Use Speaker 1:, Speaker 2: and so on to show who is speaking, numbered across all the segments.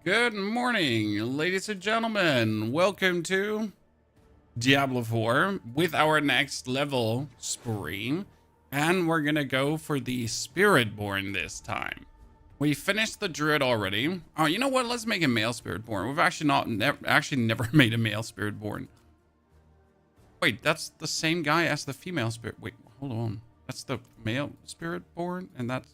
Speaker 1: Good morning, ladies and gentlemen. Welcome to Diablo 4 with our next level spree. And we're gonna go for the Spiritborn this time. We finished the Druid already. Oh, you know what? Let's make a male Spiritborn. We've actually never made a male Spiritborn. Wait, that's the same guy as the female Spirit. Wait, hold on. That's the male Spiritborn, and that's...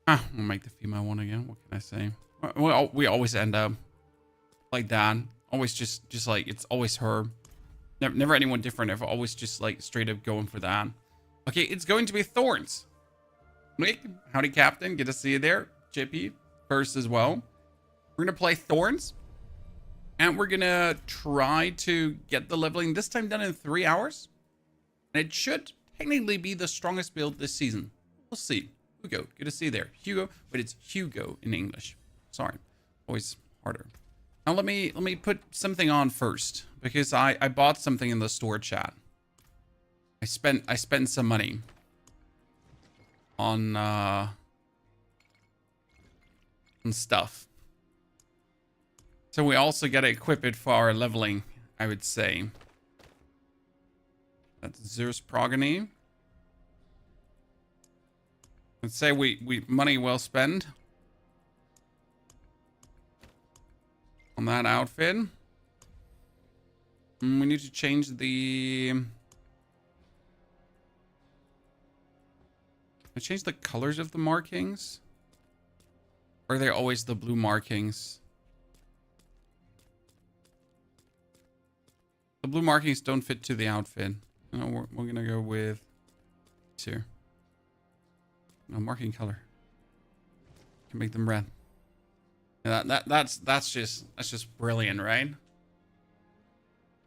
Speaker 1: we'll make the female one again. What can I say? Well, we always end up like that. Always just like, it's always her. Never anyone different. I've always just like straight up going for that. Okay, it's going to be Thorns. Nick, howdy Captain. Good to see you there. JP, first as well. We're going to play Thorns. And we're going to try to get the leveling this time done in 3 hours. And it should technically be the strongest build this season. We'll see. Hugo, good to see you there. Hugo, but it's Hugo in English. Sorry, always harder. Now let me put something on first because I bought something in the store chat. I spent some money on stuff. So we also gotta equip it for our leveling, I would say. That's Zeus Progony. Let's say we money well spent on that outfit. We need to change the... I change the colors of the markings? Or are they always the blue markings? The blue markings don't fit to the outfit. No, we're gonna go with here. No, marking color. Can make them red. Yeah, that's just brilliant, right?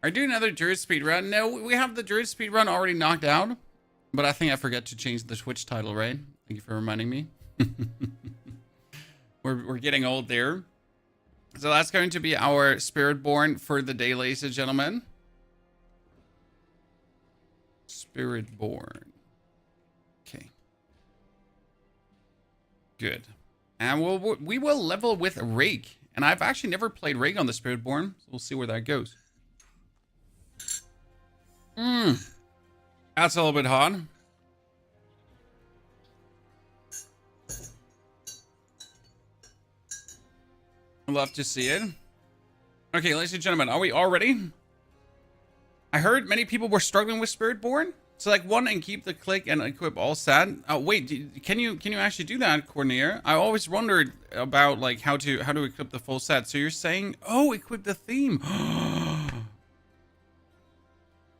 Speaker 1: Are you doing another Druid speedrun? No, we have the Druid speedrun already knocked out. But I think I forgot to change the Twitch title, right? Thank you for reminding me. We're getting old there. So that's going to be our Spiritborn for the day, ladies and gentlemen. Spiritborn. Okay. Good. And we will level with Rake. And I've actually never played Rake on the Spiritborn. So we'll see where that goes. That's a little bit hot. I'd love to see it. Okay, ladies and gentlemen, are we all ready? I heard many people were struggling with Spiritborn. Select one and keep the click and equip all set. Wait, can you actually do that, Cornier? I always wondered about like how to equip the full set. So you're saying, oh, equip the theme.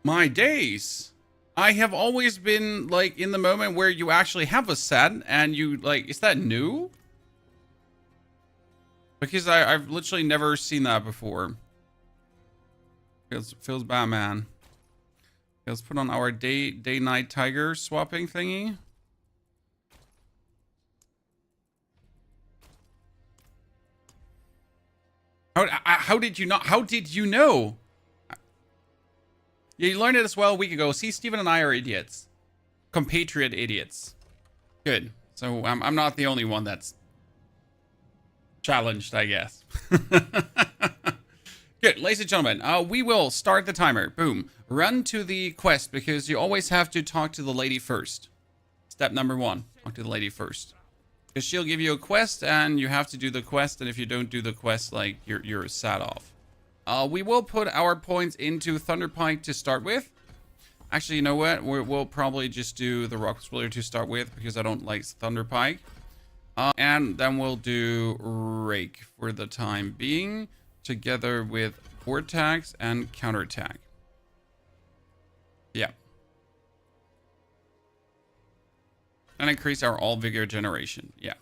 Speaker 1: My days. I have always been like in the moment where you actually have a set and you like, is that new? Because I've literally never seen that before. Feels bad, man. Let's put on our day-night tiger swapping thingy. How did you not? How did you know? Yeah, you learned it as well a week ago. See, Steven and I are idiots. Compatriot idiots. Good. So I'm not the only one that's challenged, I guess. Good, ladies and gentlemen, we will start the timer. Boom. Run to the quest because you always have to talk to the lady first. Step number 1, talk to the lady first. Because she'll give you a quest and you have to do the quest. And if you don't do the quest, like you're sat off. We will put our points into Thunderpike to start with. Actually, you know what? We'll probably just do the Rock Splitter to start with because I don't like Thunderpike. And then we'll do Rake for the time being, together with Vortex and Counterattack. Yeah. And increase our all vigor generation. Yeah.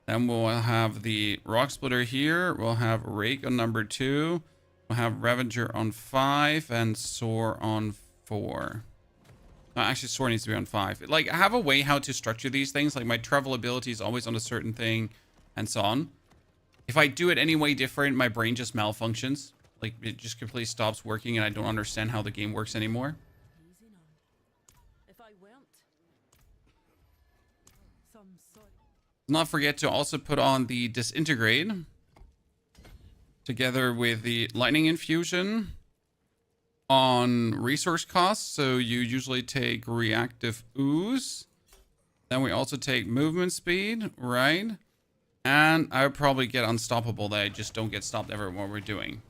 Speaker 1: Then we'll have the Rock Splitter here. We'll have Rake on number 2. We'll have Ravager on 5 and Soar on 4. Actually, Soar needs to be on 5. Like, I have a way how to structure these things. Like, my travel ability is always on a certain thing and so on. If I do it any way different, my brain just malfunctions. Like, it just completely stops working and I don't understand how the game works anymore.
Speaker 2: If I weren't some sort.
Speaker 1: Not forget to also put on the Disintegrate together with the Lightning Infusion on resource costs. So you usually take Reactive Ooze. Then we also take Movement Speed, right? And I would probably get Unstoppable, that I just don't get stopped ever what we're doing.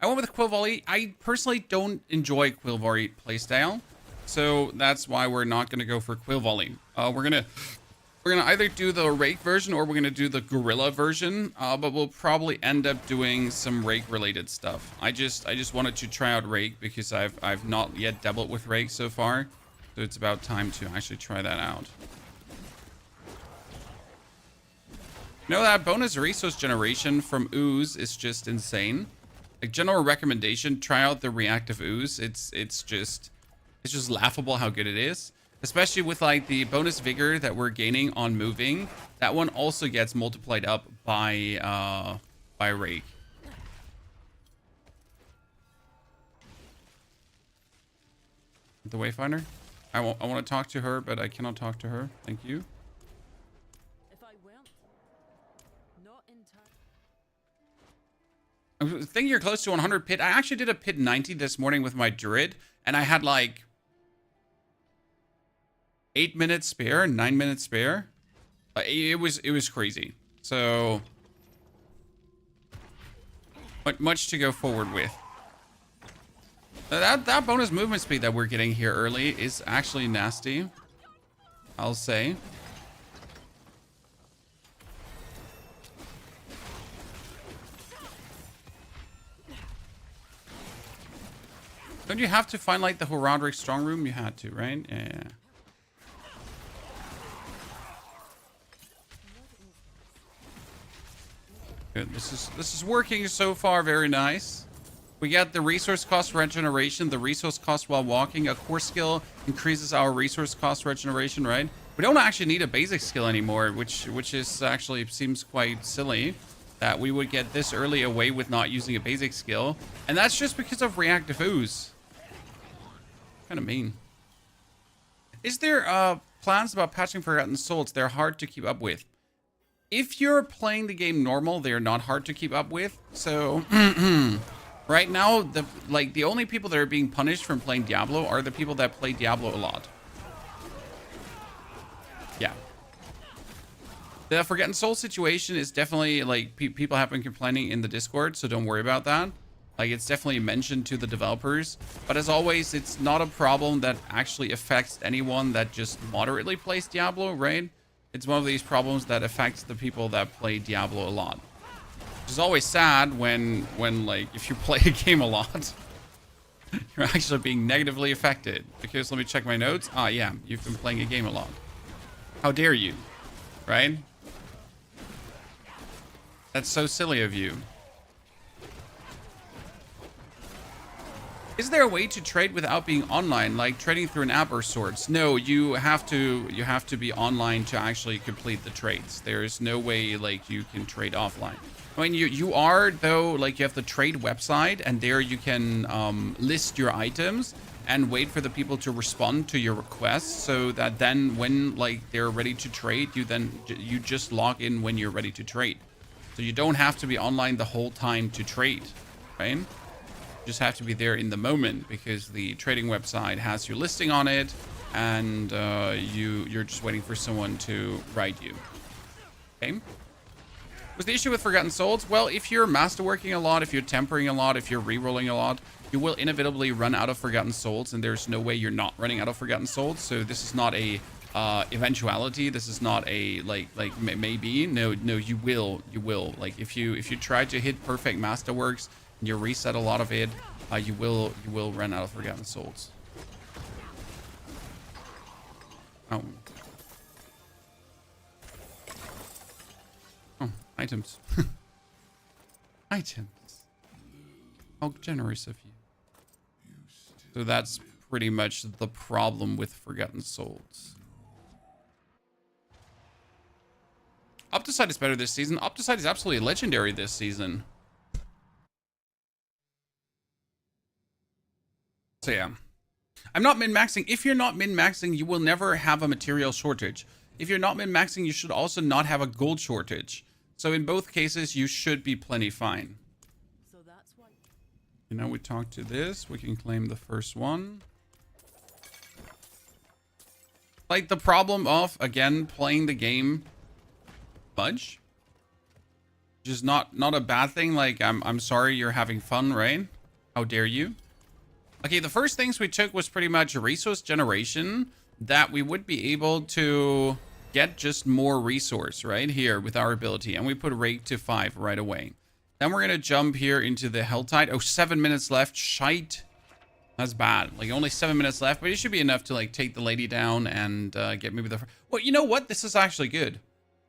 Speaker 1: I went with Quill Volley. I personally don't enjoy Quill Volley playstyle, so that's why we're not going to go for Quill Volley. We're gonna either do the Rake version or we're gonna do the Gorilla version, but we'll probably end up doing some Rake related stuff. I just wanted to try out Rake because I've not yet dabbled with Rake so far, so it's about time to actually try that out. You know, that bonus resource generation from Ooze is just insane. Like, general recommendation, try out the Reactive Ooze. It's just laughable how good it is. Especially with like the bonus vigor that we're gaining on moving. That one also gets multiplied up by Rake. The Wayfinder? I want to talk to her, but I cannot talk to her. Thank you. I think you're close to 100 pit. I actually did a pit 90 this morning with my Druid, and I had like 8 minutes spare, 9 minutes spare. It was crazy. So, but much to go forward with. That bonus movement speed that we're getting here early is actually nasty, I'll say. Don't you have to find like the Horadric strong room? You had to, right? Yeah. Good. This is working so far. Very nice. We got the resource cost regeneration. The resource cost while walking. A core skill increases our resource cost regeneration, right? We don't actually need a basic skill anymore, which is actually seems quite silly that we would get this early away with not using a basic skill, and that's just because of Reactive Ooze. Kind of mean. Is there plans about patching Forgotten Souls? They're hard to keep up with. If you're playing the game normal, they're not hard to keep up with. So right now, the only people that are being punished from playing Diablo are the people that play Diablo a lot. Yeah. The Forgotten Souls situation is definitely like people have been complaining in the Discord, so don't worry about that. Like, it's definitely mentioned to the developers, but as always, it's not a problem that actually affects anyone that just moderately plays Diablo, right? It's one of these problems that affects the people that play Diablo a lot. Which is always sad when like, if you play a game a lot, you're actually being negatively affected. Because let me check my notes. Ah, yeah, you've been playing a game a lot. How dare you, right? That's so silly of you. Is there a way to trade without being online, like trading through an app or sorts? No, you have to be online to actually complete the trades. There's no way like you can trade offline. I mean, you are though, like you have the trade website, and there you can list your items and wait for the people to respond to your requests, so that then when like they're ready to trade, you just log in when you're ready to trade. So you don't have to be online the whole time to trade, right? Just have to be there in the moment because the trading website has your listing on it, and you're just waiting for someone to write you. Okay. What's the issue with Forgotten Souls? Well, if you're masterworking a lot, if you're tempering a lot, if you're rerolling a lot, you will inevitably run out of Forgotten Souls, and there's no way you're not running out of Forgotten Souls. So this is not a eventuality. This is not a like maybe. No, you will. Like if you try to hit perfect masterworks, you reset a lot of it, you will run out of Forgotten Souls. Oh, items. Items. How generous of you. So that's pretty much the problem with Forgotten Souls. Opticide is better this season. Opticide is absolutely legendary this season. So yeah, I'm not min-maxing. If you're not min-maxing, you will never have a material shortage. if you're not min-maxing, you should also not have a gold shortage. So in both cases, you should be plenty fine.
Speaker 2: So that's why.
Speaker 1: And now we talk to this. We can claim the first one. Like the problem of, again, playing the game fudge. Just not a bad thing. Like, I'm sorry you're having fun, right? How dare you? Okay, the first things we took was pretty much a resource generation that we would be able to get just more resource right here with our ability. And we put rake to 5 right away. Then we're going to jump here into the Helltide. Oh, 7 minutes left. Shite. That's bad. Like, only 7 minutes left, but it should be enough to, like, take the lady down and get maybe the... Well, you know what? This is actually good.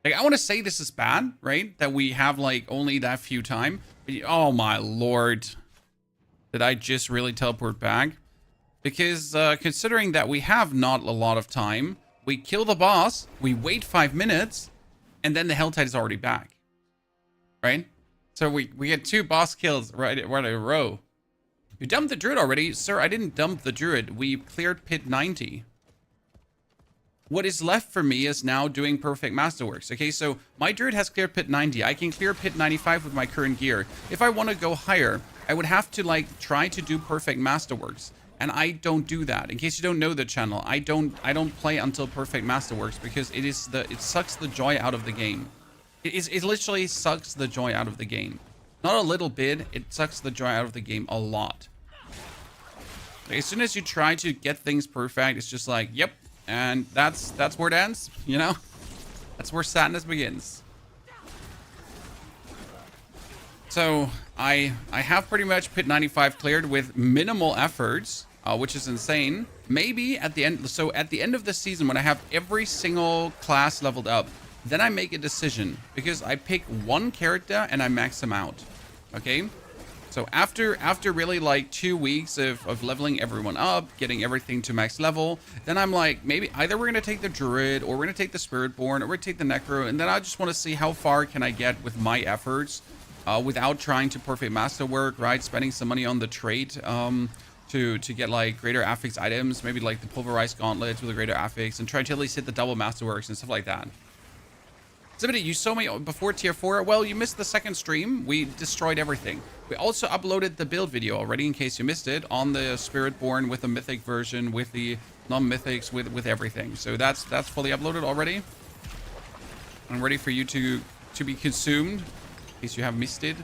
Speaker 1: Like, I want to say this is bad, right? That we have, like, only that few time. But, oh, my lord. Did I just really teleport back? Because, considering that we have not a lot of time, we kill the boss, we wait 5 minutes, and then the Helltide is already back. Right? So we get 2 boss kills right in a row. You dumped the druid already? Sir, I didn't dump the druid. We cleared pit 90. What is left for me is now doing perfect masterworks. Okay, so my druid has cleared pit 90. I can clear pit 95 with my current gear. If I want to go higher, I would have to, like, try to do perfect masterworks. And I don't do that. In case you don't know the channel, I don't play until perfect masterworks because it sucks the joy out of the game. It literally sucks the joy out of the game. Not a little bit, it sucks the joy out of the game a lot. Like, as soon as you try to get things perfect, it's just like, yep, and that's where it ends, you know? That's where sadness begins. So I have pretty much pit 95 cleared with minimal efforts, which is insane. Maybe at the end, so at the end of the season, when I have every single class leveled up, then I make a decision because I pick one character and I max him out. Okay. So after really like 2 weeks of leveling everyone up, getting everything to max level, then I'm like, maybe either we're going to take the Druid or we're going to take the Spiritborn or we're going to take the Necro. And then I just want to see how far can I get with my efforts without trying to perfect masterwork, right? Spending some money on the trait to get like greater affix items, maybe like the pulverized gauntlets with a greater affix and try to at least hit the double masterworks and stuff like that. Zibity, you saw me before tier 4. Well, you missed the second stream. We destroyed everything. We also uploaded the build video already, in case you missed it, on the Spiritborn with the mythic version, with the non-mythics, with everything. So that's fully uploaded already. I'm ready for you to be consumed, in case you have missed it.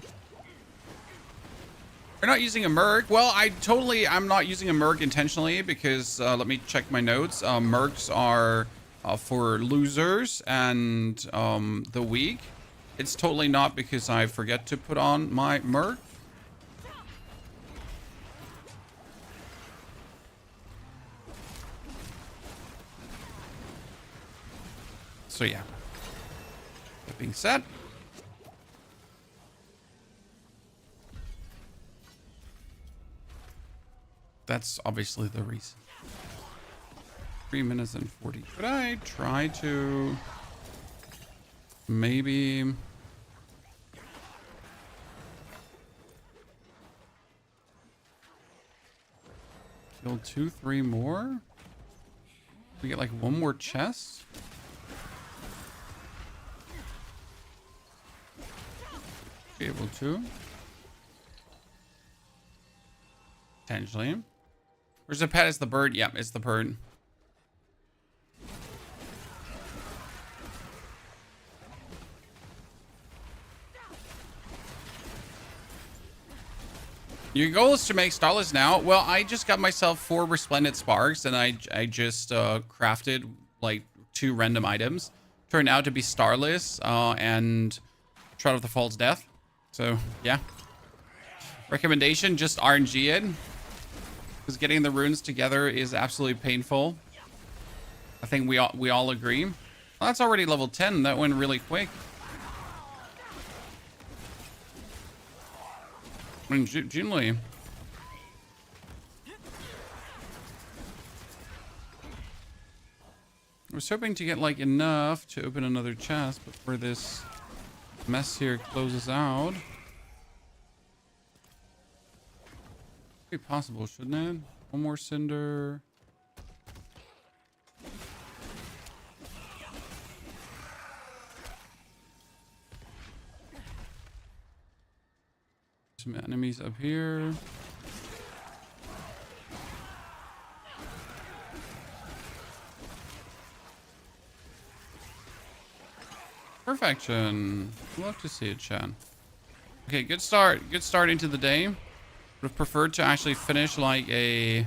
Speaker 1: You're not using a Merc. Well, I'm not using a Merc intentionally because, let me check my notes. Mercs are... for losers and the weak. It's totally not because I forget to put on my Merc. So yeah. That being said, that's obviously the reason. 3 minutes and 40. Could I try to maybe kill 2, 3 more? We get like 1 more chest? Be able to. Potentially. Where's the pet? Is the bird? Yep, it's the bird. Your goal is to make Starless now? Well, I just got myself 4 Resplendent Sparks, and I just crafted, like, 2 random items. Turned out to be Starless and Shroud of the False Death. So, yeah. Recommendation, just RNG it. Because getting the runes together is absolutely painful. I think we all agree. Well, that's already level 10. That went really quick. I mean, generally, I was hoping to get like enough to open another chest before this mess here closes out. Be possible, shouldn't it? 1 more cinder. some enemies up here. Perfection. Love to see it, chat. Okay, good start. Good start into the day. Would have preferred to actually finish like a...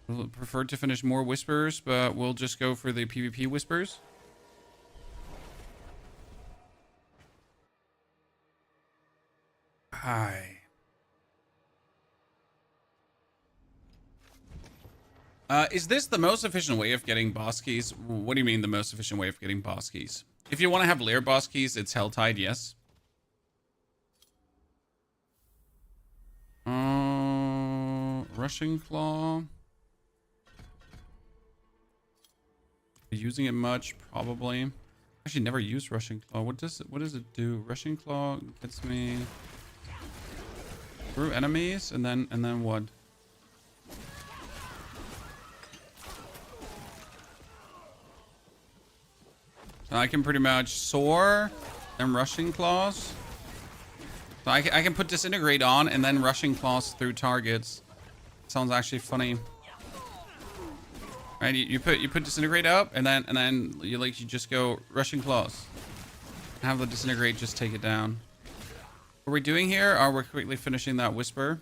Speaker 1: Would have preferred to finish more whispers, but we'll just go for the PvP whispers. Hi. Is this the most efficient way of getting boss keys? What do you mean the most efficient way of getting boss keys? If you want to have lair boss keys, it's Helltide, yes. Rushing Claw. Using it much, probably. Actually, never used Rushing Claw. What does it do? Rushing Claw gets me through enemies, and then what? So I can pretty much soar and Rushing Claws. So I can put Disintegrate on and then Rushing Claws through targets. Sounds actually funny. Right, you put Disintegrate up and then you just go Rushing Claws. And have the Disintegrate just take it down. What we're doing here are we're quickly finishing that Whisper.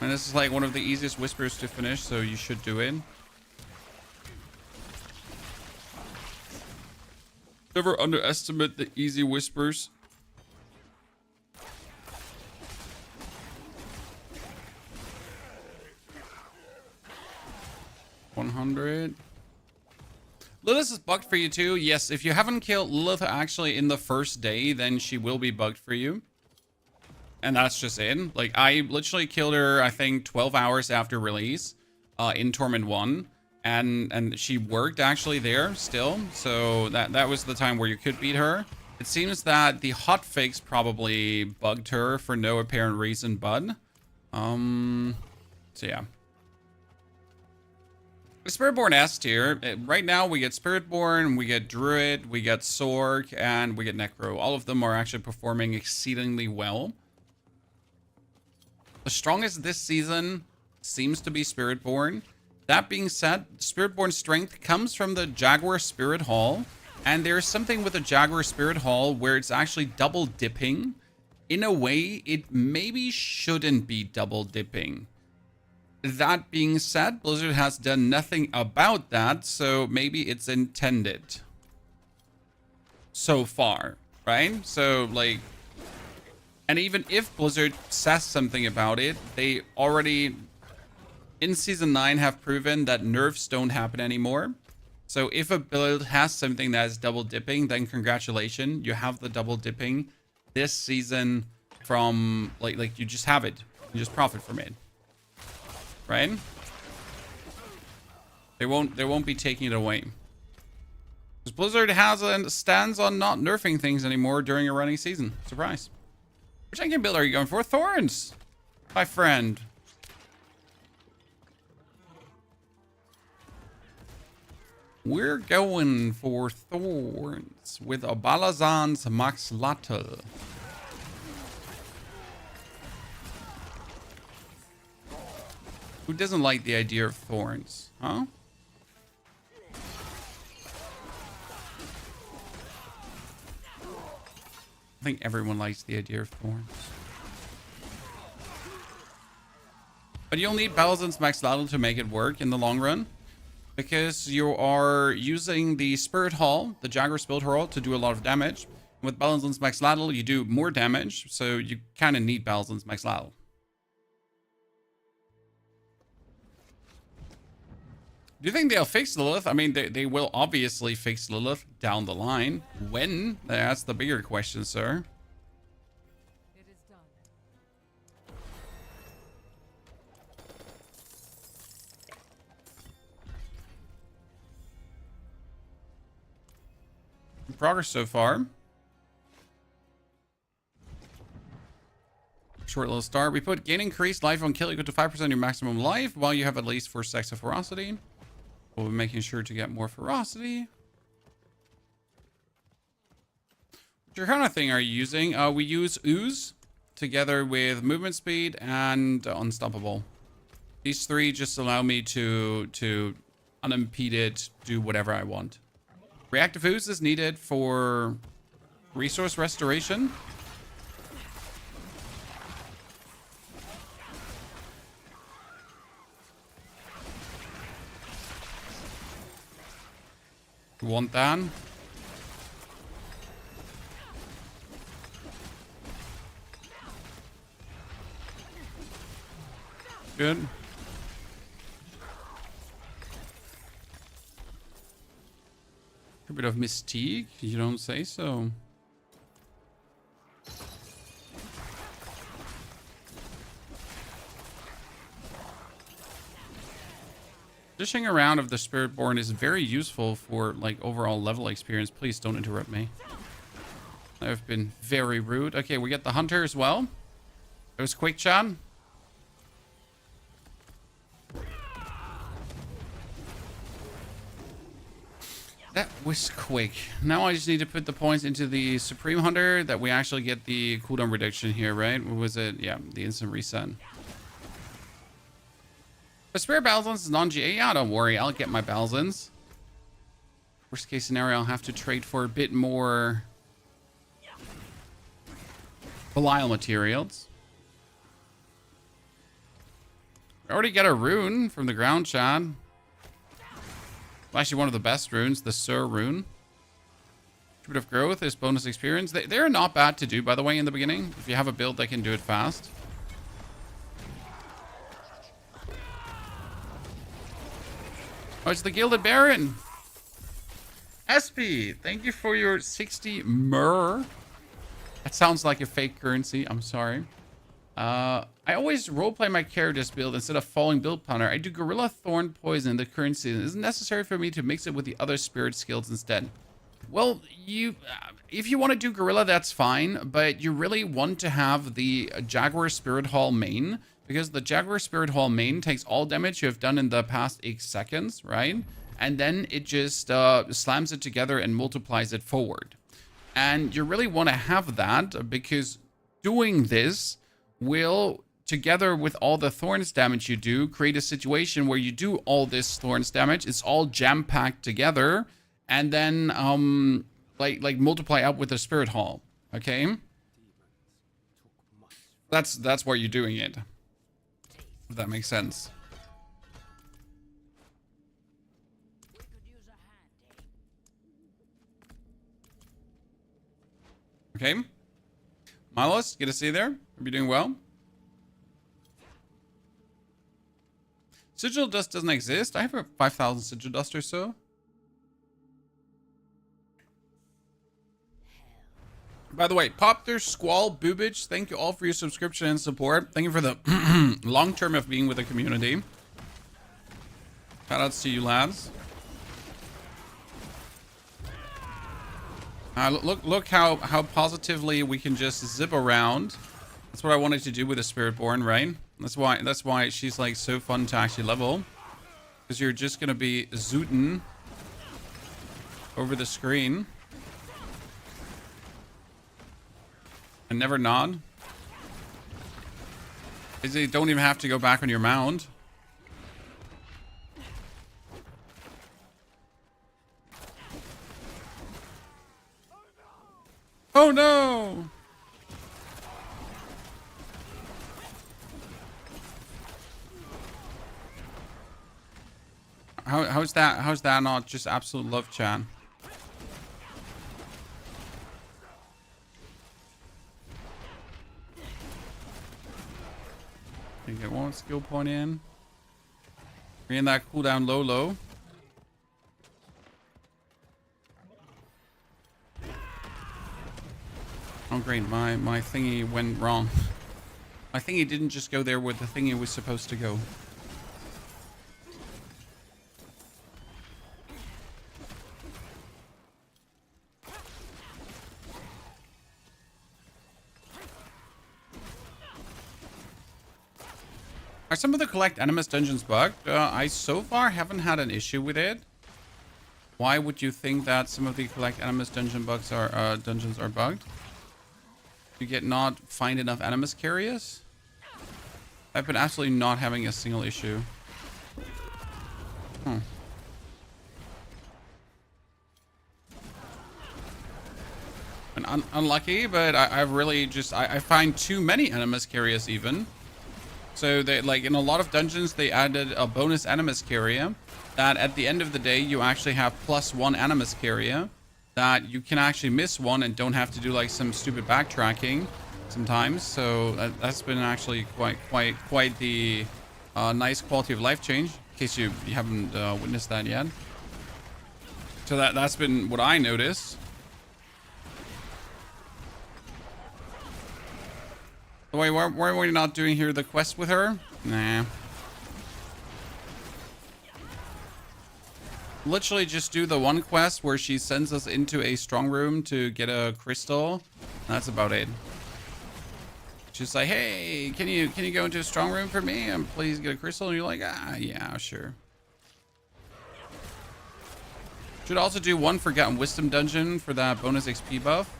Speaker 1: And this is like one of the easiest Whispers to finish, so you should do it. Never underestimate the easy Whispers. $100. Lilith is bugged for you too. Yes, if you haven't killed Lilith actually in the first day, then she will be bugged for you. And that's just it. Like, I literally killed her, I think, 12 hours after release in Torment 1. And she worked actually there still. So that was the time where you could beat her. It seems that the hotfix probably bugged her for no apparent reason, but... So yeah. Spiritborn S tier. Right now we get Spiritborn, we get Druid, we get Sork, and we get Necro. All of them are actually performing exceedingly well. The strongest this season seems to be Spiritborn. That being said, Spiritborn strength comes from the Jaguar Spirit Hall. And there's something with the Jaguar Spirit Hall where it's actually double dipping. In a way, it maybe shouldn't be double dipping. That being said, Blizzard has done nothing about that, so maybe it's intended. So far, right? So, like... And even if Blizzard says something about it, they already... in Season 9 have proven that nerfs don't happen anymore. So if a build has something that is double dipping, then congratulations, you have the double dipping this season from like you just have it. You just profit from it. Right? They won't be taking it away. Because Blizzard stands on not nerfing things anymore during a running season. Surprise. Which Endgame build are you going for? Thorns, my friend. We're going for Thorns with a Balazan Maxlatlt. Who doesn't like the idea of Thorns, huh? I think everyone likes the idea of Thorns. But you'll need Balazan Maxlatlt to make it work in the long run. Because you are using the Spirit Hall, the Jaguar Spirit Hall, to do a lot of damage. With Balazan Maxlatlt, you do more damage, so you kind of need Balazan Maxlatlt. Do you think they'll fix Lilith? I mean, they will obviously fix Lilith down the line. When? That's the bigger question, sir.
Speaker 2: It is done.
Speaker 1: Progress so far. Short little start. We put gain increased life on kill equal to 5% of your maximum life while you have at least 4 stacks of ferocity. We'll be making sure to get more ferocity. What kind of thing are you using? We use ooze together with movement speed and unstoppable. These three just allow me to unimpeded do whatever I want. Reactive Ooze is needed for resource restoration. Want that? Good. A bit of mystique, you don't say so. Dishing around of the Spiritborn is very useful for like overall level experience. Please don't interrupt me. I've been very rude. Okay, we get the Hunter as well. It was quick, Chan. That was quick. Now I just need to put the points into the Supreme Hunter that we actually get the cooldown reduction here, right? What was it? Yeah, the instant reset. The Spirit Balazans is non-GA. Yeah, don't worry. I'll get my Balazans. Worst case scenario, I'll have to trade for a bit more Belial materials. I already got a rune from the ground, Chad. Actually, one of the best runes, the Sur rune. Bit of growth is bonus experience. They're not bad to do, by the way, in the beginning. If you have a build that can do it fast. Oh, it's the Gilded Baron. SP, thank you for your 60 myrrh. That sounds like a fake currency. I'm sorry. I always roleplay my character's build instead of following build planner. I do Gorilla Thorn Poison, the currency. It isn't necessary for me to mix it with the other spirit skills instead. Well, if you want to do Gorilla, that's fine. But you really want to have the Jaguar Spirit Hall main. Because the Jaguar Spirit Hall main takes all damage you have done in the past 8 seconds, right? And then it just slams it together and multiplies it forward. And you really want to have that because doing this will, together with all the Thorns damage you do, create a situation where you do all this Thorns damage. It's all jam-packed together. And then, like multiply out with the Spirit Hall. Okay? That's why you're doing it. If that makes sense. Okay. Milos, good to see you there. Hope you're doing well. Sigil dust doesn't exist. I have a 5,000 sigil dust or so. By the way, Popter, Squall, Boobage, thank you all for your subscription and support. Thank you for the long term of being with the community. Shoutouts to you lads. Look how positively we can just zip around. That's what I wanted to do with the Spiritborn, right? That's why she's like so fun to actually level. Because you're just gonna be zooting over the screen. And never nod. You don't even have to go back on your mound. Oh no! How's that not just absolute love, Chan? You get one skill point in. Bringing that cooldown low. Oh great, my thingy went wrong. My thingy didn't just go there where the thingy was supposed to go. Are some of the collect animus dungeons bugged? I so far haven't had an issue with it. Why would you think that some of the collect animus dungeons are bugged? You get not find enough animus carriers. I've been absolutely not having a single issue. Hmm. And unlucky, but I've really just I find too many animus carriers even. So they like in a lot of dungeons they added a bonus animus carrier that at the end of the day you actually have +1 animus carrier that you can actually miss one and don't have to do like some stupid backtracking sometimes. So that's been actually quite the nice quality of life change, in case you haven't witnessed that yet. So that's been what I noticed. Wait, why are we not doing here the quest with her? Nah. Literally just do the one quest where she sends us into a strong room to get a crystal. That's about it. She's like, hey, can you go into a strong room for me and please get a crystal? And you're like, ah, yeah, sure. Should also do one Forgotten Wisdom dungeon for that bonus XP buff.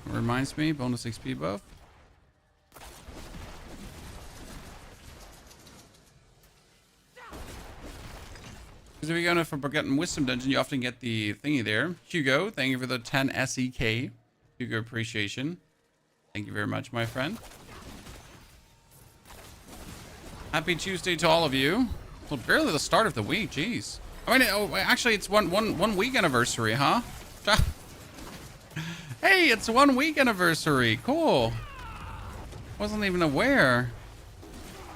Speaker 1: Reminds me, bonus XP buff. Because if you go into a Forgotten Wisdom dungeon, you often get the thingy there. Hugo, thank you for the 10 SEK. Hugo appreciation. Thank you very much, my friend. Happy Tuesday to all of you. Well, barely the start of the week, jeez. I mean, oh, actually, it's one week anniversary, huh? Hey, it's 1 week anniversary. Cool. Wasn't even aware.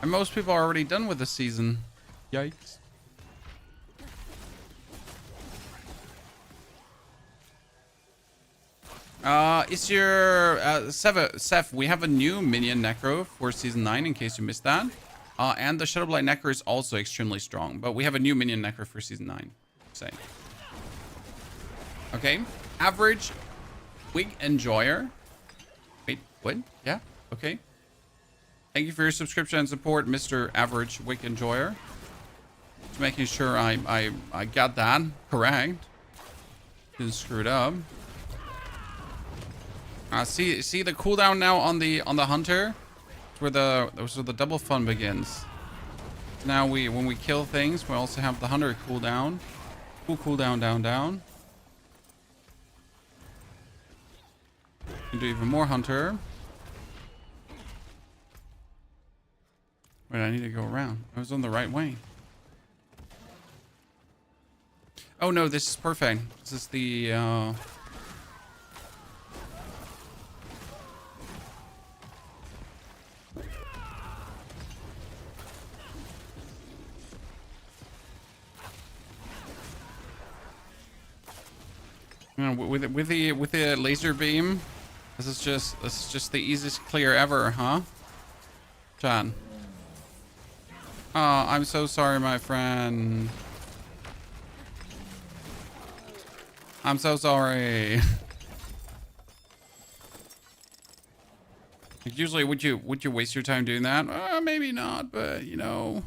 Speaker 1: And most people are already done with the season. Yikes. Is your Seth, we have a new minion necro for season 9 in case you missed that. And the Shadowblight necro is also extremely strong, but we have a new minion necro for season 9. Say. Okay. Average Wig Enjoyer. Wait, what? Yeah, okay. Thank you for your subscription and support, Mr. Average Wig Enjoyer. Just making sure I got that correct. Didn't screw it up. See the cooldown now on the hunter. That's where the double fun begins. Now when we kill things, we also have the hunter cooldown. Cooldown down. Can do even more hunter. Wait, I need to go around. I was on the right way. Oh no, this is perfect. This is the with the laser beam. This is just the easiest clear ever, huh? John. Oh, I'm so sorry, my friend. I'm so sorry. Usually, would you waste your time doing that? Maybe not, but you know,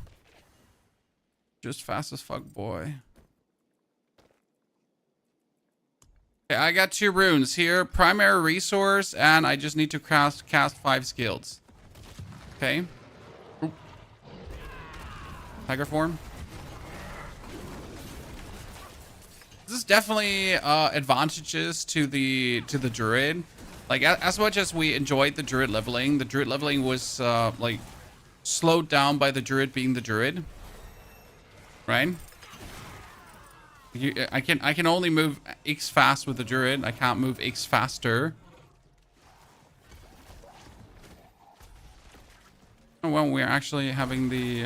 Speaker 1: just fast as fuck, boy. Okay, I got 2 runes here, primary resource, and I just need to cast 5 skills. Okay. Oop. Tiger form. This is definitely advantages to the druid. Like as much as we enjoyed the druid leveling was like slowed down by the druid being the druid, right? I can only move X fast with the druid. I can't move X faster. Oh, well, we're actually having the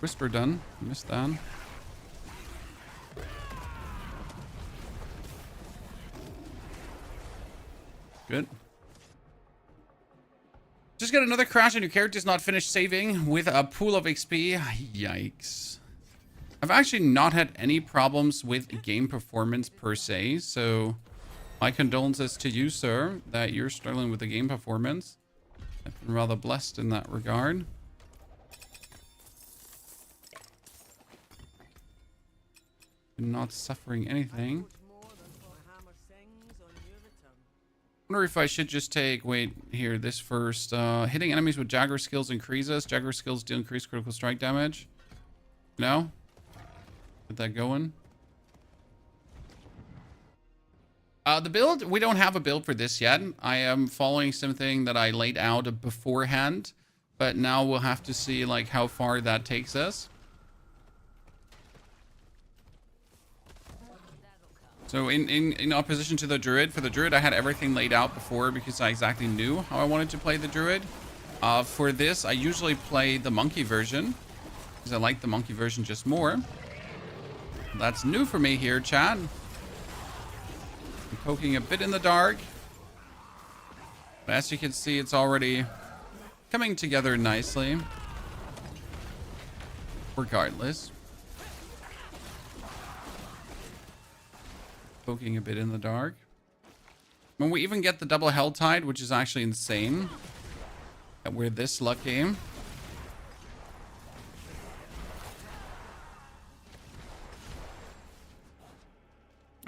Speaker 1: whisper done. Missed that. Good. Just got another crash and your character's not finished saving with a pool of XP. Yikes. I've actually not had any problems with game performance per se, so my condolences to you, sir, that you're struggling with the game performance. I've been rather blessed in that regard. Been not suffering anything. Wonder if I should just take, wait, here, this first. Hitting enemies with Jagger skills increases. Jagger skills do increase critical strike damage. No? Get that going. The build, we don't have a build for this yet. I am following something that I laid out beforehand, but now we'll have to see like how far that takes us. So in opposition to the Druid, for the Druid I had everything laid out before because I exactly knew how I wanted to play the Druid. For this, I usually play the Monkey version because I like the Monkey version just more. That's new for me here, chat. I'm poking a bit in the dark. But as you can see, it's already coming together nicely. Regardless. Poking a bit in the dark. When we even get the double Hell Tide, which is actually insane that we're this lucky.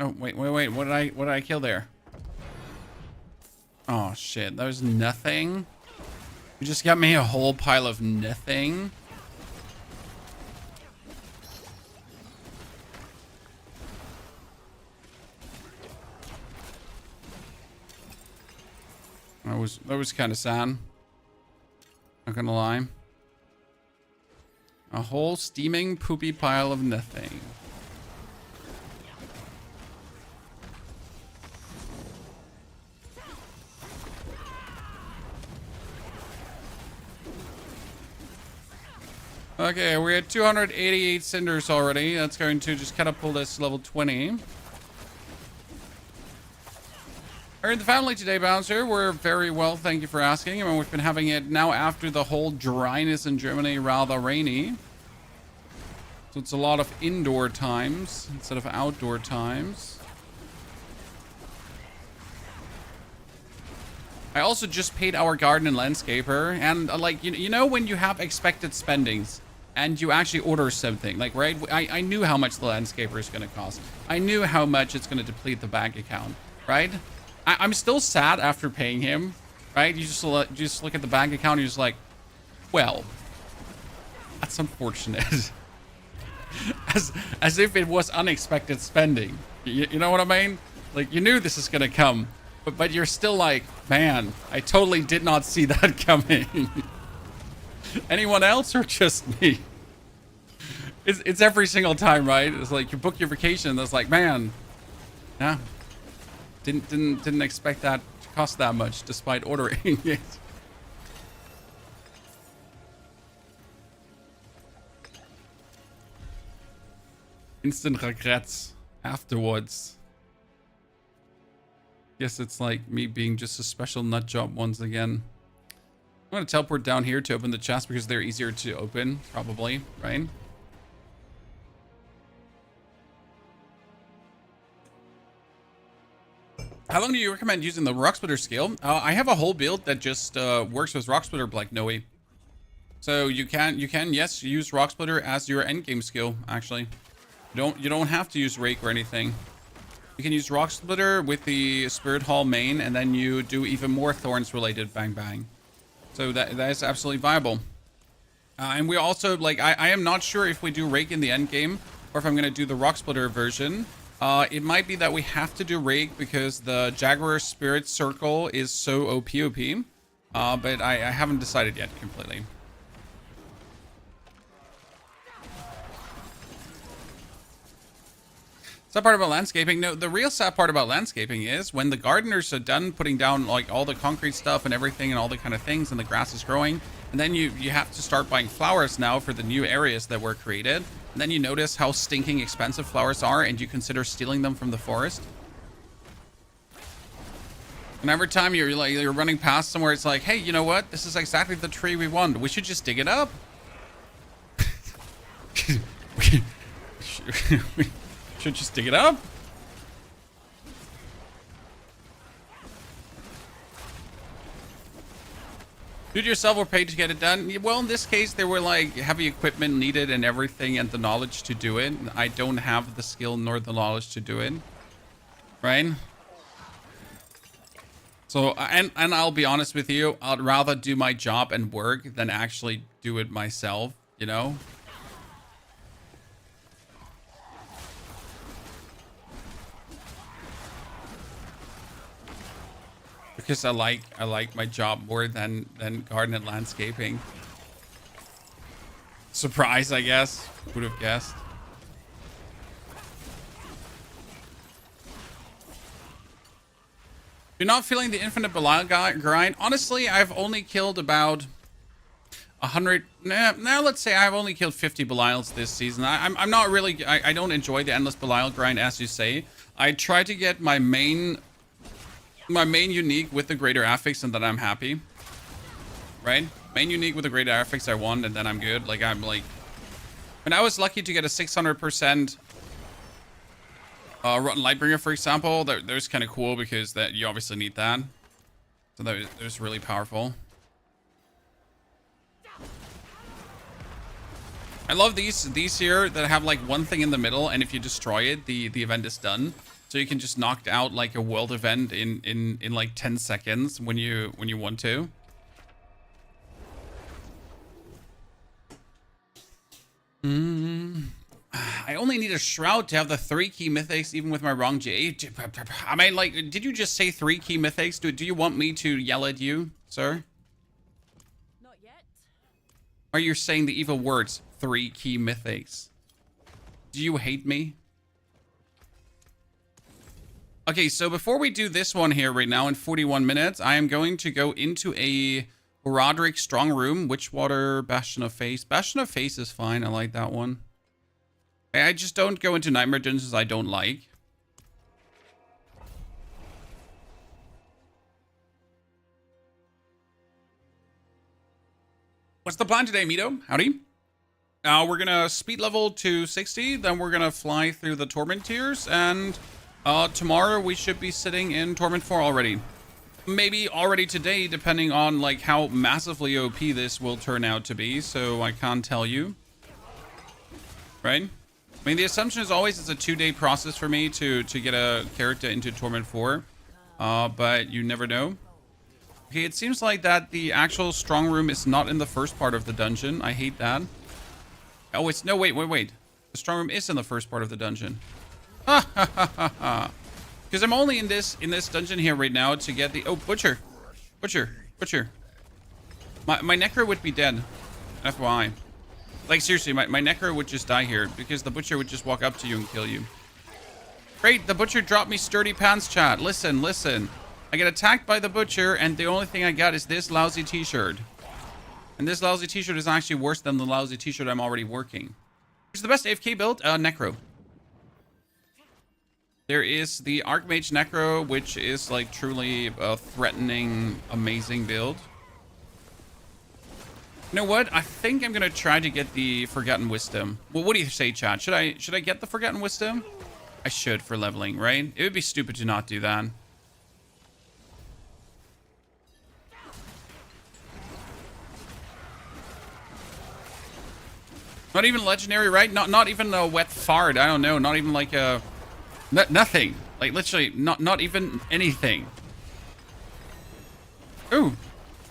Speaker 1: Oh, wait. What did I kill there? Oh, shit. That was nothing. You just got me a whole pile of nothing. That was kind of sad. Not gonna lie. A whole steaming poopy pile of nothing. Okay, we're at 288 cinders already. That's going to just catapult us to level 20. Are in the family today, Bouncer? We're very well, thank you for asking. I mean, we've been having it now after the whole dryness in Germany, rather rainy. So it's a lot of indoor times instead of outdoor times. I also just paid our garden and landscaper, and like you know when you have expected spendings and you actually order something, like right, I knew how much the landscaper is going to cost. I knew how much it's going to deplete the bank account, right? I'm still sad after paying him, right? You just look at the bank account and you're just like, well, that's unfortunate. as if it was unexpected spending. You know what I mean? Like you knew this is going to come. But you're still like, man, I totally did not see that coming. Anyone else or just me? It's every single time, right? It's like you book your vacation. That's like, man, yeah, didn't expect that to cost that much, despite ordering it. Instant regrets afterwards. Guess it's like me being just a special nut job once again. I'm going to teleport down here to open the chest because they're easier to open, probably, right? How long do you recommend using the Rock Splitter skill? I have a whole build that just works with Rock Splitter like Noe. So you can yes use Rock Splitter as your endgame skill. Actually, you don't have to use Rake or anything. You can use Rock Splitter with the Spirit Hall main, and then you do even more Thorns related bang bang. So that is absolutely viable. And we also, like, I am not sure if we do Rake in the end game, or if I'm going to do the Rock Splitter version. It might be that we have to do Rake because the Jaguar Spirit Circle is so OP. But I haven't decided yet completely. Sad part about landscaping? No, the real sad part about landscaping is when the gardeners are done putting down like all the concrete stuff and everything and all the kind of things, and the grass is growing, and then you have to start buying flowers now for the new areas that were created, and then you notice how stinking expensive flowers are, and you consider stealing them from the forest. And every time you're running past somewhere, it's like, hey, you know what? This is exactly the tree we want. We should just dig it up. we should just dig it up. Do it yourself or pay to get it done? Well, in this case, there were like heavy equipment needed and everything, and the knowledge to do it. I don't have the skill nor the knowledge to do it. Right? So, and I'll be honest with you, I'd rather do my job and work than actually do it myself, you know? Because I like my job more than garden and landscaping. Surprise, I guess. Would have guessed. You're not feeling the infinite Belial grind? Honestly, I've only killed about 100. Now let's say I've only killed 50 Belials this season. I'm not really. I don't enjoy the endless Belial grind, as you say. I try to get my main unique with the greater affix, and then I'm happy. Right? Main unique with the greater affix I want, and then I'm good. Like I'm like. When I was lucky to get a 600%. Rotten Lightbringer, for example, there's kind of cool because that you obviously need that. So that's really powerful. I love these here that have like one thing in the middle, and if you destroy it, the event is done. So you can just knock out like a world event in like 10 seconds when you want to. I only need a shroud to have the 3 key mythics, even with my wrong GA. I mean, like, did you just say 3 key mythics? Do you want me to yell at you, sir?
Speaker 2: Not yet.
Speaker 1: Are you saying the evil words, 3 key mythics? Do you hate me? Okay, so before we do this one here right now in 41 minutes, I am going to go into a Roderick Strong Room. Witchwater, Bastion of Face. Bastion of Face is fine. I like that one. I just don't go into Nightmare Dungeons I don't like. What's the plan today, Mito? Howdy. We're gonna speed level to 60, then we're gonna fly through the Torment tiers, and tomorrow we should be sitting in Torment 4 already. Maybe already today, depending on like how massively OP this will turn out to be, so I can't tell you. Right? I mean, the assumption is always it's a 2-day process for me to get a character into Torment 4, but you never know. Okay, it seems like that the actual strong room is not in the first part of the dungeon. I hate that. Oh, it's no, wait. The strong room is in the first part of the dungeon. Ha ha ha ha ha. Because I'm only in this dungeon here right now to get the butcher. My Necro would be dead. FYI. Like, seriously, my Necro would just die here because the Butcher would just walk up to you and kill you. Great, the Butcher dropped me sturdy pants, chat. Listen. I get attacked by the Butcher, and the only thing I got is this lousy t-shirt. And this lousy t-shirt is actually worse than the lousy t-shirt I'm already working. Which is the best AFK build? Necro. There is the Archmage Necro, which is, like, truly a threatening, amazing build. You know what? I think I'm gonna try to get the Forgotten Wisdom. Well, what do you say, chat? Should I get the Forgotten Wisdom? I should for leveling, right? It would be stupid to not do that. Not even legendary, right? Not even a wet fart. I don't know. Not even like a nothing. Like literally not even anything. Ooh.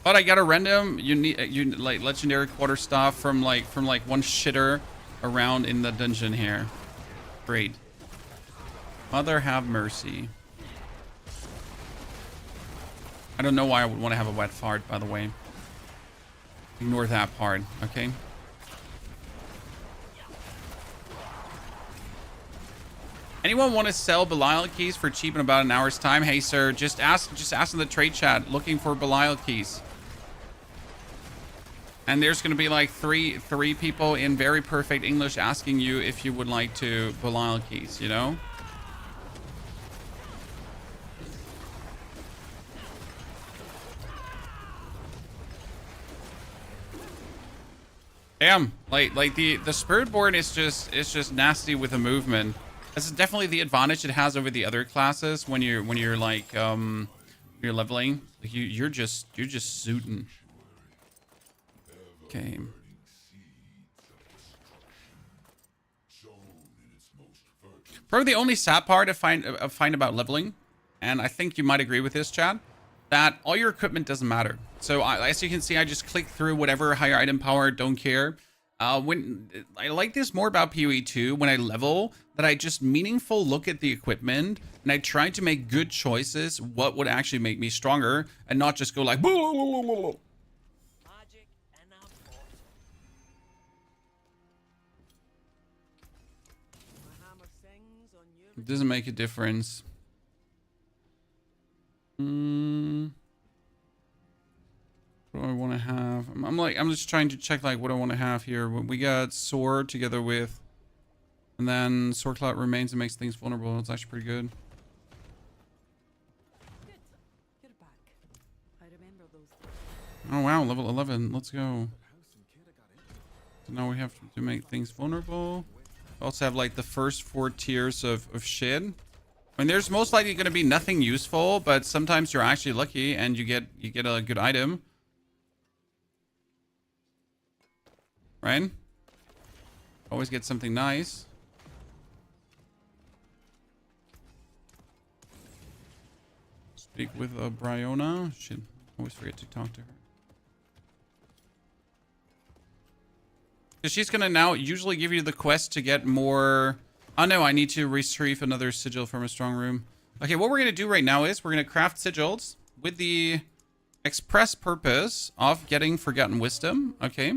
Speaker 1: But I got a random like legendary quarter staff from like one shitter around in the dungeon here. Great. Mother have mercy. I don't know why I would want to have a wet fart, by the way. Ignore that part, okay? Anyone want to sell Belial keys for cheap in about an hour's time? Hey sir, just ask in the trade chat looking for Belial keys. And there's going to be like three people in very perfect English asking you if you would like to Belial keys, you know? Damn, like the Spiritborn is just nasty with the movement. This is definitely the advantage it has over the other classes when you're like you're leveling. Like you're just zooting. Okay. Probably the only sad part I find about leveling, and I think you might agree with this, Chad, that all your equipment doesn't matter. So as you can see, I just click through whatever higher item power, don't care. When I like this more about PoE 2, when I level, that I just meaningful look at the equipment and I try to make good choices, what would actually make me stronger, and not just go like blah, blah, blah, blah, blah.
Speaker 3: Magic in a pot. My hammer sings on your
Speaker 1: It doesn't make a difference. What do I want to have? I'm just trying to check like what I want to have here. We got sword together with, and then sword clout remains and makes things vulnerable. It's actually pretty good.
Speaker 2: Good. You're back. I remember those days.
Speaker 1: Oh wow, level 11. Let's go. So now we have to make things vulnerable. We also have like the first 4 tiers of shit. I mean, there's most likely going to be nothing useful, but sometimes you're actually lucky and you get a good item. Right? Always get something nice. Speak with Bryona. Shit, always forget to talk to her. Because she's gonna now usually give you the quest to get more. Oh no, I need to retrieve another sigil from a strong room. Okay, what we're gonna do right now is we're gonna craft sigils with the express purpose of getting Forgotten Wisdom. Okay.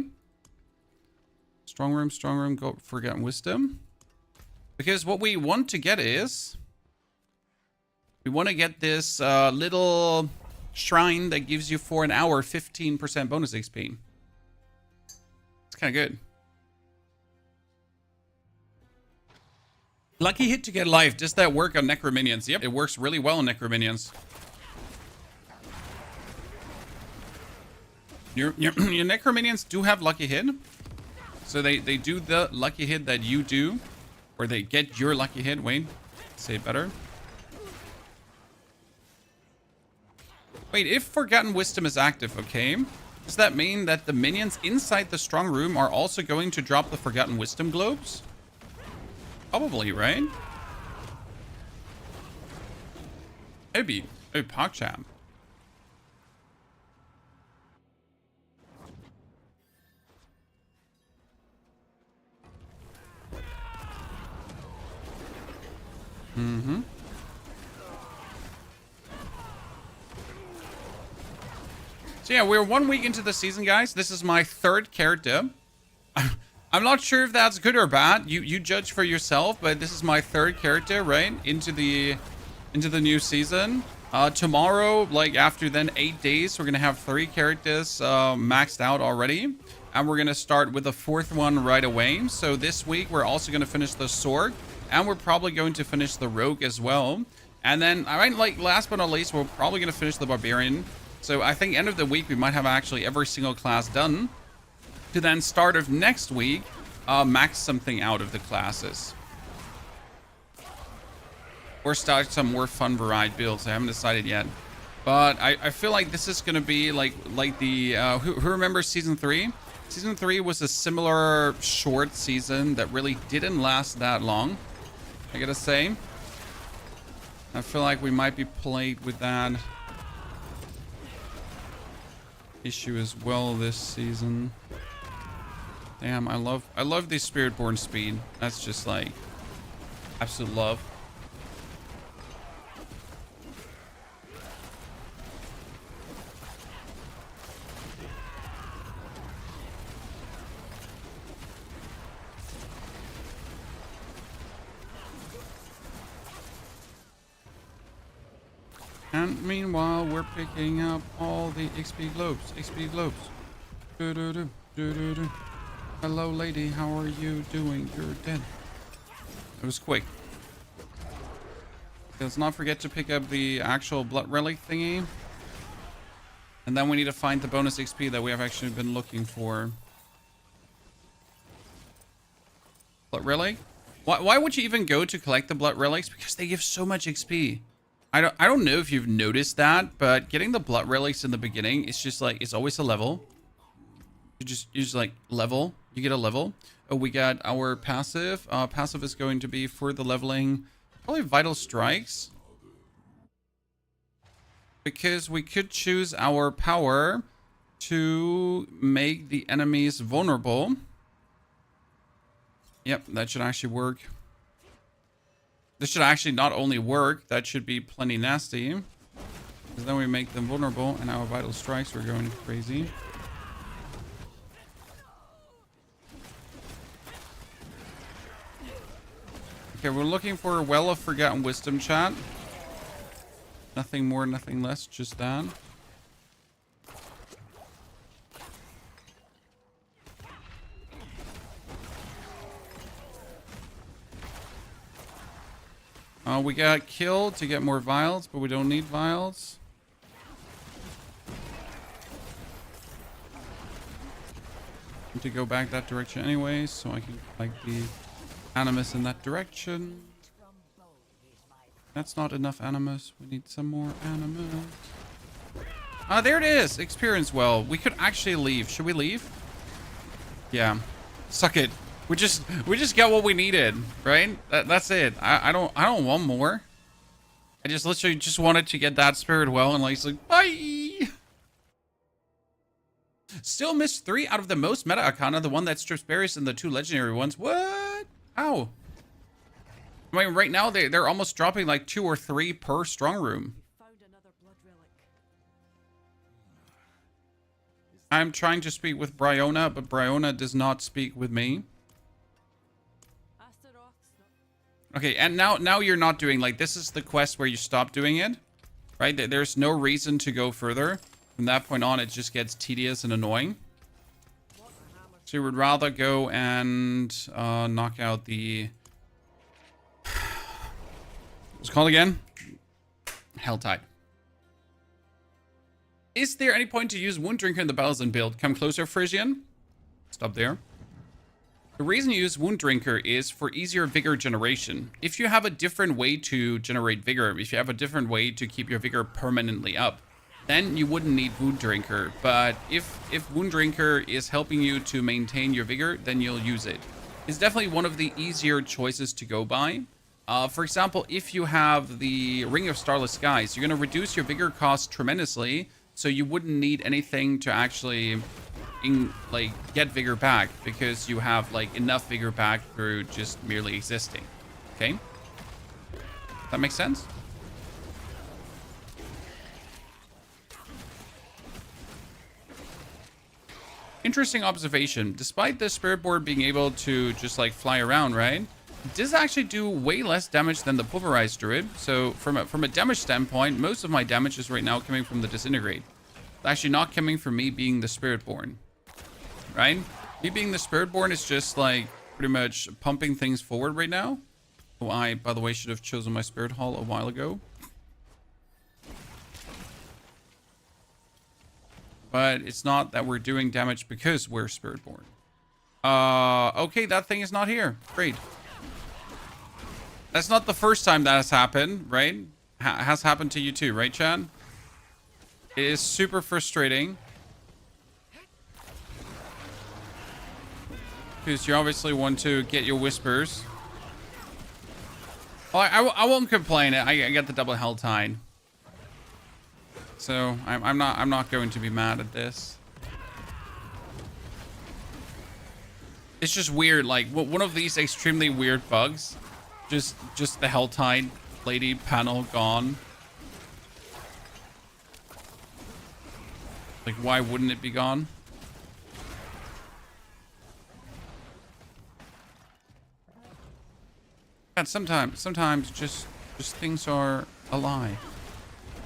Speaker 1: Strong room, go Forgotten Wisdom. Because what we want to get is, we want to get this little shrine that gives you for an hour 15% bonus XP. It's kind of good. Lucky hit to get life. Does that work on Necrominions? Yep, it works really well on Necrominions. Your Necrominions do have lucky hit. So they do the lucky hit that you do. Or they get your lucky hit. Wait, say it better. Wait, if Forgotten Wisdom is active, okay. Does that mean that the minions inside the strong room are also going to drop the Forgotten Wisdom globes? Probably, right? Maybe. Oh, PogChamp. Mm-hmm. So yeah, we're 1 week into the season, guys. This is my 3rd character. I'm not sure if that's good or bad. You judge for yourself, but this is my 3rd character, right? Into the new season. Tomorrow, like after then 8 days, we're gonna have 3 characters maxed out already. And we're gonna start with the 4th one right away. So this week we're also gonna finish the sword. And we're probably going to finish the rogue as well. And then, like last but not least, we're probably going to finish the barbarian. So I think end of the week, we might have actually every single class done. To then start of next week, max something out of the classes. Or start some more fun varied builds. I haven't decided yet. But I feel like this is going to be like the... who remembers Season 3? Season 3 was a similar short season that really didn't last that long. I gotta say, I feel like we might be plagued with that issue as well this season. Damn, I love the Spiritborn speed. That's just like absolute love. And meanwhile, we're picking up all the XP globes. XP globes. Hello, lady. How are you doing? You're dead. It was quick. Let's not forget to pick up the actual blood relic thingy. And then we need to find the bonus XP that we have actually been looking for. Blood relic? Why would you even go to collect the blood relics? Because they give so much XP. I don't know if you've noticed that, but getting the blood relics in the beginning, it's just like, it's always a level. You just like level, you get a level. Oh, we got our passive. Passive is going to be for the leveling, probably Vital Strikes. because we could choose our power to make the enemies vulnerable. Yep, that should actually work. This should actually not only work, that should be plenty nasty. Because then we make them vulnerable and our vital strikes are going crazy. Okay, we're looking for a Well of Forgotten Wisdom, chat. Nothing more, nothing less, just that. We got killed to get more vials, but we don't need vials. Need to go back that direction anyways, so I can like the animus in that direction. That's not enough animus. We need some more animus. Ah, there it is. Experience well. We could actually leave. Should we leave? Yeah. Suck it. We just got what we needed, right? That's it. I don't want more. I just literally just wanted to get that spirit well, and like, it's like, bye. Still missed 3 out of the most meta arcana, the one that strips berries and the 2 legendary ones. What? How? I mean, right now they're almost dropping like 2 or 3 per strong room.
Speaker 2: Found another blood relic.
Speaker 1: I'm trying to speak with Bryona, but Bryona does not speak with me. Okay, and now you're not doing, like, this is the quest where you stop doing it, right? There's no reason to go further. From that point on, it just gets tedious and annoying. So you would rather go and knock out the... What's it called again? Helltide. Is there any point to use Wound Drinker in the Balazan build? Come closer, Frisian. Stop there. The reason you use Wound Drinker is for easier vigor generation. If you have a different way to generate vigor, if you have a different way to keep your vigor permanently up, then you wouldn't need Wound Drinker. But if Wound Drinker is helping you to maintain your vigor, then you'll use it. It's definitely one of the easier choices to go by. For example, if you have the Ring of Starless Skies, you're going to reduce your vigor cost tremendously, so you wouldn't need anything to actually get vigor back, because you have like enough vigor back through just merely existing. Okay, that makes sense. Interesting observation. Despite the Spiritborn being able to just like fly around, right, it does actually do way less damage than the Pulverized Druid. So from a damage standpoint, most of my damage is right now coming from the Disintegrate. It's actually not coming from me being the Spiritborn. Right? Me being the Spiritborn is just like pretty much pumping things forward right now. Oh, I, by the way, should have chosen my Spirit Hall a while ago. But it's not that we're doing damage because we're Spiritborn. Okay, that thing is not here. Great. That's not the first time that has happened, right? Has happened to you too, right, Chad? It is super frustrating. Because you obviously want to get your whispers. Well, I won't complain. I got the double Helltide. So I'm not going to be mad at this. It's just weird, like one of these extremely weird bugs. Just the Helltide lady panel gone. Like, why wouldn't it be gone? And sometimes just things are a lie.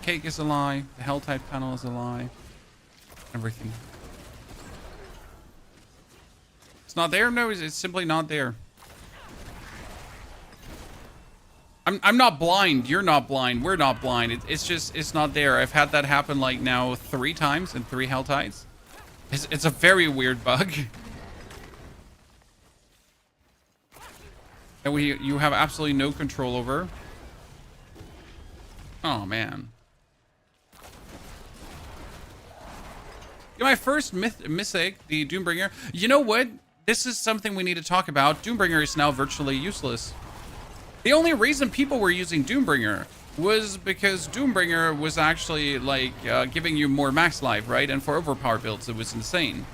Speaker 1: Cake is a lie. The Helltide panel is a lie. Everything. It's not there? No, it's simply not there. I'm not blind. You're not blind. We're not blind. It's not there. I've had that happen like now 3 times in 3 Helltides. It's a very weird bug. That you have absolutely no control over. Oh man. My first mythic, the Doombringer. You know what? This is something we need to talk about. Doombringer is now virtually useless. The only reason people were using Doombringer was because Doombringer was actually like giving you more max life, right? And for overpower builds, it was insane.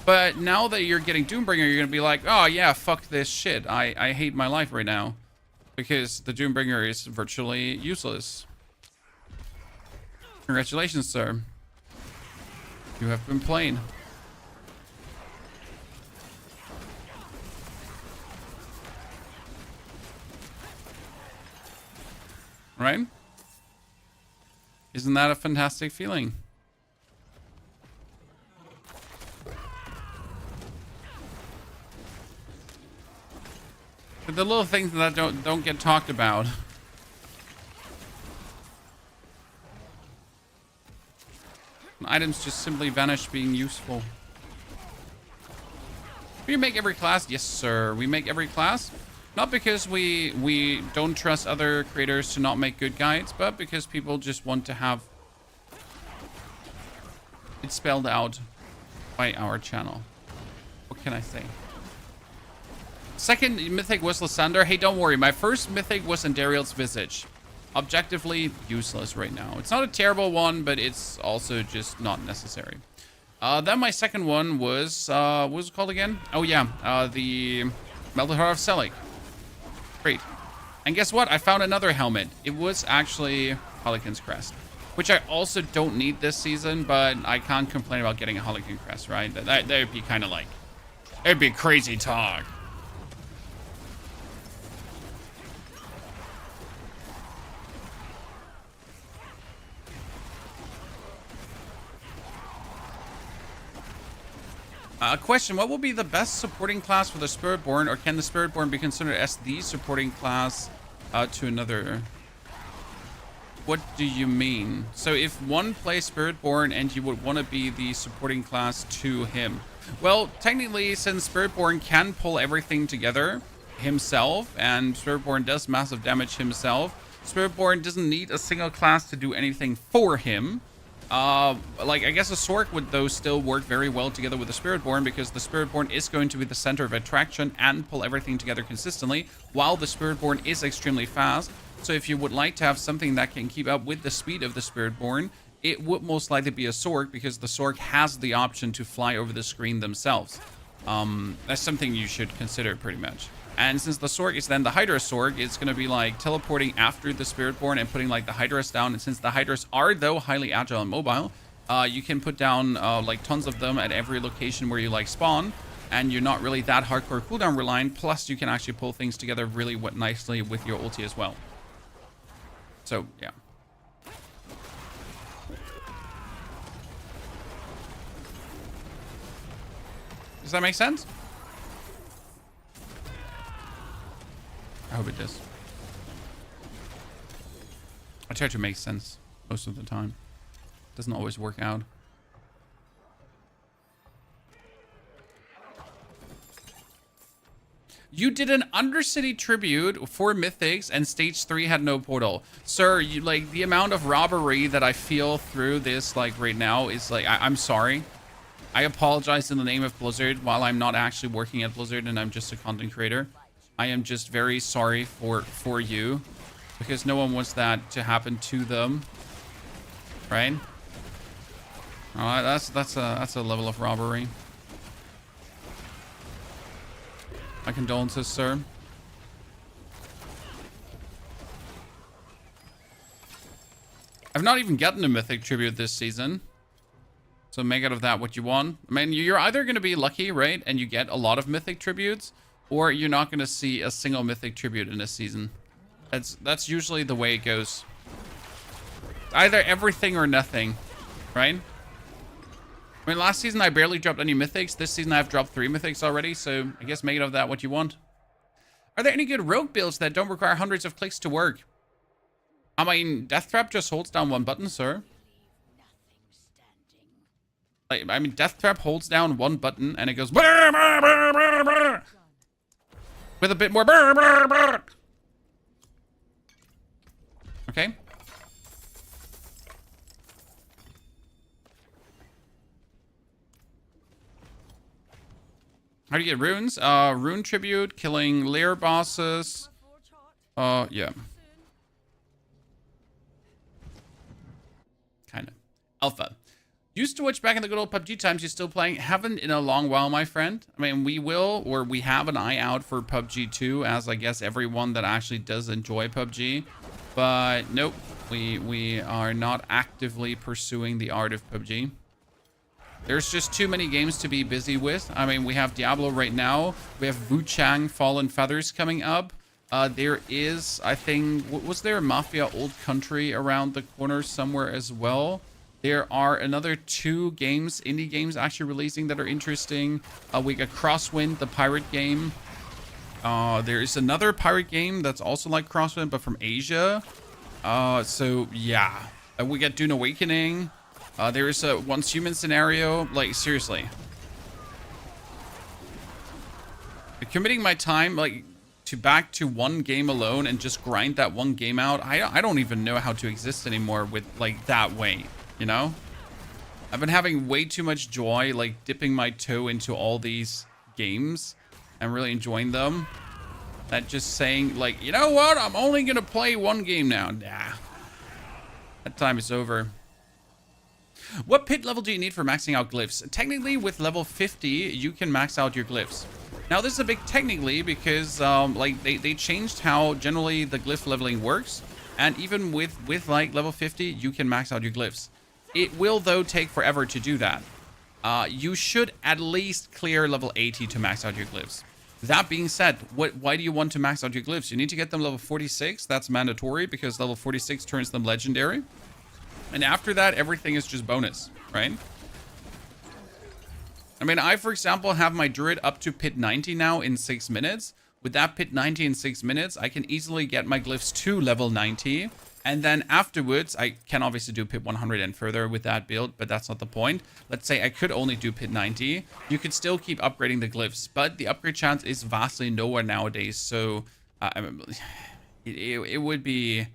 Speaker 1: But now that you're getting Doombringer, you're gonna be like, oh yeah, fuck this shit. I hate my life right now because the Doombringer is virtually useless. Congratulations, sir. You have been played. Right? Isn't that a fantastic feeling? But the little things that don't get talked about. Items just simply vanish being useful. We make every class? Yes, sir. We make every class. Not because we don't trust other creators to not make good guides, but because people just want to have it spelled out by our channel. What can I say? Second mythic was Lysander. Hey, don't worry. My first mythic was Andariel's Visage. Objectively useless right now. It's not a terrible one, but it's also just not necessary. Then my second one was, what was it called again? Oh yeah, the Melted Heart of Selig. Great. And guess what? I found another helmet. It was actually Harlequin's Crest, which I also don't need this season, but I can't complain about getting a Harlequin Crest, right? That would be kind of like, it'd be crazy talk. Question, what will be the best supporting class for the Spiritborn, or can the Spiritborn be considered as the supporting class to another? What do you mean? So if one plays Spiritborn and you would want to be the supporting class to him. Well, technically, since Spiritborn can pull everything together himself, and Spiritborn does massive damage himself, Spiritborn doesn't need a single class to do anything for him. Like, I guess a Sork would, though, still work very well together with the Spiritborn, because the Spiritborn is going to be the center of attraction and pull everything together consistently, while the Spiritborn is extremely fast. So if you would like to have something that can keep up with the speed of the Spiritborn, it would most likely be a Sork, because the Sork has the option to fly over the screen themselves. That's something you should consider pretty much. And since the Sork is then the Hydra Sork, it's going to be like teleporting after the Spiritborn and putting like the Hydras down. And since the Hydras are though highly agile and mobile, you can put down like tons of them at every location where you like spawn. And you're not really that hardcore cooldown reliant. Plus you can actually pull things together really nicely with your ulti as well. So yeah. Does that make sense? I hope it does. I try to make sense most of the time. Doesn't always work out. You did an Undercity tribute for Mythics and stage 3 had no portal. Sir, you like the amount of robbery that I feel through this like right now is like, I'm sorry. I apologize in the name of Blizzard while I'm not actually working at Blizzard and I'm just a content creator. I am just very sorry for you, because no one wants that to happen to them, right? That's a level of robbery. My condolences, sir. I've not even gotten a Mythic tribute this season, so make out of that what you want. I mean, you're either going to be lucky, right, and you get a lot of Mythic tributes, or you're not going to see a single Mythic tribute in this season. That's usually the way it goes. Either everything or nothing, right? I mean, last season I barely dropped any Mythics. This season I've dropped 3 Mythics already, so I guess make it of that what you want. Are there any good rogue builds that don't require hundreds of clicks to work? I mean, Death Trap just holds down one button, sir. Like, I mean, Death Trap holds down one button and it goes brr, brr, brr, brr, brr, with a bit more brr, brr, brr. Okay. How do you get runes? Rune tribute, killing lair bosses. Yeah. Kind of. Alpha. Used to watch back in the good old PUBG times. You still playing? Haven't in a long while, my friend. I mean, we have an eye out for PUBG 2, as I guess everyone that actually does enjoy PUBG. But nope, we are not actively pursuing the art of PUBG. There's just too many games to be busy with. I mean, we have Diablo right now. We have Wuchang Fallen Feathers coming up. There is, I think, was there a Mafia Old Country around the corner somewhere as well? There are another 2 games, indie games actually releasing that are interesting. We got Crosswind, the pirate game. There is another pirate game that's also like Crosswind, but from Asia. So yeah, we got Dune Awakening. There is a Once Human scenario. Like, seriously. Committing my time, like, back to one game alone and just grind that one game out. I don't even know how to exist anymore with, like, that way, you know? I've been having way too much joy, like, dipping my toe into all these games and really enjoying them. That just saying, like, you know what? I'm only gonna play one game now. Nah. That time is over. What pit level do you need for maxing out glyphs? Technically, with level 50, you can max out your glyphs. Now, this is a big technically because, like, they changed how generally the glyph leveling works. And even with like, level 50, you can max out your glyphs. It will, though, take forever to do that. You should at least clear level 80 to max out your glyphs. That being said, why do you want to max out your glyphs? You need to get them level 46. That's mandatory because level 46 turns them legendary. And after that, everything is just bonus, right? I mean, I, for example, have my druid up to pit 90 now in 6 minutes. With that pit 90 in 6 minutes, I can easily get my glyphs to level 90. And then afterwards, I can obviously do pit 100 and further with that build, but that's not the point. Let's say I could only do pit 90. You could still keep upgrading the glyphs, but the upgrade chance is vastly lower nowadays. So it would be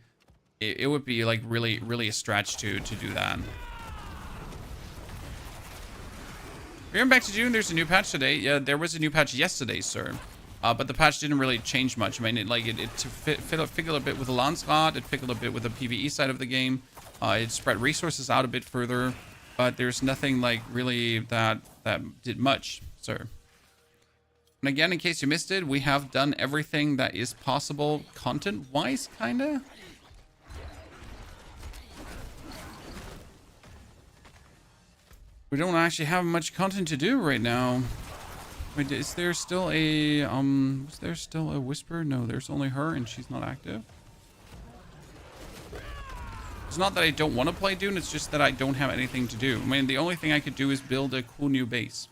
Speaker 1: like really a stretch to do that. We're back to June. There's a new patch today. Yeah, there was a new patch yesterday, sir. But the patch didn't really change much. I mean, it figured a bit with the Landsrat. It figured a bit with the PvE side of the game. It spread resources out a bit further. But there's nothing like really that did much, sir. And again, in case you missed it, we have done everything that is possible content-wise, kinda. We don't actually have much content to do right now. Wait, is there still a, is there still a Whisper? No, there's only her and she's not active. It's not that I don't want to play Dune, it's just that I don't have anything to do. I mean, the only thing I could do is build a cool new base.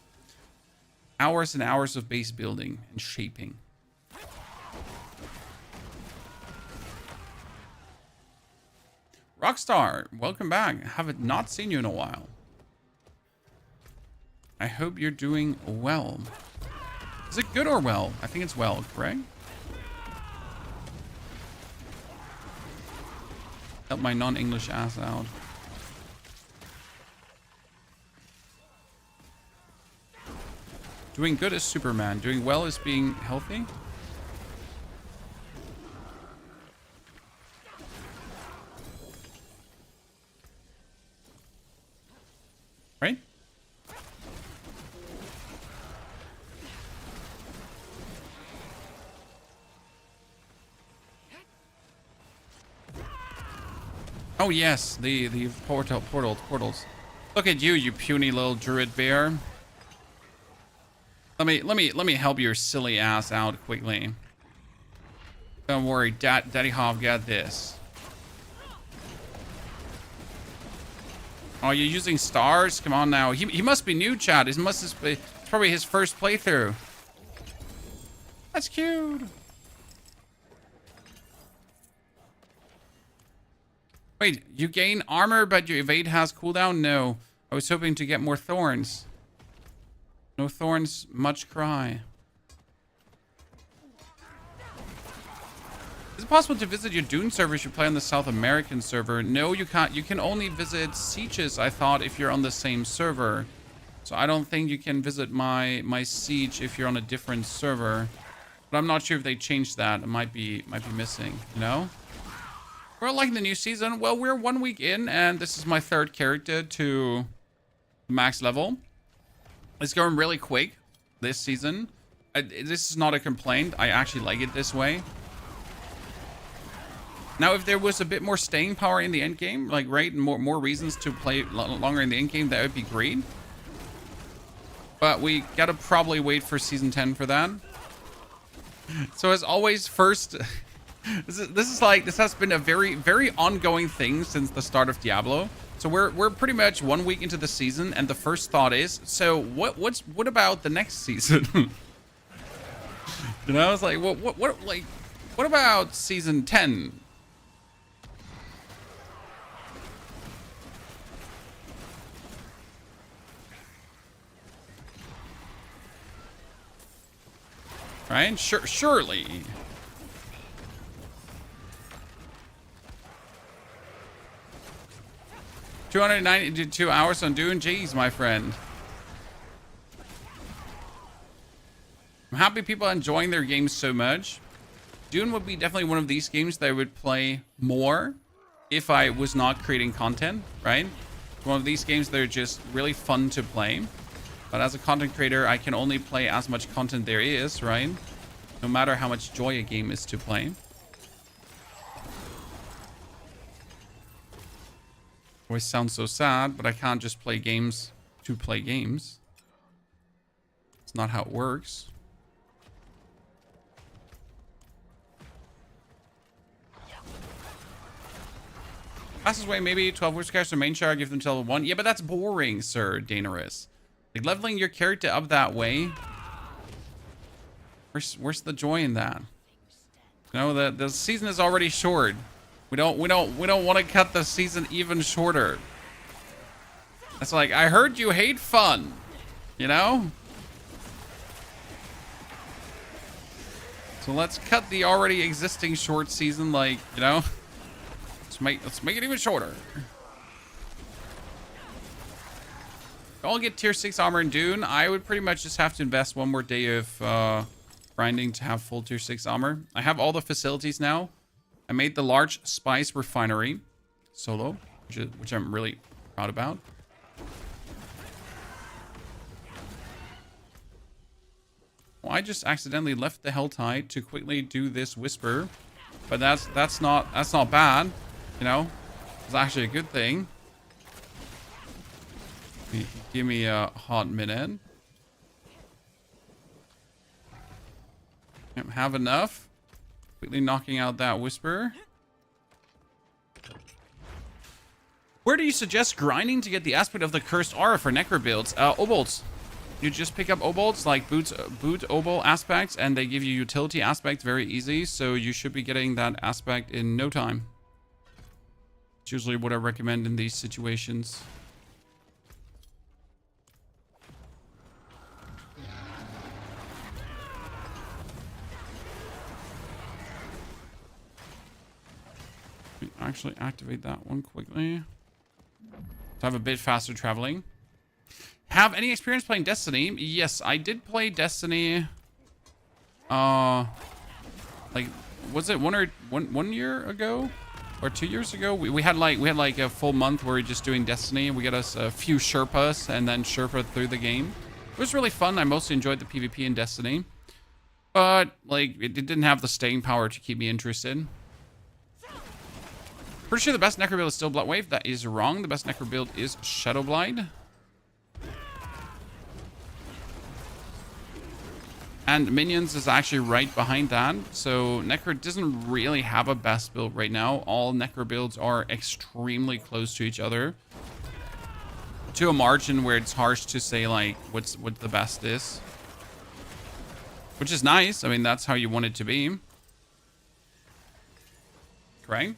Speaker 1: Hours and hours of base building and shaping. Rockstar, welcome back. I have not seen you in a while. I hope you're doing well. Is it good or well? I think it's well, correct? Help my non-English ass out. Doing good is Superman. Doing well is being healthy. Right? Oh yes, the portals. Look at you, you puny little druid bear. Let me help your silly ass out quickly. Don't worry, Daddy Hov got this. Oh, you're using stars? Come on now. He must be new, chat. It's probably his first playthrough. That's cute. Wait, you gain armor, but your evade has cooldown? No. I was hoping to get more thorns. No thorns, much cry. Is it possible to visit your Dune servers you play on the South American server? No, you can't. You can only visit Sieges, I thought, if you're on the same server. So I don't think you can visit my Siege if you're on a different server. I But I'm not sure if they changed that. It might be missing, you know? We're liking the new season. Well, we're 1 week in, and this is my 3rd character to max level. It's going really quick this season. This is not a complaint. I actually like it this way. Now, if there was a bit more staying power in the end game, like, right, and more reasons to play longer in the end game, that would be great. But we gotta probably wait for season 10 for that. So as always, first, this has been a very ongoing thing since the start of Diablo. So we're pretty much 1 week into the season, and the first thought is, so what about the next season? You know, it's like, what about season 10? Right? Surely. $292 hours on doing G's, my friend. I'm happy people are enjoying their games so much. Dune would be definitely one of these games that I would play more if I was not creating content, right? It's one of these games that are just really fun to play. But as a content creator, I can only play as much content there is, right? No matter how much joy a game is to play. Always sounds so sad, but I can't just play games to play games. It's not how it works. Fastest way, maybe 12 wish cash to main char, give them level 1. Yeah, but that's boring, Sir Daenerys. Like, leveling your character up that way. Where's the joy in that? You know, the season is already short. We don't want to cut the season even shorter. It's like, I heard you hate fun, you know? So let's cut the already existing short season, like, you know? Let's make it even shorter. I'll get tier 6 armor in Dune. I would pretty much just have to invest 1 more day of grinding to have full tier 6 armor. I have all the facilities now. I made the large spice refinery solo, which I'm really proud about. Well, I just accidentally left the Helltide to quickly do this whisper, but that's not bad, you know. It's actually a good thing. Give me a hot minute. Have enough. Quickly knocking out that whisper. Where do you suggest grinding to get the aspect of the cursed aura for necro builds? Obolts. You just pick up obolts, like boot obol aspects, and they give you utility aspects very easy. So you should be getting that aspect in no time. It's usually what I recommend in these situations. Actually activate that one quickly to have a bit faster traveling. Have any experience playing Destiny? Yes, I did play Destiny. Like, was it one year ago or 2 years ago? We had like a full month where we were just doing Destiny. We got us a few Sherpas and then Sherpa through the game. It was really fun. I mostly enjoyed the PvP in Destiny, but like it didn't have the staying power to keep me interested. Pretty sure the best necro build is still Bloodwave. That is wrong. The best necro build is Shadowblind. And Minions is actually right behind that. So necro doesn't really have a best build right now. All necro builds are extremely close to each other, to a margin where it's harsh to say like what the best is. Which is nice. I mean, that's how you want it to be. Correct?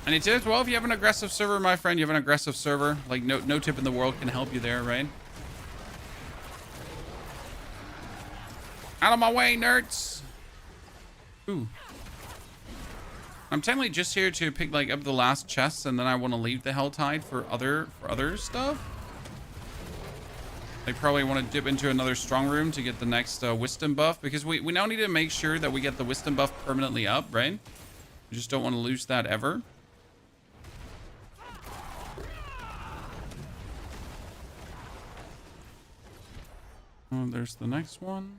Speaker 1: And it's as well, if you have an aggressive server, my friend, you have an aggressive server. Like, no tip in the world can help you there, right? Out of my way, nerds! Ooh. I'm technically just here to pick like up the last chests, and then I want to leave the Helltide for other stuff. I probably want to dip into another strong room to get the next wisdom buff, because we now need to make sure that we get the wisdom buff permanently up, right? We just don't want to lose that ever. Oh, there's the next one.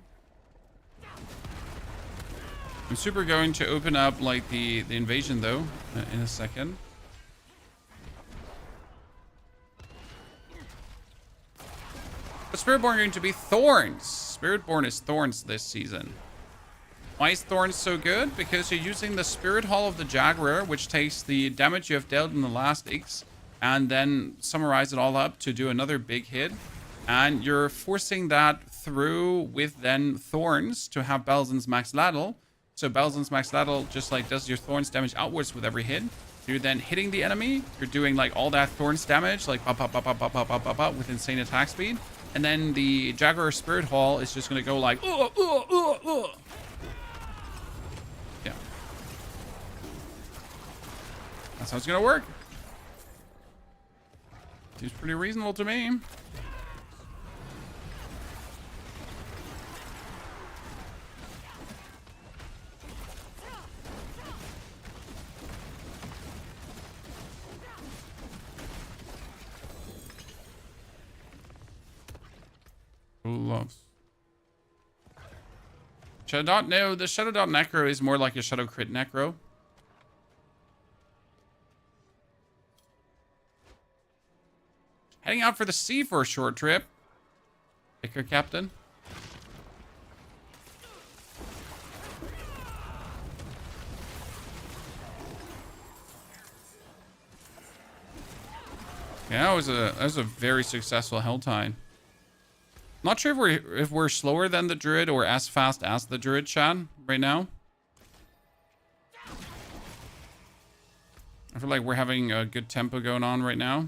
Speaker 1: I'm super going to open up like the invasion though in a second. But Spiritborn going to be Thorns. Spiritborn is Thorns this season. Why is Thorns so good? Because you're using the Spirit Hall of the Jaguar, which takes the damage you have dealt in the last X and then summarize it all up to do another big hit. And you're forcing that through with then Thorns to have Balazan Maxlatlt. So Balazan Maxlatlt just like does your Thorns damage outwards with every hit. You're then hitting the enemy. You're doing like all that Thorns damage, like pop, pop, pop, pop, pop, pop, pop, pop, pop, with insane attack speed. And then the Jaguar Spirit Hall is just going to go like, yeah. That's how it's going to work. Seems pretty reasonable to me. Loves. Shadow Dot? No, the Shadow Dot Necro is more like a Shadow Crit Necro. Heading out for the sea for a short trip. Take care, Captain. Yeah, that was a very successful Helltide. Not sure if we're slower than the Druid or as fast as the Druid, chat, right now. I feel like we're having a good tempo going on right now.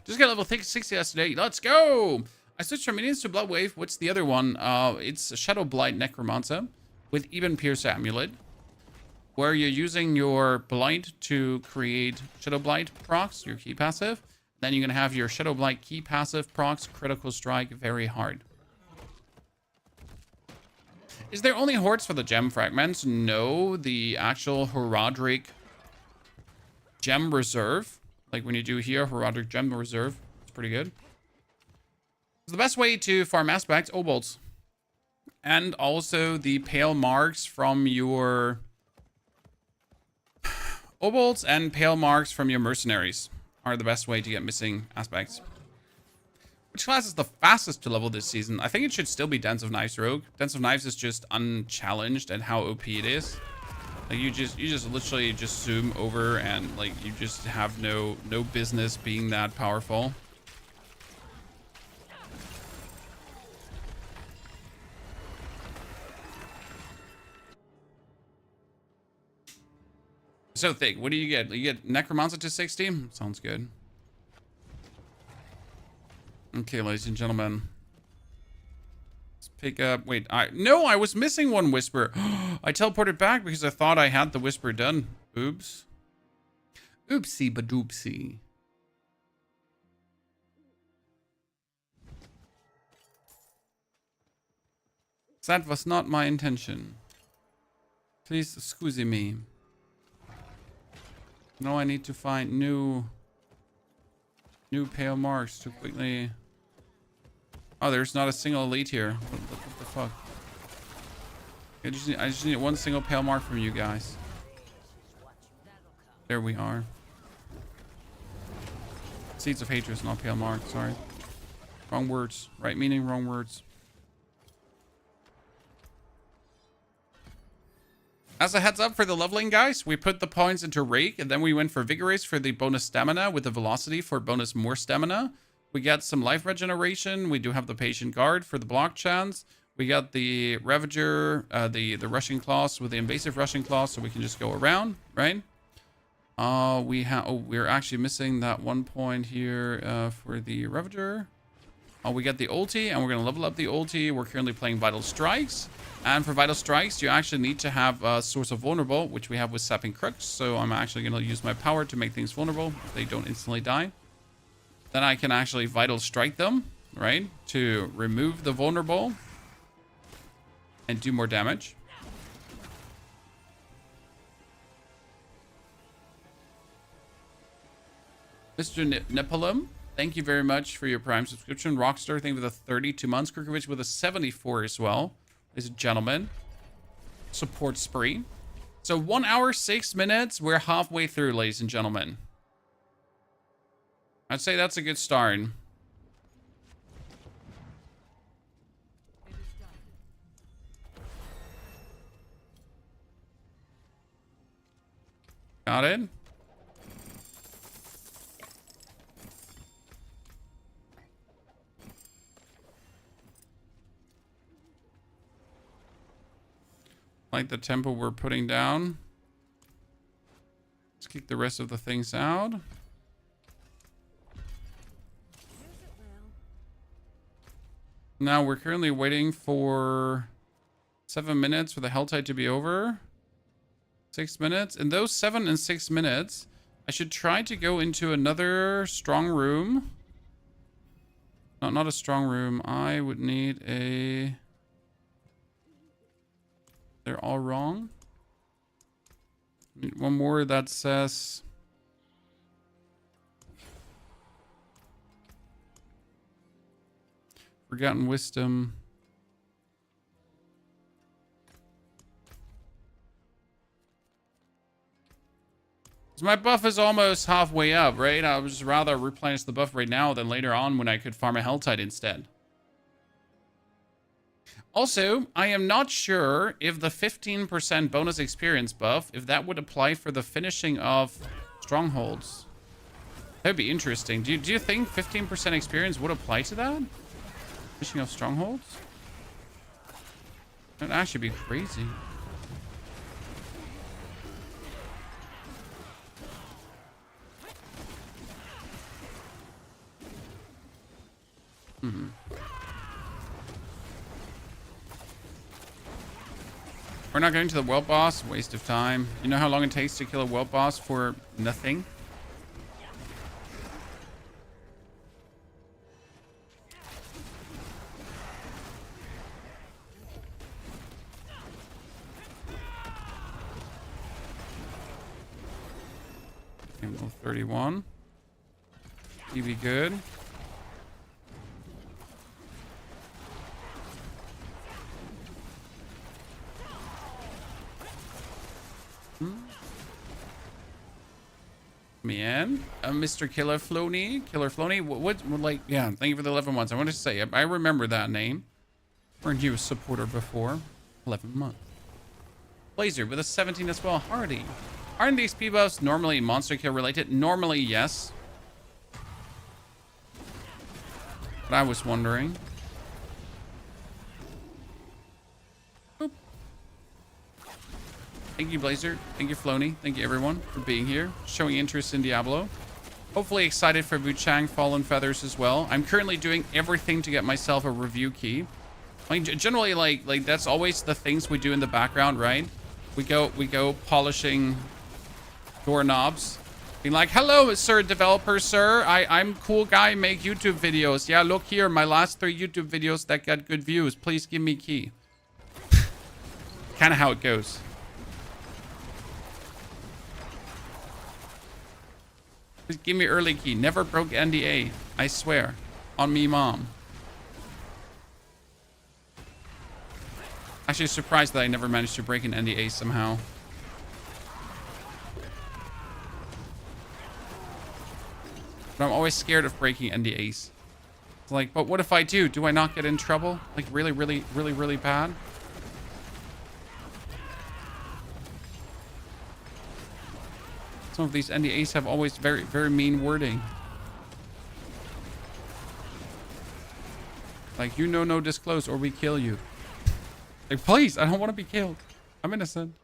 Speaker 1: Just got level 60 yesterday. Let's go! I switched from minions to Bloodwave. What's the other one? It's Shadow Blight Necromancer with Even Pierce Amulet, where you're using your Blight to create Shadow Blight procs, your key passive. Then you're going to have your Shadow Blight key passive procs, critical strike, very hard. Is there only hordes for the gem fragments? No, the actual Horadric gem reserve, like when you do here, Horadric gem reserve, it's pretty good. It's the best way to farm aspects, Obolts. And also the pale marks from your Obolts and pale marks from your mercenaries are the best way to get missing aspects. Which class is the fastest to level this season? I think it should still be Dance of Knives Rogue. Dance of Knives is just unchallenged at how OP it is. Like you just literally just zoom over and like you just have no business being that powerful. So thick. What do you get? You get Necromancer to 60? Sounds good. Okay, ladies and gentlemen. Let's pick up. Wait, no, I was missing one Whisper. I teleported back because I thought I had the Whisper done. Oops. Oopsie badoopsie. That was not my intention. Please excuse me. Now I need to find new pale marks to quickly. Oh, there's not a single elite here. What the fuck? I just need one single pale mark from you guys. There we are. Seeds of Hatred, not pale mark. Sorry. Wrong words. Right meaning, wrong words. As a heads up for the leveling, guys, we put the points into Rake, and then we went for Vigorous for the bonus stamina with the Velocity for bonus more stamina. We got some life regeneration. We do have the Patient Guard for the block chance. We got the Ravager, the Rushing Claws with the Invasive Rushing Claws, so we can just go around, right? We're actually missing that 1 point here for the Ravager. We get the ulti, and we're going to level up the ulti. We're currently playing Vital Strikes. And for Vital Strikes, you actually need to have a Source of Vulnerable, which we have with Sapping Crux. So I'm actually going to use my power to make things vulnerable. They don't instantly die. Then I can actually Vital Strike them, right? To remove the vulnerable and do more damage. Mr. Nepalum, thank you very much for your Prime subscription. Rockstar, thank you for the 32 months. Kirkovich with a 74 as well. Ladies and gentlemen. Support spree. So 1 hour, 6 minutes. We're halfway through, ladies and gentlemen. I'd say that's a good start. Got it. Like the tempo we're putting down. Let's kick the rest of the things out. Now we're currently waiting for 7 minutes for the Helltide to be over. 6 minutes. In those 7 and 6 minutes, I should try to go into another strong room. Not a strong room. I would need a... They're all wrong. Need one more that says... Forgotten Wisdom. So my buff is almost halfway up, right? I would just rather replenish the buff right now than later on when I could farm a Helltide instead. Also, I am not sure if the 15% bonus experience buff, if that would apply for the finishing of strongholds. That'd be interesting. Do you think 15% experience would apply to that? Finishing of strongholds? That'd actually be crazy. We're not going to the world boss. Waste of time. You know how long it takes to kill a world boss for nothing? Level 31. EV good. Me in. Mr. Killer Floney. What, like, yeah, thank you for the 11 months. I want to say, I remember that name. Weren't you a supporter before? 11 months. Blazer with a 17 as well. Hardy. Aren't these P-buffs normally monster kill related? Normally, yes. But I was wondering. Boop. Thank you, Blazer. Thank you, Floney. Thank you, everyone, for being here, showing interest in Diablo. Hopefully excited for Wuchang Fallen Feathers as well. I'm currently doing everything to get myself a review key. I mean, generally, like that's always the things we do in the background, right? We go polishing doorknobs. Being like, hello, sir, developer, sir. I'm cool guy, make YouTube videos. Yeah, look here, my last 3 YouTube videos that got good views. Please give me key. Kind of how it goes. Please give me early key. Never broke NDA. I swear. On me, mom. Actually surprised that I never managed to break an NDA somehow. But I'm always scared of breaking NDAs. It's like, but what if I do? Do I not get in trouble? Like really, really, really, really bad? Some of these NDAs have always very, very mean wording. Like, you know, no disclose or we kill you. Like, please, I don't want to be killed. I'm innocent.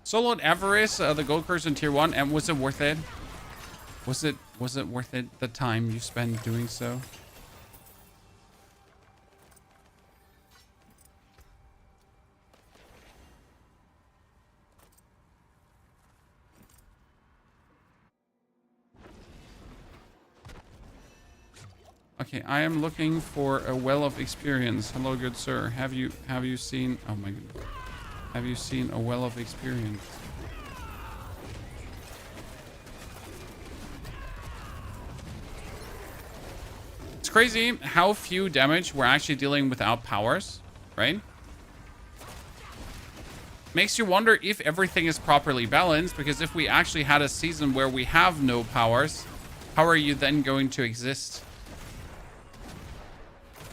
Speaker 1: Soloed Everest, the gold curse in tier 1, and was it worth it? Was it worth it, the time you spent doing so? Okay, I am looking for a well of experience. Hello, good sir. Have you seen? Oh my goodness. Have you seen a well of experience? It's crazy how few damage we're actually dealing without powers, right? Makes you wonder if everything is properly balanced, because if we actually had a season where we have no powers, how are you then going to exist?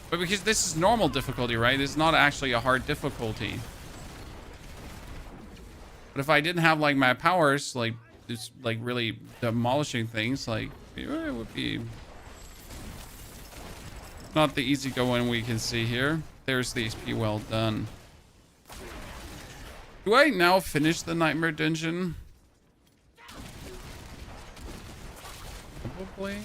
Speaker 1: But because this is normal difficulty, right? It's not actually a hard difficulty. But if I didn't have like my powers, like just like really demolishing things, like it would be not the easy going we can see here. There's the XP, well done. Do I now finish the Nightmare Dungeon? Probably.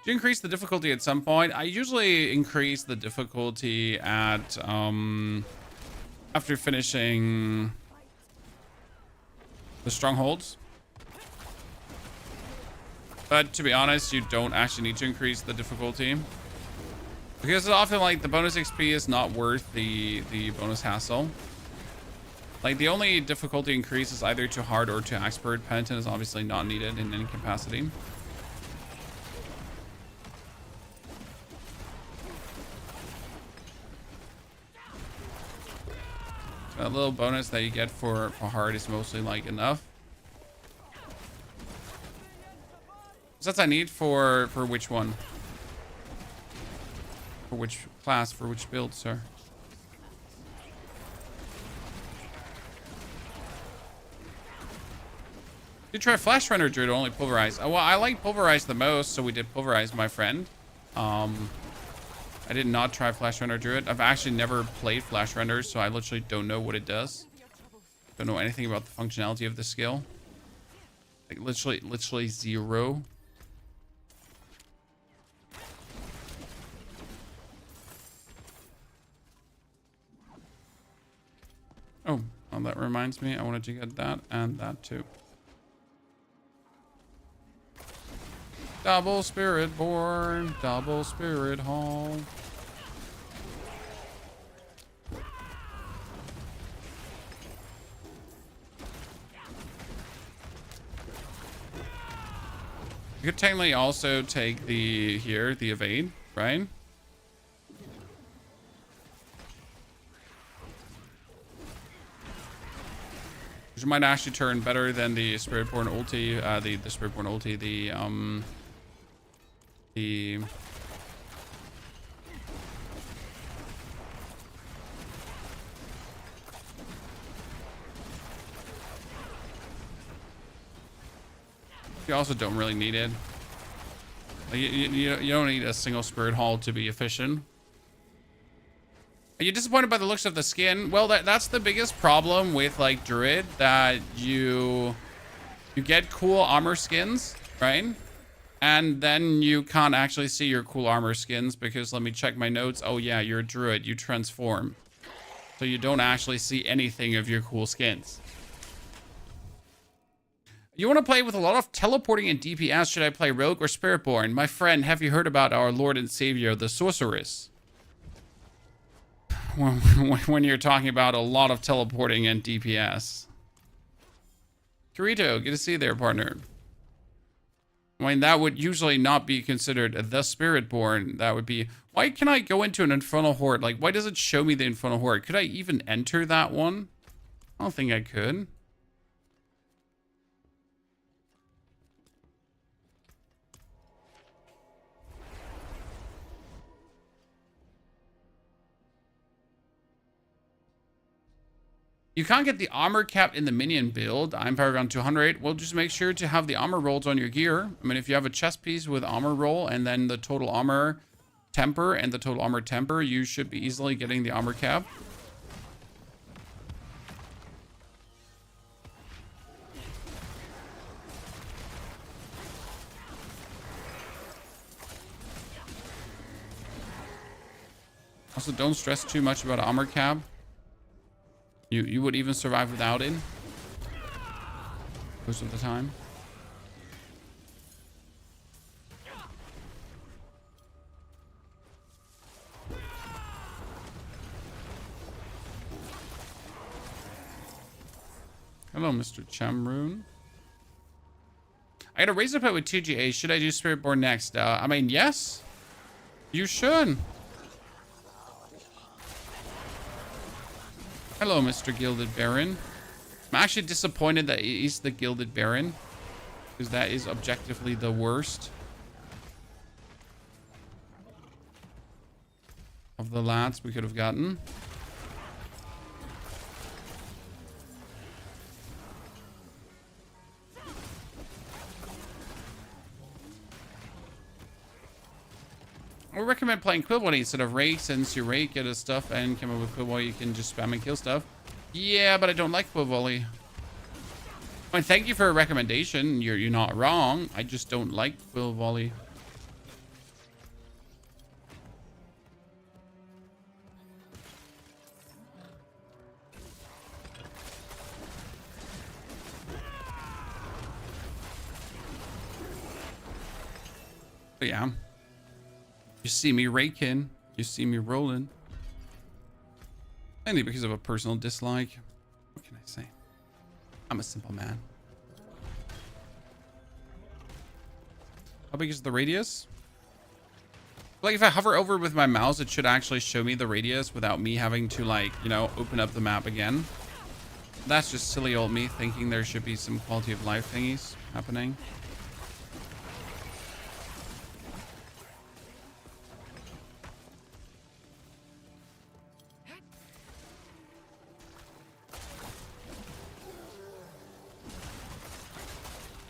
Speaker 1: Do you increase the difficulty at some point? I usually increase the difficulty at after finishing the strongholds. But to be honest, you don't actually need to increase the difficulty, because it's often like the bonus XP is not worth the bonus hassle. Like the only difficulty increase is either to hard or to expert. Penitent is obviously not needed in any capacity. That little bonus that you get for hard is mostly like enough. Sets I need for which one? For which class? For which build, sir? You try Flash Runner Druid or only Pulverize? Oh, well, I like Pulverize the most, so we did Pulverize, my friend. I did not try Flash Runner Druid. I've actually never played Flash Runners, so I literally don't know what it does. Don't know anything about the functionality of the skill. Like literally zero. Oh, well, that reminds me, I wanted to get that and that too. Double Spiritborn, double Spirit Hall. You could technically also take the evade, right? Which might actually turn better than the Spiritborn ulti, the Spiritborn ulti, you also don't really need it. Like, you don't need a single Spirit Hall to be efficient. Are you disappointed by the looks of the skin? Well, that's the biggest problem with like Druid, that you get cool armor skins, right? And then you can't actually see your cool armor skins because, let me check my notes. Oh yeah, you're a Druid, you transform. So you don't actually see anything of your cool skins. You want to play with a lot of teleporting and DPS? Should I play Rogue or Spiritborn? My friend, have you heard about our Lord and Savior, the Sorceress? When you're talking about a lot of teleporting and DPS. Kirito, good to see you there, partner. I mean, that would usually not be considered the Spiritborn. That would be... Why can I go into an Infernal Horde? Like, why does it show me the Infernal Horde? Could I even enter that one? I don't think I could. You can't get the armor cap in the minion build. I'm Paragon 208. Well, just make sure to have the armor rolls on your gear. I mean, if you have a chest piece with armor roll and then the total armor temper and the total armor temper, you should be easily getting the armor cap. Also, don't stress too much about armor cap. You would even survive without it most of the time. Hello, Mr. Chamroon. I got a razor pet with 2GA. Should I do Spiritborn next? I mean, yes. You should. Hello, Mr. Gilded Baron. I'm actually disappointed that he's the Gilded Baron, because that is objectively the worst of the lads we could have gotten. I would recommend playing Quillbody instead of Rake, since you Rake, get his stuff, and come up with Quillbody, you can just spam and kill stuff. Yeah, but I don't like Quillbody. I mean, thank you for a recommendation. You're not wrong. I just don't like Quillbody. But yeah. You see me raking. You see me rolling. Mainly because of a personal dislike. What can I say? I'm a simple man. How big is the radius? Like if I hover over with my mouse, it should actually show me the radius without me having to, like, you know, open up the map again. That's just silly old me thinking there should be some quality of life thingies happening.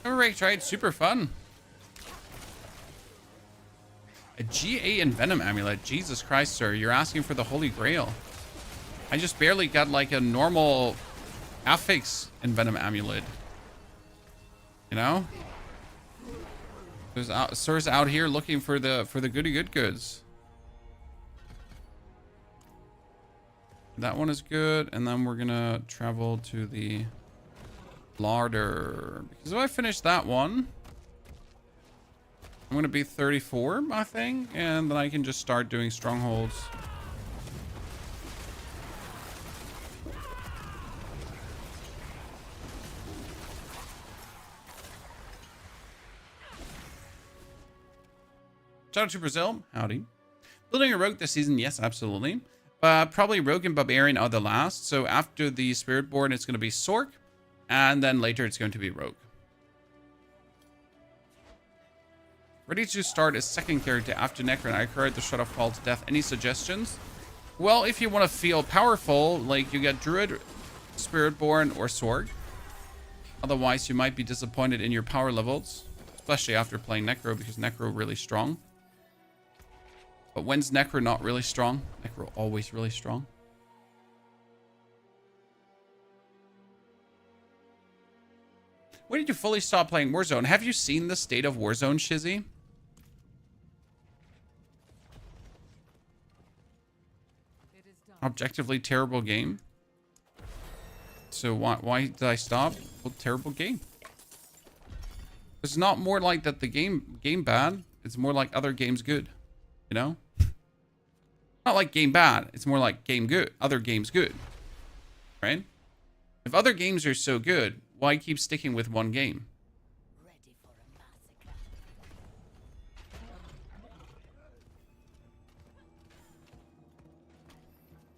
Speaker 1: Rake tried, super fun. A GA and Venom amulet. Jesus Christ, sir, you're asking for the Holy Grail. I just barely got like a normal affix and Venom amulet. You know? There's sirs out here looking for the goody good goods. That one is good, and then we're gonna travel to the larder, because if I finish that one, I'm gonna be 34, I think, and then I can just start doing strongholds. Shout out to Brazil. Howdy. Building a rogue this season? Yes, absolutely. Probably rogue and barbarian are the last. So after the Spiritborn, it's going to be Sork. And then later it's going to be rogue. Ready to start a second character after Necron. I heard the Shut-Off Fall to Death. Any suggestions? Well, if you want to feel powerful, like you get Druid, Spiritborn, or Sorg. Otherwise, you might be disappointed in your power levels. Especially after playing Necro, because Necro really strong. But when's Necro not really strong? Necro always really strong. When did you fully stop playing Warzone? Have you seen the state of Warzone, Shizzy? Objectively terrible game. So why did I stop? Well, terrible game. It's not more like that the game bad. It's more like other games good. You know? Not like game bad. It's more like game good. Other games good. Right? If other games are so good, why keep sticking with one game?
Speaker 2: Ready for a massacre.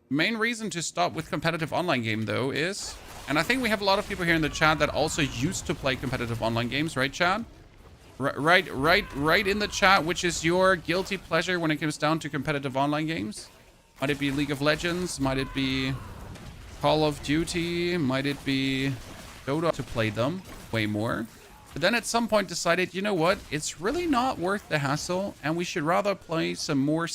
Speaker 1: Main reason to stop with competitive online game though is, and I think we have a lot of people here in the chat that also used to play competitive online games, right, Chad? Right in the chat, which is your guilty pleasure when it comes down to competitive online games? Might it be League of Legends? Might it be Call of Duty? Might it be Dota? To play them way more, but then at some point decided, you know what, it's really not worth the hassle, and we should rather play some more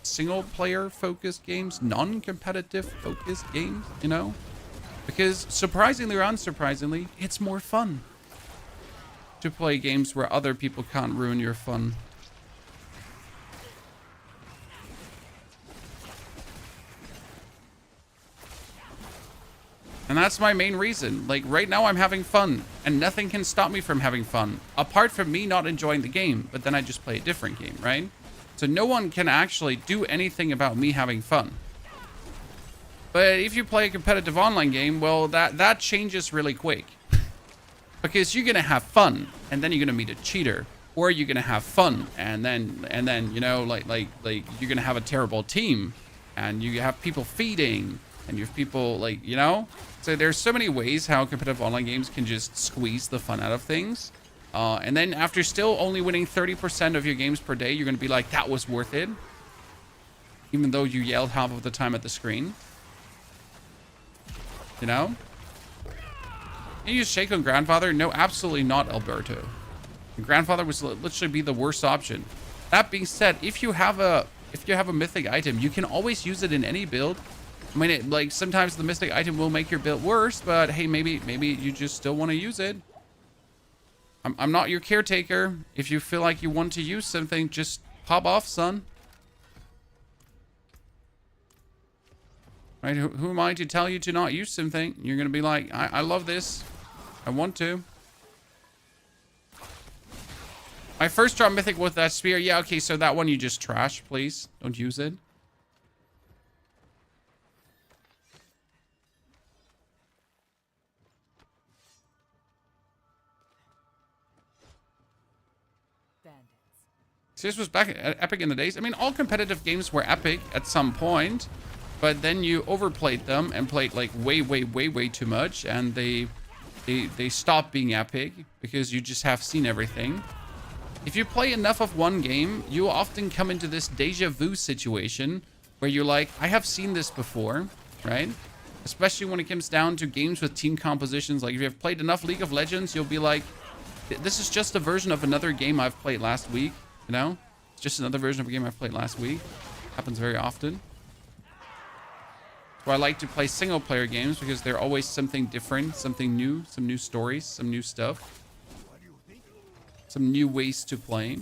Speaker 1: single player focused games, non-competitive focused games, you know, because surprisingly or unsurprisingly, it's more fun to play games where other people can't ruin your fun. And that's my main reason. Like right now I'm having fun and nothing can stop me from having fun apart from me not enjoying the game, but then I just play a different game, right? So no one can actually do anything about me having fun. But if you play a competitive online game, well, that changes really quick. Because you're going to have fun and then you're going to meet a cheater, or you're going to have fun and then, you know, like you're going to have a terrible team and you have people feeding and you have people like, you know, so there's so many ways how competitive online games can just squeeze the fun out of things. And then after still only winning 30% of your games per day, you're going to be like, that was worth it. Even though you yelled half of the time at the screen. You know? Can you just shake on Grandfather? No, absolutely not, Alberto. Grandfather was literally be the worst option. That being said, if you have a mythic item, you can always use it in any build. I mean, like sometimes the mystic item will make your build worse, but hey, maybe you just still want to use it. I'm not your caretaker. If you feel like you want to use something, just pop off, son. Right? Who am I to tell you to not use something? You're gonna be like, I love this. I want to. My first drop mythic with that spear. Yeah, okay, so that one you just trash, please. Don't use it. So this was back at Epic in the days. I mean, all competitive games were epic at some point, but then you overplayed them and played like way too much, and they stopped being epic because you just have seen everything. If you play enough of one game, you often come into this deja vu situation where you're like, I have seen this before, right? Especially when it comes down to games with team compositions. Like if you have played enough League of Legends, you'll be like, this is just a version of another game I've played last week. You know, it's just another version of a game I've played last week. Happens very often. So I like to play single player games because they're always something different, something new, some new stories, some new stuff, some new ways to play.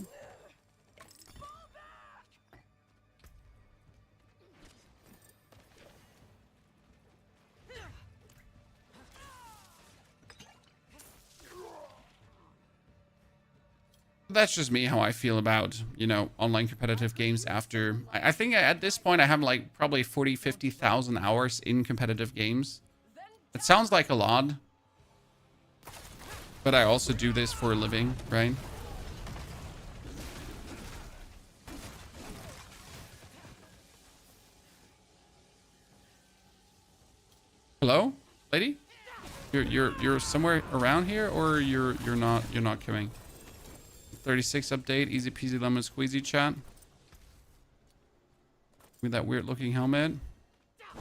Speaker 1: That's just me, how I feel about, you know, online competitive games after... I think at this point I have like probably 50,000 hours in competitive games. It sounds like a lot. But I also do this for a living, right? Hello, lady? You're somewhere around here, or you're not coming? 36 update, easy peasy lemon squeezy chat. With that weird looking helmet. Do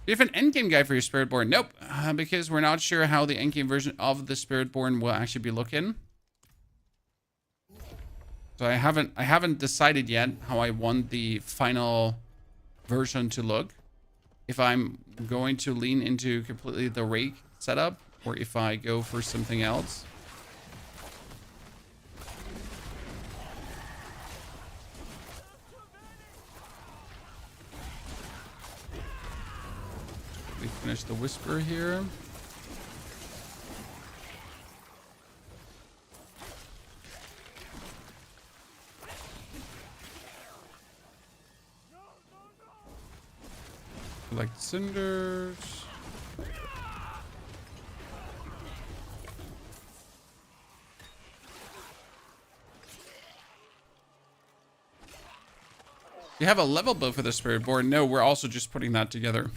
Speaker 1: you have an endgame guide for your Spiritborn? Nope, because we're not sure how the endgame version of the Spiritborn will actually be looking. So I haven't decided yet how I want the final version to look. If I'm going to lean into completely the rake setup, or if I go for something else. We finish the whisper here. Collect cinders. You have a level build for the Spiritborn? No, we're also just putting that together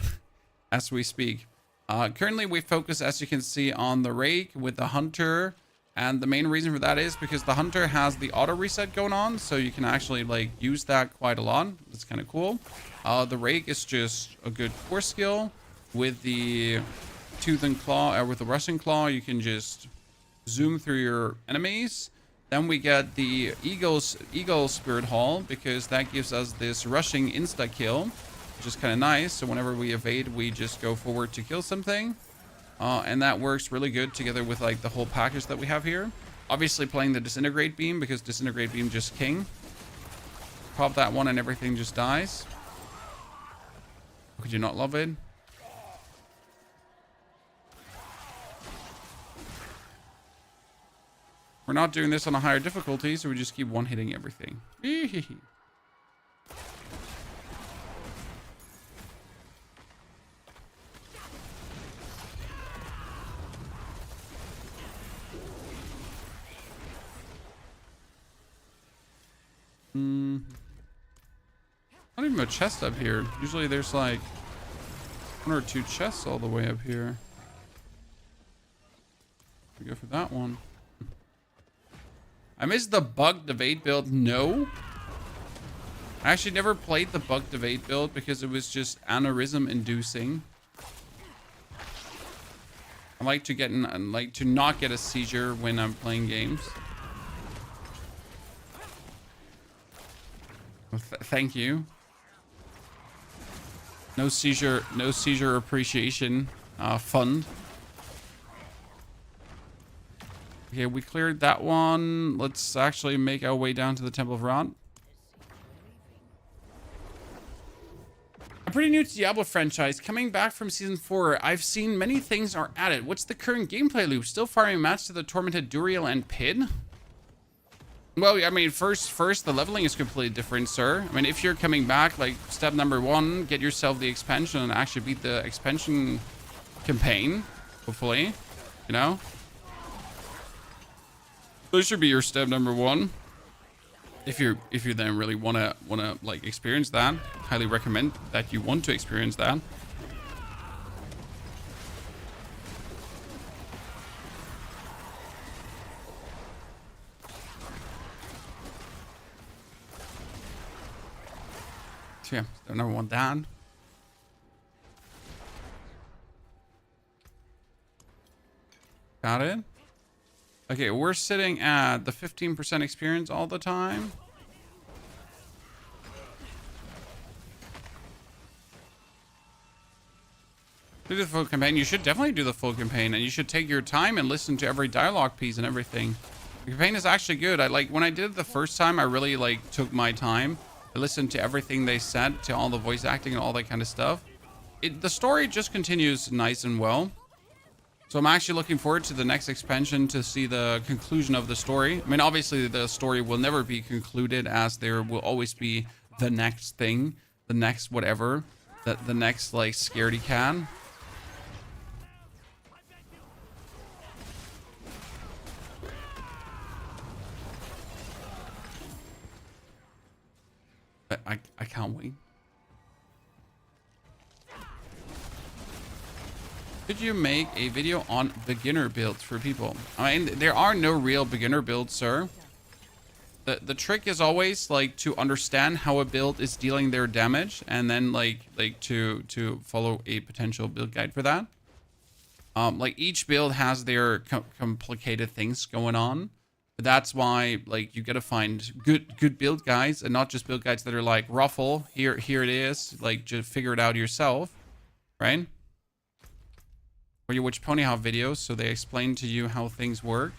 Speaker 1: as we speak. Currently, we focus, as you can see, on the Rake with the Hunter. And the main reason for that is because the Hunter has the auto reset going on. So you can actually like use that quite a lot. It's kind of cool. The Rake is just a good core skill. With the Tooth and Claw, with the Rushing Claw, you can just zoom through your enemies. Then we get the Eagle Spirit Hall, because that gives us this rushing insta kill, which is kind of nice. So whenever we evade, we just go forward to kill something. And that works really good together with like the whole package that we have here. Obviously playing the Disintegrate Beam, because Disintegrate Beam just king. Pop that one and everything just dies. Could you not love it? We're not doing this on a higher difficulty, so we just keep one-hitting everything. Not even a chest up here. Usually there's like 1 or 2 chests all the way up here. We go for that one. I missed the Bug Evade build. No. I actually never played the Bug Evade build because it was just aneurysm inducing. I like to not get a seizure when I'm playing games. Well, thank you. No seizure appreciation fund. Okay, we cleared that one. Let's actually make our way down to the Temple of Rot. I'm pretty new to Diablo franchise. Coming back from season 4, I've seen many things are added. What's the current gameplay loop? Still farming mats to the Tormented Duriel and Pid? Well, I mean, first, the leveling is completely different, sir. I mean, if you're coming back, like, step number 1, get yourself the expansion and actually beat the expansion campaign, hopefully, you know? This should be your step number 1. If you then really wanna like experience that, highly recommend that you want to experience that. So yeah, step number 1 down. Got it. Okay, we're sitting at the 15% experience all the time. Do the full campaign. You should definitely do the full campaign, and you should take your time and listen to every dialogue piece and everything. The campaign is actually good. When I did it the first time, I really like took my time. I listened to everything they said, to all the voice acting and all that kind of stuff. The story just continues nice and well. So I'm actually looking forward to the next expansion to see the conclusion of the story. I mean, obviously the story will never be concluded, as there will always be the next thing, the next whatever, the next like scaredy cat. But I can't wait. Could you make a video on beginner builds for people? I mean, there are no real beginner builds, sir. The trick is always like to understand how a build is dealing their damage, and then like to follow a potential build guide for that. Like each build has their complicated things going on. But that's why like you gotta find good build guides, and not just build guides that are like ruffle. Here it is. Like just figure it out yourself, right? Or you watch Ponyhow videos, so they explain to you how things work.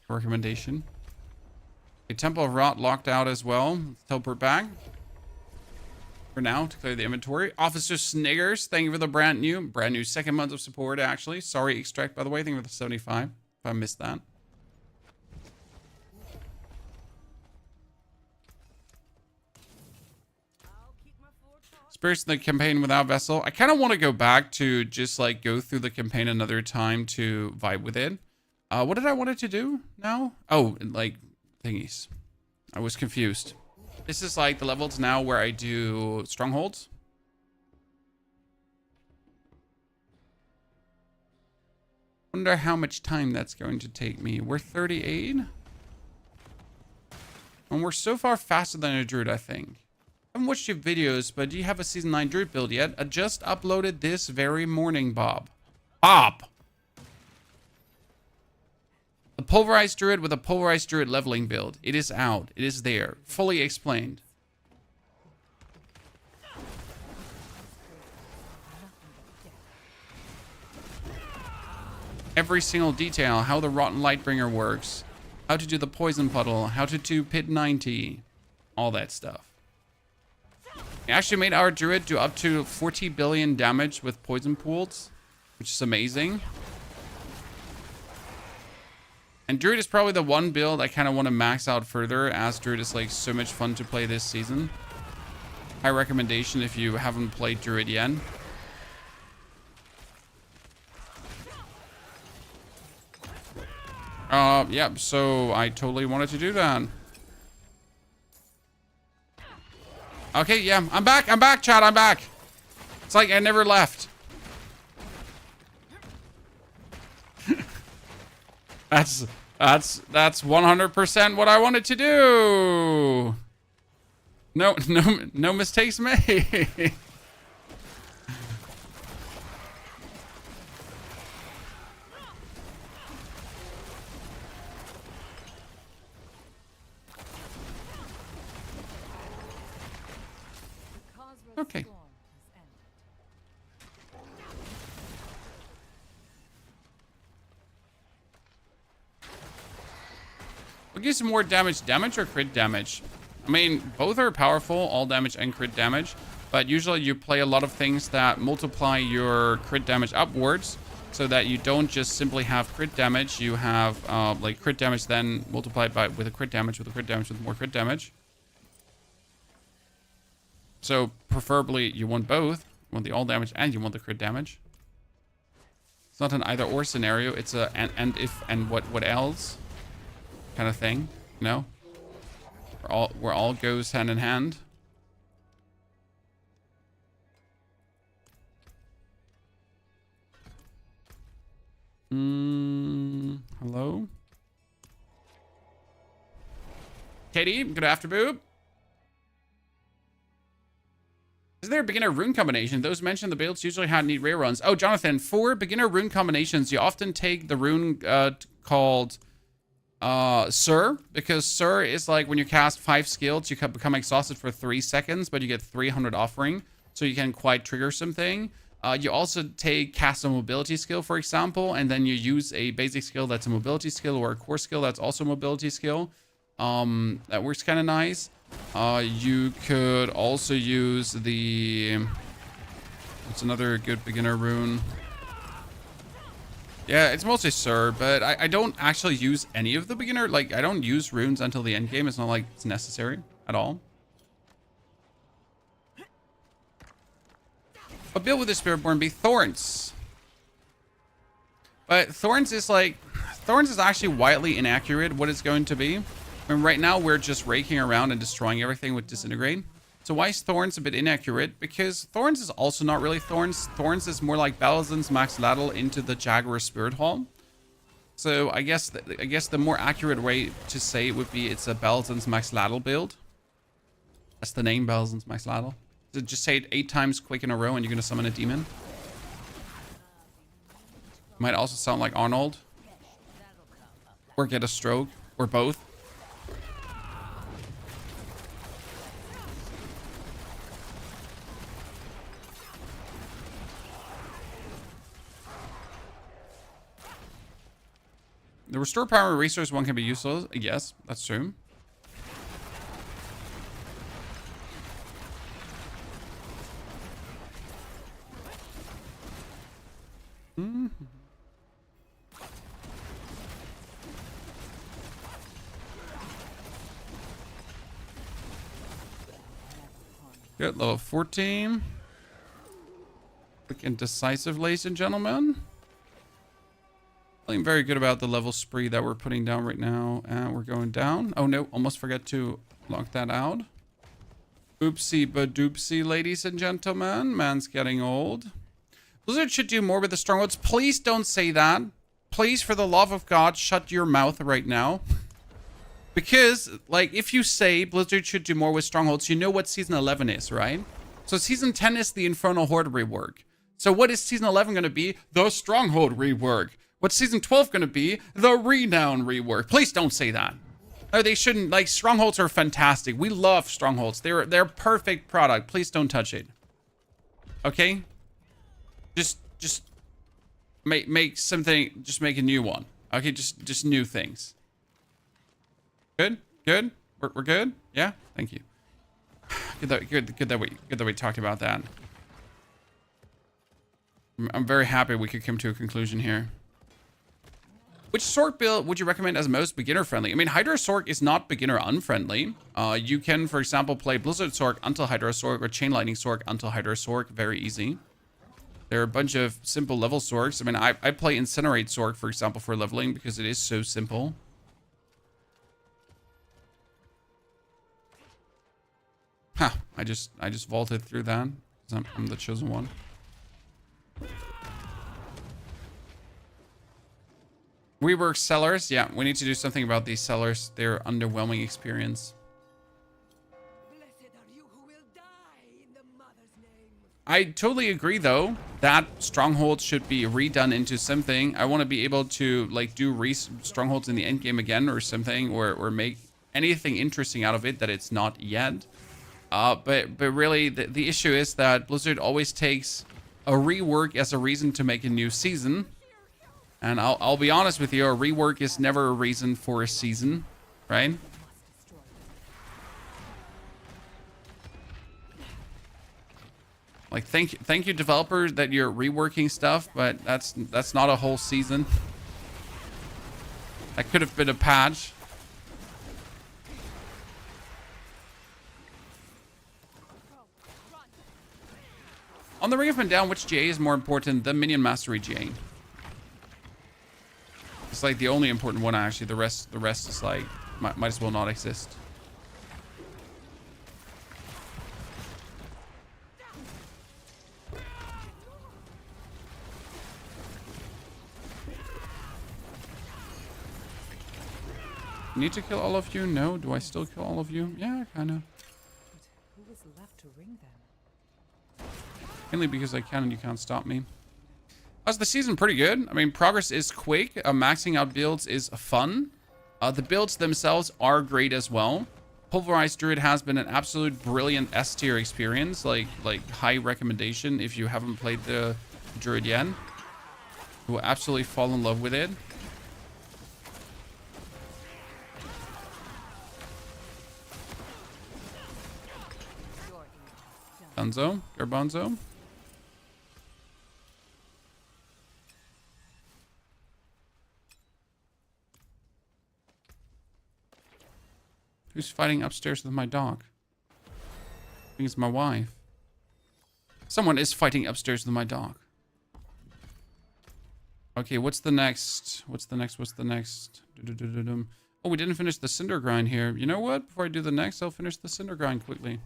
Speaker 1: Recommendation. A Temple of Rot locked out as well. Let's teleport back. For now, to clear the inventory. Officer Sniggers, thank you for the brand new 2nd month of support, actually. Sorry, Extract, by the way. Thank you for the 75. If I missed that. Spirits in the campaign without Vessel. I kind of want to go back to just like go through the campaign another time to vibe with it. What did I want it to do now? Oh, like thingies. I was confused. This is like the levels now where I do strongholds. Wonder how much time that's going to take me. We're 38. And we're so far faster than a druid, I think. I haven't watched your videos, but do you have a Season 9 Druid build yet? I just uploaded this very morning, Bob. Bob! The Pulverized Druid with a Pulverized Druid leveling build. It is out. It is there. Fully explained. Every single detail. How the Rotten Lightbringer works. how to do the poison puddle, how to do pit 90, all that stuff. We actually made our druid do up to 40 billion damage with poison pools, which is amazing. And druid is probably the one build I kind of want to max out further, as druid is like so much fun to play this season. High recommendation if you haven't played druid yet. Yeah, so I totally wanted to do that. Okay, yeah, I'm back, chat, I'm back. It's like I never left. That's 100% what I wanted to do. No mistakes made. Okay. We'll give some more damage. Damage or crit damage? I mean, both are powerful, all damage and crit damage. But usually you play a lot of things that multiply your crit damage upwards, so that you don't just simply have crit damage. You have like crit damage then multiplied by with a crit damage, with more crit damage. So preferably you want both. You want the all damage and you want the crit damage. It's not an either or scenario. It's a and if and what else kind of thing. You know, where all goes hand in hand. Hello, Katie. Good after boob. Is there a beginner rune combination? Those mentioned the builds usually had neat rare runs. Oh, Jonathan, for beginner rune combinations, you often take the rune called Sir, because Sir is like when you cast 5 skills, you become exhausted for 3 seconds, but you get 300 offering, so you can quite trigger something. You also take cast a mobility skill, for example, and then you use a basic skill that's a mobility skill, or a core skill that's also a mobility skill. That works kind of nice. You could also use the... What's another good beginner rune? Yeah, it's mostly Sir, but I don't actually use any of the beginner... Like, I don't use runes until the end game. It's not like it's necessary at all. A build with the Spiritborn be Thorns. But Thorns is like... Thorns is actually wildly inaccurate what it's going to be. I mean, right now we're just raking around and destroying everything with Disintegrate. So why is Thorns a bit inaccurate? Because Thorns is also not really Thorns. Thorns is more like Balazan's Maxlatlt into the Jaguar Spirit Hall. So I guess the more accurate way to say it would be it's a Balazan's Maxlatlt build. That's the name, Balazan's Maxlatlt. So just say it 8 times quick in a row and you're gonna summon a demon. Might also sound like Arnold. Or get a stroke. Or both. The restore primary resource one can be useful. Yes, that's true. Good, level 14. Quick and decisive, ladies and gentlemen. Feeling very good about the level spree that we're putting down right now. And we're going down. Oh no, almost forgot to lock that out. Oopsie badoopsie, ladies and gentlemen. Man's getting old. Blizzard should do more with the strongholds. Please don't say that. Please, for the love of God, shut your mouth right now. Because, like, if you say Blizzard should do more with strongholds, you know what Season 11 is, right? So Season 10 is the Infernal Horde rework. So what is Season 11 going to be? The Stronghold rework. What's Season 12 going to be? The Renown rework. Please don't say that. No, they shouldn't. Like, Strongholds are fantastic. We love Strongholds. They're perfect product. Please don't touch it. Okay? Just make something, just make a new one. Okay, just new things. Good? Good? We're good? Yeah? Thank you. Good that we talked about that. I'm very happy we could come to a conclusion here. Which Sork build would you recommend as most beginner friendly? I mean, Hydra Sork is not beginner unfriendly. You can, for example, play Blizzard Sork until Hydra Sork or Chain Lightning Sork until Hydra Sork. Very easy. There are a bunch of simple level Sorks. I mean, I play Incinerate Sork, for example, for leveling because it is so simple. Huh, I just vaulted through that because I'm the chosen one. Rework sellers. Yeah, we need to do something about these sellers. They're underwhelming experience.
Speaker 3: Blessed are you who will die in the mother's name.
Speaker 1: I totally agree, though, that strongholds should be redone into something. I want to be able to like do strongholds in the end game again or something, or make anything interesting out of it that it's not yet. But really, the issue is that Blizzard always takes a rework as a reason to make a new season. And I'll be honest with you, a rework is never a reason for a season, right? Like, thank you developers that you're reworking stuff, but that's not a whole season. That could have been a patch. On the Ring of Down, which GA is more important? The Minion Mastery GA. It's like the only important one, actually. The rest is like might as well not exist. Need to kill all of you? No. Do I still kill all of you? Yeah, kind of.
Speaker 2: But who was left to ring them?
Speaker 1: Mainly because I can and you can't stop me. How's the season? Pretty good. I mean, progress is quick. Maxing out builds is fun. The builds themselves are great as well. Pulverized Druid has been an absolute brilliant S tier experience. Like high recommendation if you haven't played the Druid yet. You will absolutely fall in love with it. Dunzo, Garbanzo. Who's fighting upstairs with my dog? I think it's my wife. Someone is fighting upstairs with my dog. Okay, what's the next? What's the next? Oh, we didn't finish the Cinder Grind here. You know what? Before I do the next, I'll finish the Cinder Grind quickly.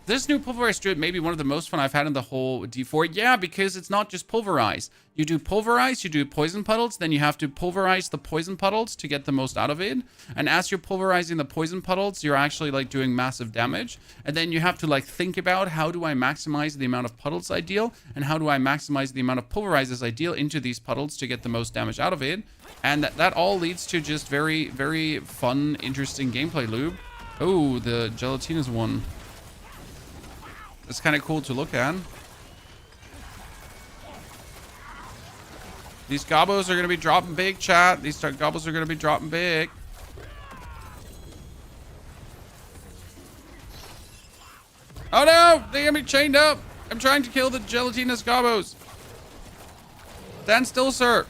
Speaker 1: This new Pulverized Druid may be one of the most fun I've had in the whole D4. Yeah, because it's not just Pulverize. You do Pulverize, you do Poison Puddles, then you have to Pulverize the Poison Puddles to get the most out of it. And as you're pulverizing the Poison Puddles, you're actually like doing massive damage. And then you have to like think about how do I maximize the amount of puddles I deal and how do I maximize the amount of Pulverizes I deal into these puddles to get the most damage out of it. And that all leads to just very, very fun, interesting gameplay loop. Oh, the Gelatina's one. It's kind of cool to look at. These gobos are going to be dropping big, chat. These gobos are going to be dropping big. Oh no! They got me chained up. I'm trying to kill the Gelatina's gobos. Stand still, sir.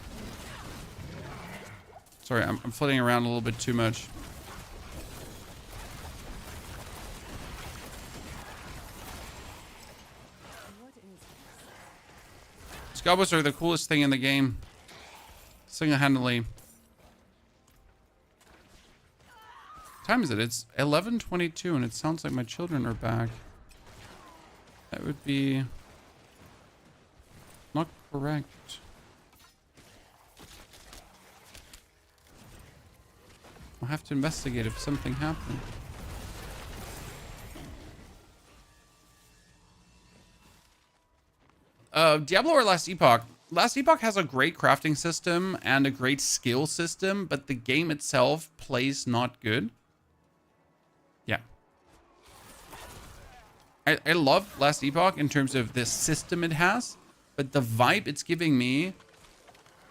Speaker 1: Sorry, I'm flitting around a little bit too much. Gobos are the coolest thing in the game. Single-handedly. What time is it? It's 11:22 and it sounds like my children are back. That would be not correct. I'll have to investigate if something happened. Diablo or Last Epoch? Last Epoch has a great crafting system and a great skill system, but the game itself plays not good. Yeah. I love Last Epoch in terms of the system it has, but the vibe it's giving me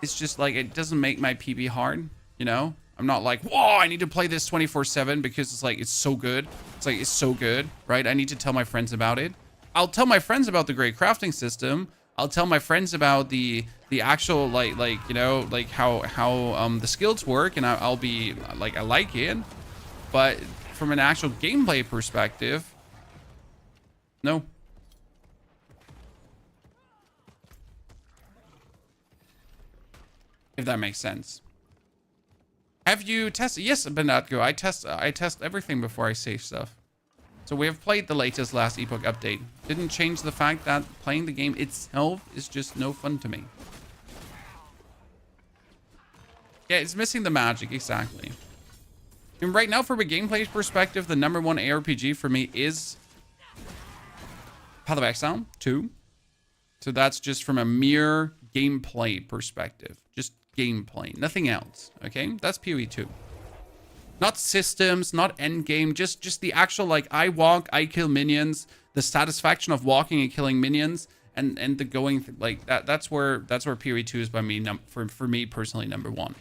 Speaker 1: is just like, it doesn't make my PB hard, you know? I'm not like, whoa, I need to play this 24/7 because it's like, it's so good. It's like, it's so good, right? I need to tell my friends about it. I'll tell my friends about the great crafting system. I'll tell my friends about the actual, like, you know, like how the skills work, and I'll be like, I like it. But from an actual gameplay perspective, no. If that makes sense. Have you tested? Yes, Benatgo. I test everything before I save stuff. So we have played the latest Last Epoch update. Didn't change the fact that playing the game itself is just no fun to me. Yeah, it's missing the magic, exactly. And right now, from a gameplay perspective, the #1 ARPG for me is Path of Exile 2. So that's just from a mere gameplay perspective. Just gameplay, nothing else. Okay, that's PoE 2. Not systems, not endgame, just the actual, like, I walk, I kill minions, the satisfaction of walking and killing minions, and the going like that. That's where PoE 2 is by me, for me personally, #1.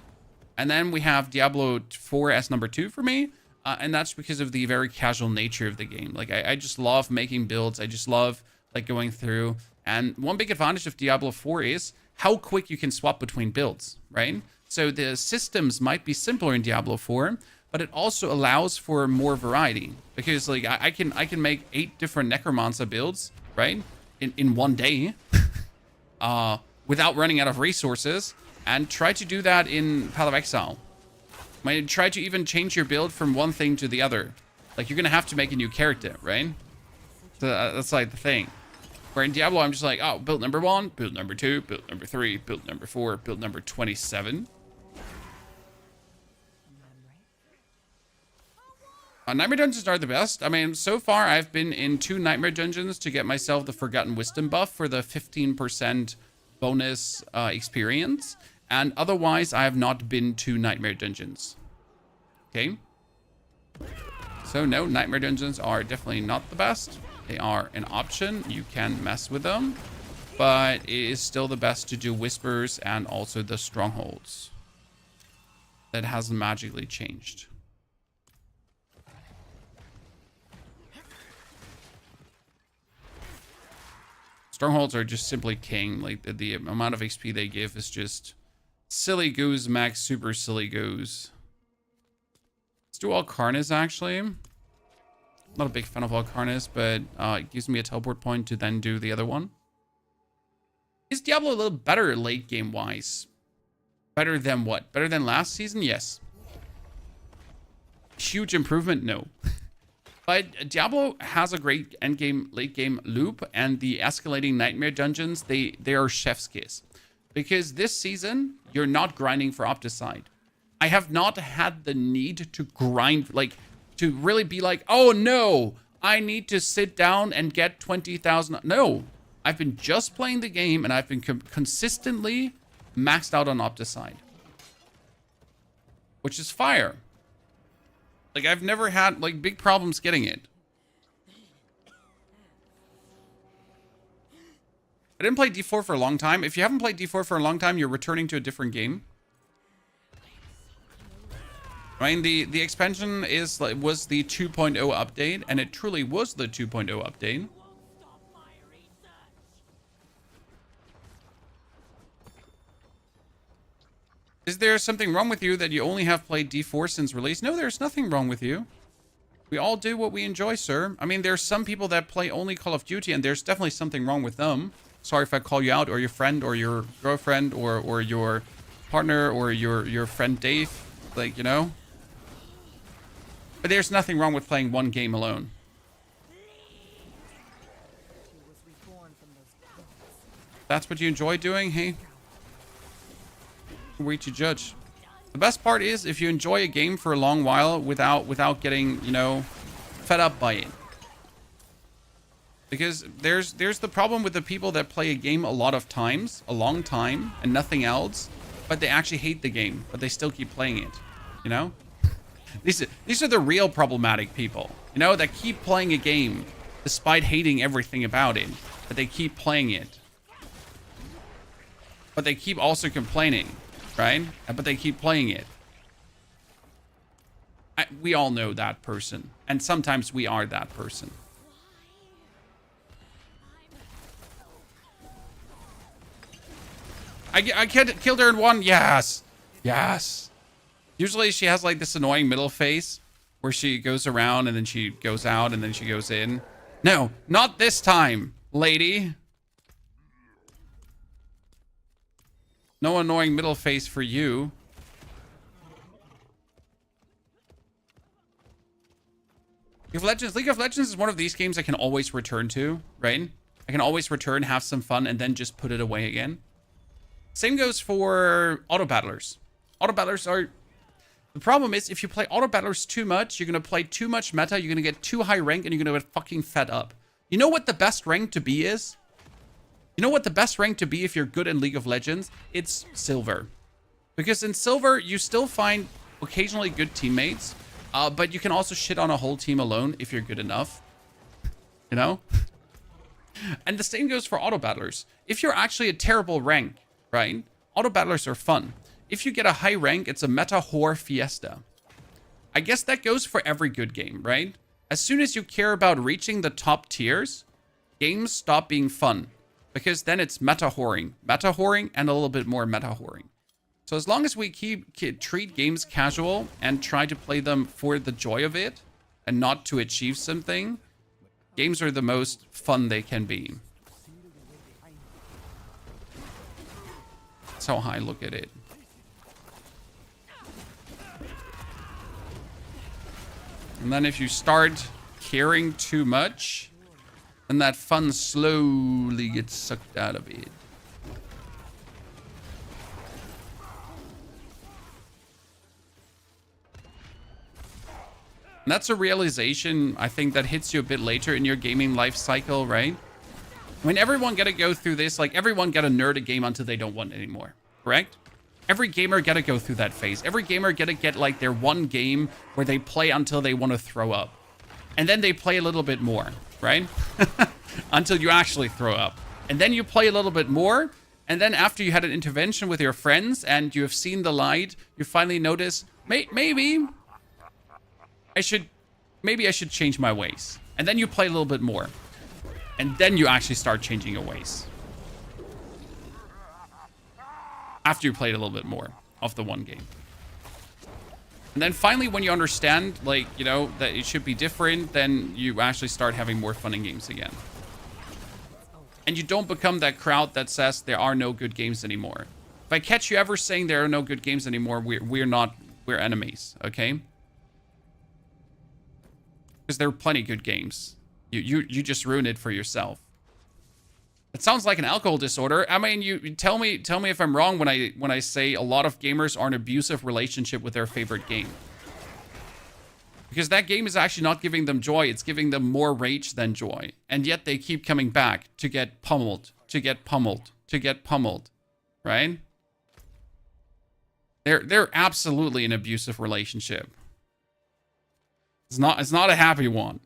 Speaker 1: And then we have Diablo 4 as #2 for me, and that's because of the very casual nature of the game. Like, I just love making builds. I just love, like, going through. And one big advantage of Diablo 4 is how quick you can swap between builds, right? So the systems might be simpler in Diablo 4, but it also allows for more variety, because, like, I can make 8 different Necromancer builds, right, in one day, without running out of resources, and try to do that in Path of Exile. I mean, try to even change your build from one thing to the other. Like, you're gonna have to make a new character, right? So that's like the thing. Where in Diablo, I'm just like, oh, build #1, build #2, build #3, build #4, build number 27. Nightmare dungeons are the best. I mean, so far I've been in 2 nightmare dungeons to get myself the Forgotten Wisdom buff for the 15% bonus experience. And otherwise, I have not been to nightmare dungeons. Okay. So no, nightmare dungeons are definitely not the best. They are an option. You can mess with them. But it is still the best to do whispers and also the strongholds. That hasn't magically changed. Strongholds are just simply king. Like, the amount of XP they give is just silly goose max, super silly goose. Let's do Alcarnis, actually. I'm not a big fan of Alcarnis, but it gives me a teleport point to then do the other one. Is Diablo a little better late game wise? Better than what? Better than last season? Yes. Huge improvement? No. But Diablo has a great endgame, late game loop, and the escalating nightmare dungeons, they are chef's kiss. Because this season, you're not grinding for Opticide. I have not had the need to grind, like, to really be like, oh no, I need to sit down and get 20,000. No, I've been just playing the game, and I've been consistently maxed out on Opticide. Which is fire. Like, I've never had, like, big problems getting it. I didn't play D4 for a long time. If you haven't played D4 for a long time, you're returning to a different game. I mean, the expansion was the 2.0 update, and it truly was the 2.0 update. Is there something wrong with you that you only have played D4 since release? No, there's nothing wrong with you. We all do what we enjoy, sir. I mean, there's some people that play only Call of Duty, and there's definitely something wrong with them. Sorry if I call you out, or your friend, or your girlfriend, or your partner, or your friend Dave. Like, you know? But there's nothing wrong with playing one game alone. That's what you enjoy doing, hey? Way to judge. The best part is if you enjoy a game for a long while without getting, you know, fed up by it. Because there's the problem with the people that play a game a lot of times, a long time, and nothing else, but they actually hate the game, but they still keep playing it, you know? These are the real problematic people, you know, that keep playing a game despite hating everything about it, but they keep playing it. But they keep also complaining, right? But they keep playing it. We all know that person. And sometimes we are that person. I killed her in one. Yes. Yes. Usually she has like this annoying middle phase where she goes around and then she goes out and then she goes in. No, not this time, lady. No annoying middle phase for you. League of Legends is one of these games I can always return to, right? I can always return, have some fun, and then just put it away again. Same goes for auto battlers. Auto battlers are... The problem is, if you play auto battlers too much, you're going to play too much meta, you're going to get too high rank, and you're going to get fucking fed up. You know what the best rank to be is? You know what the best rank to be if you're good in League of Legends? It's silver. Because in silver, you still find occasionally good teammates, but you can also shit on a whole team alone if you're good enough. You know? And the same goes for auto battlers. If you're actually a terrible rank, right? Auto battlers are fun. If you get a high rank, it's a meta whore fiesta. I guess that goes for every good game, right? As soon as you care about reaching the top tiers, games stop being fun. Because then it's meta whoring. Meta whoring and a little bit more meta whoring. So as long as we treat games casual and try to play them for the joy of it and not to achieve something, games are the most fun they can be. That's how I look at it. And then if you start caring too much, then that fun slowly gets sucked out of it. And that's a realization, I think, that hits you a bit later in your gaming life cycle, right? I mean, everyone gotta go through this. Like, everyone gotta nerd a game until they don't want it anymore, correct? Every gamer gotta go through that phase. Every gamer gotta get, like, their one game where they play until they want to throw up. And then they play a little bit more, right? Until you actually throw up. And then you play a little bit more. And then after you had an intervention with your friends and you have seen the light, you finally notice, maybe I should change my ways. And then you play a little bit more. And then you actually start changing your ways. After you played a little bit more of the one game. And then finally, when you understand, like, you know, that it should be different, then you actually start having more fun in games again. And you don't become that crowd that says there are no good games anymore. If I catch you ever saying there are no good games anymore, we're enemies, okay? Because there are plenty good games. You just ruin it for yourself. It sounds like an alcohol disorder. I mean, you tell me if I'm wrong when I say a lot of gamers are in an abusive relationship with their favorite game. Because that game is actually not giving them joy, it's giving them more rage than joy. And yet they keep coming back to get pummeled, to get pummeled, to get pummeled, right? They're absolutely an abusive relationship. It's not a happy one.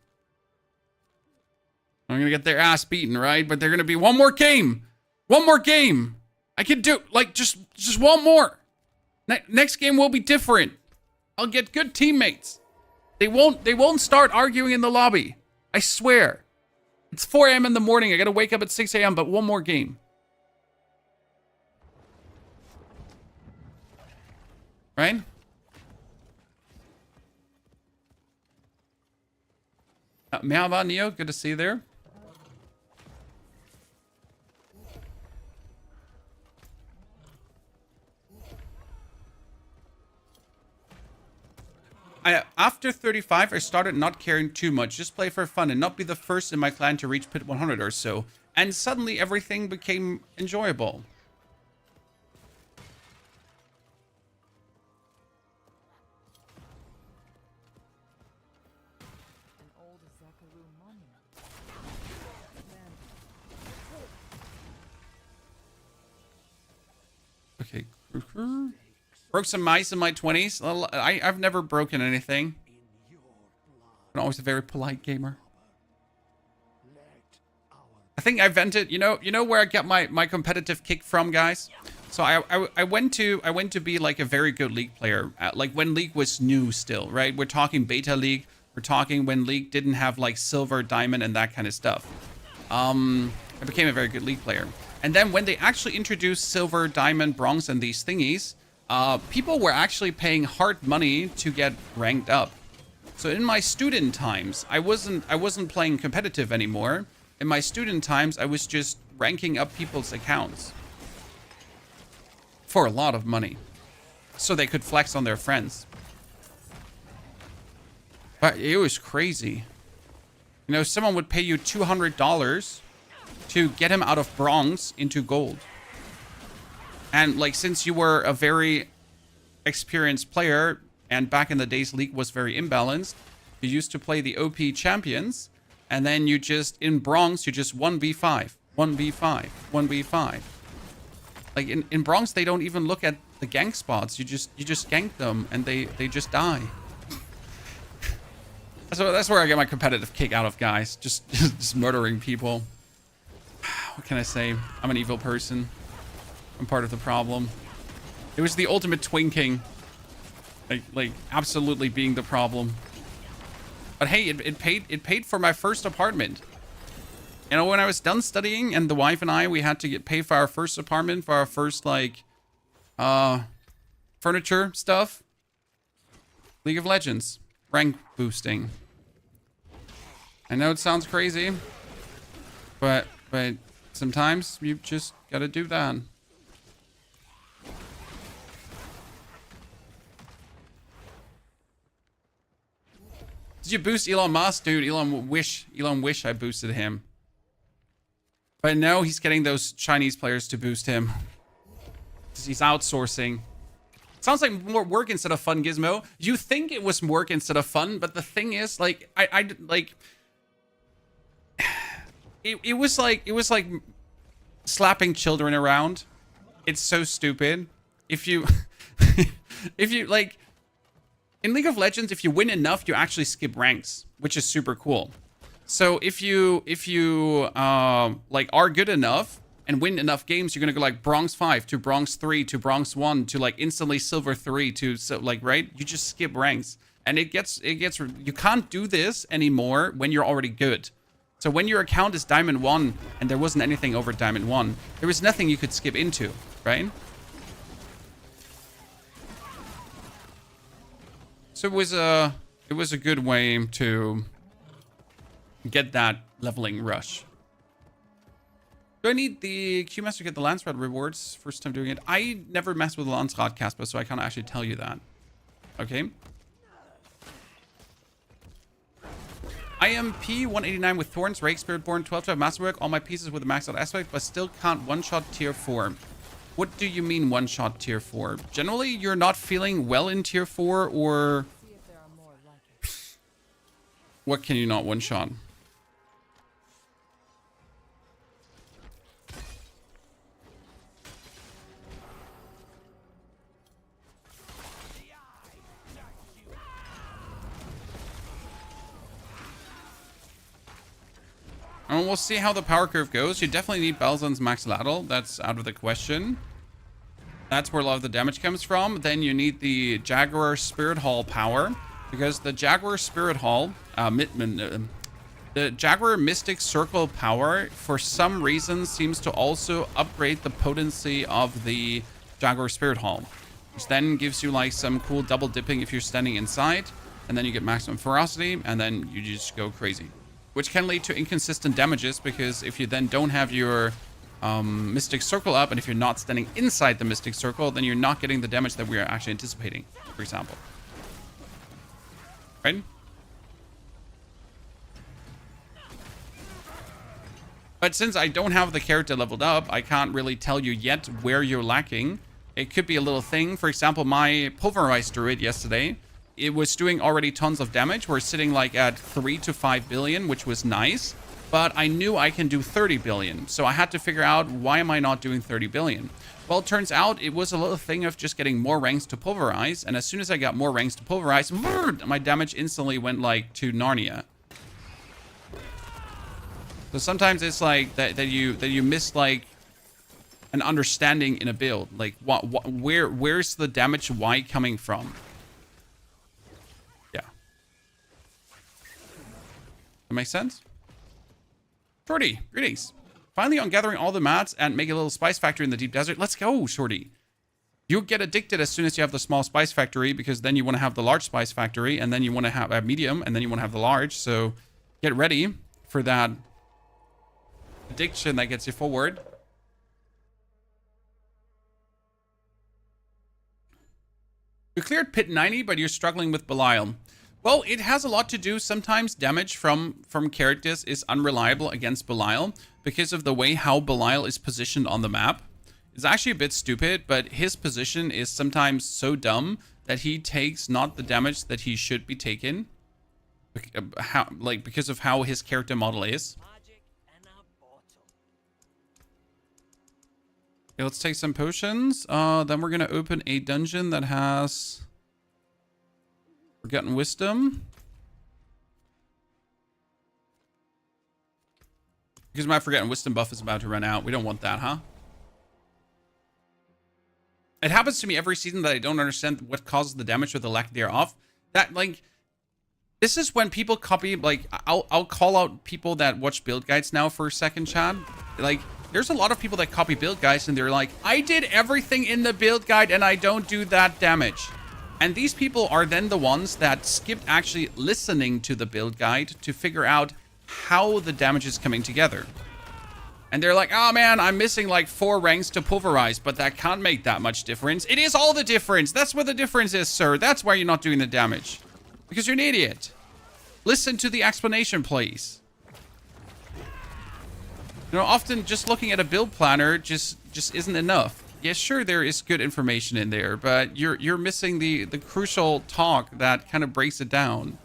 Speaker 1: I'm gonna get their ass beaten, right? But they're gonna be one more game. One more game. I can do, like, just one more. Next game will be different. I'll get good teammates. They won't start arguing in the lobby. I swear. It's 4 a.m. in the morning. I gotta wake up at 6 a.m. But one more game. Right? Meow Neo, good to see you there. After 35, I started not caring too much. Just play for fun and not be the first in my clan to reach Pit 100 or so. And suddenly everything became enjoyable. Okay. Broke some mice in my 20s. I've never broken anything. I'm always a very polite gamer. I think I vented, you know where I get my competitive kick from, guys? So I went to be like a very good League player, like when League was new still, right? We're talking beta League. We're talking when League didn't have like silver, diamond, and that kind of stuff. I became a very good League player. And then when they actually introduced silver, diamond, bronze, and these thingies, people were actually paying hard money to get ranked up. So in my student times, I wasn't playing competitive anymore. In my student times, I was just ranking up people's accounts for a lot of money, so they could flex on their friends. But it was crazy. You know, someone would pay you $200 to get him out of bronze into gold. And like, since you were a very experienced player, and back in the days League was very imbalanced, you used to play the OP champions, and then you just, in bronze, you just 1v5, 1v5, 1v5. Like in bronze, they don't even look at the gank spots. You just gank them, and they just die. So that's where I get my competitive kick out of, guys. Just murdering people. What can I say? I'm an evil person. I'm part of the problem. It was the ultimate twinking. Like absolutely being the problem. But hey, it paid for my first apartment. You know, when I was done studying, and the wife and I, we had to pay for our first apartment, for our first, like, furniture stuff. League of Legends. Rank boosting. I know it sounds crazy, but sometimes you just gotta do that. Did you boost Elon Musk? Dude, Elon wish I boosted him. But no, he's getting those Chinese players to boost him. He's outsourcing. Sounds like more work instead of fun, Gizmo. You think it was work instead of fun, but the thing is, like, it was like slapping children around. It's so stupid. If you like, in League of Legends, if you win enough, you actually skip ranks, which is super cool. So if you like are good enough and win enough games, you're gonna go like bronze 5 to bronze 3 to bronze 1 to like instantly silver 3 to, so like, right? You just skip ranks, and it gets you can't do this anymore when you're already good. So when your account is diamond 1 and there wasn't anything over diamond 1, there was nothing you could skip into, right? So it was a good way to get that leveling rush. Do I need the Q Master to get the Lance Rod rewards? First time doing it. I never messed with the Lance Rod, Casper, so I can't actually tell you that. Okay. I am P189 with Thorns, Rake, Spiritborn, 12-5 Masterwork, all my pieces with a maxed out aspect, but still can't one-shot tier 4. What do you mean one-shot tier 4? Generally, you're not feeling well in tier 4, or... What can you not one-shot? And we'll see how the power curve goes. You definitely need Balazan's Maxlatlt. That's out of the question. That's where a lot of the damage comes from. Then you need the Jaguar Spirit Hall power, because the Jaguar Spirit Hall, the Jaguar Mystic Circle power, for some reason, seems to also upgrade the potency of the Jaguar Spirit Hall, which then gives you like some cool double dipping if you're standing inside, and then you get maximum ferocity, and then you just go crazy, which can lead to inconsistent damages, because if you then don't have your Mystic Circle up, and if you're not standing inside the Mystic Circle, then you're not getting the damage that we are actually anticipating, for example. Right? But since I don't have the character leveled up, I can't really tell you yet where you're lacking. It could be a little thing. For example, my Pulverized Druid yesterday, it was doing already tons of damage. We're sitting like at 3 to 5 billion, which was nice. But I knew I can do 30 billion. So I had to figure out, why am I not doing 30 billion? Well, it turns out it was a little thing of just getting more ranks to pulverize. And as soon as I got more ranks to pulverize, my damage instantly went like to Narnia. So sometimes it's like that you miss like an understanding in a build. Like, where's the damage why coming from? Yeah. That makes sense? Shorty, greetings. Finally on gathering all the mats and make a little spice factory in the deep desert. Let's go, Shorty. You'll get addicted as soon as you have the small spice factory, because then you want to have the large spice factory, and then you want to have a medium, and then you want to have the large. So get ready for that addiction that gets you forward. You cleared pit 90, but you're struggling with Belial. Well, it has a lot to do. Sometimes damage from characters is unreliable against Belial because of the way how Belial is positioned on the map. It's actually a bit stupid, but his position is sometimes so dumb that he takes not the damage that he should be taken. Because of how his character model is. Okay, let's take some potions. Then we're gonna open a dungeon that has Forgotten Wisdom. Because my Forgotten Wisdom buff is about to run out. We don't want that, huh? It happens to me every season that I don't understand what causes the damage or the lack thereof. That, like, this is when people copy, like, I'll call out people that watch build guides now for a second, chat. Like, there's a lot of people that copy build guides and they're like, I did everything in the build guide and I don't do that damage. And these people are then the ones that skipped actually listening to the build guide to figure out how the damage is coming together. And they're like, oh man, I'm missing like 4 ranks to pulverize, but that can't make that much difference. It is all the difference. That's where the difference is, sir. That's why you're not doing the damage. Because you're an idiot. Listen to the explanation, please. You know, often just looking at a build planner just isn't enough. Yeah, sure, there is good information in there, but you're missing the crucial talk that kind of breaks it down.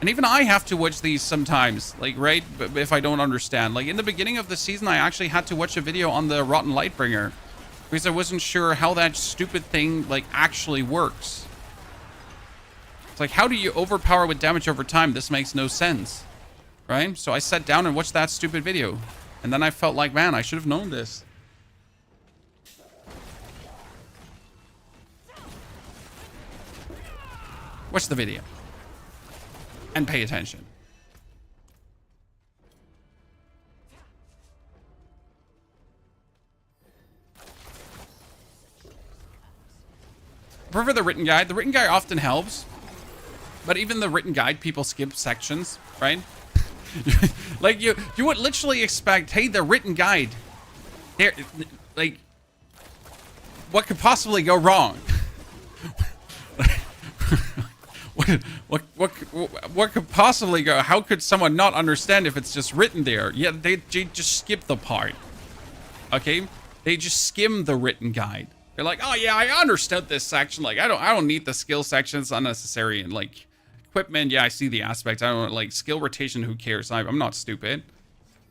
Speaker 1: And even I have to watch these sometimes, like, right? But if I don't understand. Like, in the beginning of the season, I actually had to watch a video on the Rotten Lightbringer because I wasn't sure how that stupid thing, like, actually works. It's like, how do you overpower with damage over time? This makes no sense, right? So I sat down and watched that stupid video. And then I felt like, man, I should have known this. Watch the video. And pay attention. I prefer the written guide. The written guide often helps. But even the written guide, people skip sections, right? Like, you would literally expect, hey, the written guide. There, like, what could possibly go wrong? What could possibly go? How could someone not understand if it's just written there? Yeah, they just skip the part. Okay, they just skim the written guide. They're like, oh yeah, I understood this section. Like, I don't need the skill section. It's unnecessary. And like equipment, yeah, I see the aspect. I don't like skill rotation. Who cares? I'm not stupid,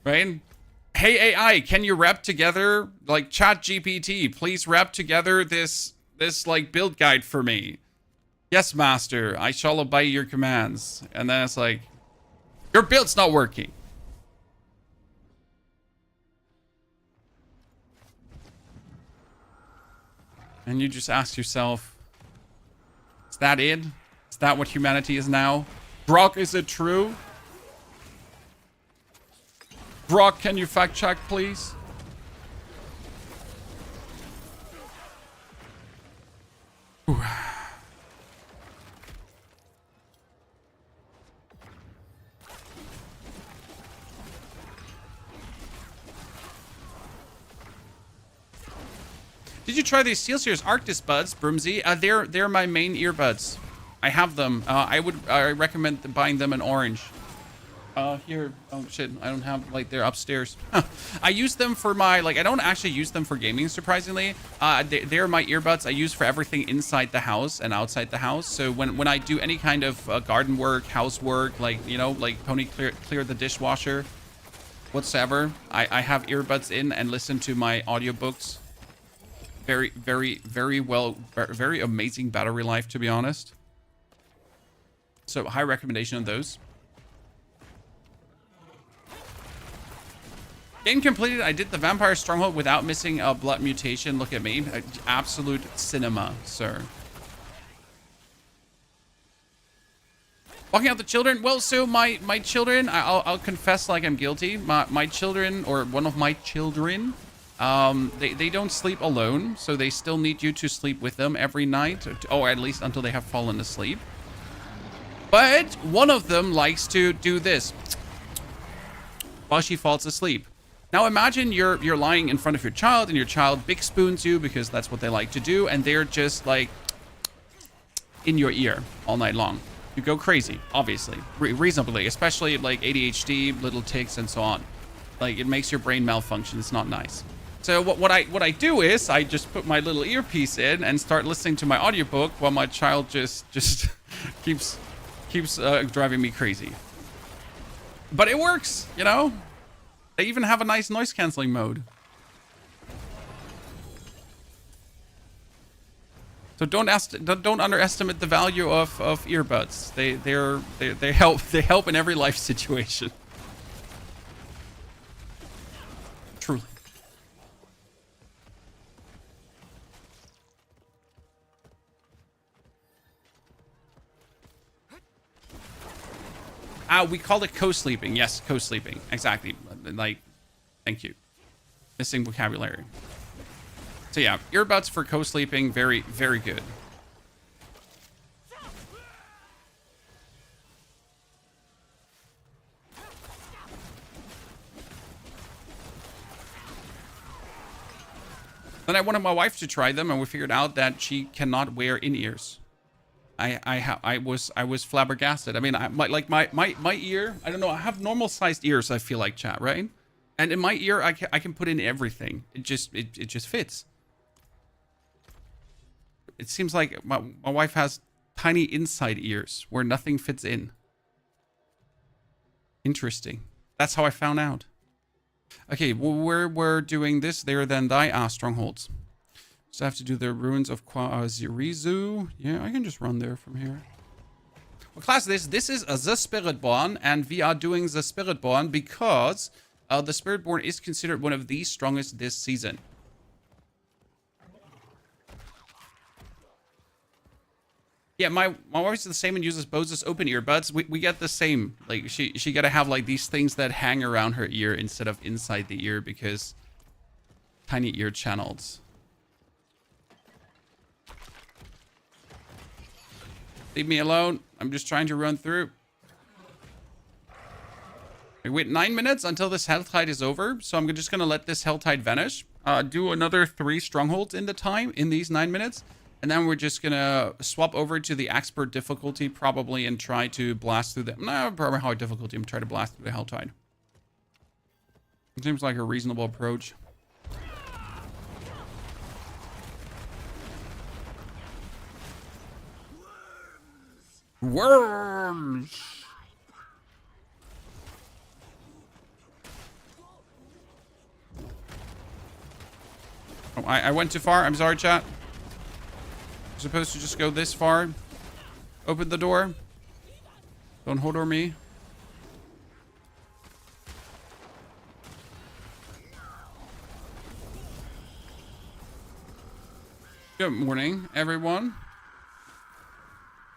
Speaker 1: right? Hey AI, can you wrap together like Chat GPT? Please wrap together this like build guide for me. Yes, master, I shall obey your commands. And then it's like, your build's not working. And you just ask yourself, is that it? Is that what humanity is now? Brock, is it true? Brock, can you fact check, please? Whew. Did you try these SteelSeries Arctis buds, Broomsy? They're my main earbuds. I have them. I recommend buying them in orange. Here. Oh shit, I don't have, like, they're upstairs. I use them for my, like, I don't actually use them for gaming, surprisingly. They're my earbuds I use for everything inside the house and outside the house. So when I do any kind of garden work, housework, like, you know, like Pony clear the dishwasher, whatsoever, I have earbuds in and listen to my audiobooks. Very, very, very well, very amazing battery life, to be honest. So high recommendation on those. Game completed. I did the Vampire Stronghold without missing a blood mutation. Look at me. Absolute cinema, sir. Walking out the children. Well, so my children, I'll confess like I'm guilty. My children, or one of my children, they don't sleep alone. So they still need you to sleep with them every night. Or at least until they have fallen asleep. But one of them likes to do this while she falls asleep. Now imagine you're lying in front of your child and your child big spoons you because that's what they like to do, and they're just like in your ear all night long. You go crazy, obviously, reasonably, especially like ADHD, little tics, and so on. Like it makes your brain malfunction. It's not nice. So what I do is I just put my little earpiece in and start listening to my audiobook while my child just keeps driving me crazy. But it works, you know. They even have a nice noise canceling mode. So don't underestimate the value of earbuds. They help in every life situation. Truly. We call it co-sleeping. Yes, co-sleeping. Exactly. Like, thank you. Missing vocabulary. So yeah, earbuds for co-sleeping, very, very good. Then I wanted my wife to try them, and we figured out that she cannot wear in-ears. I was flabbergasted. I mean, my ear, I don't know, I have normal sized ears, I feel like, chat, right? And in my ear, I can put in everything. It just fits. It seems like my wife has tiny inside ears where nothing fits in. Interesting. That's how I found out. Okay, well, we're doing this there then die. Strongholds. So I have to do the ruins of Zirizu. Yeah, I can just run there from here. Well, class, this is the Spiritborn, and we are doing the Spiritborn because the Spiritborn is considered one of the strongest this season. Yeah, my wife's the same and uses Bose as open earbuds. We get the same. Like she gotta have like these things that hang around her ear instead of inside the ear because tiny ear channels. Leave me alone. I'm just trying to run through. We wait 9 minutes until this Helltide is over. So I'm just going to let this Helltide vanish. Do another 3 strongholds in these 9 minutes. And then we're just going to swap over to the expert difficulty probably and try to blast through probably hard difficulty and try to blast through the Helltide. It seems like a reasonable approach. Worms. Oh, I went too far. I'm sorry, chat. I'm supposed to just go this far. Open the door. Don't hold over me. Good morning, everyone.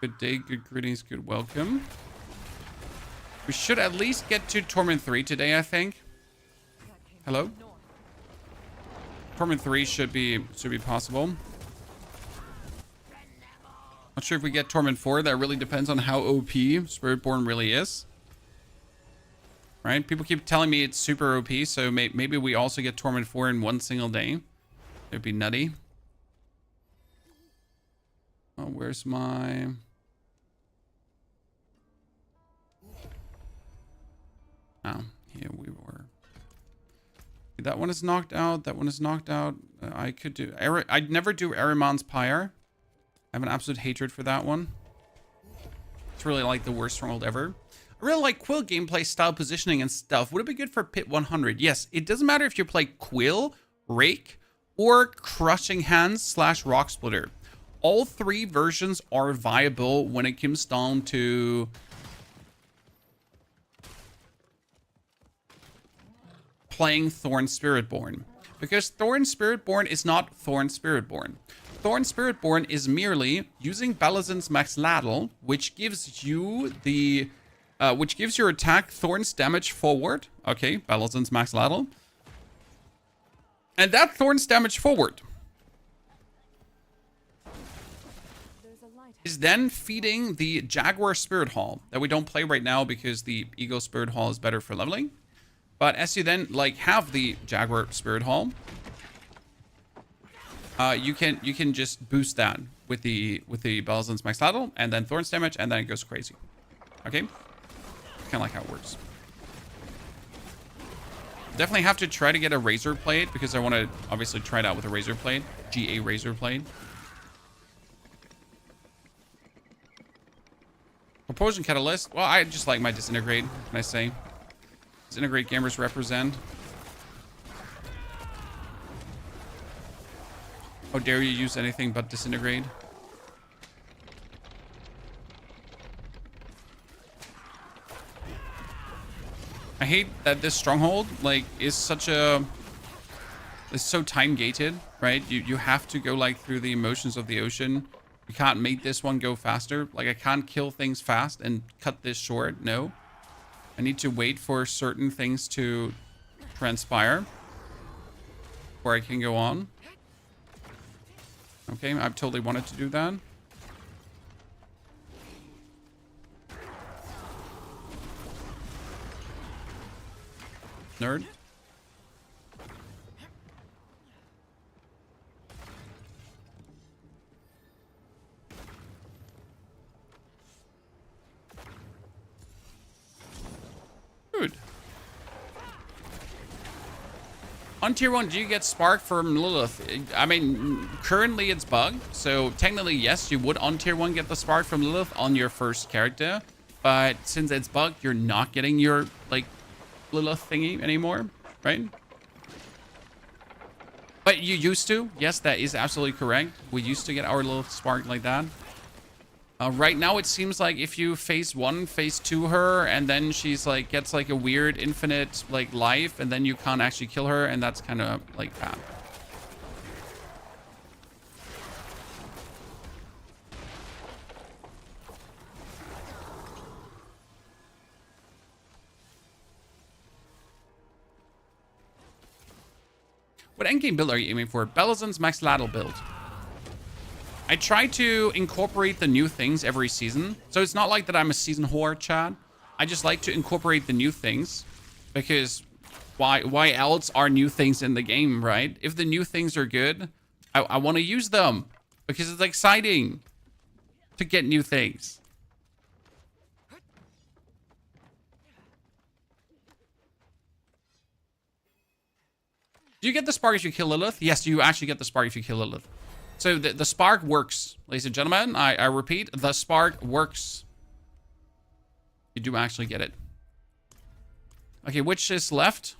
Speaker 1: Good day, good greetings, good welcome. We should at least get to Torment 3 today, I think. Hello? Torment 3 should be possible. Not sure if we get Torment 4. That really depends on how OP Spiritborn really is. Right? People keep telling me it's super OP, so maybe we also get Torment 4 in one single day. It'd be nutty. Oh, where's my... Oh, here we were. That one is knocked out. That one is knocked out. I could do... I'd never do Ahriman's Pyre. I have an absolute hatred for that one. It's really like the worst stronghold ever. I really like Quill gameplay, style, positioning, and stuff. Would it be good for Pit 100? Yes, it doesn't matter if you play Quill, Rake, or Crushing Hands / Rock Splitter. All 3 versions are viable when it comes down to playing Thorns Spiritborn. Because Thorns Spiritborn is not Thorns Spiritborn. Thorns Spiritborn is merely using Balazan Maxlatlt, which gives you the... which gives your attack Thorns damage forward. Okay, Balazan Maxlatlt. And that Thorns damage forward is then feeding the Jaguar Spirit Hall that we don't play right now because the Eagle Spirit Hall is better for leveling. But as you then like have the Jaguar Spirit Hall, you can just boost that with the Balazan Maxlatlt and then Thorns damage, and then it goes crazy. Okay, kind of like how it works. Definitely have to try to get a Razor Blade because I want to obviously try it out with a Razor Blade, GA Razor Blade. Propulsion Catalyst. Well, I just like my Disintegrate. What can I say? Disintegrate gamers represent. How dare you use anything but Disintegrate? I hate that this stronghold like is such a... It's so time gated, right? You have to go like through the emotions of the ocean. You can't make this one go faster. Like I can't kill things fast and cut this short. No. I need to wait for certain things to transpire before I can go on. Okay, I've totally wanted to do that. Nerd. Good. On tier 1, do you get Spark from Lilith? I mean, currently it's bugged. So technically, yes, you would on tier 1 get the Spark from Lilith on your first character. But since it's bugged, you're not getting your, like, Lilith thingy anymore, right? But you used to. Yes, that is absolutely correct. We used to get our Lilith Spark like that. Right now, it seems like if you phase 1, phase 2 her, and then she's like gets like a weird infinite like life, and then you can't actually kill her, and that's kind of like bad. What endgame build are you aiming for? Balazan's Maxlatlt build. I try to incorporate the new things every season. So it's not like that I'm a season whore, Chad. I just like to incorporate the new things. Because why else are new things in the game, right? If the new things are good, I want to use them. Because it's exciting to get new things. Do you get the spark if you kill Lilith? Yes, you actually get the spark if you kill Lilith. So the spark works, ladies and gentlemen. I repeat, the spark works. You do actually get it. Okay, which is left?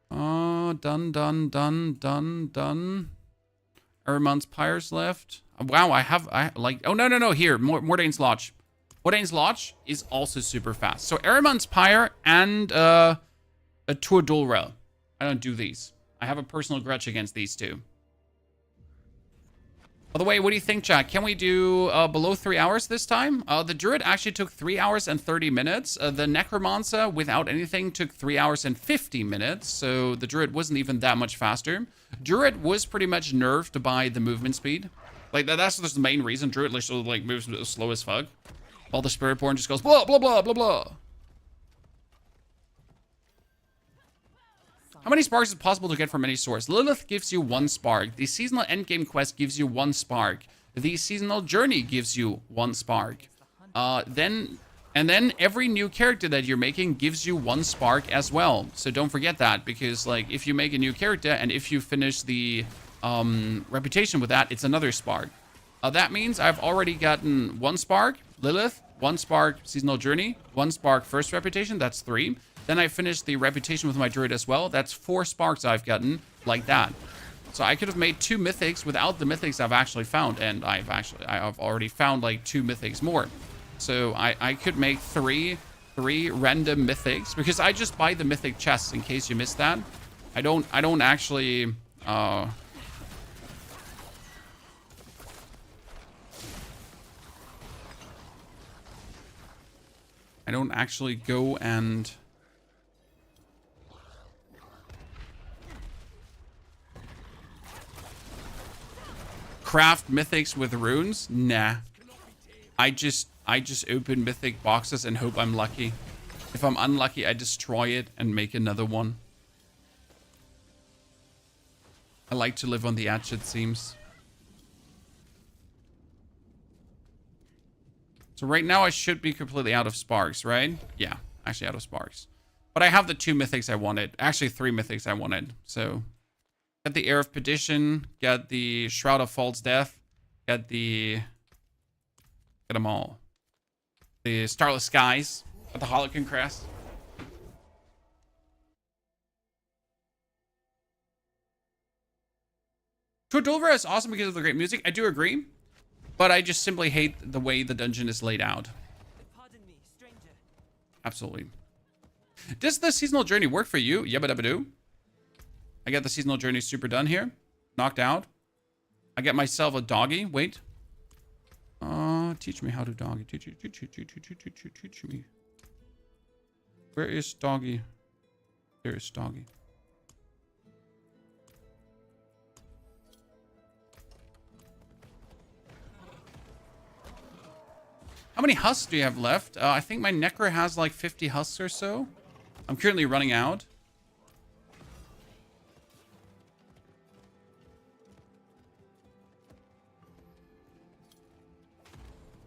Speaker 1: Oh, done. Ermon's Pyre's left. Wow, I like... Oh, no. Here, Mordane's Lodge. Mordane's Lodge is also super fast. So Ermon's Pyre and a Tour Dulra. I don't do these. I have a personal grudge against these two. By the way, what do you think, chat? Can we do below 3 hours this time? The Druid actually took 3 hours and 30 minutes. The Necromancer, without anything, took 3 hours and 50 minutes. So the Druid wasn't even that much faster. Druid was pretty much nerfed by the movement speed. Like, that's just the main reason. Druid literally, like, moves slow as fuck. While the Spiritborn just goes blah, blah, blah, blah, blah. How many sparks is it possible to get from any source? Lilith gives you 1 spark. The seasonal endgame quest gives you 1 spark. The seasonal journey gives you 1 spark. Then every new character that you're making gives you 1 spark as well. So don't forget that, because like if you make a new character and if you finish the reputation with that, it's another spark. That means I've already gotten 1 spark, Lilith, 1 spark, seasonal journey, 1 spark, first reputation. That's 3. Then I finished the reputation with my druid as well. That's 4 sparks I've gotten like that. So I could have made 2 mythics without the mythics I've actually found. And I've already found like 2 mythics more. So I could make 3 3 random mythics because I just buy the mythic chests in case you missed that. I don't actually I don't actually go and craft mythics with runes. Nah. I just open mythic boxes and hope I'm lucky. If I'm unlucky, I destroy it and make another one. I like to live on the edge, it seems. So right now I should be completely out of sparks, right? Yeah, actually out of sparks. But I have the 2 mythics I wanted. Actually 3 mythics I wanted. So get the Air of Perdition, get the Shroud of False Death, get them all. The Starless Skies, get the Holocron Crest. Cordova is awesome because of the great music. I do agree, but I just simply hate the way the dungeon is laid out.
Speaker 3: Pardon me, stranger.
Speaker 1: Absolutely. Does the seasonal journey work for you? Yabba dabba doo. I get the seasonal journey super done here. Knocked out. I get myself a doggy. Wait. Teach me how to doggy. Teach me. Where is doggy? There is doggy. How many husks do you have left? I think my Necro has like 50 husks or so. I'm currently running out.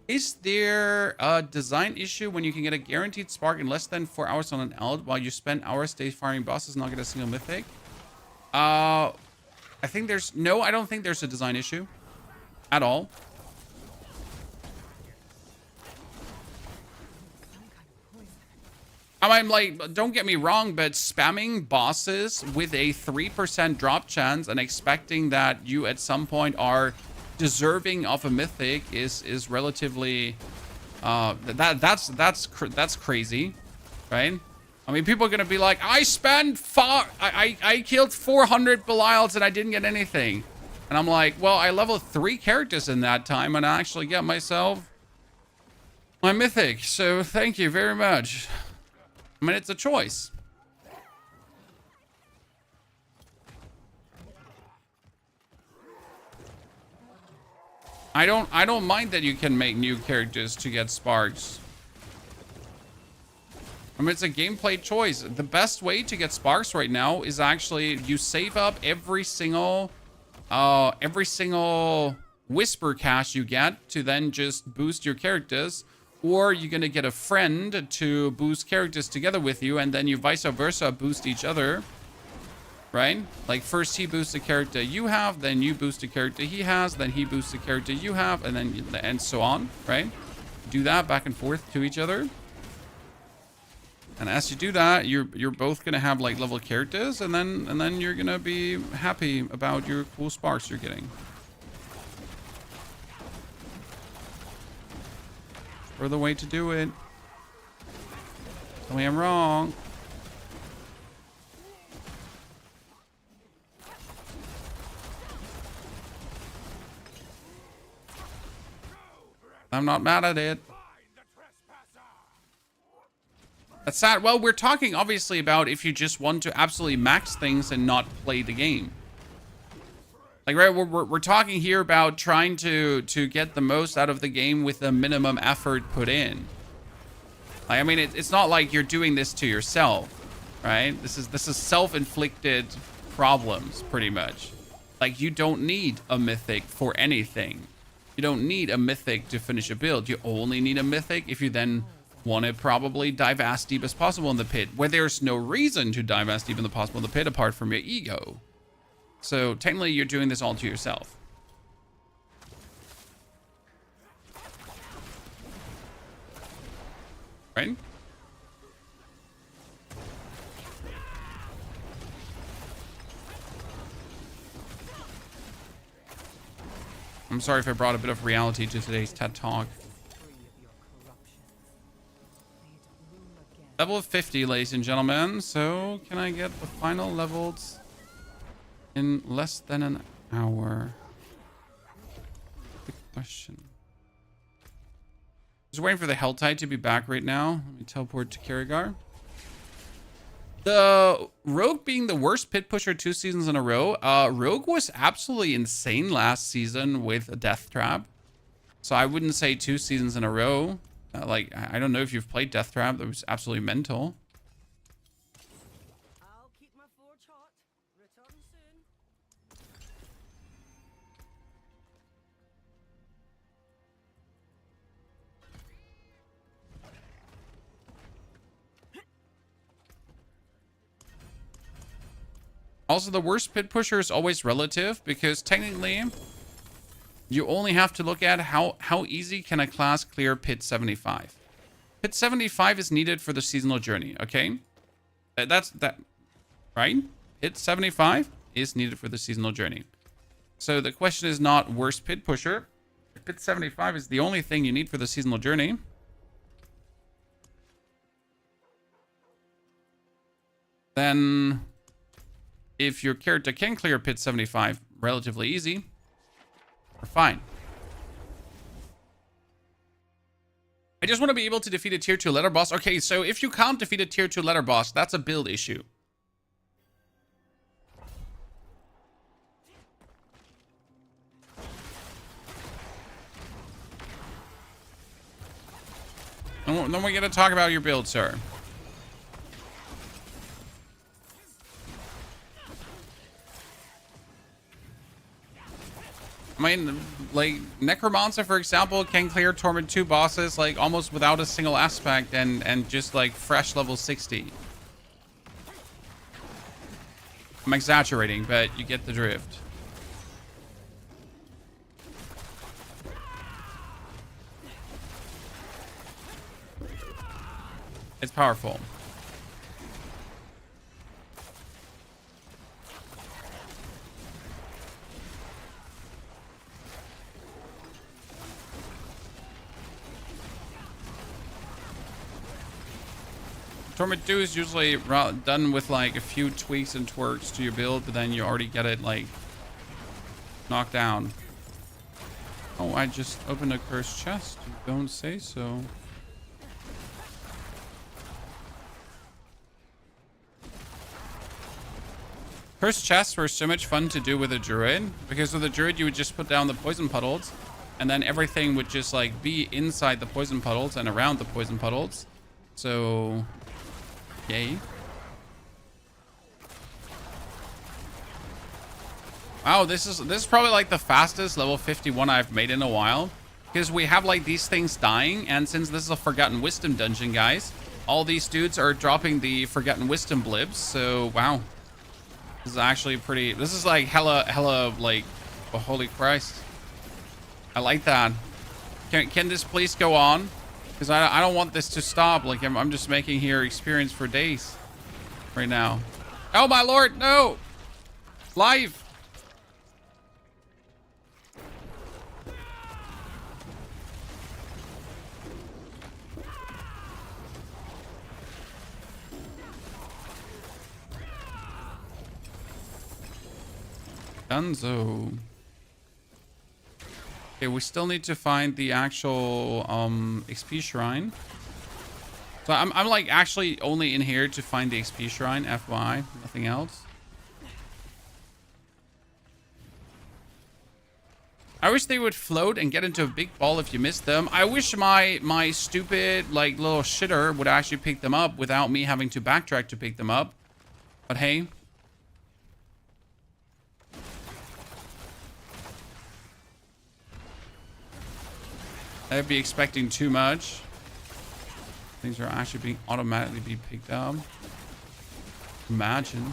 Speaker 1: Is there a design issue when you can get a guaranteed spark in less than 4 hours on an eld while you spend hours day firing bosses and not get a single mythic? I think there's... No, I don't think there's a design issue. At all. I'm like, don't get me wrong, but spamming bosses with a 3% drop chance and expecting that you at some point are deserving of a mythic is relatively that's crazy, right? I mean, people are gonna be like, I killed 400 Belials and I didn't get anything, and I'm like, well, I leveled 3 characters in that time and I actually get myself my mythic, so thank you very much. I mean, it's a choice. I don't mind that you can make new characters to get sparks. I mean, it's a gameplay choice. The best way to get sparks right now is actually you save up every single whisper cash you get to then just boost your characters, or you're gonna get a friend to boost characters together with you, and then you vice versa boost each other. Right? Like, first he boosts a character you have, then you boost a character he has, then he boosts a character you have, and then and so on, right? Do that back and forth to each other. And as you do that, you're both gonna have like level characters, and then you're gonna be happy about your cool sparks you're getting. For the way to do it. Tell me I'm wrong. I'm not mad at it. That's sad. Well, we're talking obviously about if you just want to absolutely max things and not play the game. Like, right, we're talking here about trying to get the most out of the game with the minimum effort put in. Like, I mean, it's not like you're doing this to yourself, right? This is self-inflicted problems, pretty much. Like, you don't need a mythic for anything. You don't need a mythic to finish a build. You only need a mythic if you then want to probably dive as deep as possible in the pit, where there's no reason to dive as deep in the possible in the pit apart from your ego. So technically you're doing this all to yourself. Right? I'm sorry if I brought a bit of reality to today's TED Talk. Level 50, ladies and gentlemen. So, can I get the final levels in less than an hour? Good question. Just waiting for the Helltide to be back right now. Let me teleport to Kirigar. The Rogue being the worst pit pusher 2 seasons in a row. Rogue was absolutely insane last season with a Death Trap. So I wouldn't say 2 seasons in a row. Like, I don't know if you've played Death Trap. That was absolutely mental.
Speaker 3: I'll keep my forge hot. Return soon.
Speaker 1: Also, the worst pit pusher is always relative because technically you only have to look at how easy can a class clear pit 75. Pit 75 is needed for the seasonal journey, okay? That's that, right? Pit 75 is needed for the seasonal journey. So the question is not worst pit pusher. If pit 75 is the only thing you need for the seasonal journey, then if your character can clear pit 75 relatively easy, we're fine. I just want to be able to defeat a tier 2 letter boss. Okay, so if you can't defeat a tier 2 letter boss, that's a build issue. Then we're going to talk about your build, sir. I mean, like, Necromancer, for example, can clear Torment 2 bosses, like, almost without a single aspect and just, like, fresh level 60. I'm exaggerating, but you get the drift. It's powerful. Torment 2 is usually done with like a few tweaks and twerks to your build, but then you already get it like knocked down. Oh, I just opened a cursed chest. Don't say so. Cursed chests were so much fun to do with a druid, because with a druid you would just put down the poison puddles, and then everything would just like be inside the poison puddles and around the poison puddles. So, yay. Wow, this is probably like the fastest level 51 I've made in a while, because we have like these things dying, and since this is a Forgotten Wisdom dungeon, guys, all these dudes are dropping the Forgotten Wisdom blibs. So wow, this is actually pretty. This is like hella like, oh, holy Christ! I like that. Can this please go on? Because I don't want this to stop. Like I'm just making here experience for days right now. Oh my lord, no! Live. Dunzo. Okay, we still need to find the actual XP shrine. So I'm like actually only in here to find the XP shrine, FY, nothing else. I wish they would float and get into a big ball if you missed them. I wish my stupid like little shitter would actually pick them up without me having to backtrack to pick them up. But hey. I'd be expecting too much. Things are actually being automatically be picked up. Imagine.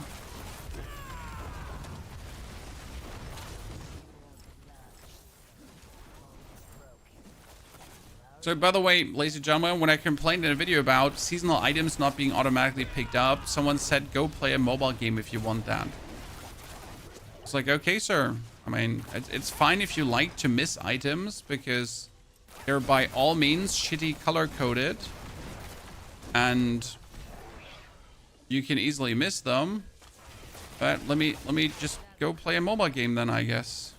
Speaker 1: So by the way, ladies and gentlemen, when I complained in a video about seasonal items not being automatically picked up, someone said go play a mobile game if you want that. It's like, okay, sir. I mean, it's fine if you like to miss items because they're by all means shitty color coded, and you can easily miss them. But let me just go play a mobile game then, I guess.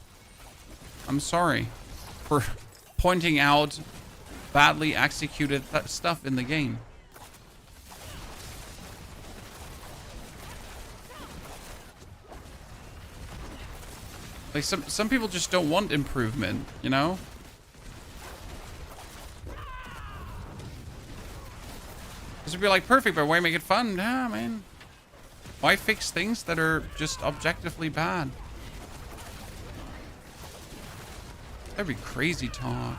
Speaker 1: I'm sorry for pointing out badly executed stuff in the game. Like some people just don't want improvement, you know? This would be like perfect, but why make it fun? Yeah, man. Why fix things that are just objectively bad? That'd be crazy talk.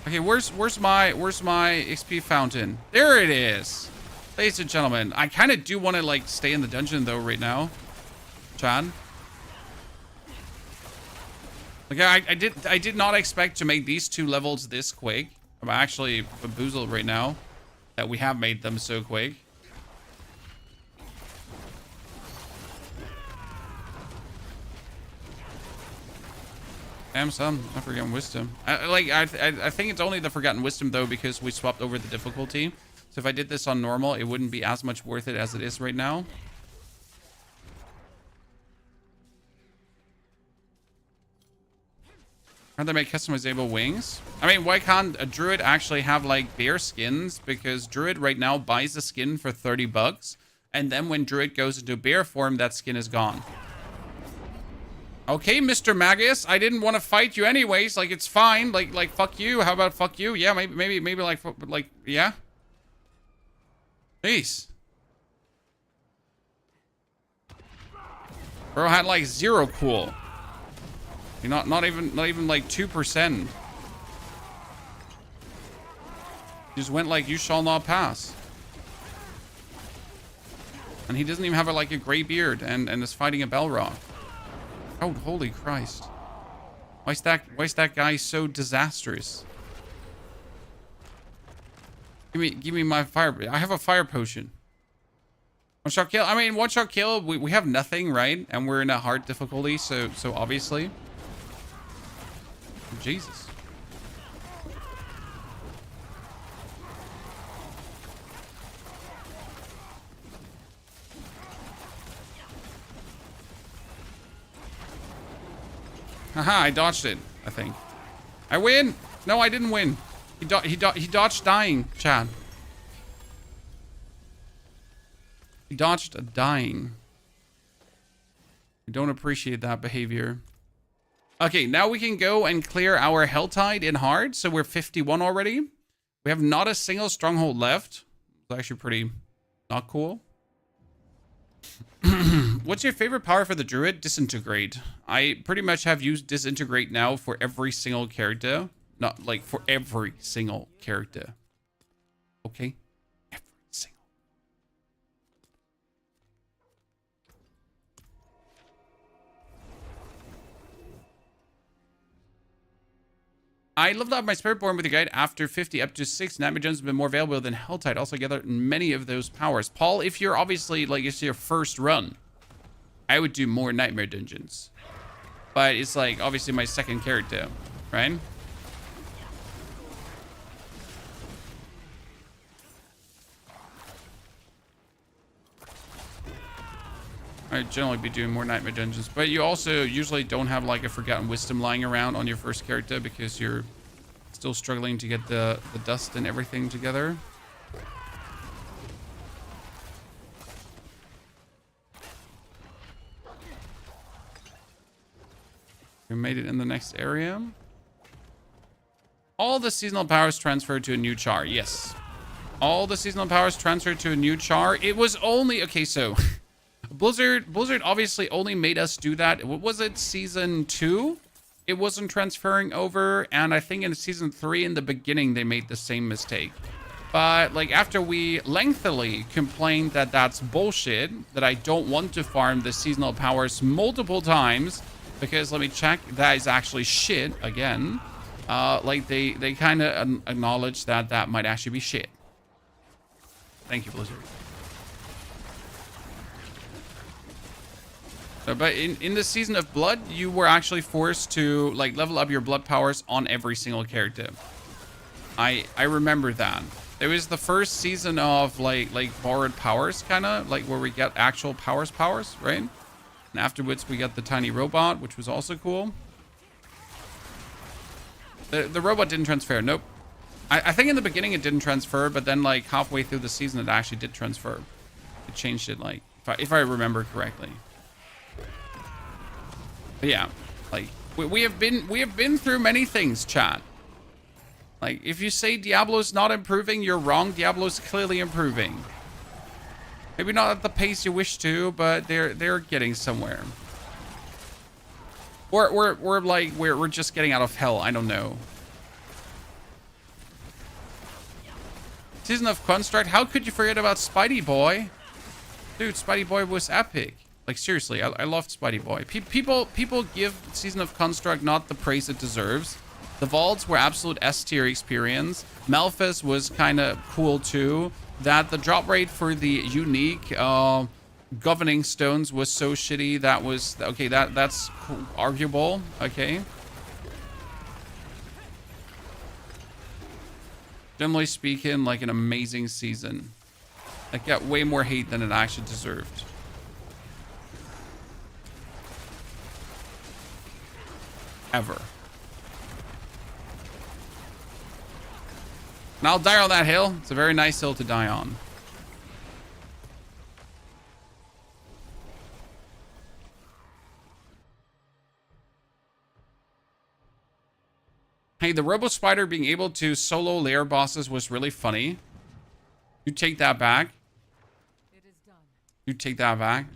Speaker 1: Okay, where's my XP fountain? There it is. Ladies and gentlemen, I kind of do want to like stay in the dungeon though right now. Chad. Like I did not expect to make these 2 levels this quick. I'm actually bamboozled right now that we have made them so quick. Damn son, I forgotten wisdom. I think it's only the forgotten wisdom though because we swapped over the difficulty. So if I did this on normal, it wouldn't be as much worth it as it is right now. Can't they make customizable wings? I mean, why can't a druid actually have like bear skins? Because druid right now buys a skin for 30 bucks. And then when druid goes into bear form, that skin is gone. Okay, Mr. Magus, I didn't want to fight you anyways. Like, it's fine. Like fuck you. How about fuck you? Yeah, maybe like, yeah. Peace. Bro had like 0 cool. You're not even like 2%. Just went like, you shall not pass. And he doesn't even have like a gray beard and is fighting a Balrog. Oh, holy Christ. Why is that guy so disastrous? Give me my fire. I have a fire potion. One shot kill. I mean, one shot kill. We have nothing, right? And we're in a hard difficulty, so obviously. Jesus. Haha, I dodged it, I think. I win! No, I didn't win. He dodged dying, Chad. He dodged dying. I don't appreciate that behavior. Okay, now we can go and clear our Helltide in hard. So we're 51 already. We have not a single stronghold left. It's actually pretty not cool. What's your favorite power for the druid? Disintegrate. I pretty much have used disintegrate now for every single character. Not like for every single character. Okay? Every single. I leveled up my Spiritborn with a guide after 50 up to 6. Nightmare Dungeons have been more available than Helltide. Also gathered many of those powers. Paul, if you're obviously like it's your first run, I would do more Nightmare Dungeons. But it's like obviously my second character, right? I'd generally be doing more Nightmare Dungeons, but you also usually don't have like a Forgotten Wisdom lying around on your first character because you're still struggling to get the dust and everything together. We made it in the next area. All the seasonal powers transferred to a new char. Yes. All the seasonal powers transferred to a new char. It was only... Okay, so... Blizzard obviously only made us do that. What was it? Season 2? It wasn't transferring over. And I think in season 3 in the beginning, they made the same mistake. But like after we lengthily complained that that's bullshit, that I don't want to farm the seasonal powers multiple times, because let me check, that is actually shit again. Like they kind of acknowledge that that might actually be shit. Thank you, Blizzard. But in the Season of Blood, you were actually forced to like level up your blood powers on every single character. I remember that. It was the first season of like borrowed powers, kind of like where we get actual powers, right? And afterwards we got the tiny robot, which was also cool. The robot didn't transfer. Nope. I think in the beginning it didn't transfer, but then like halfway through the season it actually did transfer. It changed it, like if I remember correctly. But yeah, like we have been through many things, chat. Like if you say Diablo's not improving, you're wrong. Diablo's clearly improving. Maybe not at the pace you wish to, but they're getting somewhere. Or we're just getting out of hell. I don't know. Season of Construct. How could you forget about Spidey Boy? Dude, Spidey Boy was epic. Like seriously, I loved Spidey Boy. People give Season of Construct not the praise it deserves. The Vaults were absolute S-tier experience. Malphas was kind of cool too. That the drop rate for the unique governing stones was so shitty. That was okay. That's arguable. Okay. Generally speaking, like an amazing season. It got way more hate than it actually deserved. Ever. And I'll die on that hill. It's a very nice hill to die on. Hey, the Robo Spider being able to solo lair bosses was really funny. You take that back.
Speaker 2: It is done.
Speaker 1: You take that back.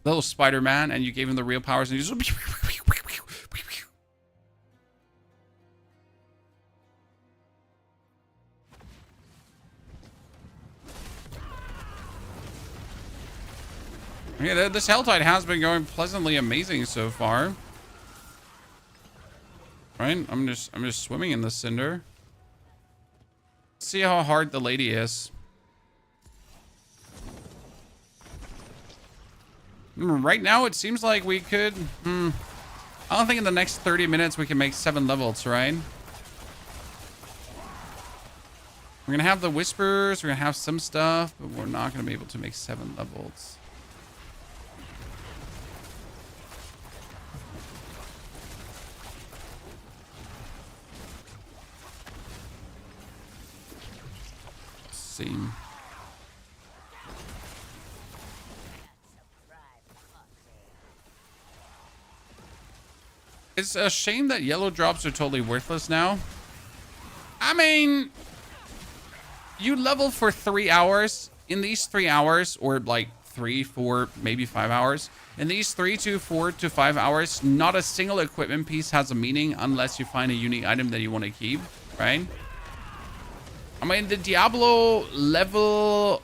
Speaker 1: Little Spider-Man, and you gave him the real powers, and you just... Yeah, this Helltide has been going pleasantly amazing so far. Right? I'm just swimming in the cinder. See how hard the lady is. Right now, it seems like we could... I don't think in the next 30 minutes we can make 7 levels, right? We're going to have the Whispers. We're going to have some stuff. But we're not going to be able to make 7 levels. See. It's a shame that yellow drops are totally worthless now. I mean, you level for 3 hours. In these 3 hours, or like 3, 4, maybe 5 hours. In these 3 to 4 to 5 hours, not a single equipment piece has a meaning unless you find a unique item that you want to keep, right? I mean, the Diablo level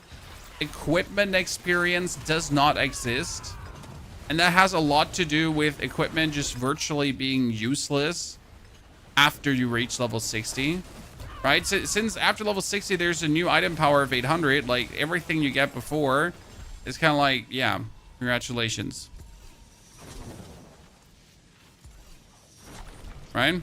Speaker 1: equipment experience does not exist. And that has a lot to do with equipment just virtually being useless after you reach level 60, right? So, since after level 60, there's a new item power of 800, like everything you get before is kind of like, yeah, congratulations. Right?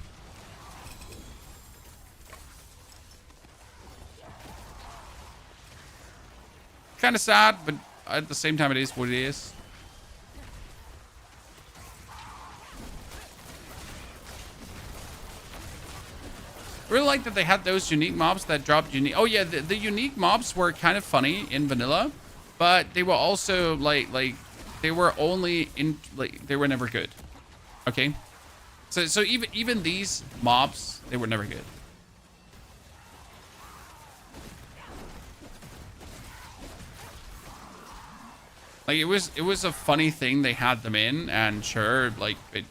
Speaker 1: Kind of sad, but at the same time, it is what it is. I really like that they had those unique mobs that dropped unique. Oh yeah, the unique mobs were kind of funny in vanilla, but they were also like they were only in they were never good. Okay, so even these mobs, they were never good. Like it was a funny thing they had them in, and sure, like it.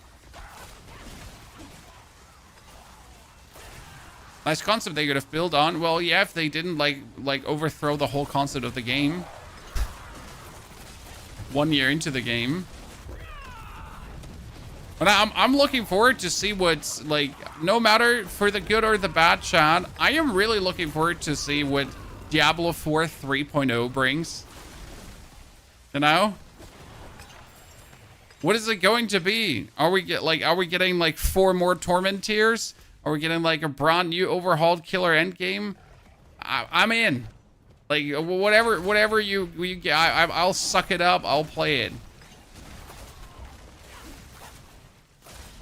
Speaker 1: Nice concept they could have built on. Well, yeah, if they didn't like overthrow the whole concept of the game 1 year into the game. But I'm looking forward to see what's like, no matter for the good or the bad, chat. I am really looking forward to see what Diablo 4 3.0 brings. You know? What is it going to be? Are we getting like 4 more Torment tiers? or we're getting like a brand new overhauled killer endgame, I'm in. Like whatever you get, I'll suck it up. I'll play it.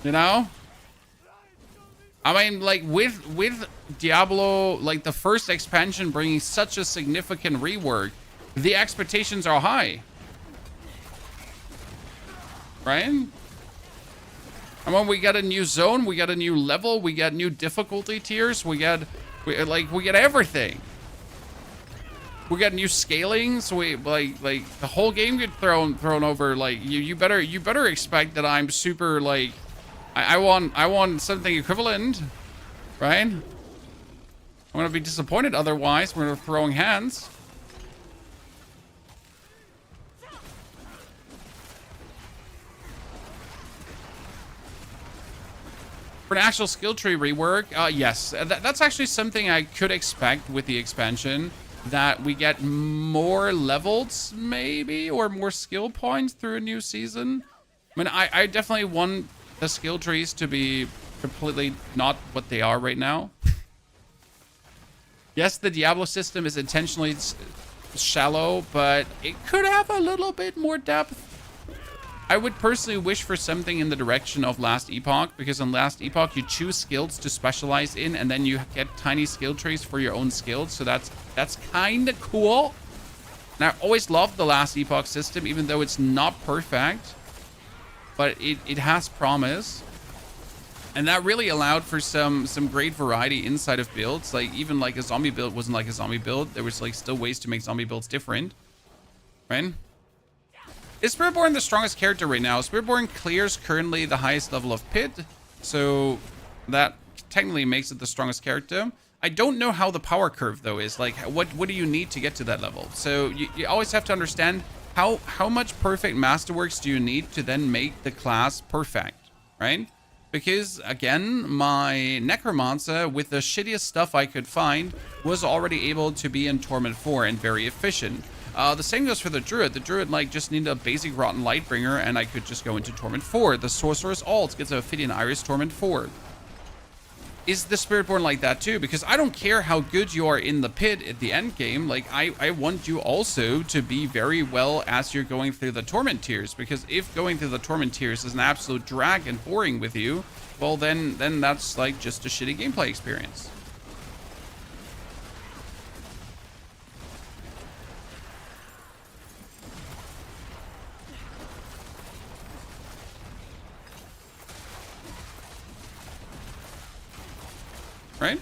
Speaker 1: You know? I mean, like with Diablo, like the first expansion bringing such a significant rework, the expectations are high. Right? I mean, we got a new zone, we got a new level, we got new difficulty tiers, we get everything. We got new scaling, so we like the whole game get thrown over. Like you better expect that I'm super like I want something equivalent, right? I'm gonna be disappointed otherwise. We're throwing hands. For an actual skill tree rework, yes, that's actually something I could expect with the expansion. That we get more levels, maybe, or more skill points through a new season. I mean, I definitely want the skill trees to be completely not what they are right now. Yes, the Diablo system is intentionally shallow, but it could have a little bit more depth. I would personally wish for something in the direction of Last Epoch, because in Last Epoch you choose skills to specialize in, and then you get tiny skill trees for your own skills. So that's kind of cool. And I always loved the Last Epoch system, even though it's not perfect, but it has promise. And that really allowed for some great variety inside of builds. Like even like a zombie build wasn't like a zombie build. There was like still ways to make zombie builds different, right? Is Spiritborn the strongest character right now? Spiritborn clears currently the highest level of Pit, so that technically makes it the strongest character. I don't know how the power curve though is. Like, what do you need to get to that level? So you always have to understand how much perfect masterworks do you need to then make the class perfect, right? Because again, my Necromancer with the shittiest stuff I could find was already able to be in Torment 4 and very efficient. The same goes for the Druid. The Druid, like, just needed a basic Rotten Lightbringer, and I could just go into Torment 4. The Sorcerer's Alt gets a Ophidian Iris Torment 4. Is the Spiritborn like that too? Because I don't care how good you are in the pit at the end game. Like, I want you also to be very well as you're going through the Torment tiers. Because if going through the Torment tiers is an absolute drag and boring with you, well, then that's, like, just a shitty gameplay experience. Right?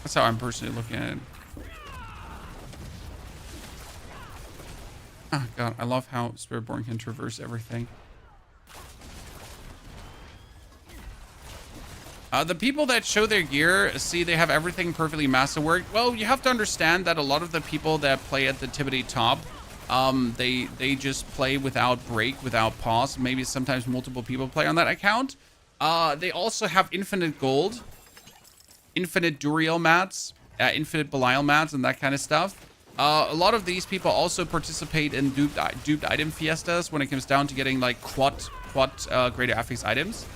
Speaker 1: That's how I'm personally looking at it. Oh god, I love how Spiritborn can traverse everything. The people that show their gear see they have everything perfectly masterworked. Well, you have to understand that a lot of the people that play at the Tibbity top, they just play without break, without pause. Maybe sometimes multiple people play on that account. They also have infinite gold, infinite Duriel mats, infinite Belial mats, and that kind of stuff. A lot of these people also participate in duped item fiestas when it comes down to getting like quad greater affix items.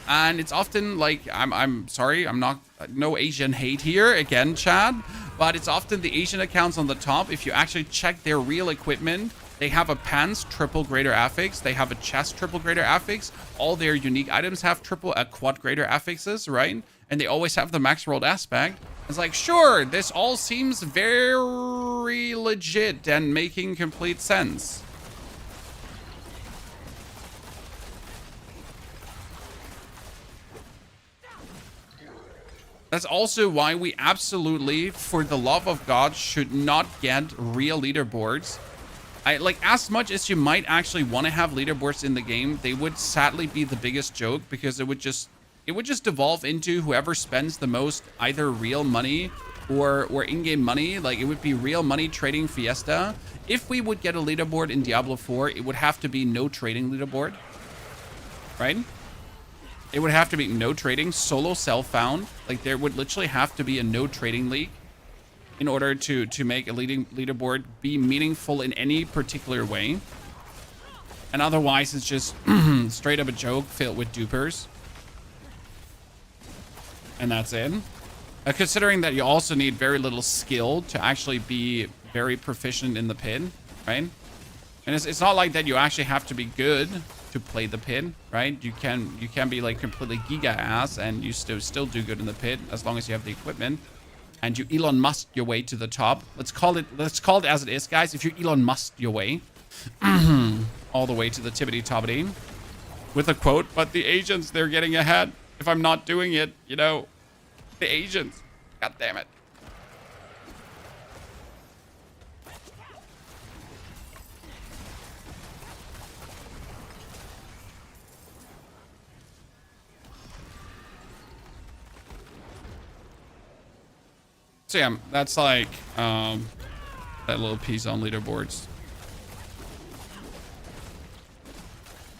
Speaker 1: And it's often like, I'm sorry, I'm not, no Asian hate here again, Chad, but it's often the Asian accounts on the top. If you actually check their real equipment, they have a pants triple greater affix, they have a chest triple greater affix, all their unique items have quad greater affixes, right? And they always have the max rolled aspect. It's like, sure, this all seems very legit and making complete sense. That's also why we absolutely, for the love of God, should not get real leaderboards. Like, as much as you might actually want to have leaderboards in the game, they would sadly be the biggest joke, because it would just devolve into whoever spends the most either real money or in-game money. Like, it would be real money trading fiesta. If we would get a leaderboard in Diablo 4, it would have to be no trading leaderboard, right? it would have to be no trading, solo self-found. Like there would literally have to be a no trading league in order to make a leaderboard be meaningful in any particular way. And otherwise it's just straight up a joke filled with dupers. And that's it. Considering that you also need very little skill to actually be very proficient in the pit, right? And it's not like that you actually have to be good to play the pit, right? You can be like completely giga ass and you still do good in the pit as long as you have the equipment. And you Elon Musk your way to the top. Let's call it as it is, guys. If you Elon Musk your way all the way to the tippity toppity with a quote, but the agents, they're getting ahead. If I'm not doing it, you know, the agents, god damn it. So yeah, that's like that little piece on leaderboards.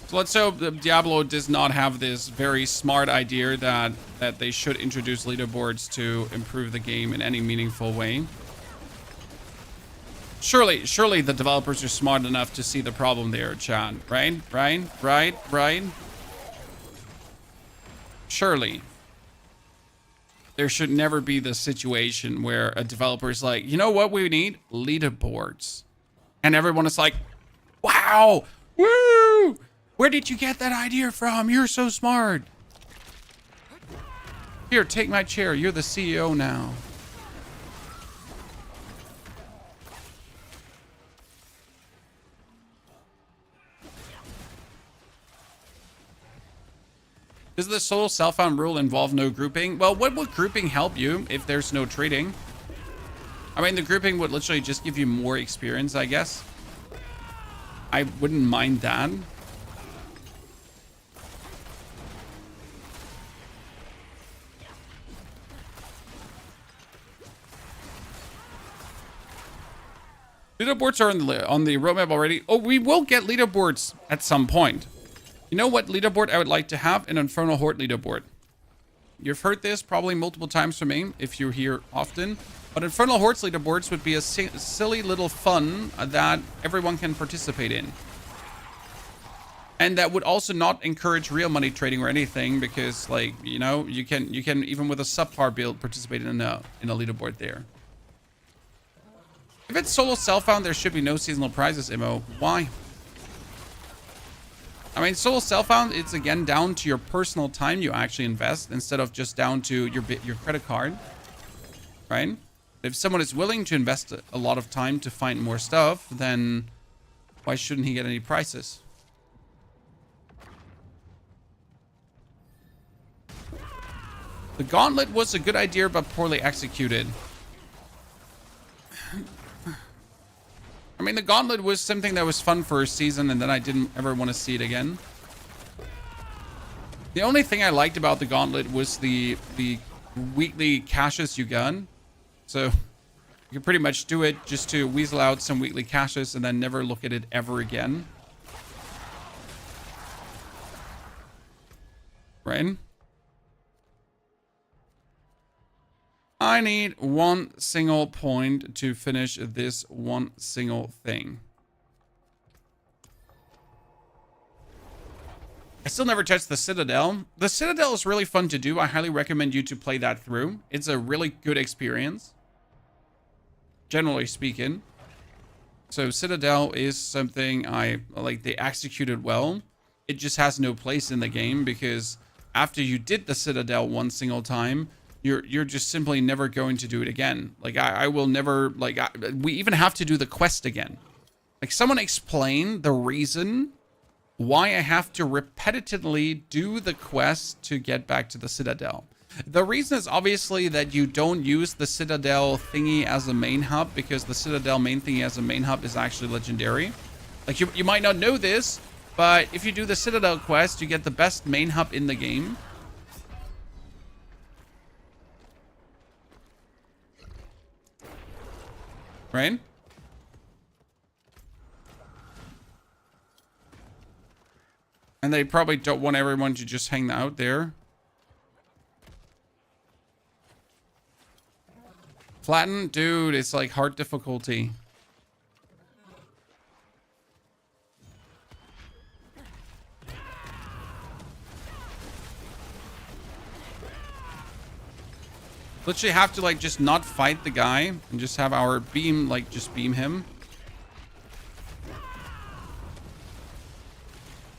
Speaker 1: So let's hope that Diablo does not have this very smart idea that they should introduce leaderboards to improve the game in any meaningful way. Surely the developers are smart enough to see the problem there, Chad. Right? Surely. There should never be the situation where a developer is like, you know what we need? Leaderboards. And everyone is like, wow, woo! Where did you get that idea from? You're so smart. Here, take my chair. You're the CEO now. Does the solo self-found rule involve no grouping? Well, what would grouping help you if there's no trading? I mean, the grouping would literally just give you more experience, I guess. I wouldn't mind that. Leaderboards are on the roadmap already. Oh, we will get leaderboards at some point. You know what leaderboard I would like to have? An Infernal Horde leaderboard. You've heard this probably multiple times from me if you're here often. But Infernal Horde's leaderboards would be a silly little fun that everyone can participate in. And that would also not encourage real money trading or anything because, like, you know, you can even with a subpar build participate in a leaderboard there. If it's solo self-found, there should be no seasonal prizes, Immo. Why? I mean, solo self-found, it's again down to your personal time you actually invest instead of just down to your credit card, right? If someone is willing to invest a lot of time to find more stuff, then why shouldn't he get any prizes? The gauntlet was a good idea, but poorly executed. I mean, the gauntlet was something that was fun for a season, and then I didn't ever want to see it again. The only thing I liked about the gauntlet was the weekly caches you got. So you can pretty much do it just to weasel out some weekly caches and then never look at it ever again. Right? I need one single point to finish this one single thing. I still never touched the Citadel. The Citadel is really fun to do. I highly recommend you to play that through. It's a really good experience, generally speaking. So Citadel is something I like. They executed well. It just has no place in the game because after you did the Citadel one single time, you're just simply never going to do it again. Like I will never, like we even have to do the quest again. Like someone explain the reason why I have to repetitively do the quest to get back to the Citadel. The reason is obviously that you don't use the Citadel thingy as a main hub because the Citadel main thingy as a main hub is actually legendary. Like you might not know this, but if you do the Citadel quest, you get the best main hub in the game. Right? And they probably don't want everyone to just hang out there. Flatten? Dude, it's like hard difficulty. Literally have to like just not fight the guy and just have our beam like just beam him.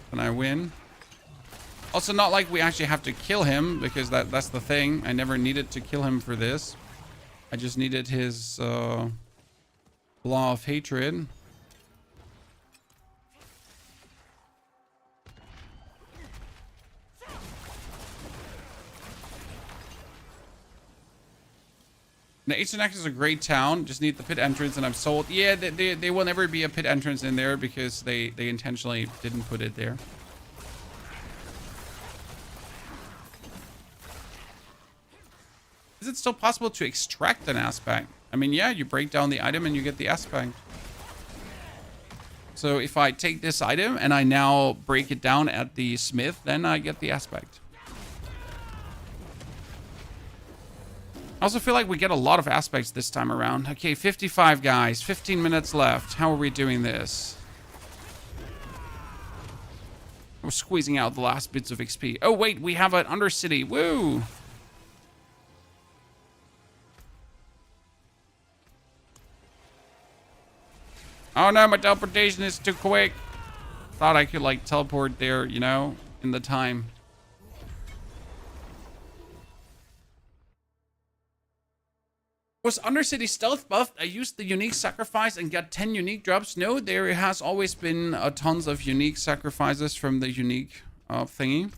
Speaker 1: And I win. Also not like we actually have to kill him because that's the thing. I never needed to kill him for this. I just needed his law of hatred. Now, H&X is a great town. Just need the pit entrance and I'm sold. Yeah, they will never be a pit entrance in there because they intentionally didn't put it there. Is it still possible to extract an aspect? I mean, yeah, you break down the item and you get the aspect. So if I take this item and I now break it down at the smith, then I get the aspect. I also feel like we get a lot of aspects this time around. Okay, 55 guys, 15 minutes left. How are we doing this? We're squeezing out the last bits of XP. Oh, wait, we have an Undercity. Woo! Oh no, my teleportation is too quick. Thought I could like teleport there, you know, in the time. Was Undercity stealth buffed? I used the unique sacrifice and got 10 unique drops. No, there has always been tons of unique sacrifices from the unique thingy.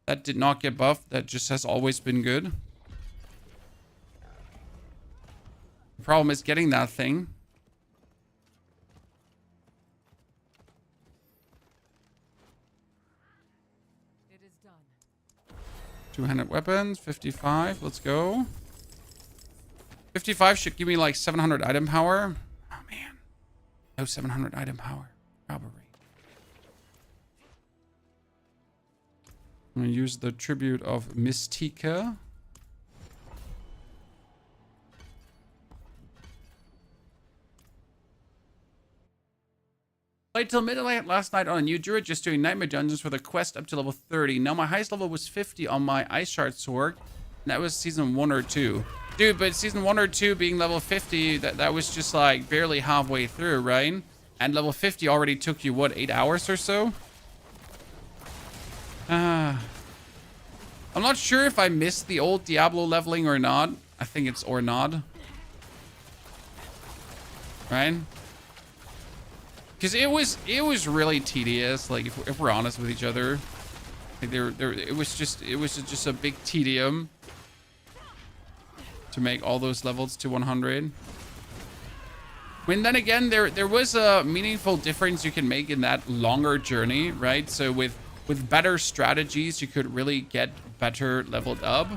Speaker 1: That did not get buffed. That just has always been good. The problem is getting that thing.
Speaker 2: It is done.
Speaker 1: 200 weapons, 55. Let's go. 55 should give me like 700 item power. Oh man. No 700 item power. Robbery. I'm gonna use the tribute of Mystica. Played till midnight last night on a new druid, just doing nightmare dungeons for the quest up to level 30. Now my highest level was 50 on my ice shard sword. And that was season 1 or 2. Dude, but season 1 or 2 being level 50, that was just like barely halfway through, right? And level 50 already took you, what, 8 hours or so? I'm not sure if I missed the old Diablo leveling or not. I think it's or not. Right? Because it was really tedious, like if we're honest with each other. Like it was just a big tedium to make all those levels to 100. When then again, there was a meaningful difference you can make in that longer journey, right? So with better strategies, you could really get better leveled up.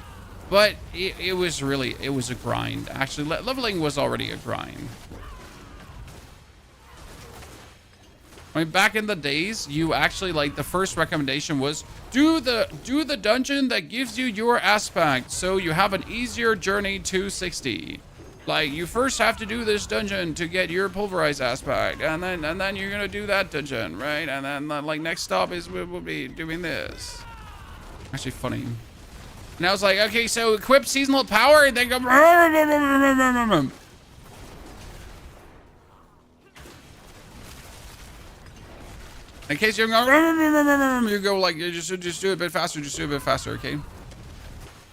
Speaker 1: But it was a grind. Actually, leveling was already a grind. I mean, back in the days, you actually like the first recommendation was do the dungeon that gives you your aspect, so you have an easier journey to 60. Like you first have to do this dungeon to get your pulverized aspect, and then you're gonna do that dungeon, right? And then like next stop is we'll be doing this. Actually funny. And I was like, okay, so equip seasonal power, and then go. In case you're going, you go like, you just do it a bit faster, just do it a bit faster, okay?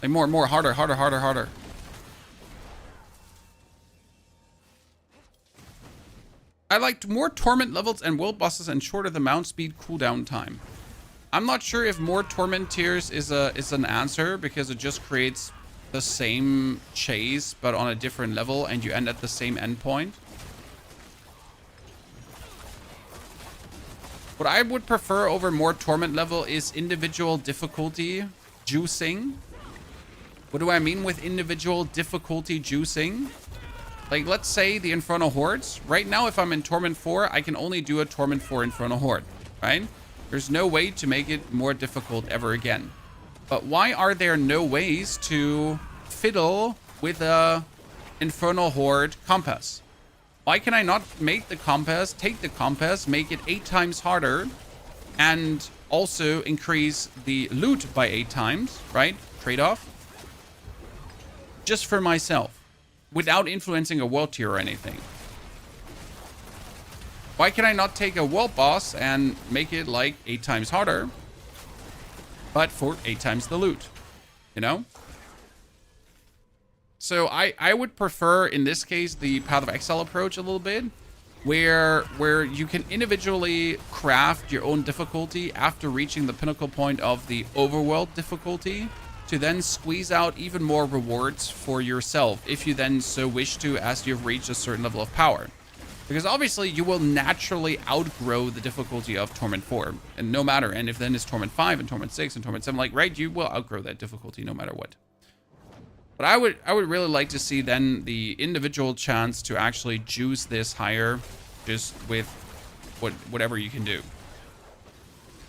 Speaker 1: Like more, harder. I liked more torment levels and world bosses and shorter the mount speed cooldown time. I'm not sure if more torment tiers is an answer because it just creates the same chase but on a different level and you end at the same endpoint. What I would prefer over more torment level is individual difficulty juicing. What do I mean with individual difficulty juicing? Like, let's say the Inferno Hordes. Right now, if I'm in Torment 4, I can only do a Torment 4 Inferno Horde, right? There's no way to make it more difficult ever again. But why are there no ways to fiddle with a Infernal Horde compass? Why can I not make the compass, take the compass, make it 8 times harder, and also increase the loot by 8 times, right? Trade-off. Just for myself, without influencing a world tier or anything. Why can I not take a world boss and make it like 8 times harder, but for 8 times the loot, you know? So I would prefer, in this case, the Path of Exile approach a little bit, where you can individually craft your own difficulty after reaching the pinnacle point of the overworld difficulty, to then squeeze out even more rewards for yourself, if you then so wish to, as you've reached a certain level of power. Because obviously you will naturally outgrow the difficulty of Torment 4, and no matter, and if then it's Torment 5 and Torment 6 and Torment 7, like, right, you will outgrow that difficulty no matter what. But I would really like to see then the individual chance to actually juice this higher, just with whatever you can do.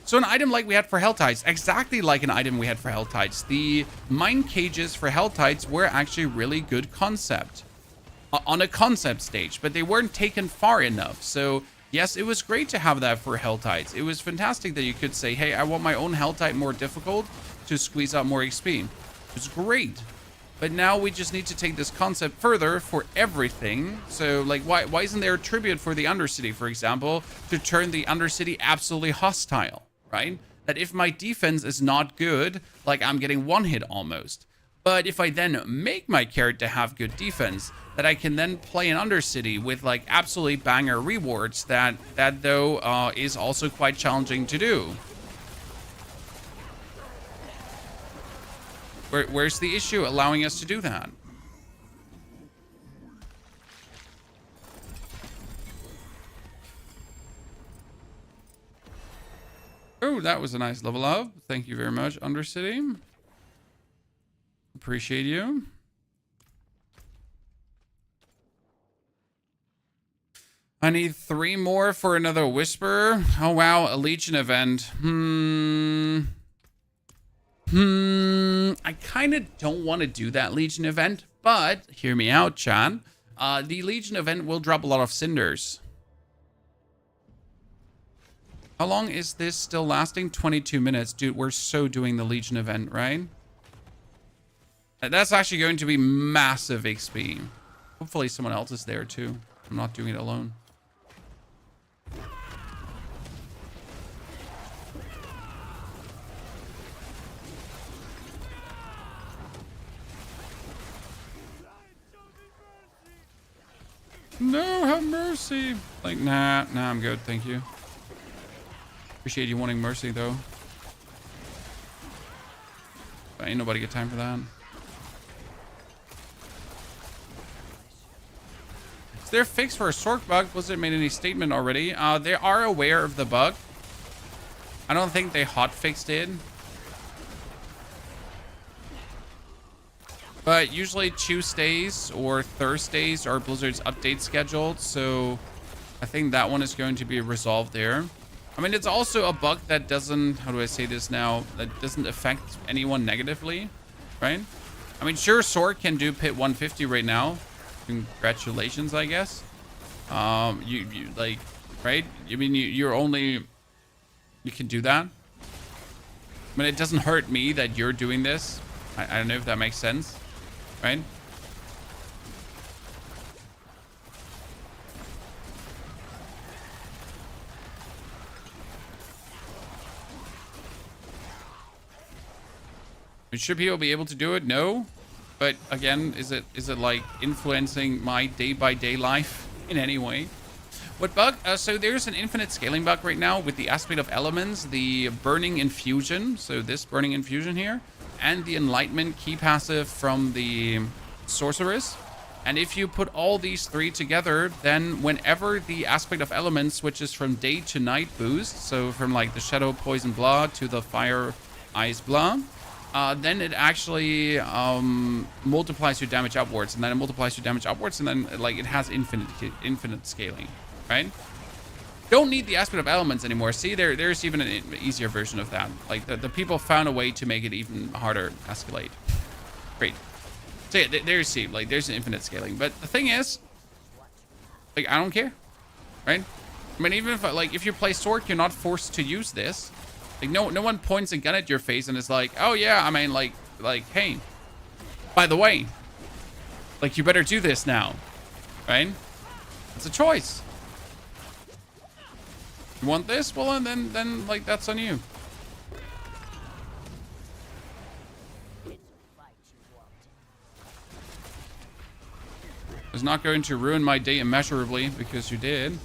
Speaker 1: So an item like we had for Helltides, exactly like an item we had for Helltides, the mine cages for Helltides were actually really good concept on a concept stage, but they weren't taken far enough. So yes, it was great to have that for Helltides. It was fantastic that you could say, hey, I want my own Helltide more difficult to squeeze out more XP. It was great. But now we just need to take this concept further for everything. So, like, why isn't there a tribute for the Undercity, for example, to turn the Undercity absolutely hostile, right? That if my defense is not good, like, I'm getting one hit almost. But if I then make my character have good defense, that I can then play an Undercity with, like, absolutely banger rewards, that though is also quite challenging to do. Where's the issue allowing us to do that? Oh, that was a nice level up. Thank you very much, Undercity. Appreciate you. I need 3 more for another Whisper. Oh, wow. A Legion event. I kind of don't want to do that Legion event, but hear me out, Chan. The Legion event will drop a lot of cinders. How long is this still lasting? 22 minutes. Dude, we're so doing the Legion event, right? That's actually going to be massive XP. Hopefully someone else is there too. I'm not doing it alone. No, have mercy. Like, nah, I'm good. Thank you. Appreciate you wanting mercy, though. But ain't nobody got time for that. Is there a fix for a Sork bug? Blizzard made any statement already? They are aware of the bug. I don't think they hotfixed it. But usually Tuesdays or Thursdays are Blizzard's update scheduled, so I think that one is going to be resolved there. I mean, it's also a bug that doesn't, how do I say this now, that doesn't affect anyone negatively, right? I mean, sure, Sork can do pit 150 right now. Congratulations, I guess. You like, right? I mean, you can do that. I mean, it doesn't hurt me that you're doing this. I don't know if that makes sense. Right? Should people be able to do it? No. But again, is it like influencing my day-by-day life in any way? What bug? So there's an infinite scaling bug right now with the aspect of elements, the burning infusion. So this burning infusion here. And the enlightenment key passive from the sorceress. And if you put all these 3 together, then whenever the aspect of elements switches from day to night boost, so from like the shadow poison blah to the fire ice blah, then it actually multiplies your damage upwards, and then it multiplies your damage upwards, and then like it has infinite scaling, right? don't need the aspect of elements anymore. See, there's even an easier version of that. Like the people found a way to make it even harder escalate. Great. So yeah, there's see, like there's an infinite scaling. But the thing is, like I don't care, right? I mean, even if you play sword, you're not forced to use this. Like no one points a gun at your face and is like, oh yeah, I mean like hey, by the way, like you better do this now, right? It's a choice. You want this? Well, and then like that's on you. It's not going to ruin my day immeasurably because you did.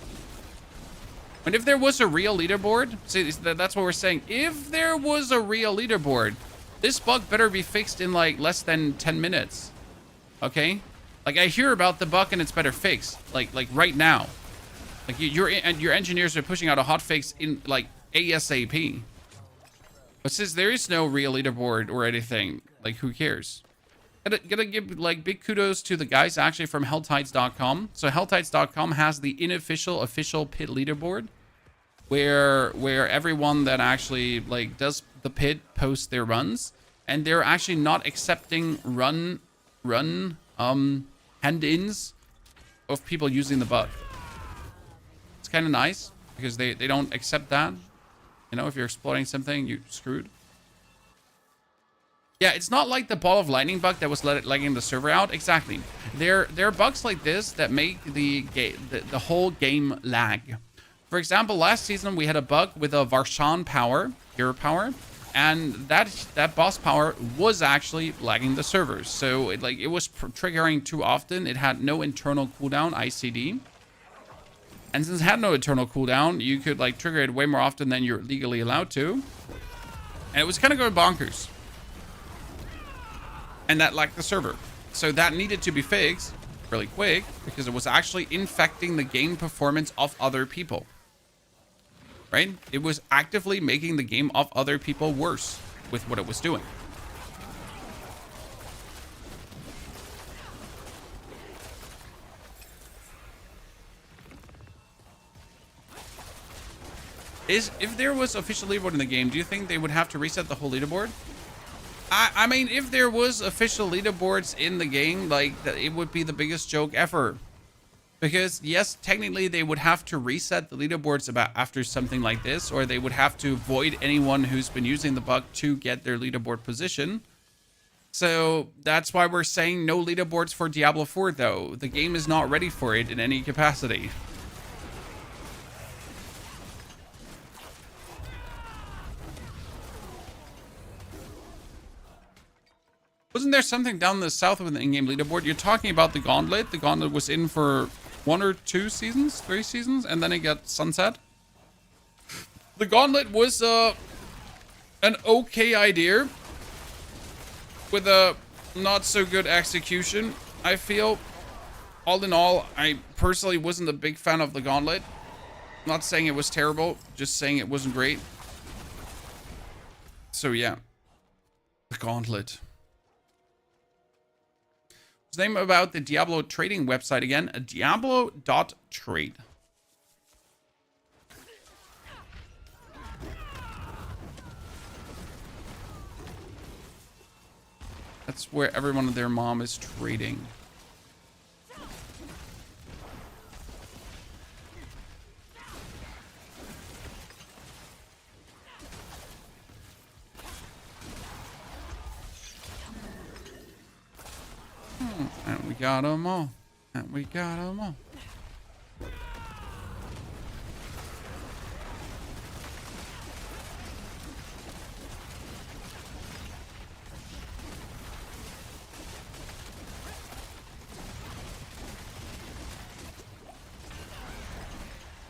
Speaker 1: And if there was a real leaderboard, see, that's what we're saying. If there was a real leaderboard, this bug better be fixed in like less than 10 minutes. Okay? Like I hear about the bug and it's better fixed. Like right now. Like your engineers are pushing out a hotfix in like ASAP. But since there is no real leaderboard or anything, like who cares? Gotta give like big kudos to the guys actually from helltides.com. So helltides.com has the official pit leaderboard where everyone that actually like does the pit posts their runs, and they're actually not accepting run hand-ins of people using the bug. It's kind of nice because they don't accept that. You know, if you're exploiting something, you're screwed. Yeah, it's not like the ball of lightning bug that was lagging the server out. Exactly. There are bugs like this that make the whole game lag. For example, last season we had a bug with a Varshan power, hero power, and that boss power was actually lagging the servers. So it was triggering too often. It had no internal cooldown, ICD. And since it had no internal cooldown, you could like trigger it way more often than you're legally allowed to. And it was kind of going bonkers. And that lagged the server. So that needed to be fixed really quick because it was actually infecting the game performance of other people. Right? It was actively making the game of other people worse with what it was doing. If there was official leaderboard in the game, do you think they would have to reset the whole leaderboard? I mean, if there was official leaderboards in the game, like, it would be the biggest joke ever. Because, yes, technically they would have to reset the leaderboards after something like this, or they would have to void anyone who's been using the bug to get their leaderboard position. So that's why we're saying no leaderboards for Diablo 4, though. The game is not ready for it in any capacity. Wasn't there something down the south with the in-game leaderboard? You're talking about the Gauntlet. The Gauntlet was in for 1 or 2 seasons, 3 seasons, and then it got sunset. The Gauntlet was an okay idea with a not so good execution, I feel. All in all, I personally wasn't a big fan of the Gauntlet. Not saying it was terrible, just saying it wasn't great. So yeah, the Gauntlet. His name about the Diablo trading website again, diablo.trade. That's where everyone and their mom is trading. And we got them all. And we got them all.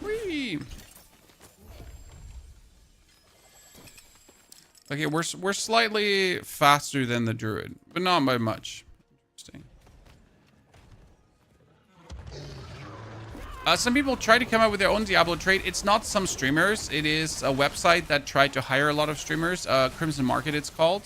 Speaker 1: Whee! Okay, we're slightly faster than the druid, but not by much. Interesting. Some people try to come up with their own Diablo trade. It's not some streamers. It is a website that tried to hire a lot of streamers. Crimson Market, it's called.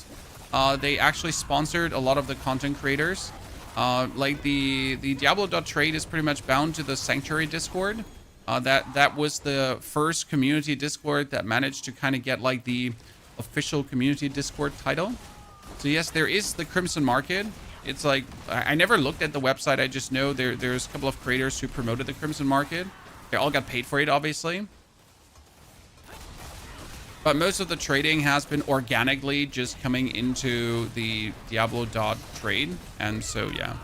Speaker 1: They actually sponsored a lot of the content creators. Like the Diablo.trade is pretty much bound to the Sanctuary Discord. That was the first community Discord that managed to kind of get like the official community Discord title. So yes, there is the Crimson Market. It's like, I never looked at the website. I just know there's a couple of creators who promoted the Crimson Market. They all got paid for it, obviously. But most of the trading has been organically just coming into the Diablo.trade. And so, yeah.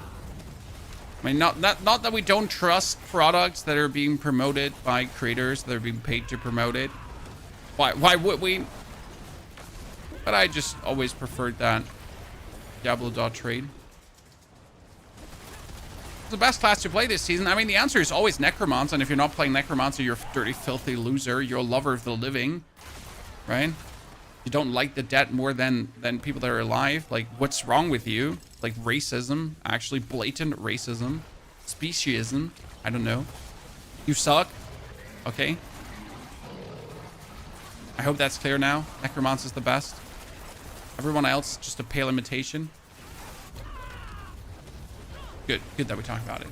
Speaker 1: I mean, not that we don't trust products that are being promoted by creators that are being paid to promote it. Why would we? But I just always preferred that Diablo.trade. The best class to play this season. I mean, the answer is always Necromancer. And if you're not playing Necromancer, you're a dirty, filthy loser. You're a lover of the living, right? You don't like the dead more than people that are alive. Like, what's wrong with you? Like racism, actually blatant racism, speciesism. I don't know. You suck. Okay. I hope that's clear now. Necromancer's the best. Everyone else just a pale imitation. Good that we talk about it.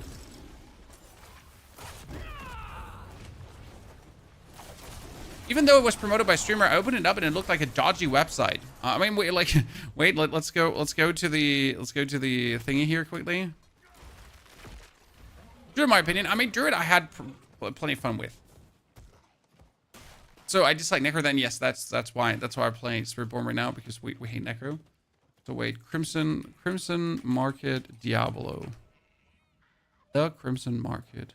Speaker 1: Even though it was promoted by streamer, I opened it up and it looked like a dodgy website. I mean, wait, let's go to the thingy here quickly. Druid, in my opinion, I mean, Druid I had plenty of fun with. So I dislike Necro. Then yes, that's why I'm playing Spiritborn right now, because we hate Necro. So wait, Crimson Market Diablo. The Crimson Market.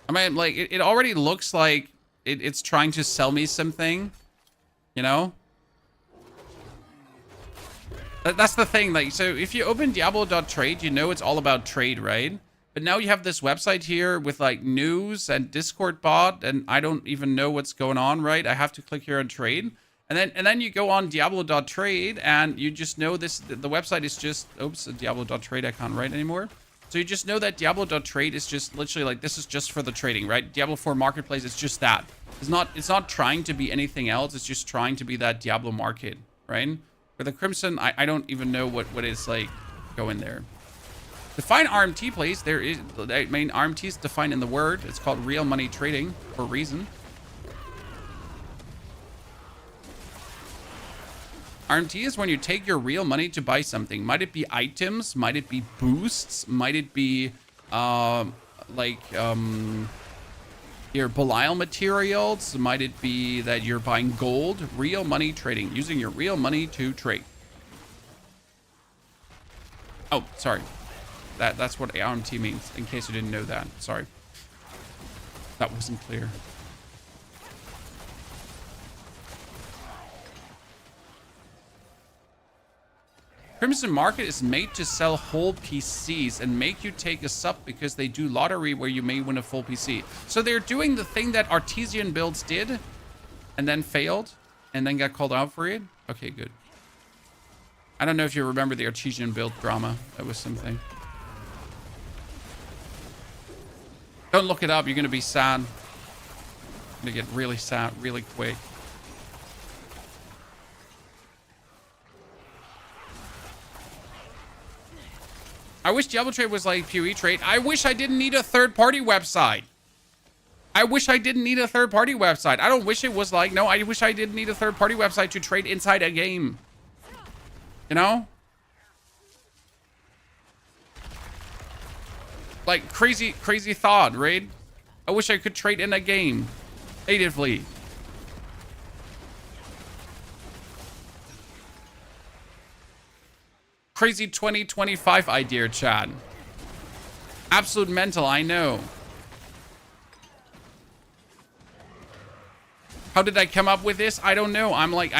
Speaker 1: I mean, like, it already looks like it's trying to sell me something, you know? That's the thing, like, so if you open Diablo.trade, you know it's all about trade, right? But now you have this website here with, like, news and Discord bot, and I don't even know what's going on, right? I have to click here on trade. And then you go on Diablo.trade, and you just know the website is just, oops, Diablo.trade I can't write anymore. So you just know that Diablo.trade is just literally like, this is just for the trading, right? Diablo 4 Marketplace is just that. It's not trying to be anything else. It's just trying to be that Diablo market, right? For the Crimson, I don't even know what is like going there. Define RMT, please. There is, I mean, RMT is defined in the word. It's called real money trading for a reason. RMT is when you take your real money to buy something. Might it be items? Might it be boosts? Might it be your Belial materials? Might it be that you're buying gold? Real money trading. Using your real money to trade. Oh, sorry. That's what RMT means, in case you didn't know that. Sorry. That wasn't clear. Crimson Market is made to sell whole PCs and make you take a sub because they do lottery where you may win a full PC. So they're doing the thing that Artesian builds did and then failed and then got called out for it. Okay, good. I don't know if you remember the Artesian build drama. That was something. Don't look it up. You're going to be sad. You're going to get really sad really quick. I wish Diablo Trade was like PoE Trade. I wish I didn't need a third-party website. I wish I didn't need a third-party website. I don't wish it was like, no, I wish I didn't need a third-party website to trade inside a game. You know? Like, crazy thought, right? I wish I could trade in a game. Natively. Crazy 2025 idea, Chad. Absolute mental, I know. How did I come up with this? I don't know. I'm like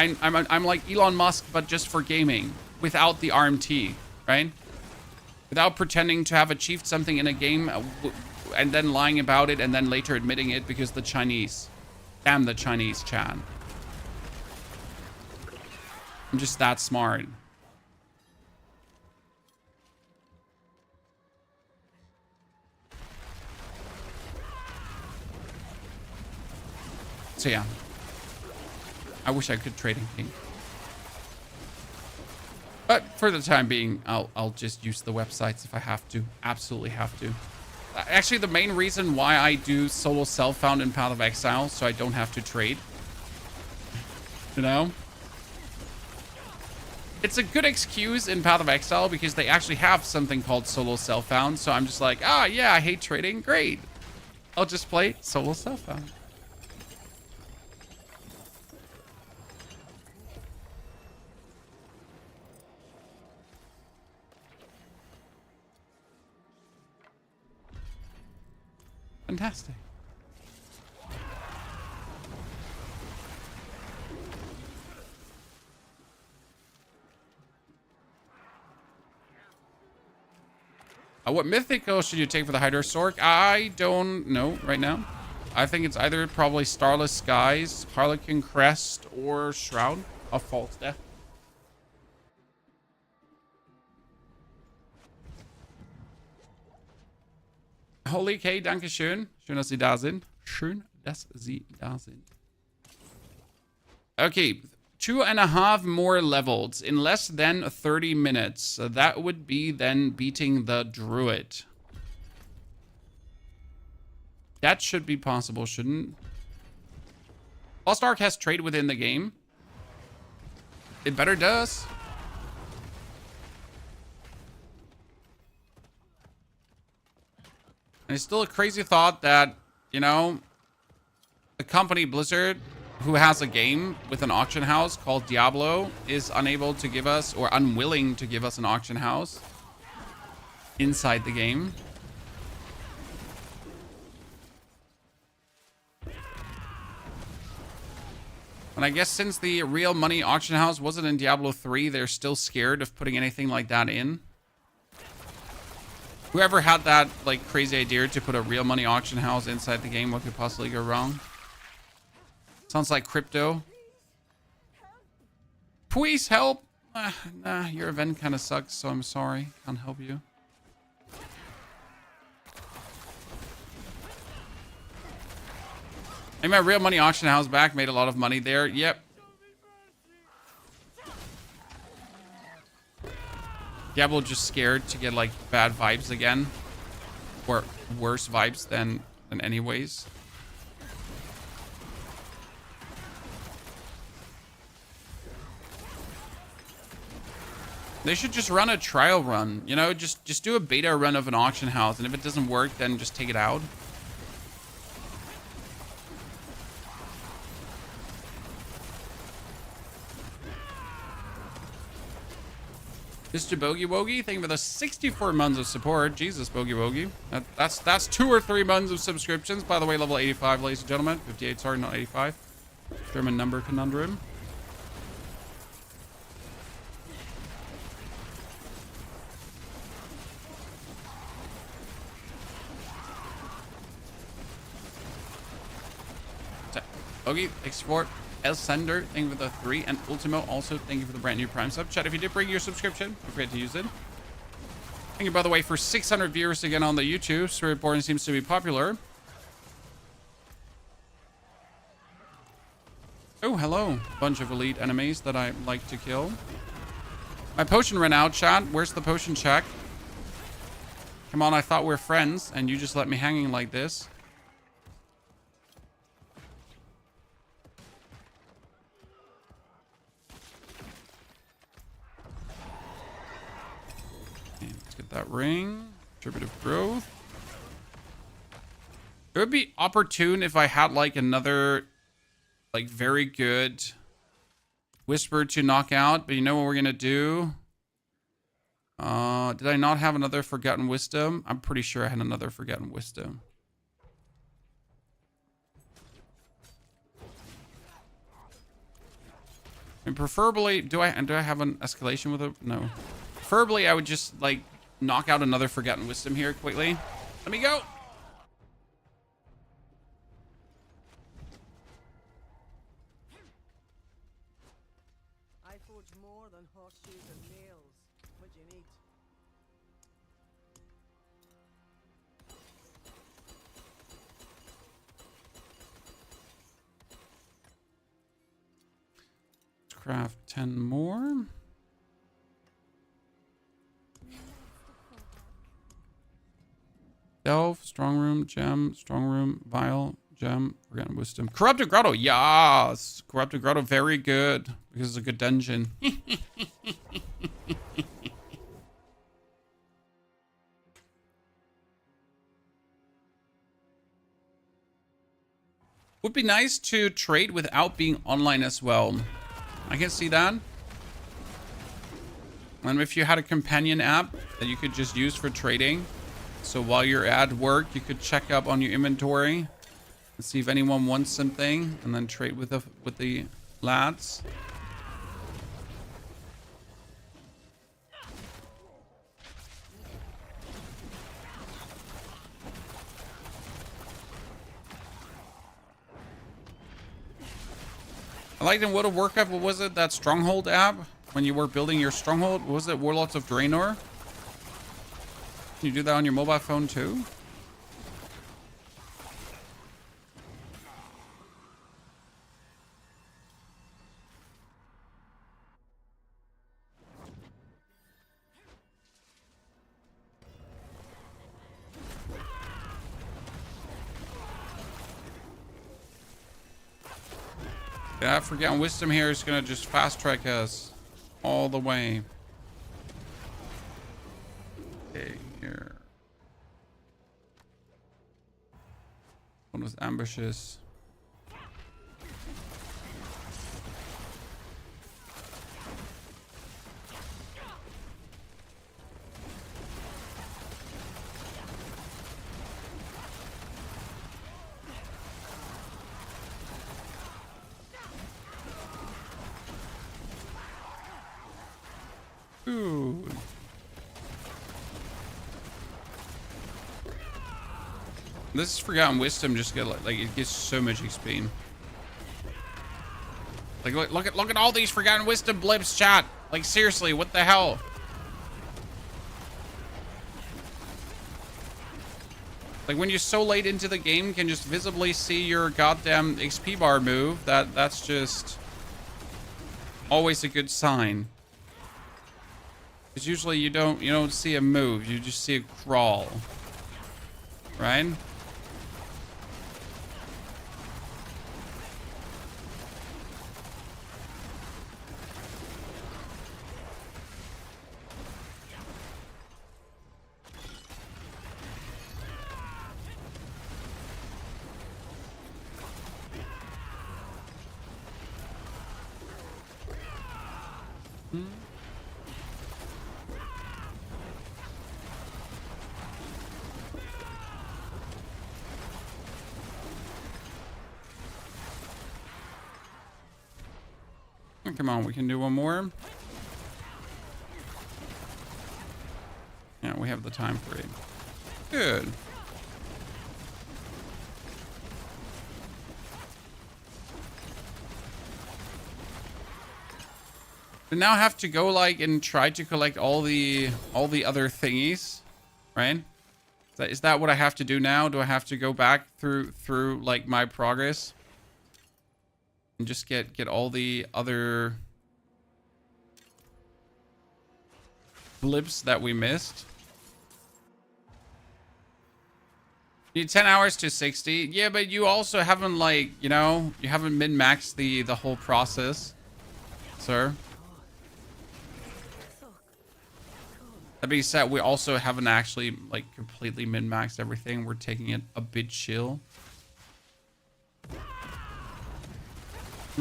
Speaker 1: Elon Musk, but just for gaming, without the RMT, right? Without pretending to have achieved something in a game and then lying about it and then later admitting it because the Chinese. Damn the Chinese, Chad. I'm just that smart. So yeah, I wish I could trade in game. But for the time being, I'll just use the websites if I have to. Absolutely have to. Actually, the main reason why I do solo self-found in Path of Exile, so I don't have to trade. You know? It's a good excuse in Path of Exile because they actually have something called solo self-found. So I'm just like, ah, yeah, I hate trading. Great. I'll just play solo self-found. Fantastic. What mythical should you take for the Hydra Stork? I don't know right now. I think it's either probably Starless Skies, Harlequin Crest, or Shroud of False Death. Holy K, danke schön. Schön, dass Sie da sind. Schön, dass Sie da sind. Okay, 2.5 more levels in less than 30 minutes. So that would be then beating the Druid. That should be possible, shouldn't? Lost Ark has trade within the game. It better does. And it's still a crazy thought that, you know, the company Blizzard, who has a game with an auction house called Diablo, is unable to give us, or unwilling to give us, an auction house inside the game. And I guess since the real money auction house wasn't in Diablo 3, they're still scared of putting anything like that in. Whoever had that like crazy idea to put a real money auction house inside the game, what could possibly go wrong? Sounds like crypto. Please help. Nah, your event kind of sucks, so I'm sorry. Can't help you. Hey, my real money auction house back. Made a lot of money there. Yep. Diablo just scared to get like bad vibes again. Or worse vibes than anyways. They should just run a trial run. You know, just do a beta run of an auction house. And if it doesn't work, then just take it out. Mr. Bogey Wogie, thank you for the 64 months of support. Jesus, Bogey Wogie. That's 2 or 3 months of subscriptions. By the way, level 85, ladies and gentlemen. 58, sorry, not 85. German number conundrum. Bogey, export. El Sender, thank you for the 3. And Ultimo, also thank you for the brand new Prime sub. Chat, if you did bring your subscription, don't forget to use it. Thank you, by the way, for 600 viewers again on the YouTube. Spiritborn seems to be popular. Oh, hello. Bunch of elite enemies that I like to kill. My potion ran out, chat. Where's the potion check? Come on, I thought we were friends, and you just let me hanging like this. That ring, attributive growth. It would be opportune if I had like another like very good whisper to knock out, but you know what we're gonna do? Did I not have another forgotten wisdom? I'm pretty sure I had another forgotten wisdom. And preferably, do I have an escalation with it? No. Preferably I would just like knock out another forgotten wisdom here quickly. Let me go.
Speaker 3: I forge more than horseshoes and nails. What do you need?
Speaker 1: Let's craft 10 more. Delve, Strong Room, Gem, Strong Room, Vial, Gem, Forgotten Wisdom. Corrupted Grotto, yes! Corrupted Grotto, very good. Because it's a good dungeon. Would be nice to trade without being online as well. I can see that. And if you had a companion app that you could just use for trading. So while you're at work, you could check up on your inventory and see if anyone wants something and then trade with the lads. I liked in World of Warcraft, what was it? That Stronghold app? When you were building your Stronghold? What was it? Warlords of Draenor? Can you do that on your mobile phone too? Yeah, Forgotten Wisdom here is gonna just fast track us all the way. Okay, here. One was ambushes. Ooh. This is Forgotten Wisdom. Just get like it gets so much XP. Like look at all these Forgotten Wisdom blips, chat. Like seriously, what the hell? Like when you're so late into the game, you can just visibly see your goddamn XP bar move. That's just always a good sign. Because usually you don't see a move, you just see a crawl. Right? Come on, we can do one more. Yeah, we have the time for it. Good. We now have to go like and try to collect all the other thingies, right? Is that what I have to do now? Do I have to go back through like my progress? And just get all the other blips that we missed. Need 10 hours to 60. Yeah, but you also haven't like, you haven't min-maxed the whole process, sir. That being said, we also haven't actually like completely min-maxed everything. We're taking it a bit chill.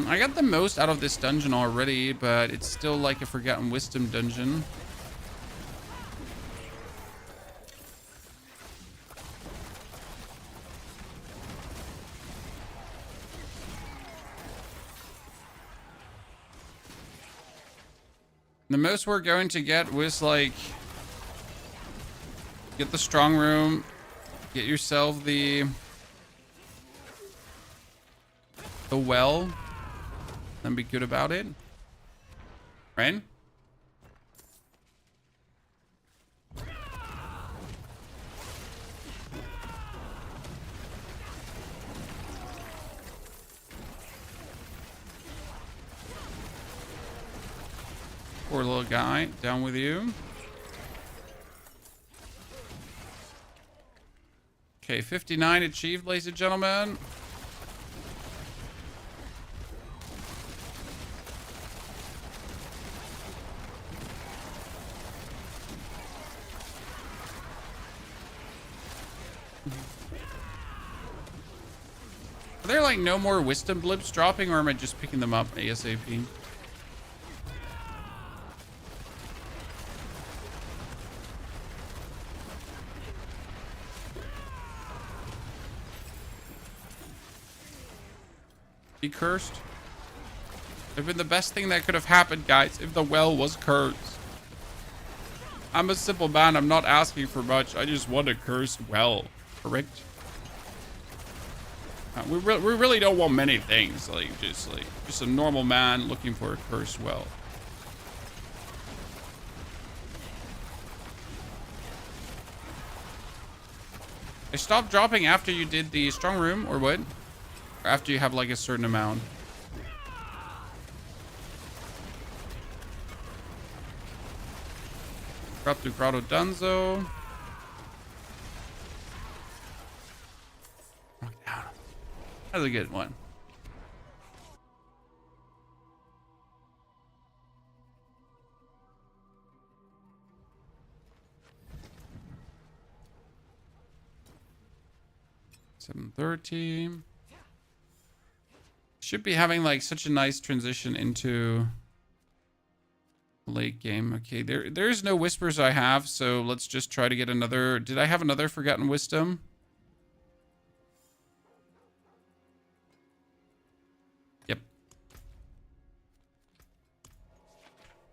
Speaker 1: I got the most out of this dungeon already, but it's still like a Forgotten Wisdom dungeon. The most we're going to get was like, get the strong room, get yourself the well, then be good about it, right? Poor little guy, down with you. Okay, 59 achieved, ladies and gentlemen. Are there like no more wisdom blips dropping, or am I just picking them up ASAP? Be cursed. It'd been the best thing that could have happened, guys, if the well was cursed. I'm a simple man. I'm not asking for much. I just want a cursed well. Correct? We really don't want many things. Just a normal man looking for a cursed well. They stopped dropping after you did the strong room, or what? Or after you have like a certain amount. Drop through Grotto Dunzo. Knockdown. That's a good one. $730. Should be having like such a nice transition into late game. Okay, there's no whispers I have, so let's just try to get another. Did I have another Forgotten Wisdom? Yep.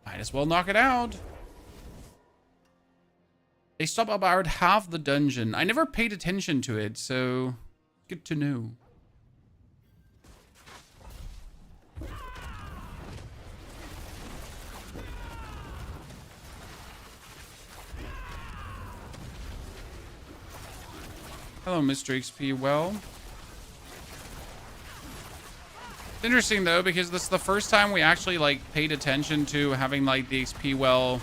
Speaker 1: Might as well knock it out. They stop about half the dungeon. I never paid attention to it, so good to know. Hello, Mr. XP well. It's interesting though, because this is the first time we actually like paid attention to having like the XP well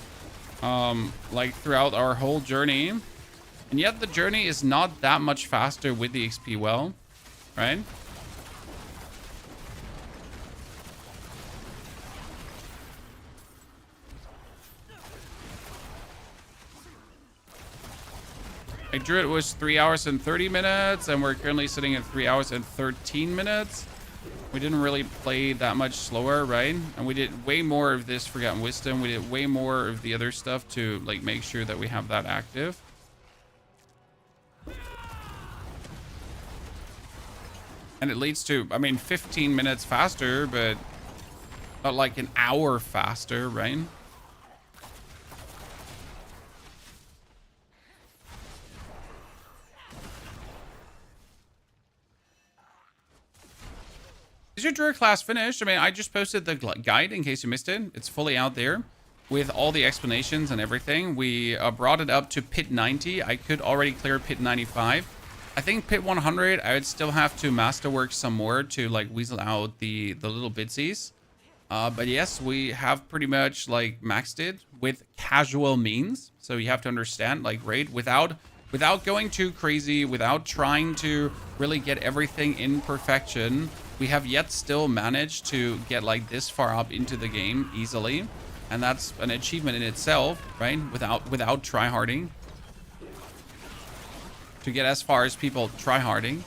Speaker 1: like throughout our whole journey. And yet the journey is not that much faster with the XP well, right? I drew it was 3 hours and 30 minutes, and we're currently sitting at 3 hours and 13 minutes. We didn't really play that much slower, right? And we did way more of this Forgotten Wisdom. We did way more of the other stuff to like make sure that we have that active. And it leads to, I mean, 15 minutes faster, but not like an hour faster, right? Is your Druid class finished? I mean, I just posted the guide in case you missed it. It's fully out there with all the explanations and everything. We brought it up to pit 90. I could already clear pit 95. I think pit 100, I would still have to masterwork some more to like weasel out the little bitsies. But yes, we have pretty much like maxed it with casual means. So you have to understand, like, raid without going too crazy, without trying to really get everything in perfection. We have yet still managed to get like this far up into the game easily. And that's an achievement in itself, right? Without tryharding. To get as far as people tryharding.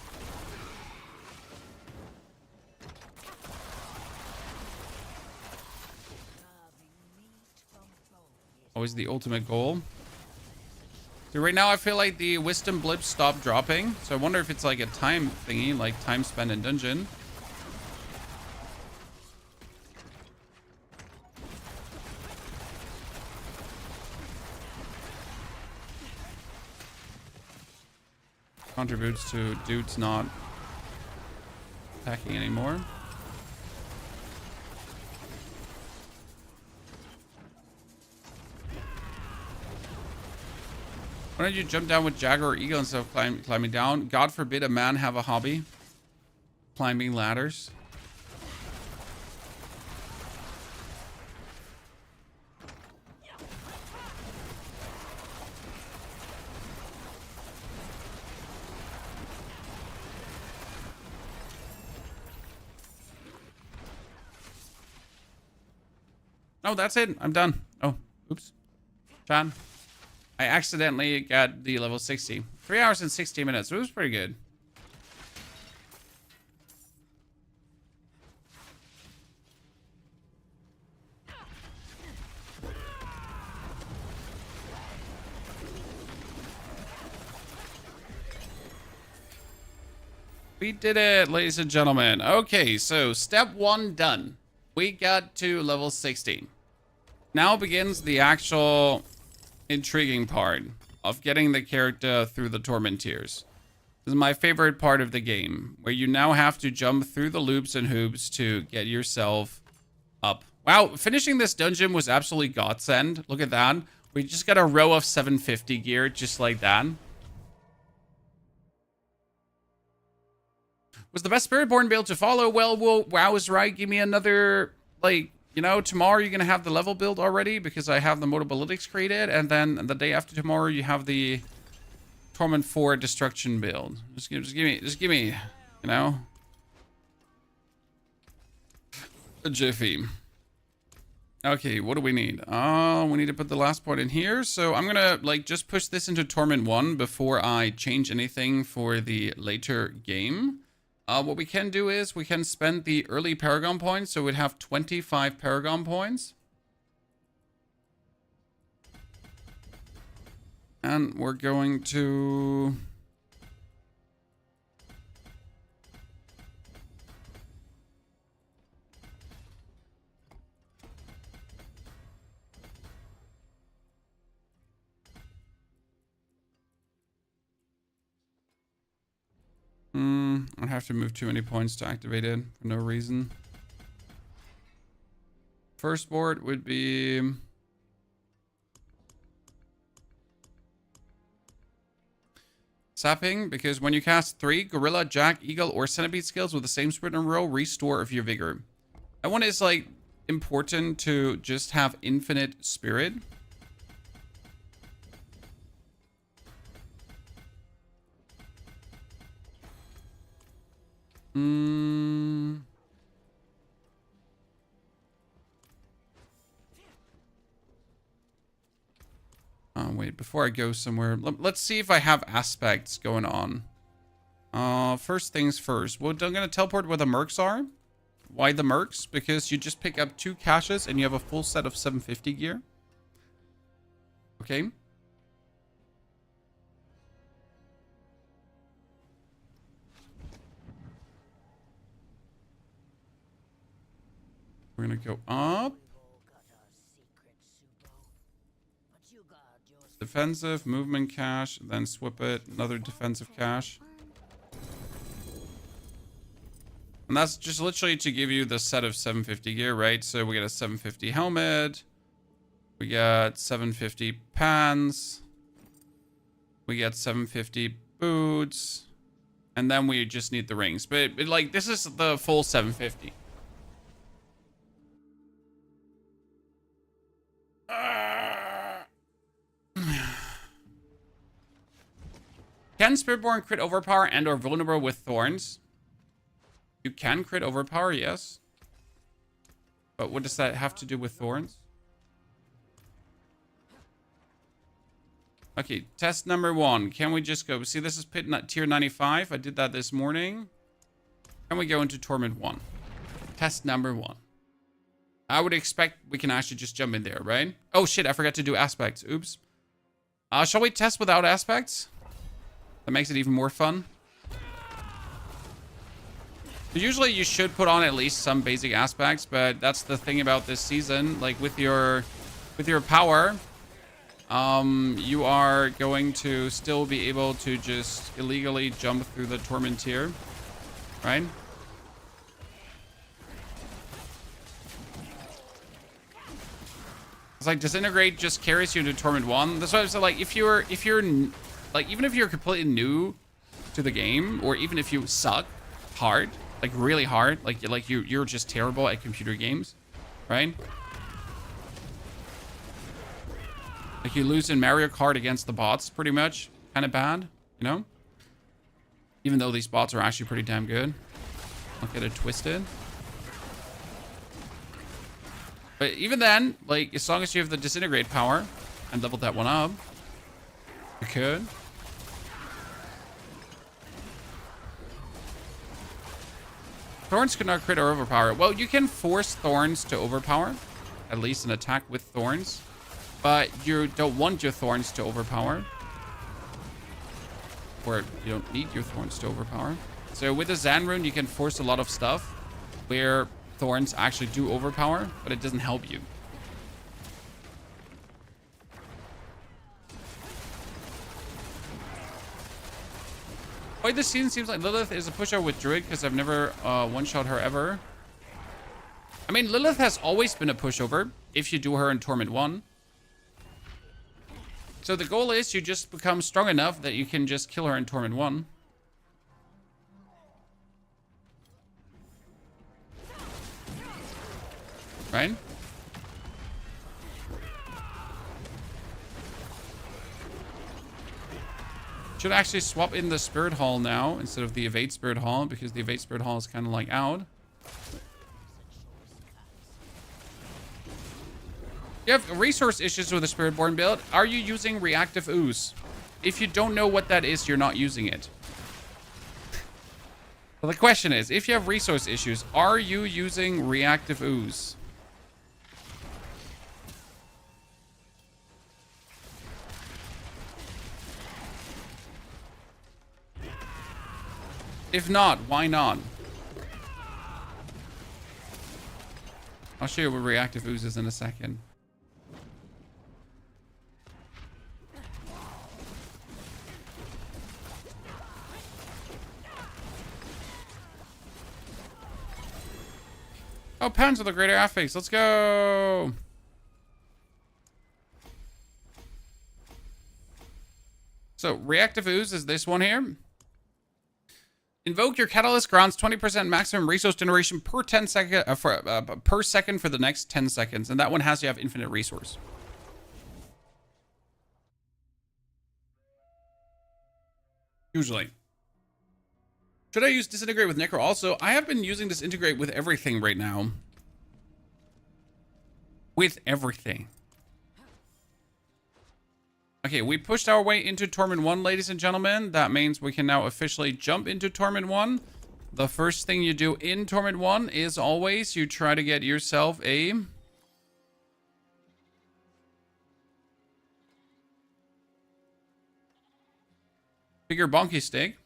Speaker 1: Always the ultimate goal. So right now I feel like the wisdom blips stopped dropping. So I wonder if it's like a time thingy, like time spent in dungeon. Contributes to dudes not attacking anymore. Why don't you jump down with Jagger or Eagle instead of climbing down? God forbid a man have a hobby. Climbing ladders. Oh, that's it. I'm done. Oh, oops. Chan. I accidentally got the level 60. 3 hours and 60 minutes. It was pretty good. We did it, ladies and gentlemen. Okay, so step 1 done. We got to level 60. Now begins the actual intriguing part of getting the character through the Torment tiers. This is my favorite part of the game, where you now have to jump through the loops and hoops to get yourself up. Wow, finishing this dungeon was absolutely godsend. Look at that. We just got a row of 750 gear just like that. Was the best Spiritborn build to follow? Well, WoW is right. Give me another, like, you know, tomorrow you're going to have the level build already because I have the mobilitics created. And then the day after tomorrow, you have the Torment 4 destruction build. Just give me, you know, a jiffy. Okay, what do we need? Oh, we need to put the last part in here. So I'm going to, like, just push this into Torment 1 before I change anything for the later game. What we can do is we can spend the early Paragon points. So we'd have 25 Paragon points. And we're going to... I have to move too many points to activate it for no reason. First board would be... Sapping, because when you cast 3 Gorilla, Jack, Eagle, or Centipede skills with the same spirit in a row, restore of your vigor. That one is, like, important to just have infinite spirit. Oh, wait, before I go somewhere, let's see if I have aspects going on. First things first. Well, I'm going to teleport where the mercs are. Why the mercs? Because you just pick up 2 caches and you have a full set of 750 gear. Okay. We're going to go up. Defensive, movement cache, then swip it, another defensive cache. And that's just literally to give you the set of 750 gear, right? So we got a 750 helmet. We got 750 pants. We got 750 boots. And then we just need the rings. But like, this is the full 750. Can Spiritborn crit overpower and or vulnerable with Thorns? You can crit overpower, yes. But what does that have to do with Thorns? Okay, test number 1. Can we just go? See, this is pit tier 95. I did that this morning. Can we go into Torment 1? Test number 1. I would expect we can actually just jump in there, right? Oh shit, I forgot to do aspects. Oops. Shall we test without aspects? That makes it even more fun. Usually you should put on at least some basic aspects, but that's the thing about this season. Like with your power, you are going to still be able to just illegally jump through the Torment tier, right? It's like Disintegrate just carries you into Torment 1. That's why I said, like, if you're like, even if you're completely new to the game, or even if you suck hard, like really hard, like you're just terrible at computer games, right? Like you lose in Mario Kart against the bots, pretty much, kind of bad, you know? Even though these bots are actually pretty damn good. Don't get it twisted. But even then, like, as long as you have the disintegrate power and level that one up, you could. Thorns could not crit or overpower. Well, you can force Thorns to overpower. At least an attack with Thorns. But you don't want your Thorns to overpower. Or you don't need your Thorns to overpower. So with the Zan rune, you can force a lot of stuff where Thorns actually do overpower, but it doesn't help you. Why this season seems like Lilith is a pushover with Druid because I've never one-shot her ever. I mean, Lilith has always been a pushover if you do her in Torment 1. So the goal is you just become strong enough that you can just kill her in Torment 1. Right? Should actually swap in the Spirit Hall now instead of the Evade Spirit Hall because the Evade Spirit Hall is kind of like out. You have resource issues with the Spiritborn build. Are you using Reactive Ooze? If you don't know what that is, you're not using it. Well, the question is, if you have resource issues, are you using Reactive Ooze? If not, why not? I'll show you what Reactive Ooze is in a second. Oh, Pounds with the Greater Affix. Let's go. So, Reactive Ooze is this one here. Invoke your Catalyst grants 20% maximum resource generation per 10 second per second for the next 10 seconds. And that one has you have infinite resource. Usually. Should I use Disintegrate with Necro also? I have been using Disintegrate with everything right now. With everything. Okay, we pushed our way into Torment 1, ladies and gentlemen. That means we can now officially jump into Torment 1. The first thing you do in Torment 1 is always you try to get yourself a... bigger bonky stick.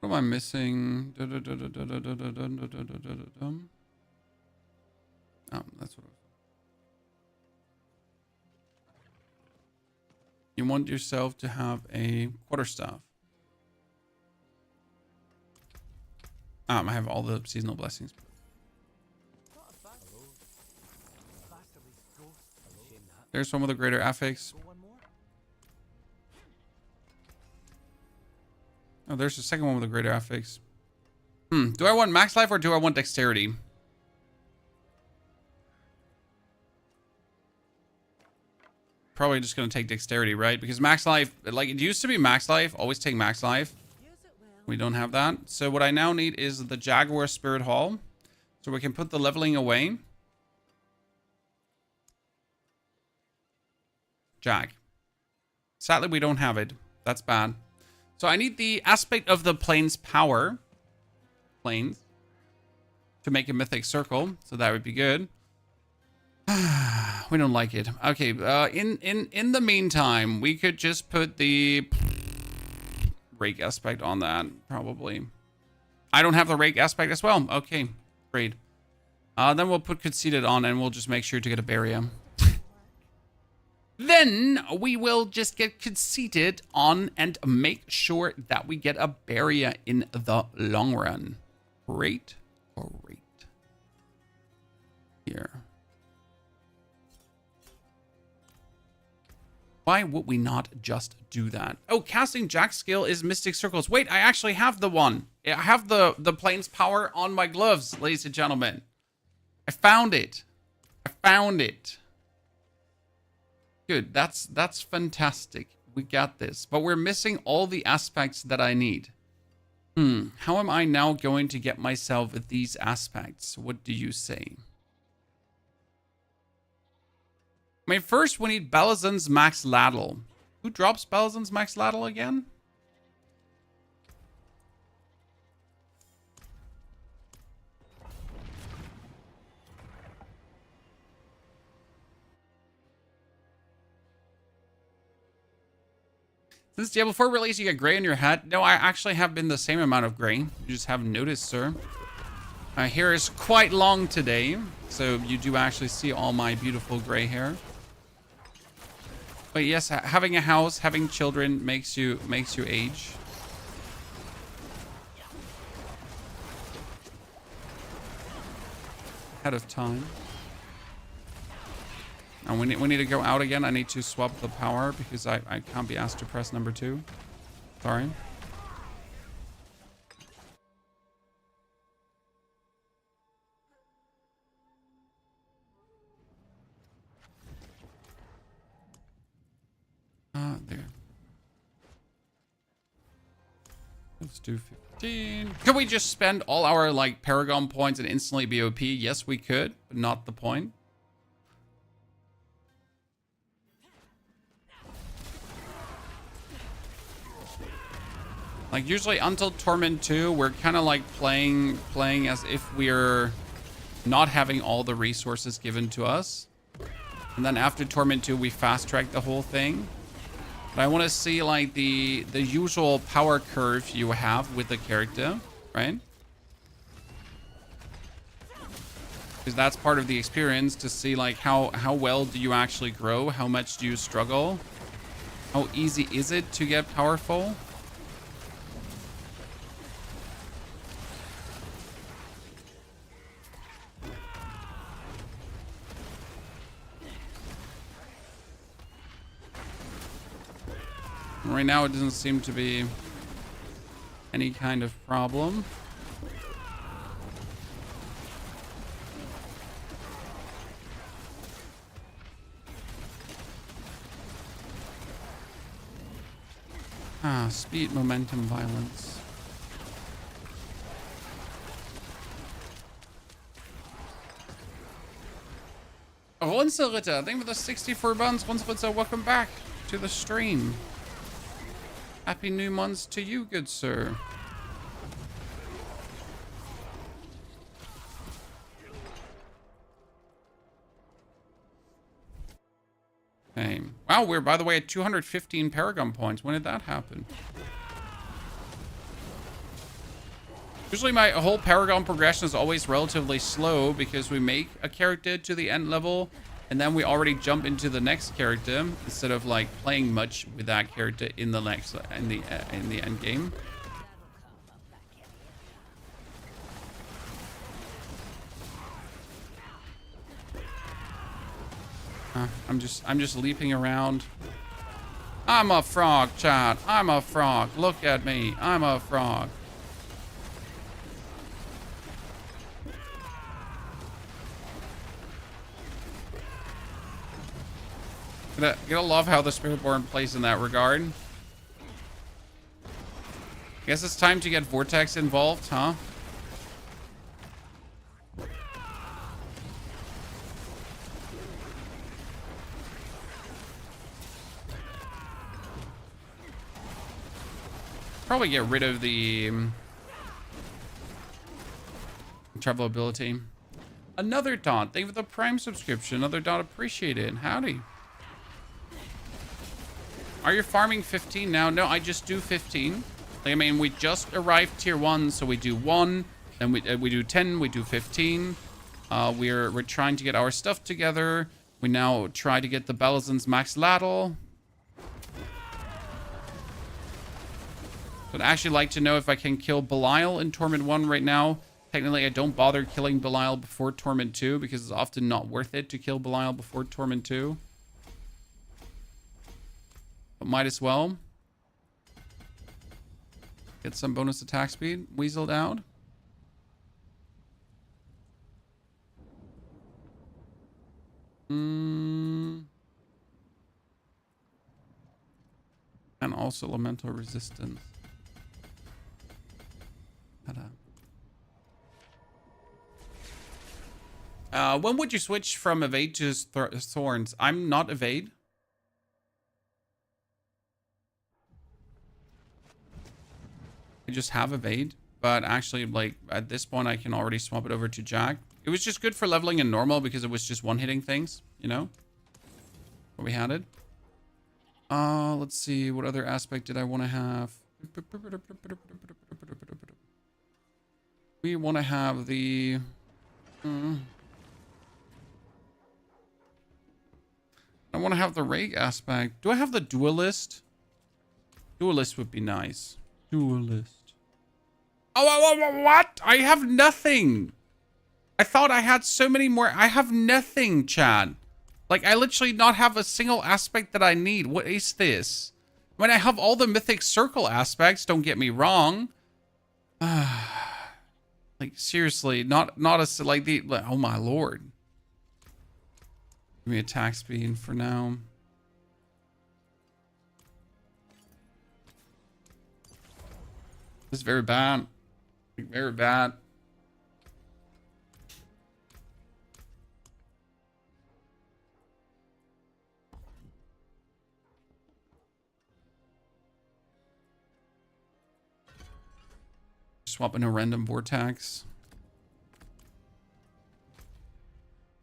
Speaker 1: What am I missing? Oh, that's what you want yourself to have a quarterstaff. I have all the seasonal blessings. There's one with a greater affix. Oh, there's the second one with a greater affix. Do I want max life or do I want dexterity? Probably just going to take dexterity, right? Because max life, like it used to be max life. Always take max life. We don't have that. So what I now need is the Jaguar Spirit Hall. So we can put the leveling away. Jag. Sadly, we don't have it. That's bad. So I need the aspect of the plane's power. Planes. To make a mythic circle. So that would be good. We don't like it. Okay, in the meantime, we could just put the rake aspect on that, probably. I don't have the rake aspect as well. Okay, great. Then we'll put conceited on and we'll just make sure to get a barrier. Then we will just get conceited on and make sure that we get a barrier in the long run. Great. Great. Here. Why would we not just do that? Oh, casting Jack's skill is Mystic Circles. Wait, I actually have the one. I have the plane's power on my gloves, ladies and gentlemen. I found it. I found it. Good. That's fantastic. We got this. But we're missing all the aspects that I need. How am I now going to get myself these aspects? What do you say? I mean, first we need Balazan's Maxlatlt. Who drops Balazan's Maxlatlt again? Since Diablo 4 release, you get gray in your hat. No, I actually have been the same amount of gray. You just haven't noticed, sir. My hair is quite long today, so you do actually see all my beautiful gray hair. But yes, having a house, having children makes you age. Ahead of time. And we need to go out again. I need to swap the power because I can't be asked to press number 2. Sorry. There. Let's do 15. Could we just spend all our like Paragon points and instantly be OP? Yes, we could, but not the point. Like usually until Torment 2, we're kind of like playing as if we're not having all the resources given to us. And then after Torment 2, we fast track the whole thing. But I want to see like the usual power curve you have with the character, right? Because that's part of the experience, to see like how well do you actually grow? How much do you struggle? How easy is it to get powerful? Right now, it doesn't seem to be any kind of problem. Speed, momentum, violence. Runzelritter, thank you for the 64 buns. Runzelritter, welcome back to the stream. Happy new months to you, good sir. Okay. Wow, we're by the way at 215 Paragon points. When did that happen? Usually my whole Paragon progression is always relatively slow because we make a character to the end level and then we already jump into the next character instead of like playing much with that character in the next in the end game. I'm just leaping around. I'm a frog, chat. I'm a frog. Look at me. I'm a frog. Gonna love how the Spiritborn plays in that regard. Guess it's time to get Vortex involved, huh? Probably get rid of the travel ability. Another Dot. Thank you for the Prime subscription. Another Dot. Appreciate it. Howdy. Are you farming 15 now? No, I just do 15. Like, I mean, we just arrived tier 1, so we do 1, then we do 10, we do 15. We're trying to get our stuff together. We now try to get the Balazan's Maxlatlt. I'd actually like to know if I can kill Belial in Torment 1 right now. Technically, I don't bother killing Belial before Torment 2 because it's often not worth it to kill Belial before Torment 2. But might as well. Get some bonus attack speed. Weaseled out. also elemental resistance. When would you switch from evade to thorns? I'm not evade. I just have evade, but actually, like, at this point, I can already swap it over to Jack. It was just good for leveling in normal because it was just one-hitting things, you know? What we had it. Let's see. What other aspect did I want to have? We want to have the... I want to have the rake aspect. Do I have the duelist? Duelist would be nice. Duelist. Oh, what? I have nothing. I thought I had so many more. I have nothing, Chad. Like, I literally not have a single aspect that I need. What is this? I mean, I have all the mythic circle aspects. Don't get me wrong. Like, seriously, not a, like, the, oh my lord. Give me attack speed for now. This is very bad. Very bad. Swap in a random vortex.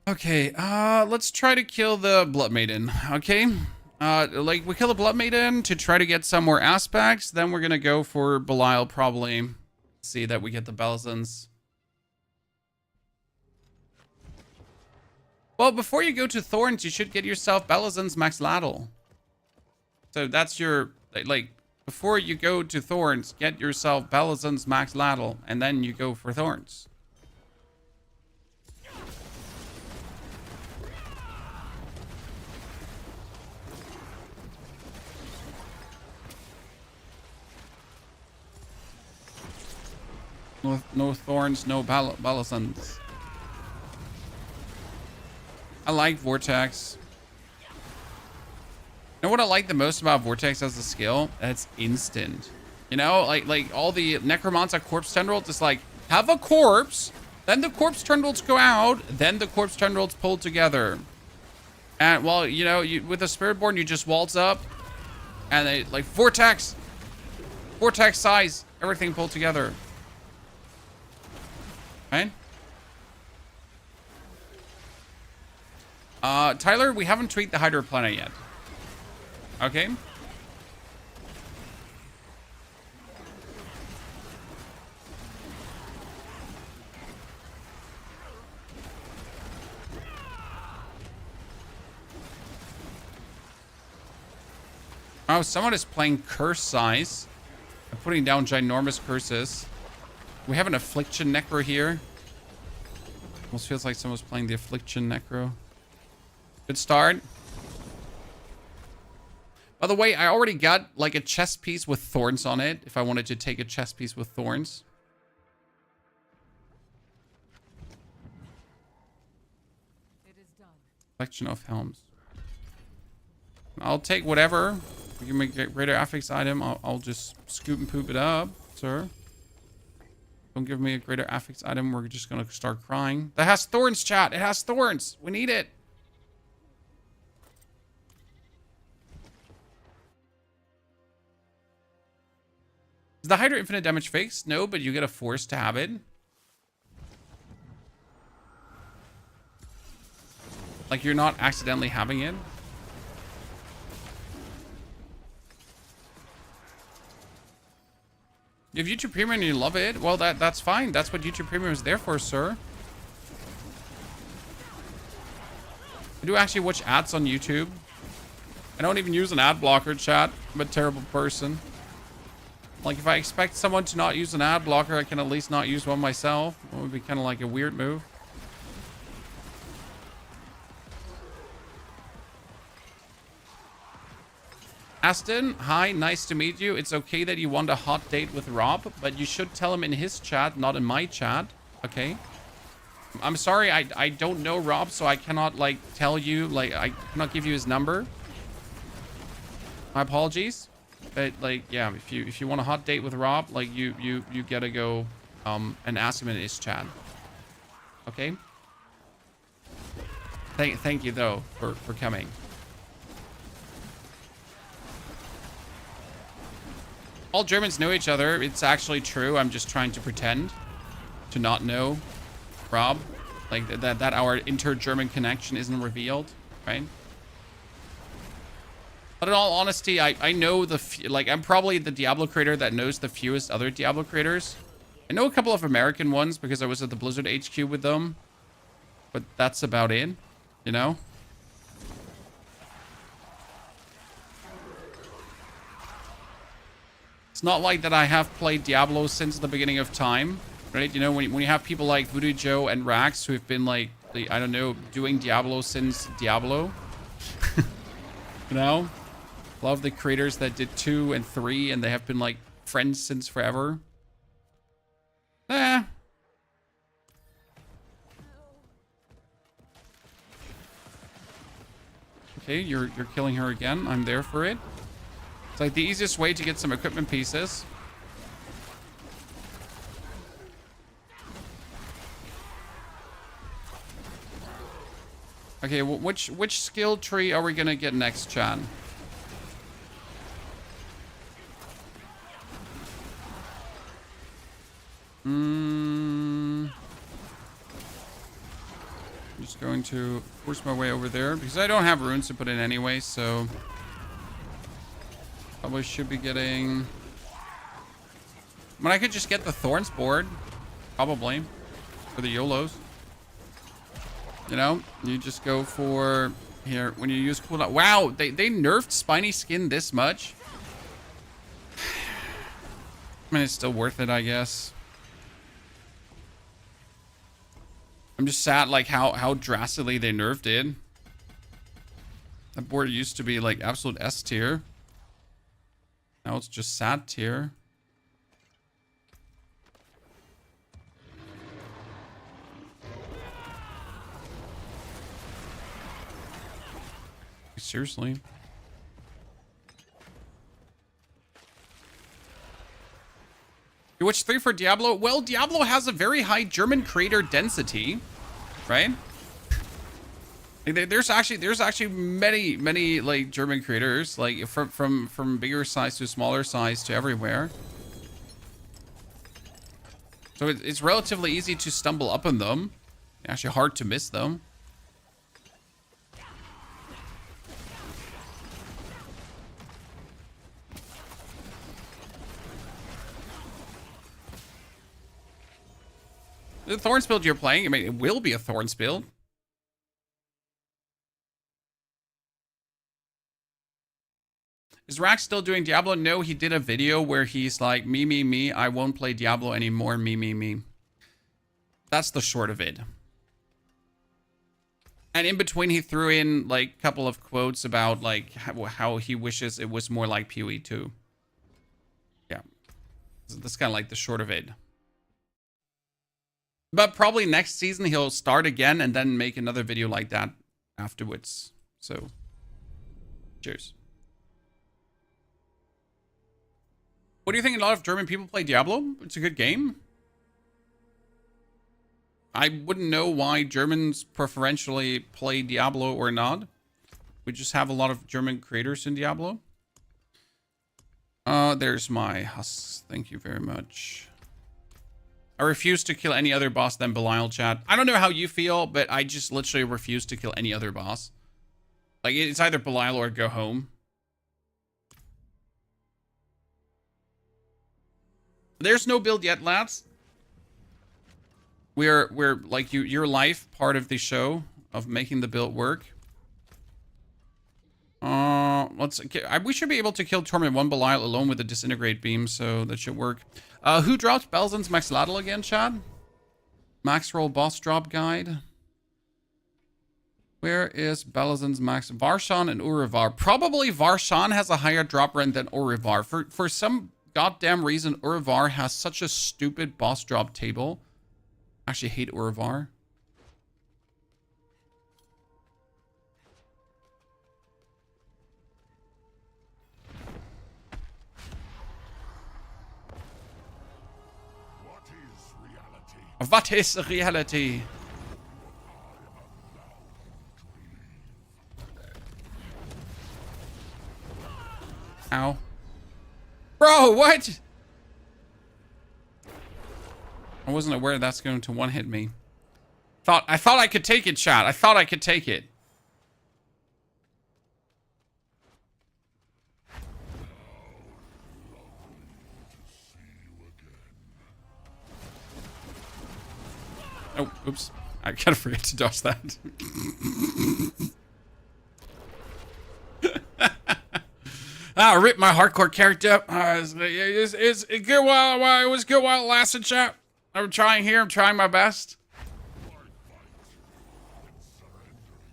Speaker 1: Okay, let's try to kill the Blood Maiden, okay? Like, we kill the Blood Maiden to try to get some more aspects, then we're gonna go for Belial, probably. See that we get the Balazans. Well, before you go to Thorns, you should get yourself Balazan Maxlatlt. So that's your, like, before you go to Thorns, get yourself Balazan Maxlatlt, and then you go for Thorns. No Thorns, no Balazans. I like Vortex. You know what I like the most about Vortex as a skill? It's instant. You know, like all the Necromancer corpse tendrils, it's like, have a corpse, then the corpse tendrils go out, then the corpse tendrils pull together. And, well, you know, with a Spiritborn, you just waltz up, and they, like, Vortex size, everything pulled together. Right? Tyler, we haven't tweaked the Hydro Planet yet. Okay. Oh, someone is playing curse size. I'm putting down ginormous curses. We have an Affliction Necro here. Almost feels like someone's playing the Affliction Necro. Good start. By the way, I already got like a chest piece with thorns on it. If I wanted to take a chest piece with thorns.
Speaker 2: It is done.
Speaker 1: Collection of helms. I'll take whatever. We can make a greater affix item. I'll just scoop and poop it up, sir. Don't give me a greater affix item. We're just gonna start crying. That has thorns, chat. It has thorns. We need it. Is the Hydra infinite damage fixed? No, but you get a force to have it. Like you're not accidentally having it. You have YouTube Premium and you love it? Well, that's fine. That's what YouTube Premium is there for, sir. I do actually watch ads on YouTube. I don't even use an ad blocker, chat. I'm a terrible person. Like, if I expect someone to not use an ad blocker, I can at least not use one myself. It would be kind of like a weird move. Aston, hi, nice to meet you. It's okay that you want a hot date with Rob, but you should tell him in his chat, not in my chat. Okay? I'm sorry, I don't know Rob, so I cannot, like, tell you, like, I cannot give you his number. My apologies. But like, yeah, if you want a hot date with Rob, like you gotta go and ask him in his chat. Okay. Thank you though for coming. All Germans know each other. It's actually true. I'm just trying to pretend to not know Rob. Like that our inter-German connection isn't revealed, right? But in all honesty, I know I'm probably the Diablo creator that knows the fewest other Diablo creators. I know a couple of American ones because I was at the Blizzard HQ with them. But that's about it, you know? It's not like that I have played Diablo since the beginning of time, right? You know, when you have people like Voodoo Joe and Rax who have been like, I don't know, doing Diablo since Diablo. You know? A lot of the creators that did 2 and 3 and they have been like friends since forever. Okay, you're killing her again. I'm there for it. It's like the easiest way to get some equipment pieces. Okay, which skill tree are we gonna get next, Chan? Just going to force my way over there because I don't have runes to put in anyway, so probably should be getting. I mean, I could just get the Thorns board, probably, for the YOLOs. You know, you just go for here when you use cooldown. Wow, they nerfed spiny skin this much. I mean, it's still worth it, I guess. I'm just sad, like, how drastically they nerfed it. That board used to be, like, absolute S tier. Now it's just sad tier. Seriously. You watch 3 for Diablo? Well, Diablo has a very high German creator density, right? There's actually many like German creators, like from bigger size to smaller size to everywhere. So it's relatively easy to stumble up on them. Actually hard to miss them. The Thorns build you're playing, I mean, it will be a Thorns build. Is Rax still doing Diablo? No, he did a video where he's like, me, I won't play Diablo anymore, me. That's the short of it. And in between, he threw in like a couple of quotes about like how he wishes it was more like PoE 2. Yeah, that's kind of like the short of it. But probably next season he'll start again and then make another video like that afterwards. So, cheers. What do you think? A lot of German people play Diablo? It's a good game. I wouldn't know why Germans preferentially play Diablo or not. We just have a lot of German creators in Diablo. There's my husks. Thank you very much. I refuse to kill any other boss than Belial, chat. I don't know how you feel, but I just literally refuse to kill any other boss. Like, it's either Belial or go home. There's no build yet, lads. We're like your life part of the show of making the build work. We should be able to kill Torment 1 Belial alone with the disintegrate beam, so that should work. Who dropped Balazan Maxlatlt again, Chad? Max roll boss drop guide. Where is Balazan's max? Varshan and Urivar. Probably Varshan has a higher drop rate than Urivar. For some goddamn reason, Urivar has such a stupid boss drop table. I actually hate Urivar. What is reality? Ow. Bro, what? I wasn't aware that's going to one-hit me. I thought I could take it, chat. I thought I could take it. Oh, oops. I kind of forget to dodge that. Rip my hardcore character. It's good while it was good while it lasted, chat. I'm trying here. I'm trying my best.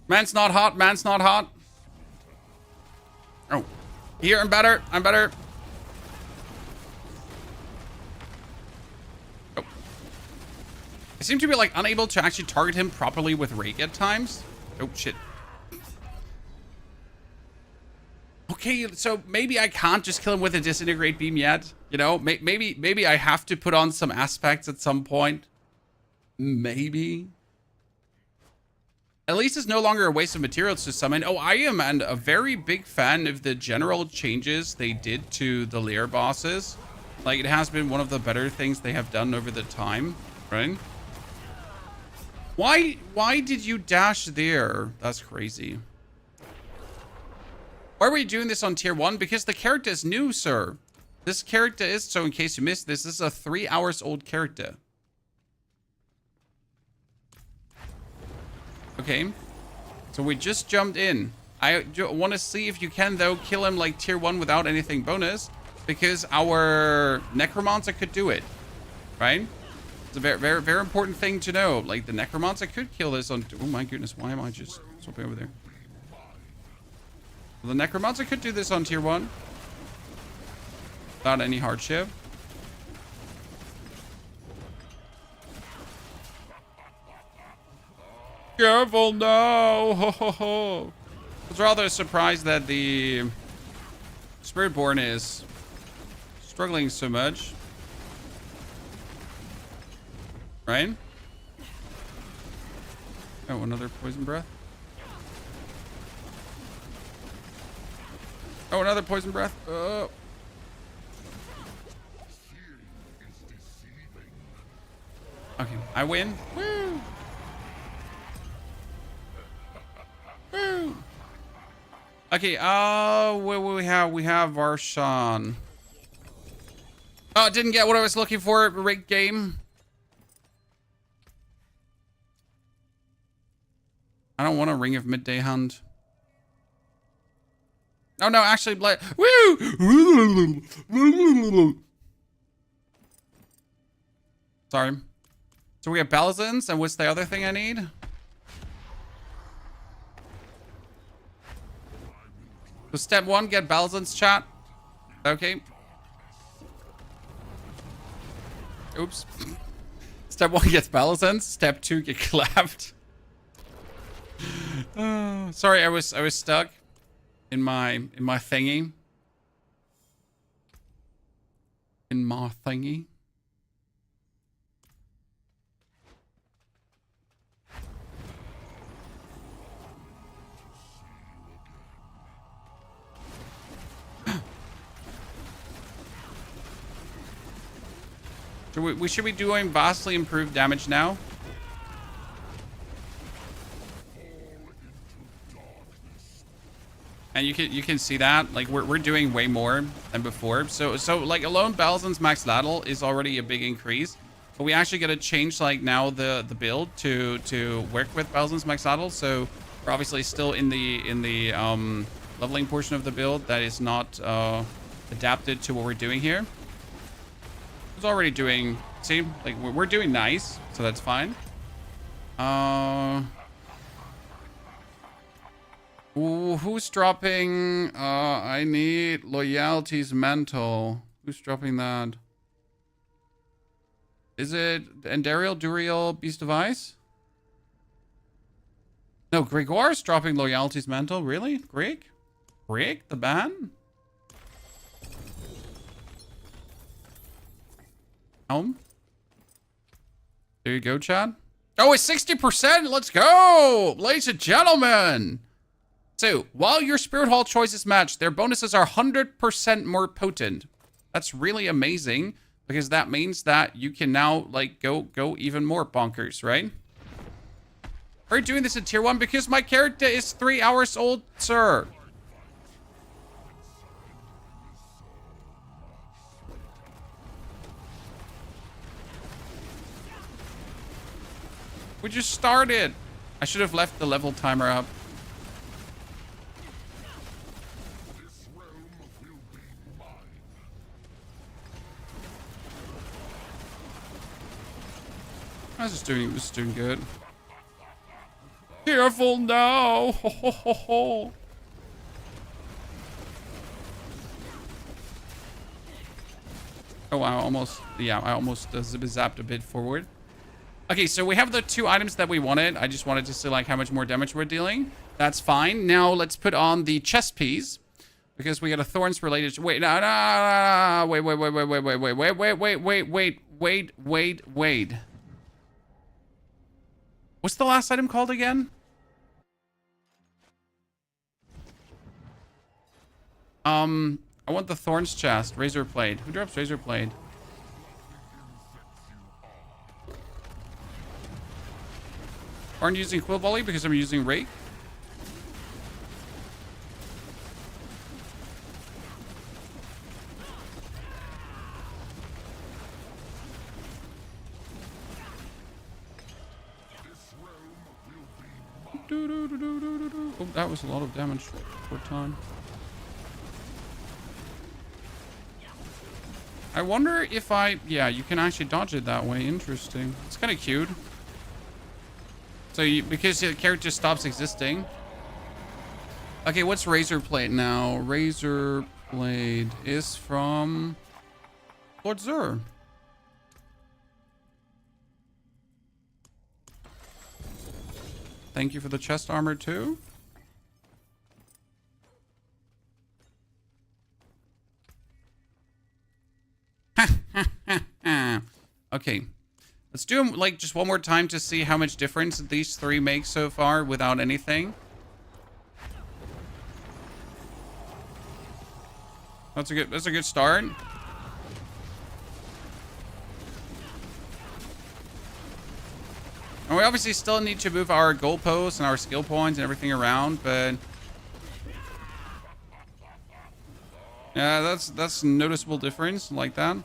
Speaker 1: Man's not hot. Man's not hot. Oh, here I'm better. I'm better. Oh. I seem to be like unable to actually target him properly with rake at times. Oh shit. Okay, so maybe I can't just kill him with a disintegrate beam yet. You know, maybe I have to put on some aspects at some point. Maybe. At least it's no longer a waste of materials to summon. Oh, I am a very big fan of the general changes they did to the lair bosses. Like, it has been one of the better things they have done over the time, right? Why did you dash there? That's crazy. Why are we doing this on tier 1? Because the character is new, sir. This character is, so in case you missed this is a 3 hours old character. Okay. So we just jumped in. I want to see if you can, though, kill him like tier 1 without anything bonus. Because our Necromancer could do it. Right? It's a very, very, very important thing to know. Like, the Necromancer could kill this on... Oh my goodness, why am I just swapping over there? The Necromancer could do this on tier 1 without any hardship. Careful, no! Ho, ho, ho. I was rather surprised that the Spiritborn is struggling so much. Right? Oh, another poison breath. Oh, another poison breath. Oh. Okay, I win. Woo! Woo! Okay, what we have? We have Varshan. Oh, didn't get what I was looking for. Rigged game. I don't want a Ring of Midday Hand. Oh no, actually, woo! Sorry. So we have Balazans, and what's the other thing I need? So step 1, get Balazans, chat. Okay. Oops. Step 1 gets Balazans. Step 2 get clapped. Sorry, I was stuck in my thingy. In my thingy. So we should be doing vastly improved damage now. And you can see that, like, we're doing way more than before. So like, alone Balazan Maxlatlt is already a big increase. But we actually got to change, like, now the build to work with Balazan Maxlatlt. So we're obviously still in the leveling portion of the build that is not adapted to what we're doing here. It's already doing, see, like, we're doing nice, so that's fine. Ooh, who's dropping? I need Loyalty's Mantle. Who's dropping that? Is it Endariel, Duriel, Beast of Ice? No, Gregoire's dropping Loyalty's Mantle. Really? Greg? Greg, the ban? Helm? There you go, Chad. Oh, it's 60%. Let's go, ladies and gentlemen. So, while your Spirit Hall choices match, their bonuses are 100% more potent. That's really amazing, because that means that you can now, like, go even more bonkers, right? Are you doing this in tier 1? Because my character is 3 hours old, sir. We just started. I should have left the level timer up. I was just doing good. Careful now. Ho, ho, ho, ho. Oh, I almost zapped a bit forward. Okay, so we have the 2 items that we wanted. I just wanted to see like how much more damage we're dealing. That's fine. Now let's put on the chest piece, because we got a Thorns related. Wait, no, wait. What's the last item called again? I want the Thorns chest. Razor Blade. Who drops Razor Blade? Aren't you using Quill Volley because I'm using Rake? Oh, that was a lot of damage for time. I wonder if yeah, you can actually dodge it that way. Interesting. It's kind of cute. So because the character stops existing. Okay, what's Razor Blade now? Razor Blade is from Lord Zur. Thank you for the chest armor too. Okay. Let's do them like just one more time to see how much difference these 3 make so far without anything. That's a good start. And we obviously still need to move our goalposts and our skill points and everything around, but yeah, that's a noticeable difference like that.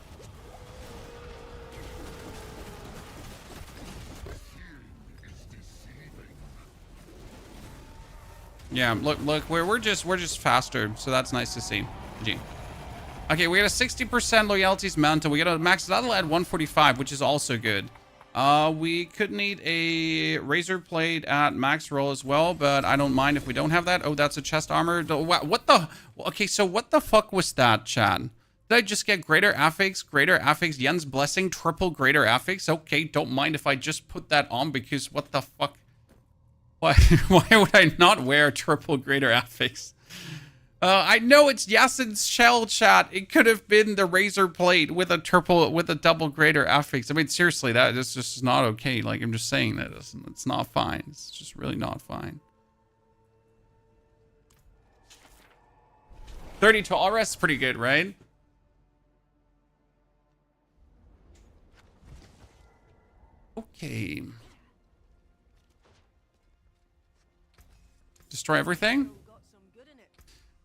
Speaker 1: Yeah, look, we're just faster, so that's nice to see. GG. Okay, we got a 60% loyalties mantle. We got a Maxlatlt at 145, which is also good. We could need a Razor Blade at max roll as well, but I don't mind if we don't have that. Oh, that's a chest armor. What the? Okay, so what the fuck was that, Chad? Did I just get greater affix, Yen's blessing, triple greater affix? Okay, don't mind if I just put that on, because what the fuck? Why would I not wear triple greater affix? I know it's Yasin's shell, chat. It could have been the Razor Blade with a double greater affix. I mean, seriously, that is just not okay. Like, I'm just saying that it's not fine. It's just really not fine. 32 all rest is pretty good, right? Okay. Destroy everything.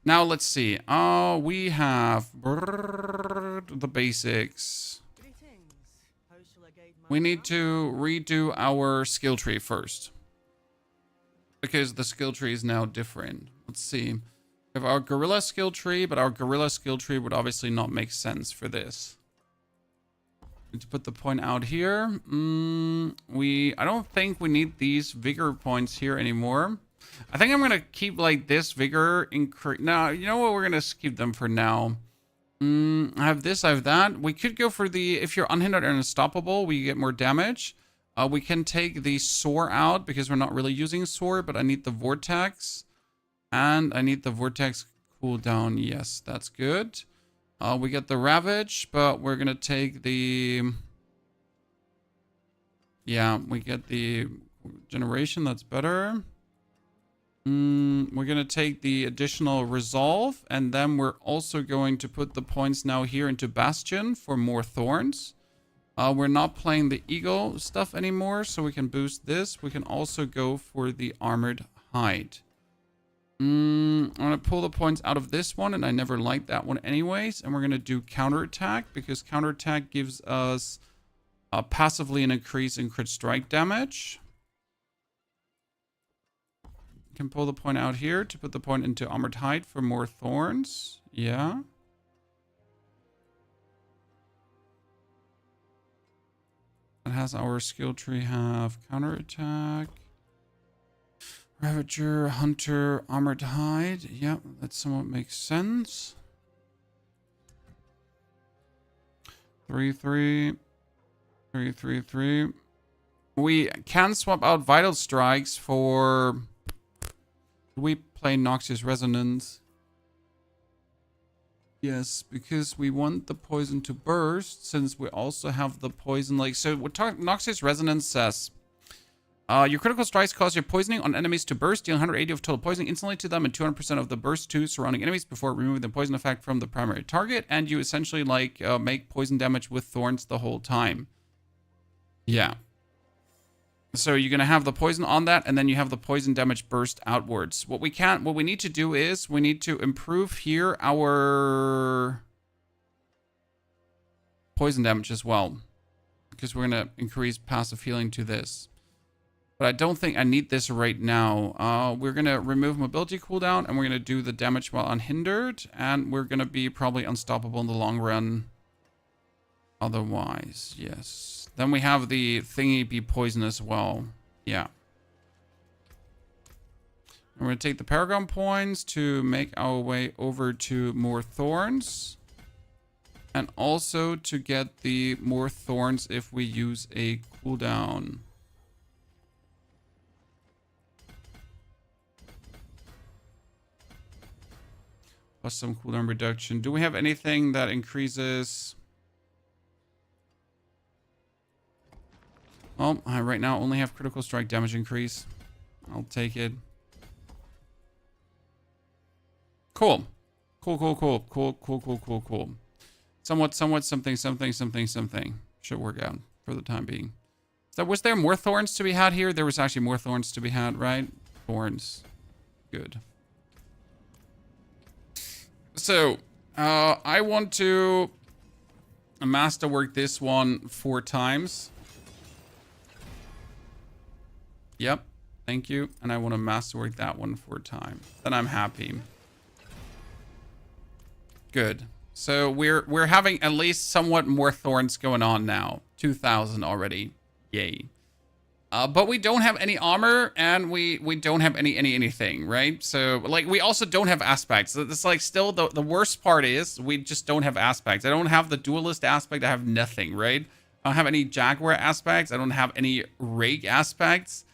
Speaker 1: Now let's see. We have the basics. We need to redo our skill tree first, because the skill tree is now different. Let's see. We have our gorilla skill tree, but our gorilla skill tree would obviously not make sense for this. Need to put the point out here. I don't think we need these vigor points here anymore. I think I'm gonna keep like this vigor increase. No, you know what? We're gonna keep them for now. I have this, I have that. We could go for the, if you're unhindered and unstoppable, we get more damage. We can take the soar out because we're not really using soar, but I need the vortex. And I need the vortex cooldown. Yes, that's good. We get the ravage, but we're gonna take the Yeah, we get the generation. That's better. We're going to take the additional resolve. And then we're also going to put the points now here into Bastion for more thorns. We're not playing the eagle stuff anymore, so we can boost this. We can also go for the armored hide. I'm going to pull the points out of this one, and I never liked that one anyways. And we're going to do counterattack, because counterattack gives us passively an increase in crit strike damage. Can pull the point out here to put the point into armored hide for more thorns. Yeah. And has our skill tree have counterattack, Ravager, Hunter, armored hide. Yep, that somewhat makes sense. 3-3. 3-3-3. We can swap out Vital Strikes for... Do we play Noxious Resonance? Yes, because we want the poison to burst, since we also have the poison, like, so what Noxious Resonance says, your critical strikes cause your poisoning on enemies to burst, deal 180 of total poisoning instantly to them and 200% of the burst to surrounding enemies before removing the poison effect from the primary target, and you essentially, like, make poison damage with thorns the whole time. Yeah. So you're going to have the poison on that, and then you have the poison damage burst outwards. What we need to do is we need to improve here our poison damage as well, because we're going to increase passive healing to this. But I don't think I need this right now. We're going to remove mobility cooldown, and we're going to do the damage while unhindered, and we're going to be probably unstoppable in the long run. Otherwise, yes. Then we have the thingy be poison as well. Yeah. We're going to take the Paragon points to make our way over to more thorns. And also to get the more thorns if we use a cooldown. Plus some cooldown reduction. Do we have anything that increases... Well, I right now only have critical strike damage increase. I'll take it. Cool. Cool. Somewhat, something. Should work out for the time being. So was there more thorns to be had here? There was actually more thorns to be had, right? Thorns. Good. So, I want to masterwork this one 4 times. Yep, thank you. And I want to masterwork that one 4 times. Then I'm happy. Good. So we're having at least somewhat more thorns going on now. 2,000 already. Yay. But we don't have any armor, and we don't have anything, right? So, like, we also don't have aspects. It's like still the worst part is we just don't have aspects. I don't have the duelist aspect. I have nothing, right? I don't have any Jaguar aspects. I don't have any Rake aspects.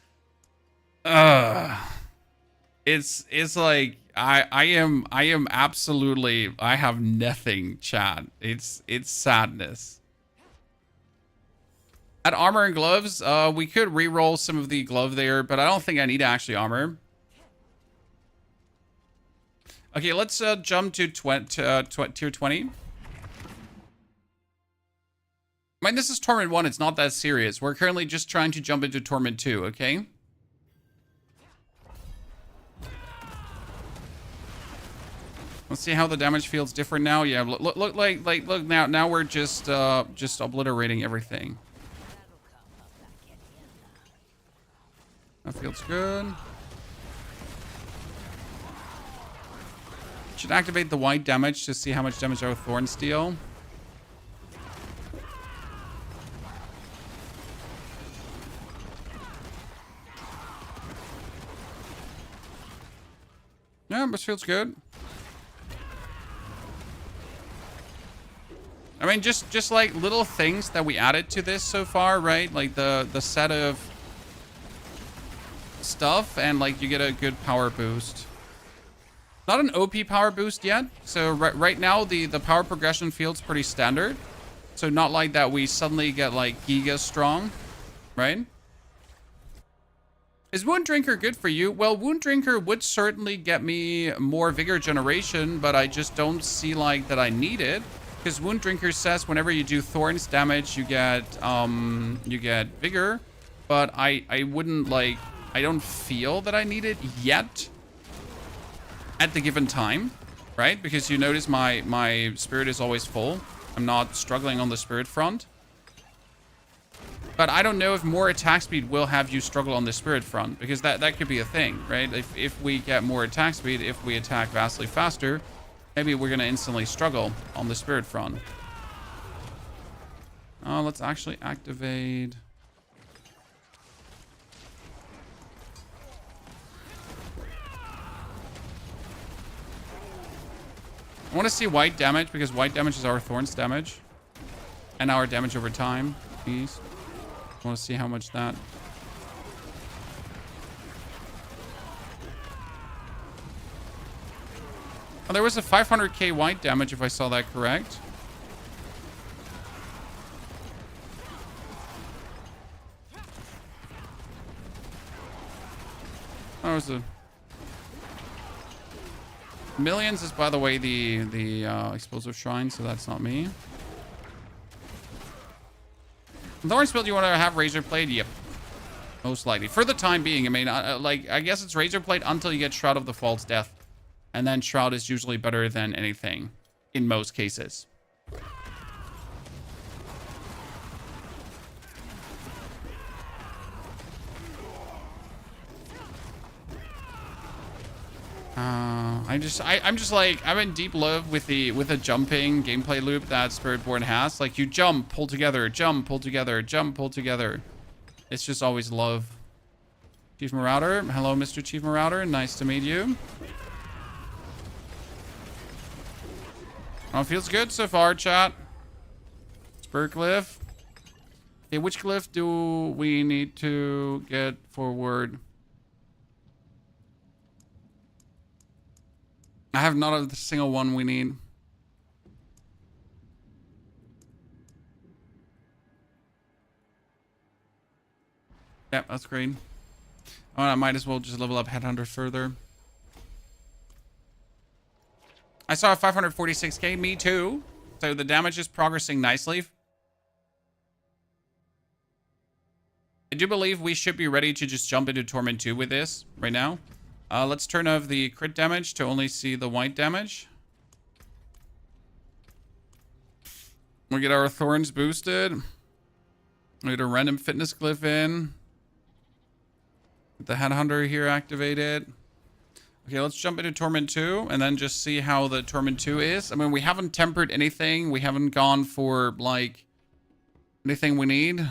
Speaker 1: It's like I am absolutely, I have nothing, chat. It's sadness. At armor and gloves, we could re-roll some of the glove there, but I don't think I need actually armor. Okay, let's jump to tier 20. I mean, this is Torment 1. It's not that serious. We're currently just trying to jump into Torment 2, okay? Let's see how the damage feels different now. Yeah, look now we're just obliterating everything. That feels good. Should activate the white damage to see how much damage our thorns deal. Yeah, this feels good. I mean, just like little things that we added to this so far, right? Like the set of stuff, and like you get a good power boost. Not an OP power boost yet. So right now the power progression feels pretty standard. So not like that we suddenly get like giga strong. right? Is Wound Drinker good for you? Well, Wound Drinker would certainly get me more vigor generation, but I just don't see like that I need it. Because Wound Drinker says whenever you do Thorns damage, you get vigor. But I wouldn't like, I don't feel that I need it yet at the given time, right? Because you notice my spirit is always full. I'm not struggling on the spirit front. But I don't know if more attack speed will have you struggle on the spirit front, because that could be a thing, right? If we get more attack speed, if we attack vastly faster, maybe we're going to instantly struggle on the spirit front. Let's actually activate... I want to see white damage, because white damage is our Thorns damage. And our damage over time, please. I want to see how much that... Oh, there was a 500k white damage, if I saw that correct. That was a... Millions is, by the way, the explosive shrine, so that's not me. Thorns Build, you want to have Razor Blade? Yep. Most likely. For the time being, I mean, I guess it's Razor Blade until you get Shroud of the False Death. And then Shroud is usually better than anything. In most cases. I'm just like, I'm in deep love with the jumping gameplay loop that Spiritborn has. Like, you jump, pull together, jump, pull together, jump, pull together. It's just always love. Chief Marauder. Hello, Mr. Chief Marauder. Nice to meet you. Oh, feels good so far, chat. Spirit Glyph. Okay, which glyph do we need to get forward? I have not a single one we need. Yep, that's great. Oh, I might as well just level up Headhunter further. I saw a 546k, me too. So the damage is progressing nicely. I do believe we should be ready to just jump into Torment 2 with this right now. Let's turn off the crit damage to only see the white damage. We get our Thorns boosted. We get a random fitness glyph in. Get the Headhunter here activated. Okay, let's jump into Torment 2 and then just see how the Torment 2 is. I mean, we haven't tempered anything. We haven't gone for, like, anything we need.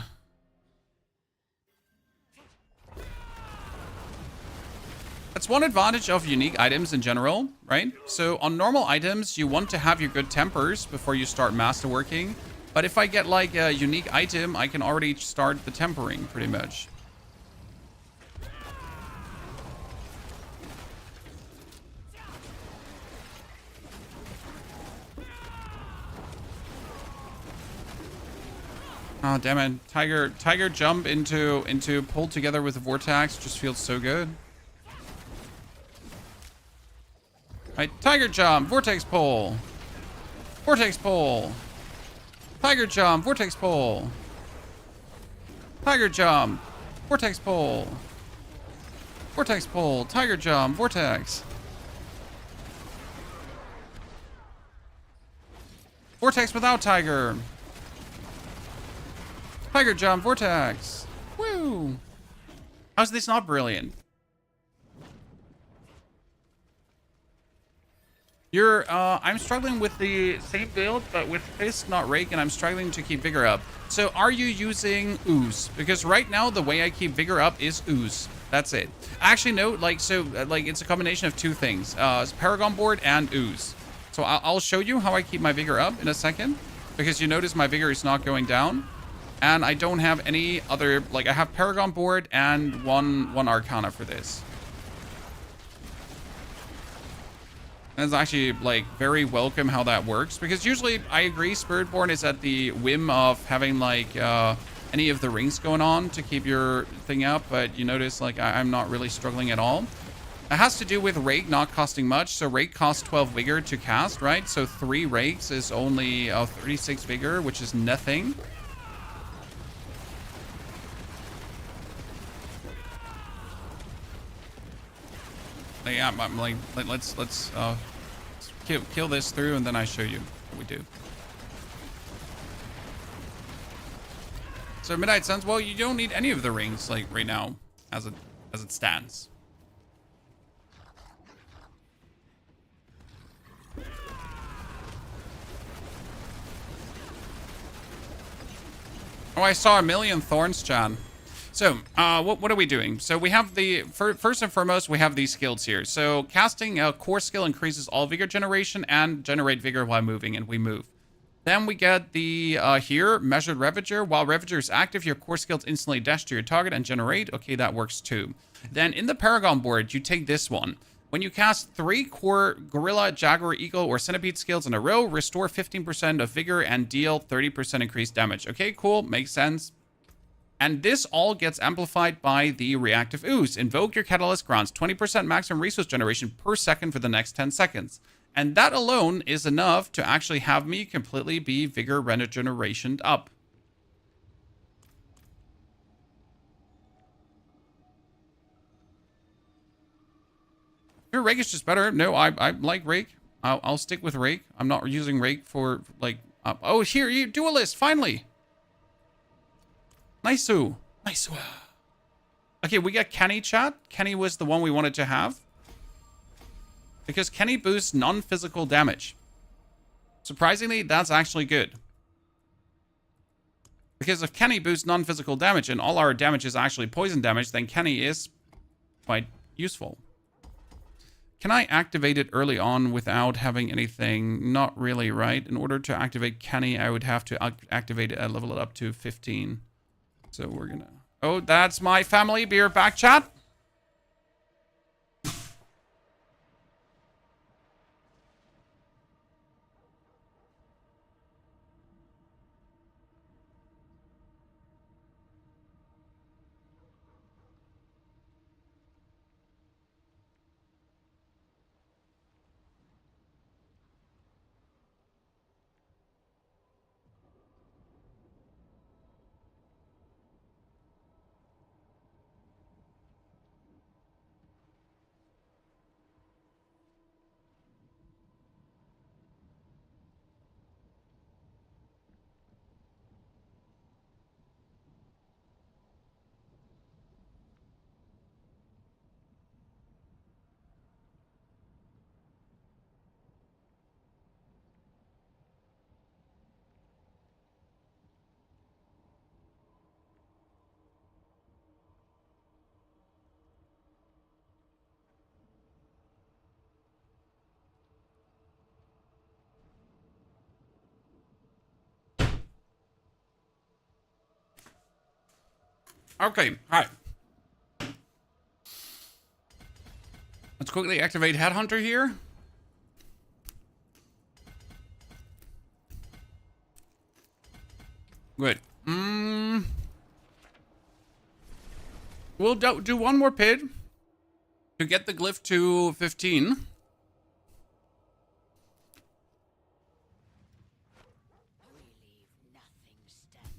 Speaker 1: That's one advantage of unique items in general, right? So on normal items, you want to have your good tempers before you start masterworking. But if I get like a unique item, I can already start the tempering pretty much. Oh, damn it. Tiger jump into pull together with the Vortex just feels so good. Right, Tiger jump, Vortex pull. Vortex pull. Tiger jump, Vortex pull. Tiger jump, Vortex pull. Vortex pull, Tiger jump, Vortex. Vortex without Tiger. Tiger jump, Vortex. Woo! How's this not brilliant? I'm struggling with the same build, but with Fisk, not Rake, and I'm struggling to keep Vigor up. So are you using Ooze? Because right now, the way I keep Vigor up is Ooze. That's it. Actually, no, like, it's a combination of two things. It's Paragon Board and Ooze. So I'll show you how I keep my Vigor up in a second, because you notice my Vigor is not going down. And I don't have any other, like, I have Paragon Board and one Arcana for this. And it's actually, like, very welcome how that works. Because usually, I agree, Spiritborn is at the whim of having, like, any of the rings going on to keep your thing up, but you notice like I'm not really struggling at all. It has to do with rake not costing much. So rake costs 12 vigor to cast, right? So 3 rakes is only 36 vigor, which is nothing. Yeah, I'm like, let's kill this through, and then I show you what we do. So Midnight Suns, well, you don't need any of the rings like right now, as it stands. Oh, I saw a million thorns, John. So, what are we doing? So we have the, first and foremost, we have these skills here. So casting a core skill increases all vigor generation and generate vigor while moving, and we move. Then we get the, here, measured ravager. While ravager is active, your core skills instantly dash to your target and generate. Okay, that works too. Then in the Paragon board, you take this one. When you cast 3 core gorilla, jaguar, eagle, or centipede skills in a row, restore 15% of vigor and deal 30% increased damage. Okay, cool, makes sense. And this all gets amplified by the reactive ooze. Invoke your catalyst grants 20% maximum resource generation per second for the next 10 seconds. And that alone is enough to actually have me completely be vigor regenerationed up. Your rake is just better. No, I like rake. I'll stick with rake. I'm not using rake for like. Oh, here you duelist finally. Nice-oo. Nice-oo. Okay, we got Kenny, chat. Kenny was the one we wanted to have. Because Kenny boosts non-physical damage. Surprisingly, that's actually good. Because if Kenny boosts non-physical damage and all our damage is actually poison damage, then Kenny is quite useful. Can I activate it early on without having anything? Not really, right? In order to activate Kenny, I would have to activate it, level it up to 15. So we're gonna... Oh, that's my family. Be right back, chat. Okay, alright. Let's quickly activate Headhunter here. Good. We'll do one more pid to get the glyph to 15.
Speaker 2: We leave nothing standing.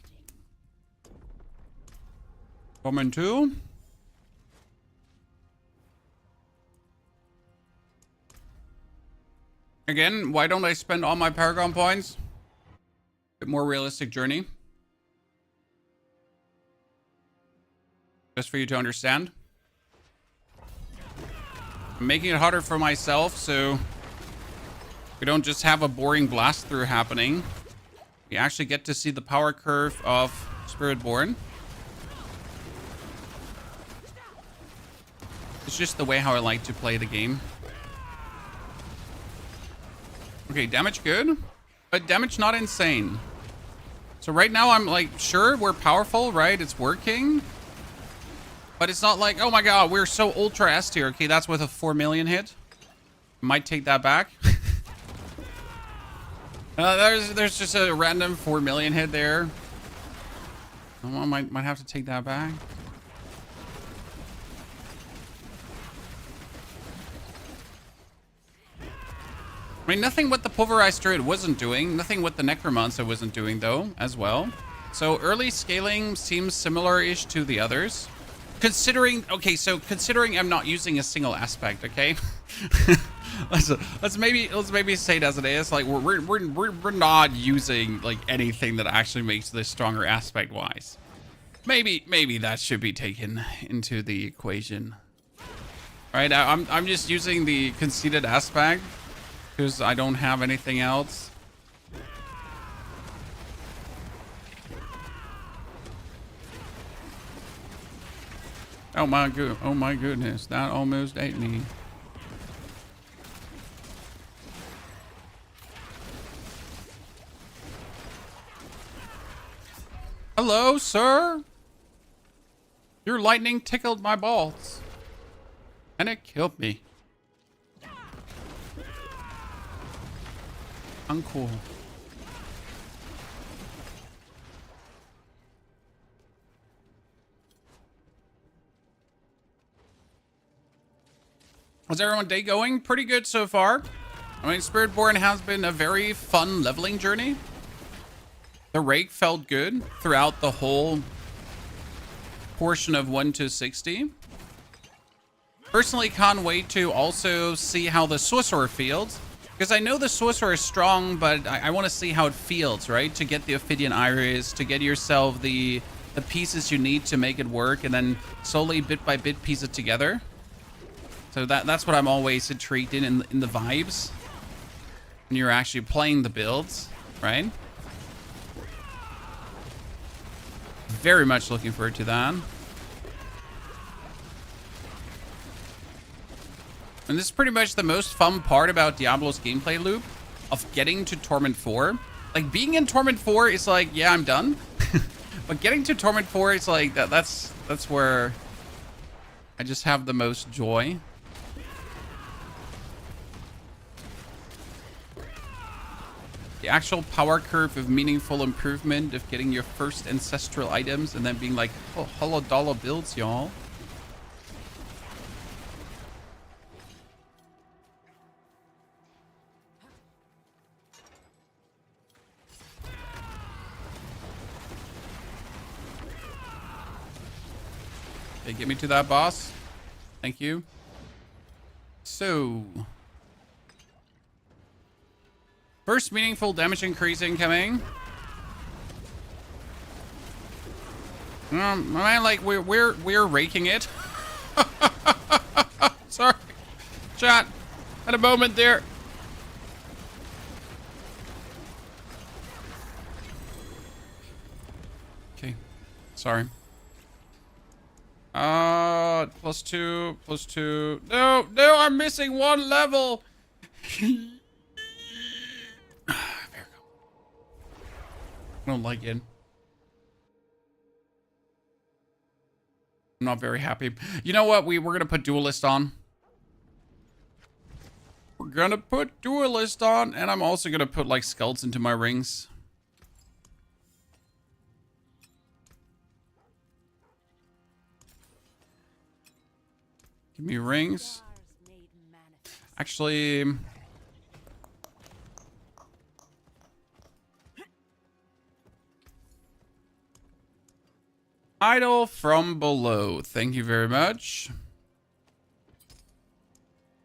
Speaker 1: Torment 2. Again, why don't I spend all my Paragon points? Bit more realistic journey. Just for you to understand. I'm making it harder for myself, so we don't just have a boring blast through happening. We actually get to see the power curve of Spiritborn. It's just the way how I like to play the game. Okay, damage good, but damage not insane. So right now I'm like, sure, we're powerful, right? It's working. But it's not like, oh my god, we're so ultra S tier. Okay, that's with a 4 million hit. Might take that back. There's just a random 4 million hit there. I might have to take that back. I mean, nothing what the Pulverized Druid wasn't doing. Nothing what the Necromancer wasn't doing, though, as well. So early scaling seems similar-ish to the others. Considering, okay, so considering I'm not using a single aspect, okay? let's maybe say it as it is. Like we're not using like anything that actually makes this stronger aspect-wise. Maybe that should be taken into the equation. Right? I'm just using the conceded aspect because I don't have anything else. Oh my goodness, that almost ate me. Hello, sir. Your lightning tickled my balls. And it killed me. Uncool. How's everyone's day going? Pretty good so far. I mean, Spiritborn has been a very fun leveling journey. The rake felt good throughout the whole portion of 1 to 60. Personally, can't wait to also see how the Sorcerer feels. Because I know the Sorcerer is strong, but I want to see how it feels, right? To get the Ophidian Iris, to get yourself the pieces you need to make it work, and then slowly, bit by bit, piece it together. So that's what I'm always intrigued in the vibes. When you're actually playing the builds, right? Very much looking forward to that. And this is pretty much the most fun part about Diablo's gameplay loop of getting to Torment 4. Like, being in Torment 4 is like, yeah, I'm done. But getting to Torment 4 is like, that's where I just have the most joy. The actual power curve of meaningful improvement of getting your first ancestral items and then being like, oh, hollow dollar builds, y'all. Okay, get me to that boss. Thank you. So, first meaningful damage increase incoming. Man, like we're raking it. Sorry, chat. Had a moment there. Okay, sorry. +2, +2. No, I'm missing one level. There we go. I don't like it. I'm not very happy. You know what? We're gonna put Duelist on. We're gonna put Duelist on, and I'm also gonna put like skulls into my rings. Give me rings. Actually, idol from below. Thank you very much.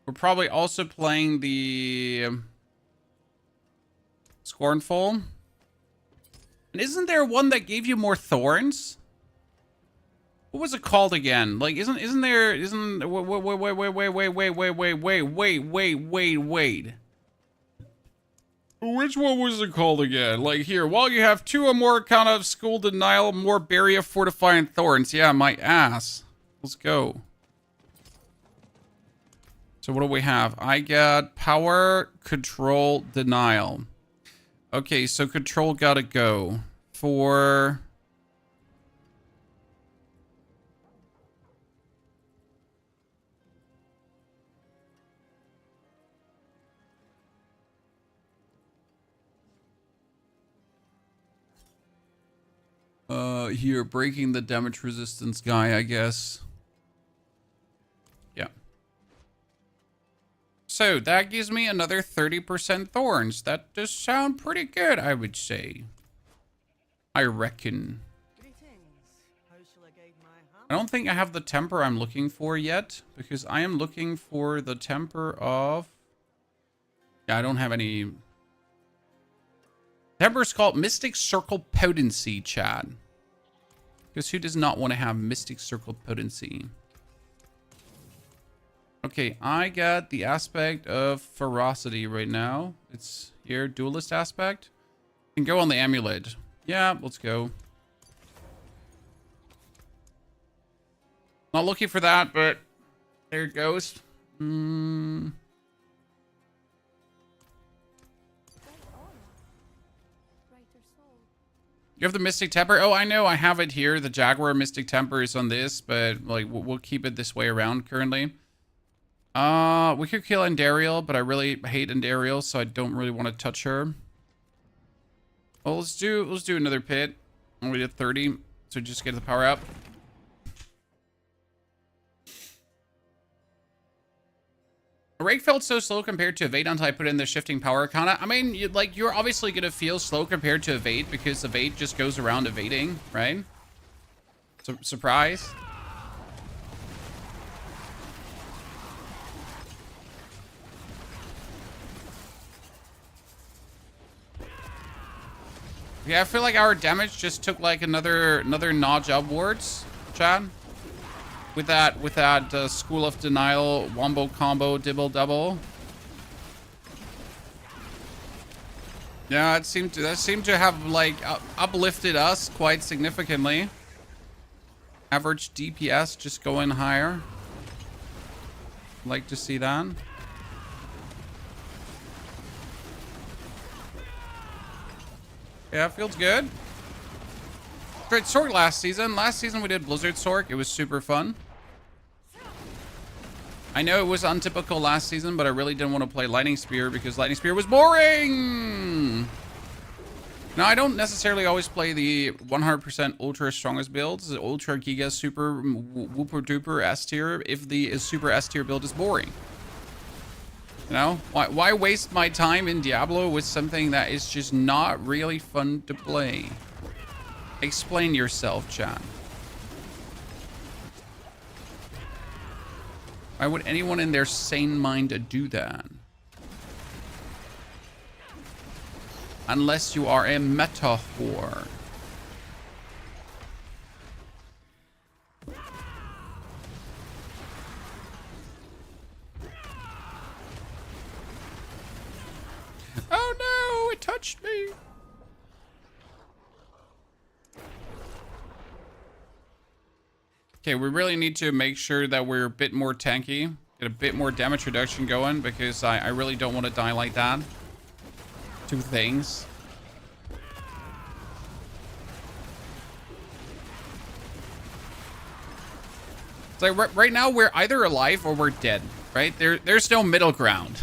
Speaker 1: We're probably also playing the Scornful. And isn't there one that gave you more thorns? What was it called again? Like, isn't there wait. Which one was it called again? Like, here, while you have 2 or more count of School Denial, more Barrier Fortifying Thorns. Yeah, my ass. Let's go. So what do we have? I got Power, Control, Denial. Okay, so Control gotta go. For... Here, breaking the damage resistance guy, I guess. Yeah. So, that gives me another 30% thorns. That does sound pretty good, I would say. I reckon.
Speaker 3: Greetings. How shall I guide my hand?
Speaker 1: I don't think I have the temper I'm looking for yet, because I am looking for the temper of... Yeah, I don't have any... Temper is called Mystic Circle Potency, Chad. Because who does not want to have Mystic Circle Potency? Okay, I got the aspect of Ferocity right now. It's here, Duelist aspect. Can go on the amulet. Yeah, let's go. Not looking for that, but there it goes. You have the Mystic Temper? Oh, I know. I have it here. The Jaguar Mystic Temper is on this, but like we'll keep it this way around currently. We could kill Endariel, but I really hate Endariel, so I don't really want to touch her. Well, let's do another pit. We did 30, so just get the power up. Rake felt so slow compared to Evade until I put in the shifting power kinda. I mean, you're obviously gonna feel slow compared to Evade because Evade just goes around evading, right? So, surprise. Yeah, I feel like our damage just took like another notch upwards, Chad. With that School of Denial wombo combo dibble double. Yeah, that seemed to have like uplifted us quite significantly. Average DPS just going higher. Like to see that. Yeah, feels good. Great Sork last season. Last season we did Blizzard Sork. It was super fun. I know it was untypical last season, but I really didn't want to play Lightning Spear because Lightning Spear was boring. Now, I don't necessarily always play the 100% ultra strongest builds, the ultra giga super whooper duper S tier if the super S tier build is boring. You know, why waste my time in Diablo with something that is just not really fun to play? Explain yourself, Chan. Why would anyone in their sane mind do that? Unless you are a meta whore. Oh no, it touched me. Okay, we really need to make sure that we're a bit more tanky. Get a bit more damage reduction going because I really don't want to die like that. Two things. It's like right now we're either alive or we're dead, right? There's no middle ground.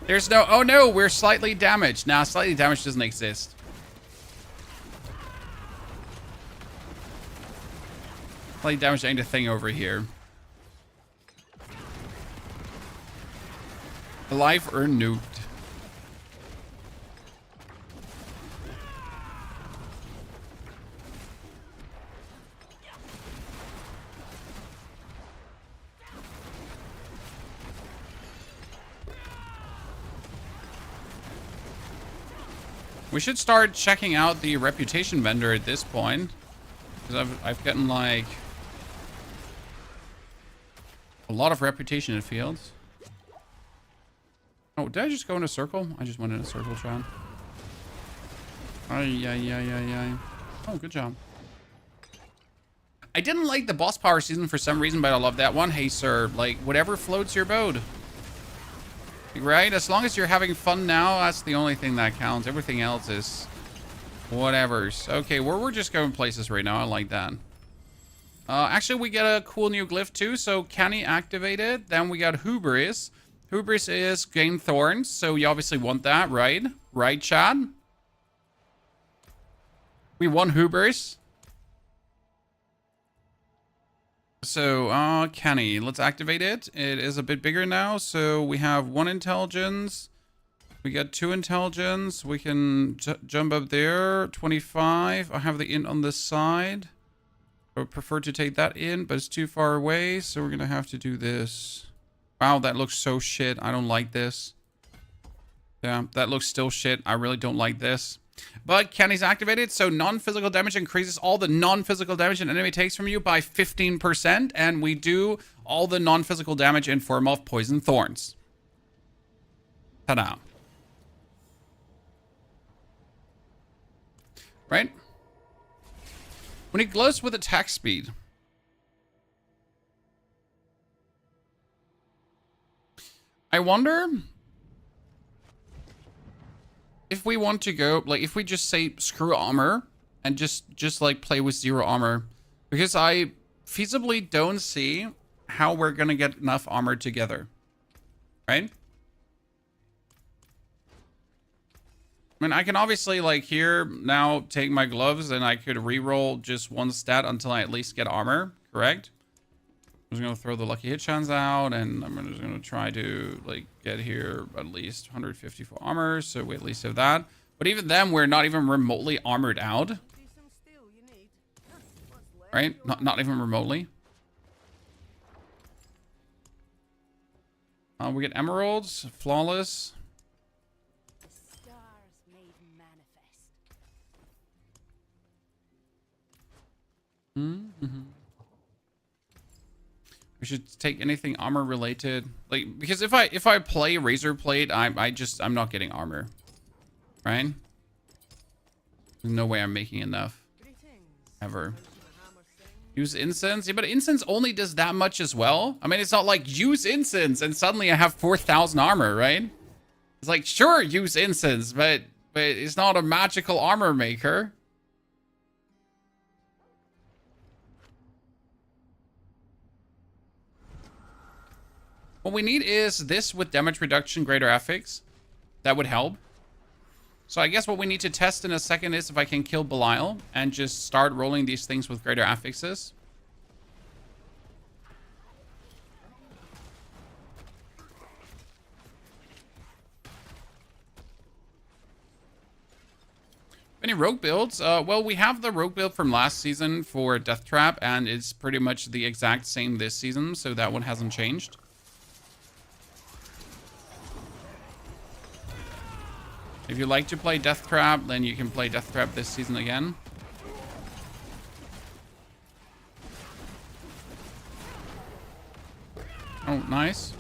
Speaker 1: There's no, oh no, we're slightly damaged. Nah, slightly damaged doesn't exist. Slightly damaged ain't a thing over here. Alive or nuked. We should start checking out the reputation vendor at this point. Because I've gotten like a lot of reputation in fields. Oh, did I just go in a circle? I just went in a circle, Sean. Ay. Oh, good job. I didn't like the boss power season for some reason, but I love that one. Hey, sir, like whatever floats your boat. Right? As long as you're having fun now, that's the only thing that counts. Everything else is whatevers. Okay, we're just going places right now. I like that. Actually, we get a cool new glyph too. So Canny activated. Then we got Hubris. Hubris is gain thorns. So you obviously want that, right? Right, Chad? We want Hubris. So, Kenny, let's activate it. It is a bit bigger now. So we have 1 intelligence. We got 2 intelligence. We can jump up there. 25. I have the int on this side. I would prefer to take that in, but it's too far away. So we're going to have to do this. Wow, that looks so shit. I don't like this. Yeah, that looks still shit. I really don't like this. But Kenny's activated, so non-physical damage increases all the non-physical damage an enemy takes from you by 15%, and we do all the non-physical damage in form of poison thorns. Ta-da. Right? When he glows with attack speed. I wonder if we want to go, like, if we just say screw armor and just like play with 0 armor, because I feasibly don't see how we're gonna get enough armor together, right? I mean, I can obviously, like, here now take my gloves and I could reroll just 1 stat until I at least get armor, correct? I'm just gonna throw the lucky hit chance out, and I'm just gonna try to, like, get here at least 154 armor, so we at least have that. But even then, we're not even remotely armored out, right? Not even remotely. We get emeralds, flawless.
Speaker 2: The stars made manifest.
Speaker 1: Mm-hmm. We should take anything armor related, like, because if I play Razor Plate, I'm not getting armor, right? There's no way I'm making enough ever. Use incense, yeah, but incense only does that much as well. I mean, it's not like use incense and suddenly I have 4,000 armor, right? It's like, sure, use incense, but it's not a magical armor maker. What we need is this with damage reduction, greater affix. That would help. So I guess what we need to test in a second is if I can kill Belial and just start rolling these things with greater affixes. Any rogue builds? Well, we have the rogue build from last season for Death Trap, and it's pretty much the exact same this season, so that one hasn't changed. If you like to play Death Trap, then you can play Death Trap this season again. Oh, nice.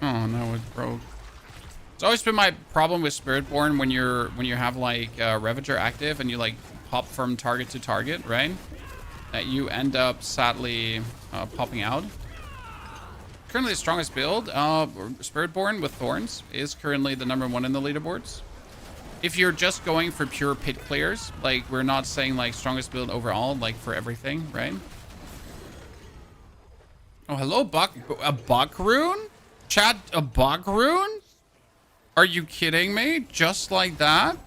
Speaker 1: Oh no, it broke. It's always been my problem with Spiritborn when you have like Ravager active and you like pop from target to target, right? That you end up sadly popping out. Currently the strongest build, Spiritborn with Thorns is currently the #1 in the leaderboards. If you're just going for pure pit clears, like we're not saying like strongest build overall, like for everything, right? Oh, hello, a Buck rune? Chat, a Buck rune? Are you kidding me? Just like that?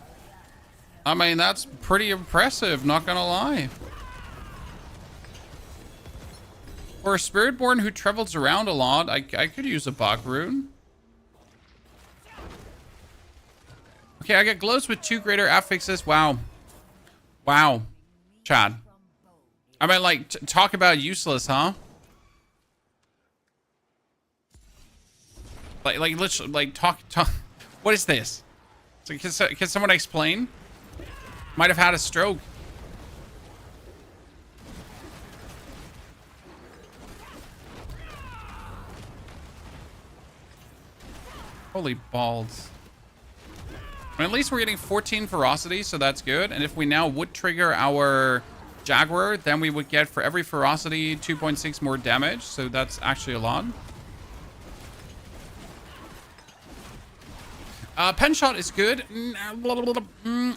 Speaker 1: I mean, that's pretty impressive, not gonna lie. For a Spiritborn who travels around a lot, I could use a Buck rune. Okay, I got glows with 2 greater affixes. Wow. Wow. Chad. I mean, like, talk about useless, huh? Like, literally, like, talk. What is this? So, can someone explain? Might have had a stroke. Holy balls. And at least we're getting 14 ferocity, so that's good. And if we now would trigger our Jaguar, then we would get for every ferocity 2.6 more damage. So that's actually a lot. Pen shot is good.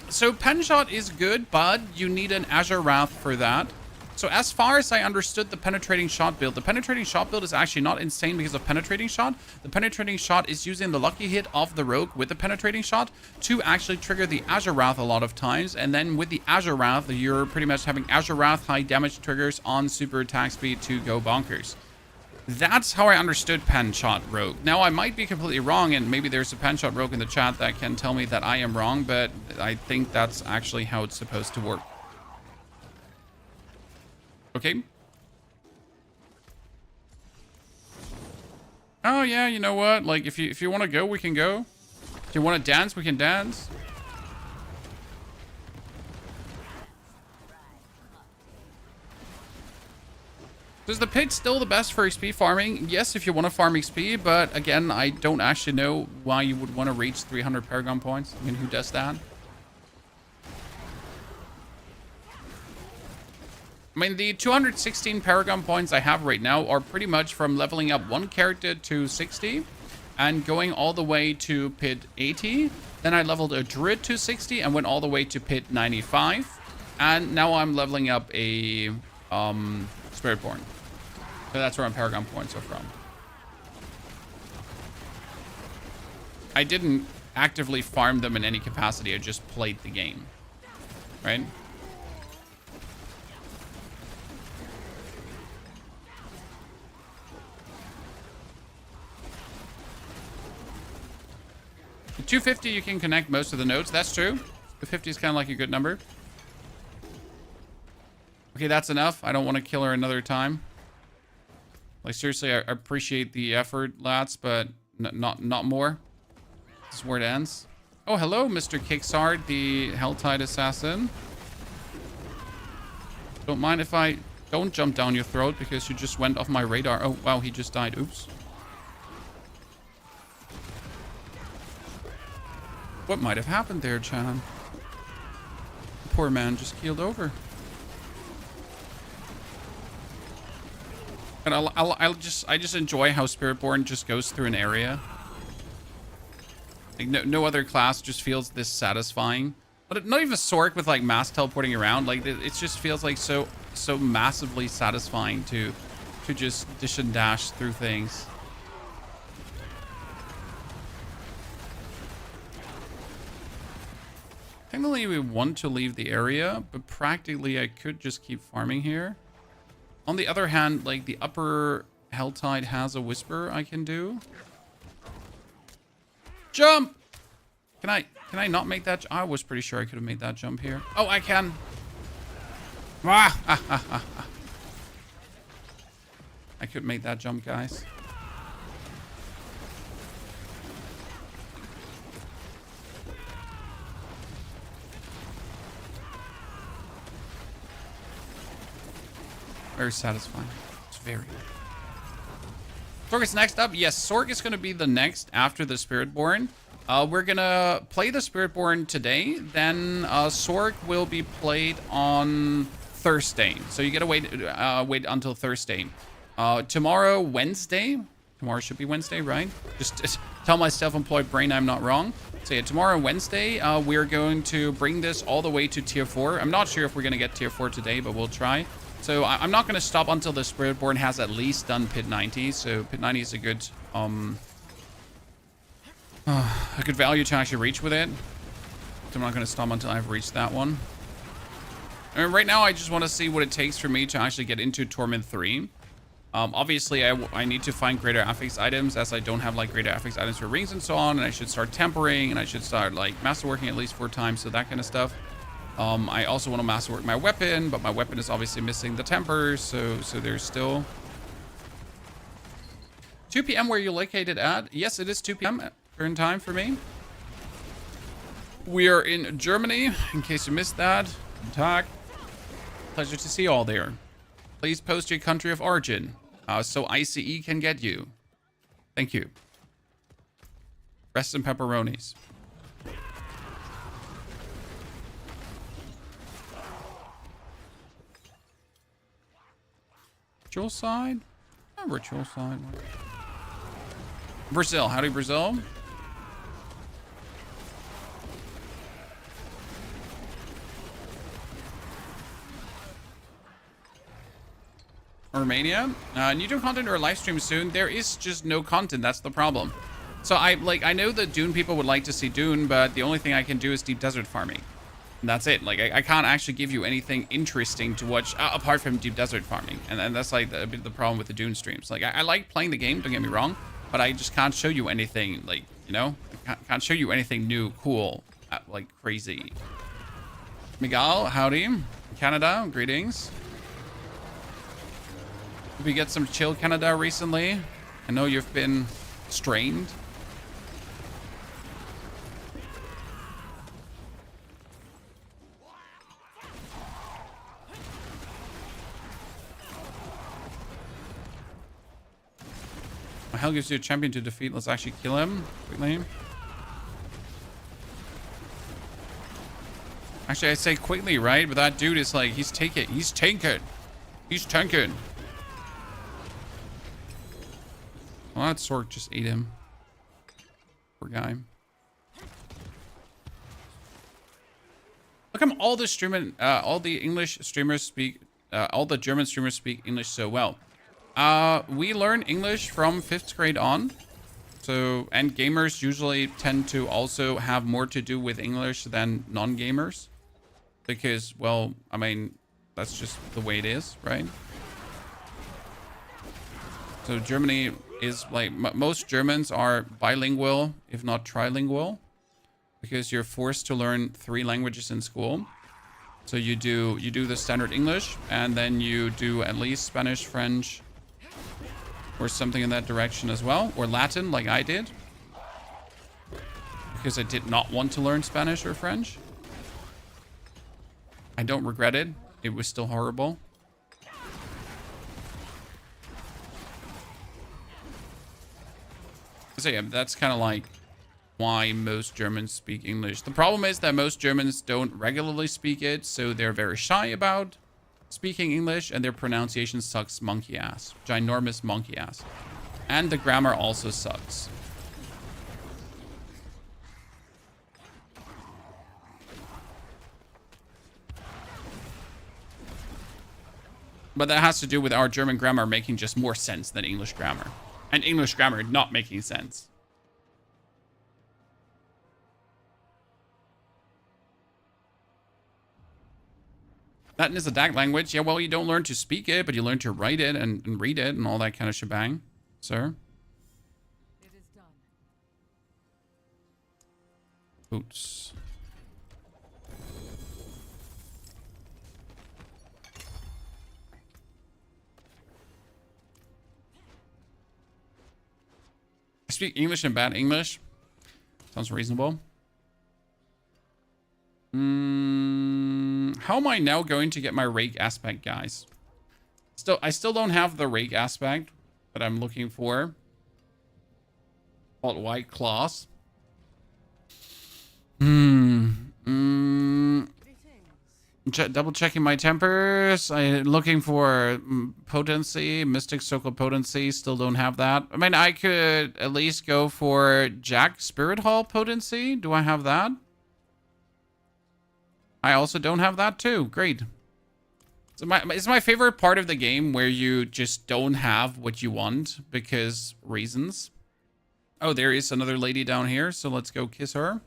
Speaker 1: So pen shot is good, but you need an Azure Wrath for that. So as far as I understood the penetrating shot build, the penetrating shot build is actually not insane because of penetrating shot. The penetrating shot is using the lucky hit of the rogue with the penetrating shot to actually trigger the Azure Wrath a lot of times. And then with the Azure Wrath, you're pretty much having Azure Wrath high damage triggers on super attack speed to go bonkers. That's how I understood pen shot rogue. Now I might be completely wrong, and maybe there's a pen shot rogue in the chat that can tell me that I am wrong, but I think that's actually how it's supposed to work. Okay. Oh yeah, you know what? Like if you want to go, we can go. If you want to dance, we can dance. Is the pit still the best for XP farming? Yes, if you want to farm XP, but again, I don't actually know why you would want to reach 300 Paragon points. I mean, who does that? I mean, the 216 Paragon points I have right now are pretty much from leveling up one character to 60 and going all the way to pit 80. Then I leveled a Druid to 60 and went all the way to pit 95. And now I'm leveling up a Spiritborn. So that's where my Paragon points are from. I didn't actively farm them in any capacity. I just played the game. Right? The 250, you can connect most of the nodes. That's true. The 50 is kind of like a good number. Okay, that's enough. I don't want to kill her another time. Like, seriously, I appreciate the effort, lads, but not more. This is where it ends. Oh, hello, Mr. Kicksard, the Helltide Assassin. Don't mind if I don't jump down your throat because you just went off my radar. Oh, wow, he just died. Oops. What might have happened there, Chan? The poor man just keeled over. And I just enjoy how Spiritborn just goes through an area. Like no other class just feels this satisfying. But not even Sork with like mass teleporting around. Like it just feels like so massively satisfying to just dish and dash through things. Technically, we want to leave the area, but practically I could just keep farming here. On the other hand, like the upper Helltide has a whisper I can do. Jump! Can I not make that? I was pretty sure I could have made that jump here. Oh, I can. I could make that jump, guys. Very satisfying. It's very. Sork is next up. Yes, Sork is going to be the next after the Spiritborn. We're going to play the Spiritborn today. Then Sork will be played on Thursday. So you got to wait until Thursday. Tomorrow, Wednesday. Tomorrow should be Wednesday, right? Just tell my self-employed brain I'm not wrong. So yeah, tomorrow, Wednesday, we're going to bring this all the way to tier 4. I'm not sure if we're going to get tier 4 today, but we'll try. So I'm not going to stop until the Spiritborn has at least done pit 90. So pit 90 is a good value to actually reach with it. So I'm not going to stop until I've reached that one. I mean, right now, I just want to see what it takes for me to actually get into Torment 3. Obviously, I need to find greater affix items as I don't have like greater affix items for rings and so on. And I should start tempering and I should start like masterworking at least 4 times. So that kind of stuff. I also want to masterwork my weapon, but my weapon is obviously missing the temper, so there's still 2 p.m. where you're located at. Yes, it is 2 p.m. current time for me. We are in Germany, in case you missed that. Tag. Pleasure to see you all there. Please post your country of origin, so ICE can get you. Thank you. Rest in pepperonis. Virtual side? Yeah, virtual side. Brazil. Howdy, Brazil. Romania. New Dune content or live stream soon? There is just no content. That's the problem. So I know that Dune people would like to see Dune, but the only thing I can do is deep desert farming. And that's it. Like I can't actually give you anything interesting to watch apart from deep desert farming. And that's like a bit of the problem with the Dune streams. Like I like playing the game, don't get me wrong, but I just can't show you anything, like, you know, I can't show you anything new, cool, like crazy. Miguel, howdy. Canada, greetings. Did we get some chill Canada recently? I know you've been strained. My hell gives you a champion to defeat. Let's actually kill him quickly. Actually, I say quickly, right? But that dude is like, he's tanking. He's tanking. He's tanking. Well, that sword just ate him. Poor guy. How come all the streaming, all the English streamers speak, all the German streamers speak English so well? We learn English from 5th grade on. So, and gamers usually tend to also have more to do with English than non-gamers. Because, well, I mean, that's just the way it is, right? So Germany is like, most Germans are bilingual, if not trilingual. Because you're forced to learn 3 languages in school. So you do the standard English, and then you do at least Spanish, French, or something in that direction as well. Or Latin, like I did. Because I did not want to learn Spanish or French. I don't regret it. It was still horrible. So yeah, that's kind of like why most Germans speak English. The problem is that most Germans don't regularly speak it, so they're very shy about speaking English, and their pronunciation sucks monkey ass. Ginormous monkey ass. And the grammar also sucks. But that has to do with our German grammar making just more sense than English grammar. And English grammar not making sense. Latin is a DAC language. Yeah, well, you don't learn to speak it, but you learn to write it and read it and all that kind of shebang, sir.
Speaker 2: It is done.
Speaker 1: Boots. I speak English and bad English. Sounds reasonable. How am I now going to get my rake aspect, guys? I still don't have the rake aspect that I'm looking for. Called white claws. Double checking my tempers. I'm looking for potency, Mystic Circle potency. Still don't have that. I mean, I could at least go for Jack Spirit Hall potency. Do I have that? I also don't have that too. Great. So it's my favorite part of the game where you just don't have what you want because reasons. Oh, there is another lady down here, so let's go kiss her.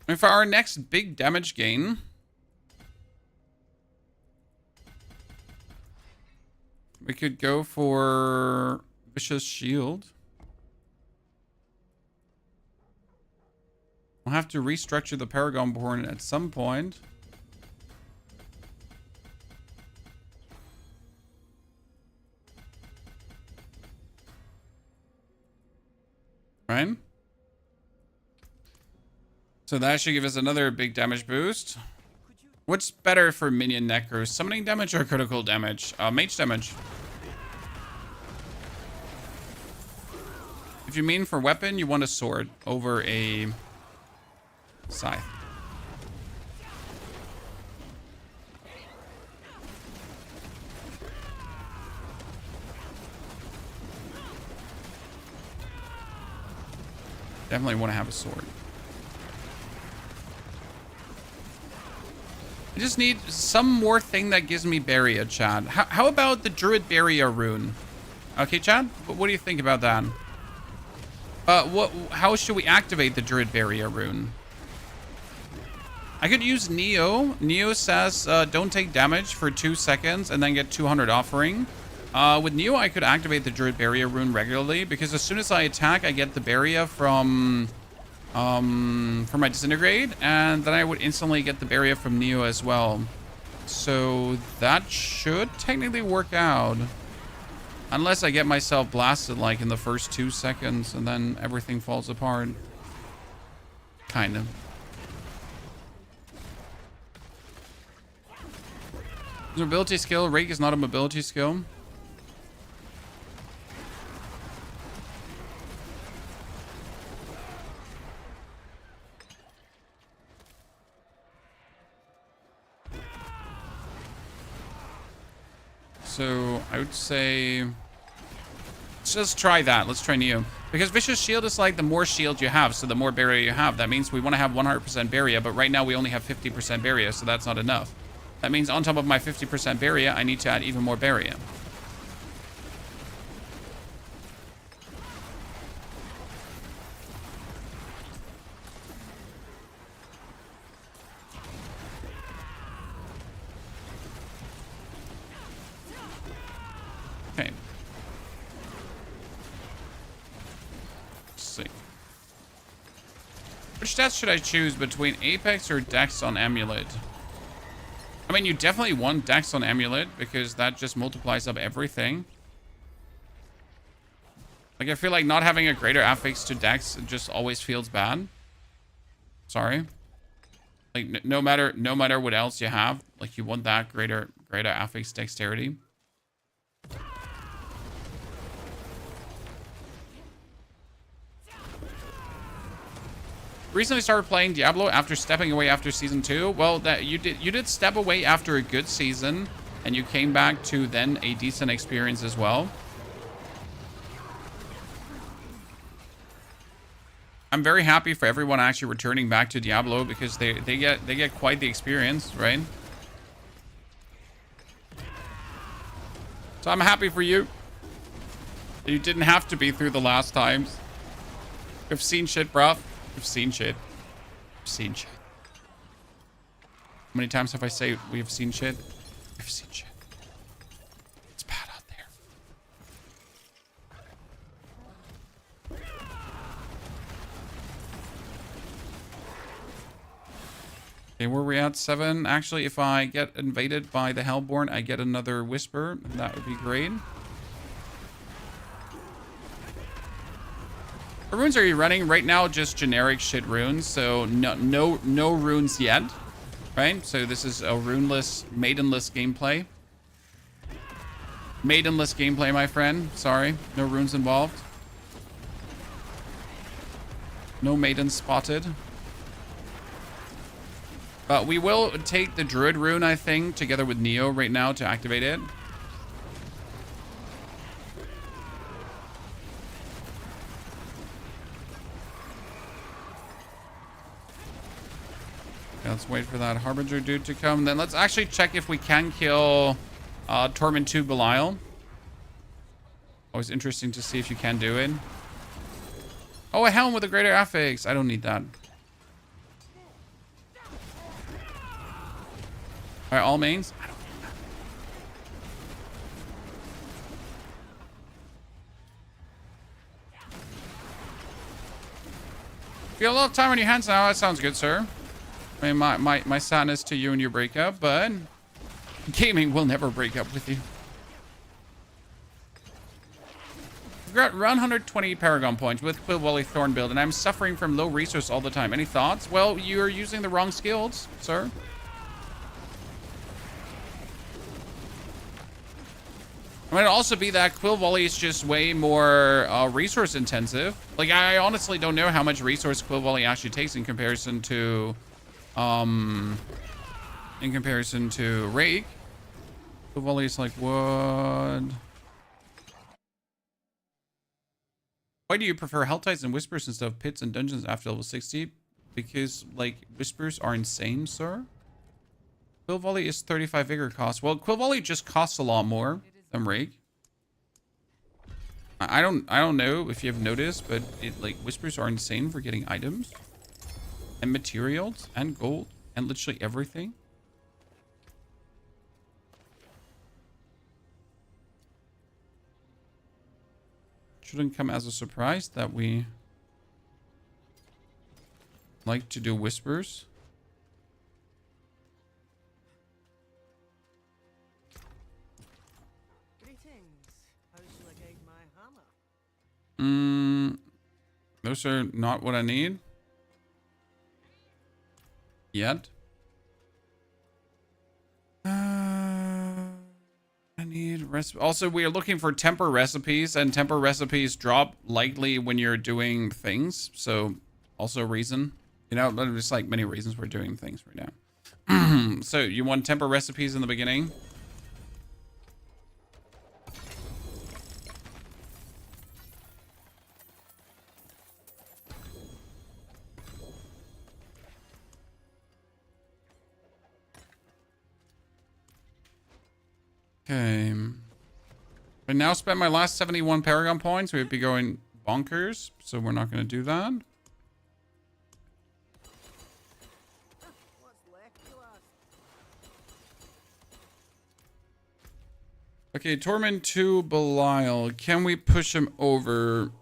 Speaker 1: And for our next big damage gain, we could go for Vicious Shield. We'll have to restructure the Paragon Born at some point. Right? So that should give us another big damage boost. What's better for minion necros? Summoning damage or critical damage? Mage damage. If you mean for weapon, you want a sword over a scythe. Definitely want to have a sword. I just need some more thing that gives me barrier, Chad. How about the Druid barrier rune? Okay, Chad, what do you think about that? How should we activate the Druid barrier rune? I could use Neo. Neo says don't take damage for 2 seconds and then get 200 offering. With Neo, I could activate the Druid barrier rune regularly because as soon as I attack, I get the barrier from my disintegrate, and then I would instantly get the barrier from Neo as well. So that should technically work out. Unless I get myself blasted like in the first 2 seconds and then everything falls apart. Kind of. Mobility skill. Rake is not a mobility skill. So I would say let's just try that. Let's try Neo. Because Vicious Shield is like the more shield you have, so the more barrier you have. That means we want to have 100% barrier, but right now we only have 50% barrier, so that's not enough. That means on top of my 50% barrier, I need to add even more barrier. Okay. Let's see. Which stats should I choose between Apex or Dex on Amulet? I mean, you definitely want Dex on Amulet because that just multiplies up everything. Like, I feel like not having a greater affix to Dex just always feels bad. Sorry. Like, no matter what else you have, like, you want that greater affix dexterity. Recently started playing Diablo after stepping away after season 2. Well, that you did step away after a good season, and you came back to then a decent experience as well. I'm very happy for everyone actually returning back to Diablo because they get quite the experience, right? So I'm happy for you. You didn't have to be through the last times. You've seen shit, bruv. You've seen shit. You've seen shit. How many times have I said we've seen shit? We've seen shit. It's bad out there. Okay, where are we at? 7. Actually, if I get invaded by the Hellborn, I get another Whisper. That would be great. What runes are you running? Right now, just generic shit runes. So no runes yet, right? So this is a runeless, maidenless gameplay. Maidenless gameplay, my friend. Sorry, no runes involved. No maidens spotted. But we will take the Druid rune, I think, together with Neo right now to activate it. Let's wait for that Harbinger dude to come. Then let's actually check if we can kill Torment 2 Belial. Always interesting to see if you can do it. Oh, a helm with a greater affix. I don't need that. Alright, all mains. I don't need that. You got a lot of time on your hands now. That sounds good, sir. I mean, my sadness to you and your breakup, but gaming will never break up with you. I've got around 120 Paragon points with Quill Volley Thorn build, and I'm suffering from low resource all the time. Any thoughts? Well, you're using the wrong skills, sir. It might also be that Quill Volley is just way more resource intensive. Like, I honestly don't know how much resource Quill Volley actually takes in comparison to Rake. Quill Volley is like, what? Why do you prefer Helltides and Whispers instead of Pits and Dungeons after level 60? Because, like, Whispers are insane, sir. Quill Volley is 35 Vigor cost. Well, Quill Volley just costs a lot more than Rake. I don't know if you've noticed, but like Whispers are insane for getting items and materials and gold and literally everything. Shouldn't come as a surprise that we like to do Whispers. Those are not what I need yet. I need recipe. Also, we are looking for temper recipes, and temper recipes drop lightly when you're doing things. So, also a reason. You know, there's like many reasons we're doing things right now. So, you want temper recipes in the beginning? Okay. I now spent my last 71 Paragon points. We'd be going bonkers, so we're not going to do that. Okay, Torment to Belial. Can we push him over?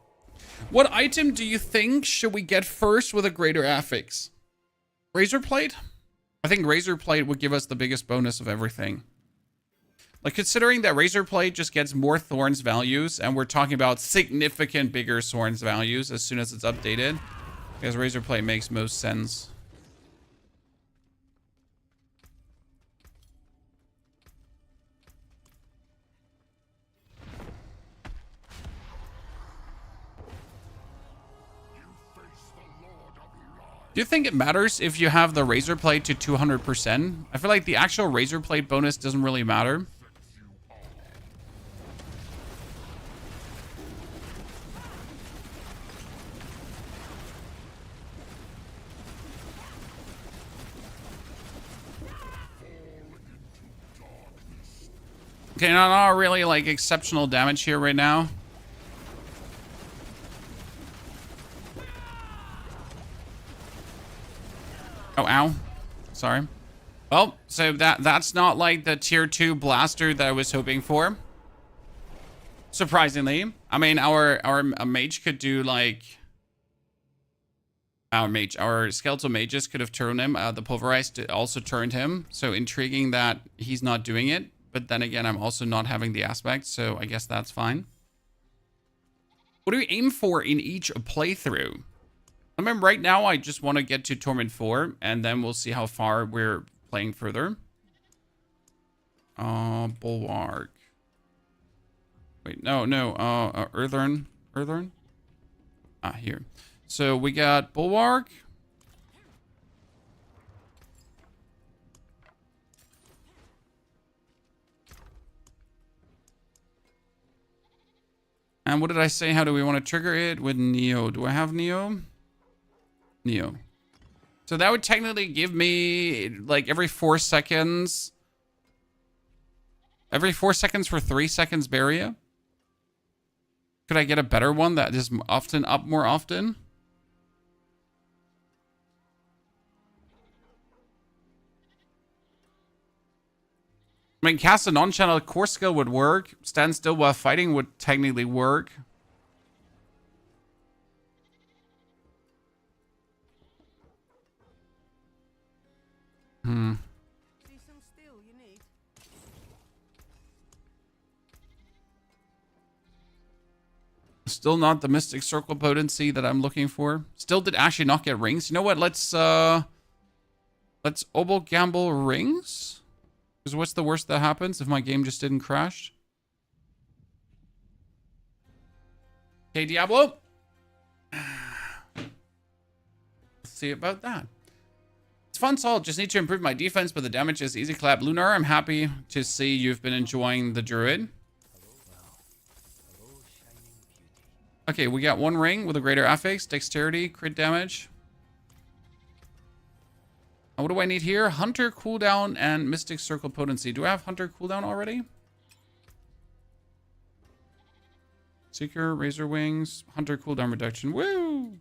Speaker 1: What item do you think should we get first with a greater affix? Razor Plate? I think Razor Plate would give us the biggest bonus of everything. Like, considering that Razor Plate just gets more Thorns values, and we're talking about significant bigger Thorns values as soon as it's updated, because Razor Plate makes most sense. Do you think it matters if you have the Razor Plate to 200%? I feel like the actual Razor Plate bonus doesn't really matter. Okay, not really like exceptional damage here right now. Oh, ow. Sorry. Well, so that's not like the tier 2 blaster that I was hoping for. Surprisingly. I mean, our mage could do like... Our skeletal mages could have turned him. The pulverized also turned him. So intriguing that he's not doing it. But then again, I'm also not having the aspect, so I guess that's fine. What do we aim for in each playthrough? I mean, right now, I just want to get to Torment 4, and then we'll see how far we're playing further. Bulwark. Wait, no. Earthern. Ah, here. So we got Bulwark. And what did I say? How do we want to trigger it? With Neo. Do I have Neo? Neo. So that would technically give me like every 4 seconds. Every 4 seconds for 3 seconds barrier. Could I get a better one that is often up more often? I mean, cast a non-channel core skill would work. Stand still while fighting would technically work.
Speaker 3: See some steel you need.
Speaker 1: Still not the Mystic Circle potency that I'm looking for. Still did actually not get rings. You know what? Let's Obel Gamble rings. Because what's the worst that happens if my game just didn't crash? Okay, Diablo. Let's see about that. It's fun, Saul. Just need to improve my defense, but the damage is easy clap. Lunar, I'm happy to see you've been enjoying the Druid. Okay, we got one ring with a greater affix, dexterity, crit damage. What do I need here? Hunter cooldown and Mystic Circle potency. Do I have Hunter cooldown already? Seeker, Razor Wings, Hunter cooldown reduction. Woo!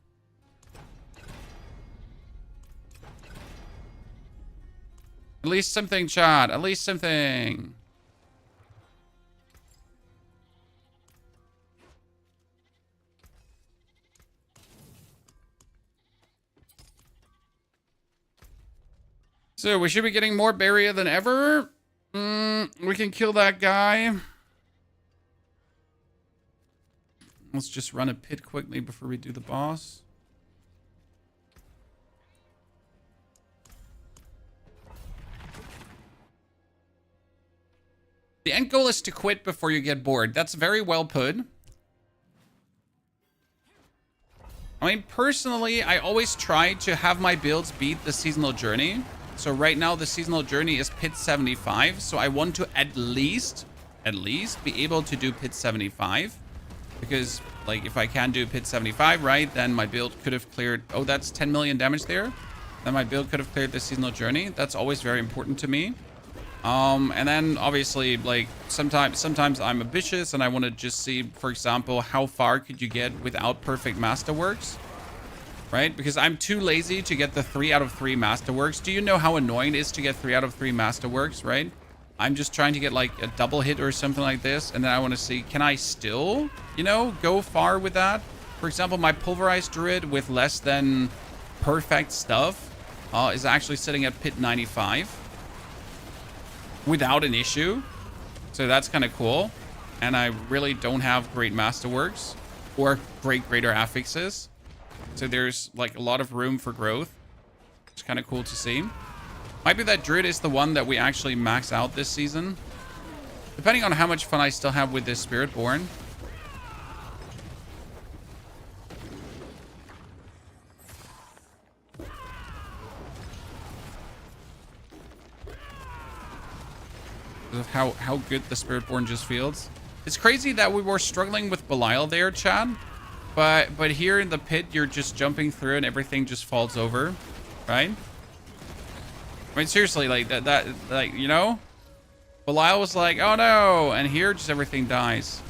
Speaker 1: At least something, chat. At least something. So we should be getting more barrier than ever. We can kill that guy. Let's just run a pit quickly before we do the boss. The end goal is to quit before you get bored. That's very well put. I mean, personally, I always try to have my builds beat the seasonal journey. So right now, the seasonal journey is pit 75. So I want to at least be able to do pit 75. Because, like, if I can do pit 75, right, then my build could have cleared... Oh, that's 10 million damage there. Then my build could have cleared the seasonal journey. That's always very important to me. And then, obviously, like, sometimes I'm ambitious and I want to just see, for example, how far could you get without perfect masterworks, right? Because I'm too lazy to get the 3 out of 3 masterworks. Do you know how annoying it is to get 3 out of 3 masterworks, right? I'm just trying to get, like, a double hit or something like this, and then I want to see, can I still, you know, go far with that? For example, my Pulverized Druid with less than perfect stuff is actually sitting at pit 95. Without an issue. So that's kind of cool. And I really don't have great masterworks or great greater affixes. So there's like a lot of room for growth. It's kind of cool to see. Might be that Druid is the one that we actually max out this season. Depending on how much fun I still have with this Spiritborn. Of how good the Spiritborn just feels. It's crazy that we were struggling with Belial there, Chad. But here in the pit, you're just jumping through and everything just falls over, right? I mean, seriously, like that, like, you know, Belial was like, oh no, and here just everything dies.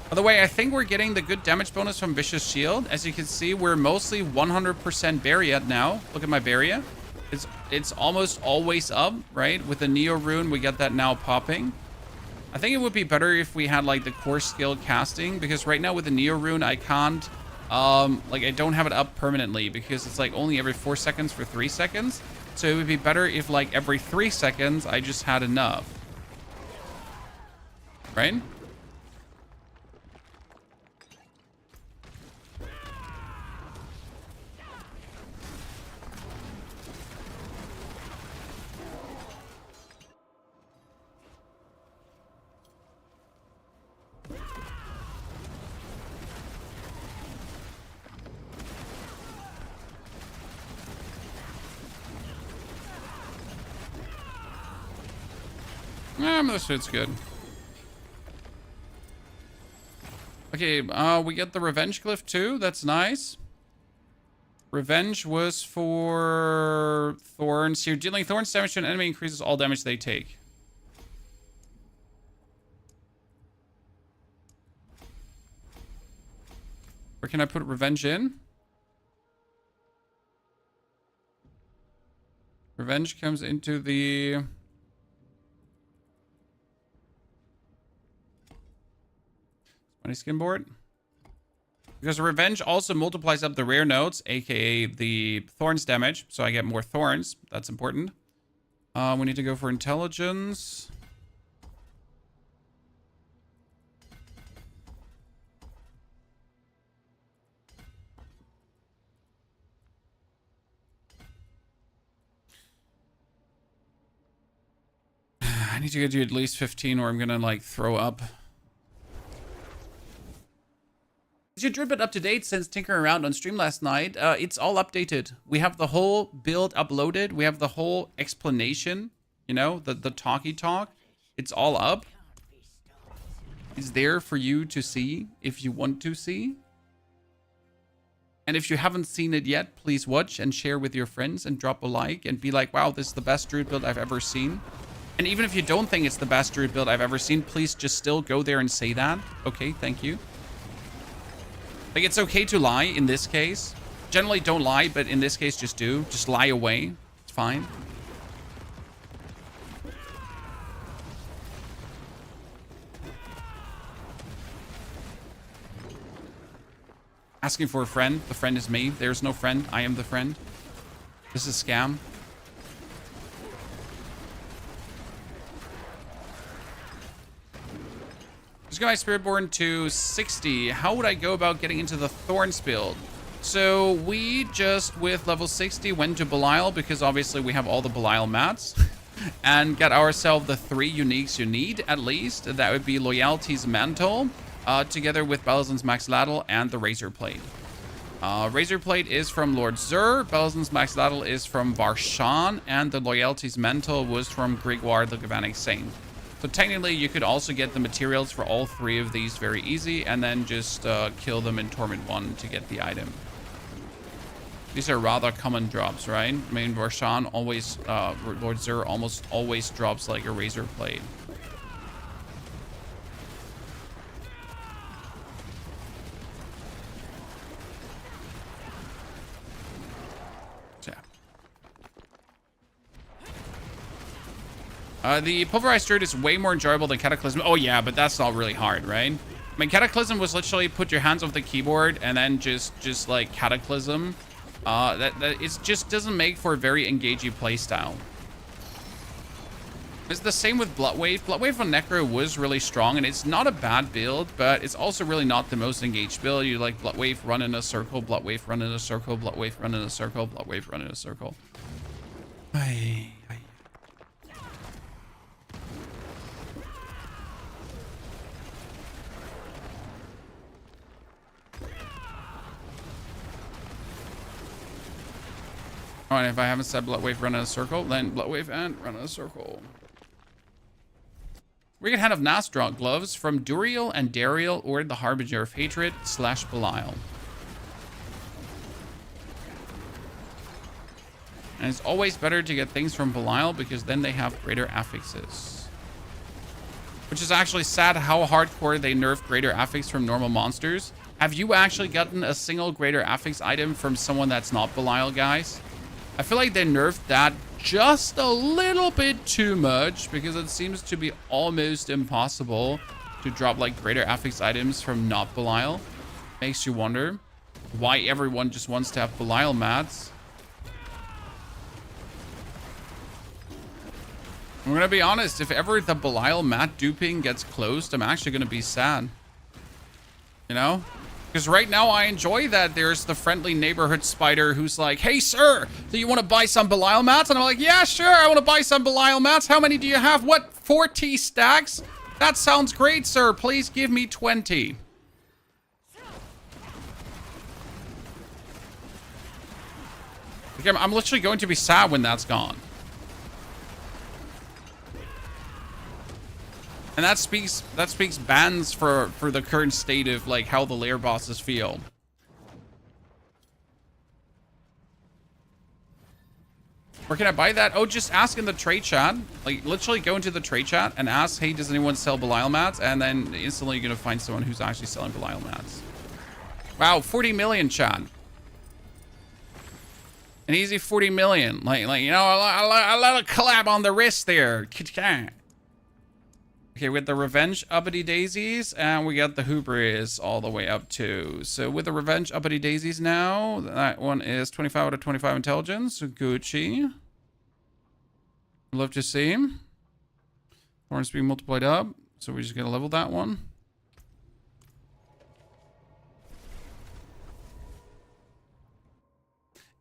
Speaker 1: By the way, I think we're getting the good damage bonus from Vicious Shield. As you can see, we're mostly 100% barrier now. Look at my barrier. It's almost always up, right? With the Neo Rune, we get that now popping. I think it would be better if we had like the core skill casting, because right now with the Neo Rune, I can't, like I don't have it up permanently because it's like only every 4 seconds for 3 seconds. So it would be better if like every 3 seconds, I just had enough. Right? This fit's good. Okay, we get the Revenge Glyph too. That's nice. Revenge was for Thorns. Here, dealing Thorns damage to an enemy increases all damage they take. Where can I put Revenge in? Revenge comes into the... Money skin board. Because Revenge also multiplies up the rare notes, aka the Thorns damage. So I get more Thorns. That's important. We need to go for Intelligence. I need to get to at least 15 or I'm gonna like throw up. Is your Druid up to date since tinkering around on stream last night? It's all updated. We have the whole build uploaded. We have the whole explanation, you know, the talky talk. It's all up. is there for you to see if you want to see. And if you haven't seen it yet, please watch and share with your friends and drop a like and be like, wow, this is the best Druid build I've ever seen. And even if you don't think it's the best Druid build I've ever seen, please just still go there and say that. Okay, thank you. Like, it's okay to lie in this case. Generally, don't lie, but in this case, just do. Just lie away. It's fine. Asking for a friend. The friend is me. There's no friend. I am the friend. This is a scam. Just got my Spiritborn to 60. How would I go about getting into the Thorns build? So we just, with level 60, went to Belial because obviously we have all the Belial mats. And got ourselves the 3 uniques you need, at least. That would be Loyalty's Mantle, together with Balazan Maxlatlt and the Razor Plate. Razor Plate is from Lord Zur, Balazan Maxlatlt is from Varshan, and the Loyalty's Mantle was from Grigwar the Galvanic Saint. So technically, you could also get the materials for all 3 of these very easy, and then just kill them in Torment 1 to get the item. These are rather common drops, right? I mean, Varshan always, Lord Zur almost always drops like a Razor Plate. The Pulverized Druid is way more enjoyable than Cataclysm. Oh yeah, but that's not really hard, right? I mean, Cataclysm was literally put your hands off the keyboard and then just like Cataclysm. It just doesn't make for a very engaging playstyle. It's the same with Bloodwave. Bloodwave on Necro was really strong, and it's not a bad build, but it's also really not the most engaged build. You like Bloodwave run in a circle, Bloodwave run in a circle, Bloodwave run in a circle, Bloodwave run in a circle. Ay. Alright, if I haven't said Bloodwave run in a circle, then Bloodwave and run in a circle. We can have Nasdrog gloves from Duriel and Dariel, or the Harbinger of Hatred / Belial. And it's always better to get things from Belial because then they have greater affixes. Which is actually sad how hardcore they nerfed greater affix from normal monsters. Have you actually gotten a single greater affix item from someone that's not Belial, guys? I feel like they nerfed that just a little bit too much because it seems to be almost impossible to drop like greater affix items from not Belial. Makes you wonder why everyone just wants to have Belial mats. I'm gonna be honest, if ever the Belial mat duping gets closed, I'm actually gonna be sad. You know? Because right now I enjoy that there's the friendly neighborhood spider who's like, hey, sir, do you want to buy some Belial mats? And I'm like, yeah, sure, I want to buy some Belial mats. How many do you have? What, 40 stacks? That sounds great, sir. Please give me 20. Again, I'm literally going to be sad when that's gone. And that speaks bans for the current state of like how the lair bosses feel. Where can I buy that? Oh, just ask in the trade chat. Like literally go into the trade chat and ask, hey, does anyone sell Belial mats? And then instantly you're gonna find someone who's actually selling Belial mats. Wow, 40 million, chat. An easy 40 million. Like you know, a little collab on the wrist there. Okay, we got the Revenge Uppity Daisies, and we got the Hubris all the way up to. So with the Revenge Uppity Daisies now, that one is 25 out of 25 intelligence. Gucci. Love to see. Thorns being multiplied up, so we're just gonna level that one.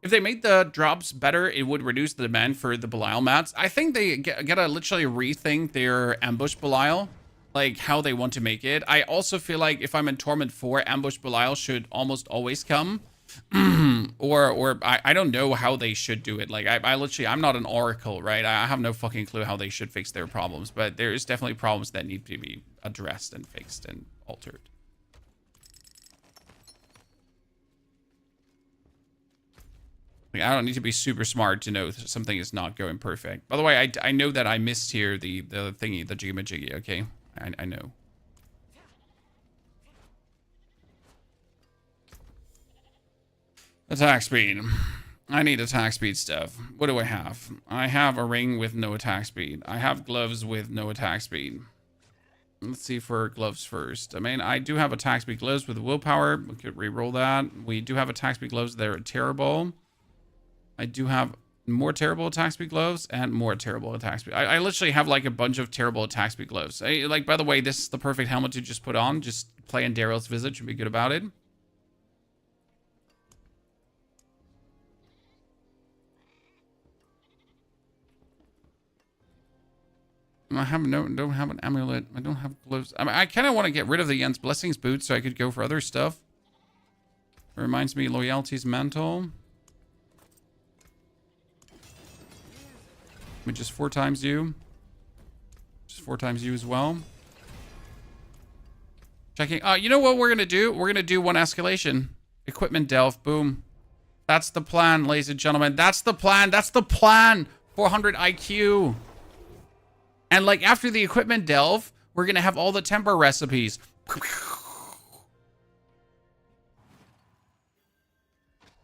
Speaker 1: If they made the drops better, it would reduce the demand for the Belial mats. I think they gotta literally rethink their ambush Belial, like how they want to make it. I also feel like if I'm in Torment 4, ambush Belial should almost always come. or I don't know how they should do it. Like I literally, I'm not an oracle, right? I have no fucking clue how they should fix their problems, but there's definitely problems that need to be addressed and fixed and altered. Like, I don't need to be super smart to know something is not going perfect. By the way, I know that I missed here the thingy, the jiggy, okay? I know. Attack speed. I need attack speed stuff. What do I have? I have a ring with no attack speed. I have gloves with no attack speed. Let's see for gloves first. I mean, I do have attack speed gloves with willpower. We could re-roll that. We do have attack speed gloves that are terrible. I do have more terrible attack speed gloves and more terrible attack speed. I literally have like a bunch of terrible attack speed gloves. Like, by the way, this is the perfect helmet to just put on. Just play in Daryl's Visage and be good about it. I don't have an amulet. I don't have gloves. I mean, I kind of want to get rid of the Jens Blessings boots so I could go for other stuff. It reminds me, loyalty's mantle. Which is 4 times you. Just 4 times you as well. Checking. You know what we're going to do? We're going to do one escalation. Equipment delve. Boom. That's the plan, ladies and gentlemen. That's the plan. That's the plan. 400 IQ. And like after the equipment delve, we're going to have all the temper recipes.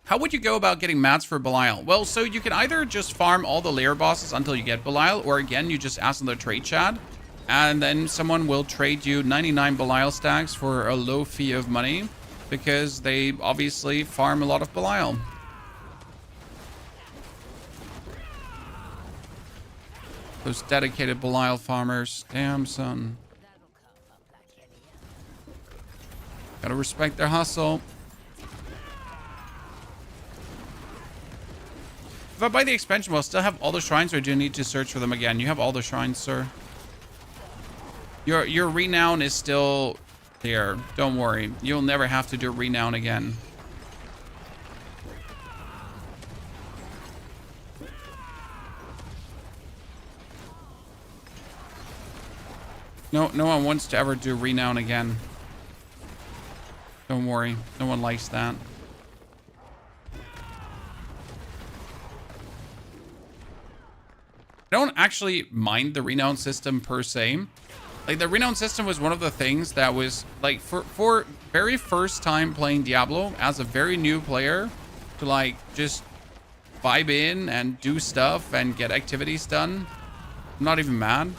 Speaker 1: How would you go about getting mats for Belial? Well, so you can either just farm all the lair bosses until you get Belial, or again, you just ask in the trade chat, and then someone will trade you 99 Belial stacks for a low fee of money, because they obviously farm a lot of Belial. Those dedicated Belial farmers. Damn, son. Gotta respect their hustle. If I buy the expansion, will I still have all the shrines, or do you need to search for them again? You have all the shrines, sir. Your renown is still there. Don't worry. You'll never have to do renown again. No one wants to ever do renown again. Don't worry. No one likes that. I don't actually mind the renown system per se. Like, the renown system was one of the things that was like for very first time playing Diablo as a very new player to like just vibe in and do stuff and get activities done. I'm not even mad.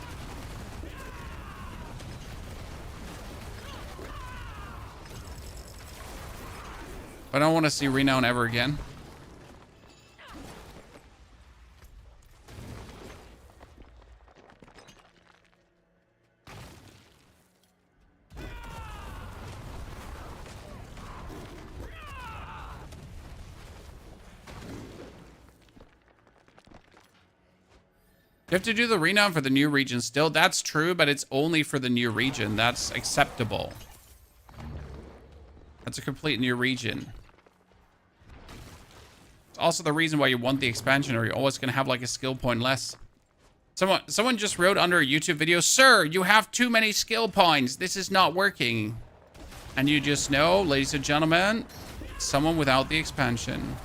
Speaker 1: I don't want to see renown ever again. You have to do the renown for the new region still. That's true, but it's only for the new region. That's acceptable. That's a complete new region. It's also the reason why you want the expansion, or you're always going to have like a skill point less. Someone just wrote under a YouTube video, "Sir, you have too many skill points. This is not working." And you just know, ladies and gentlemen, someone without the expansion.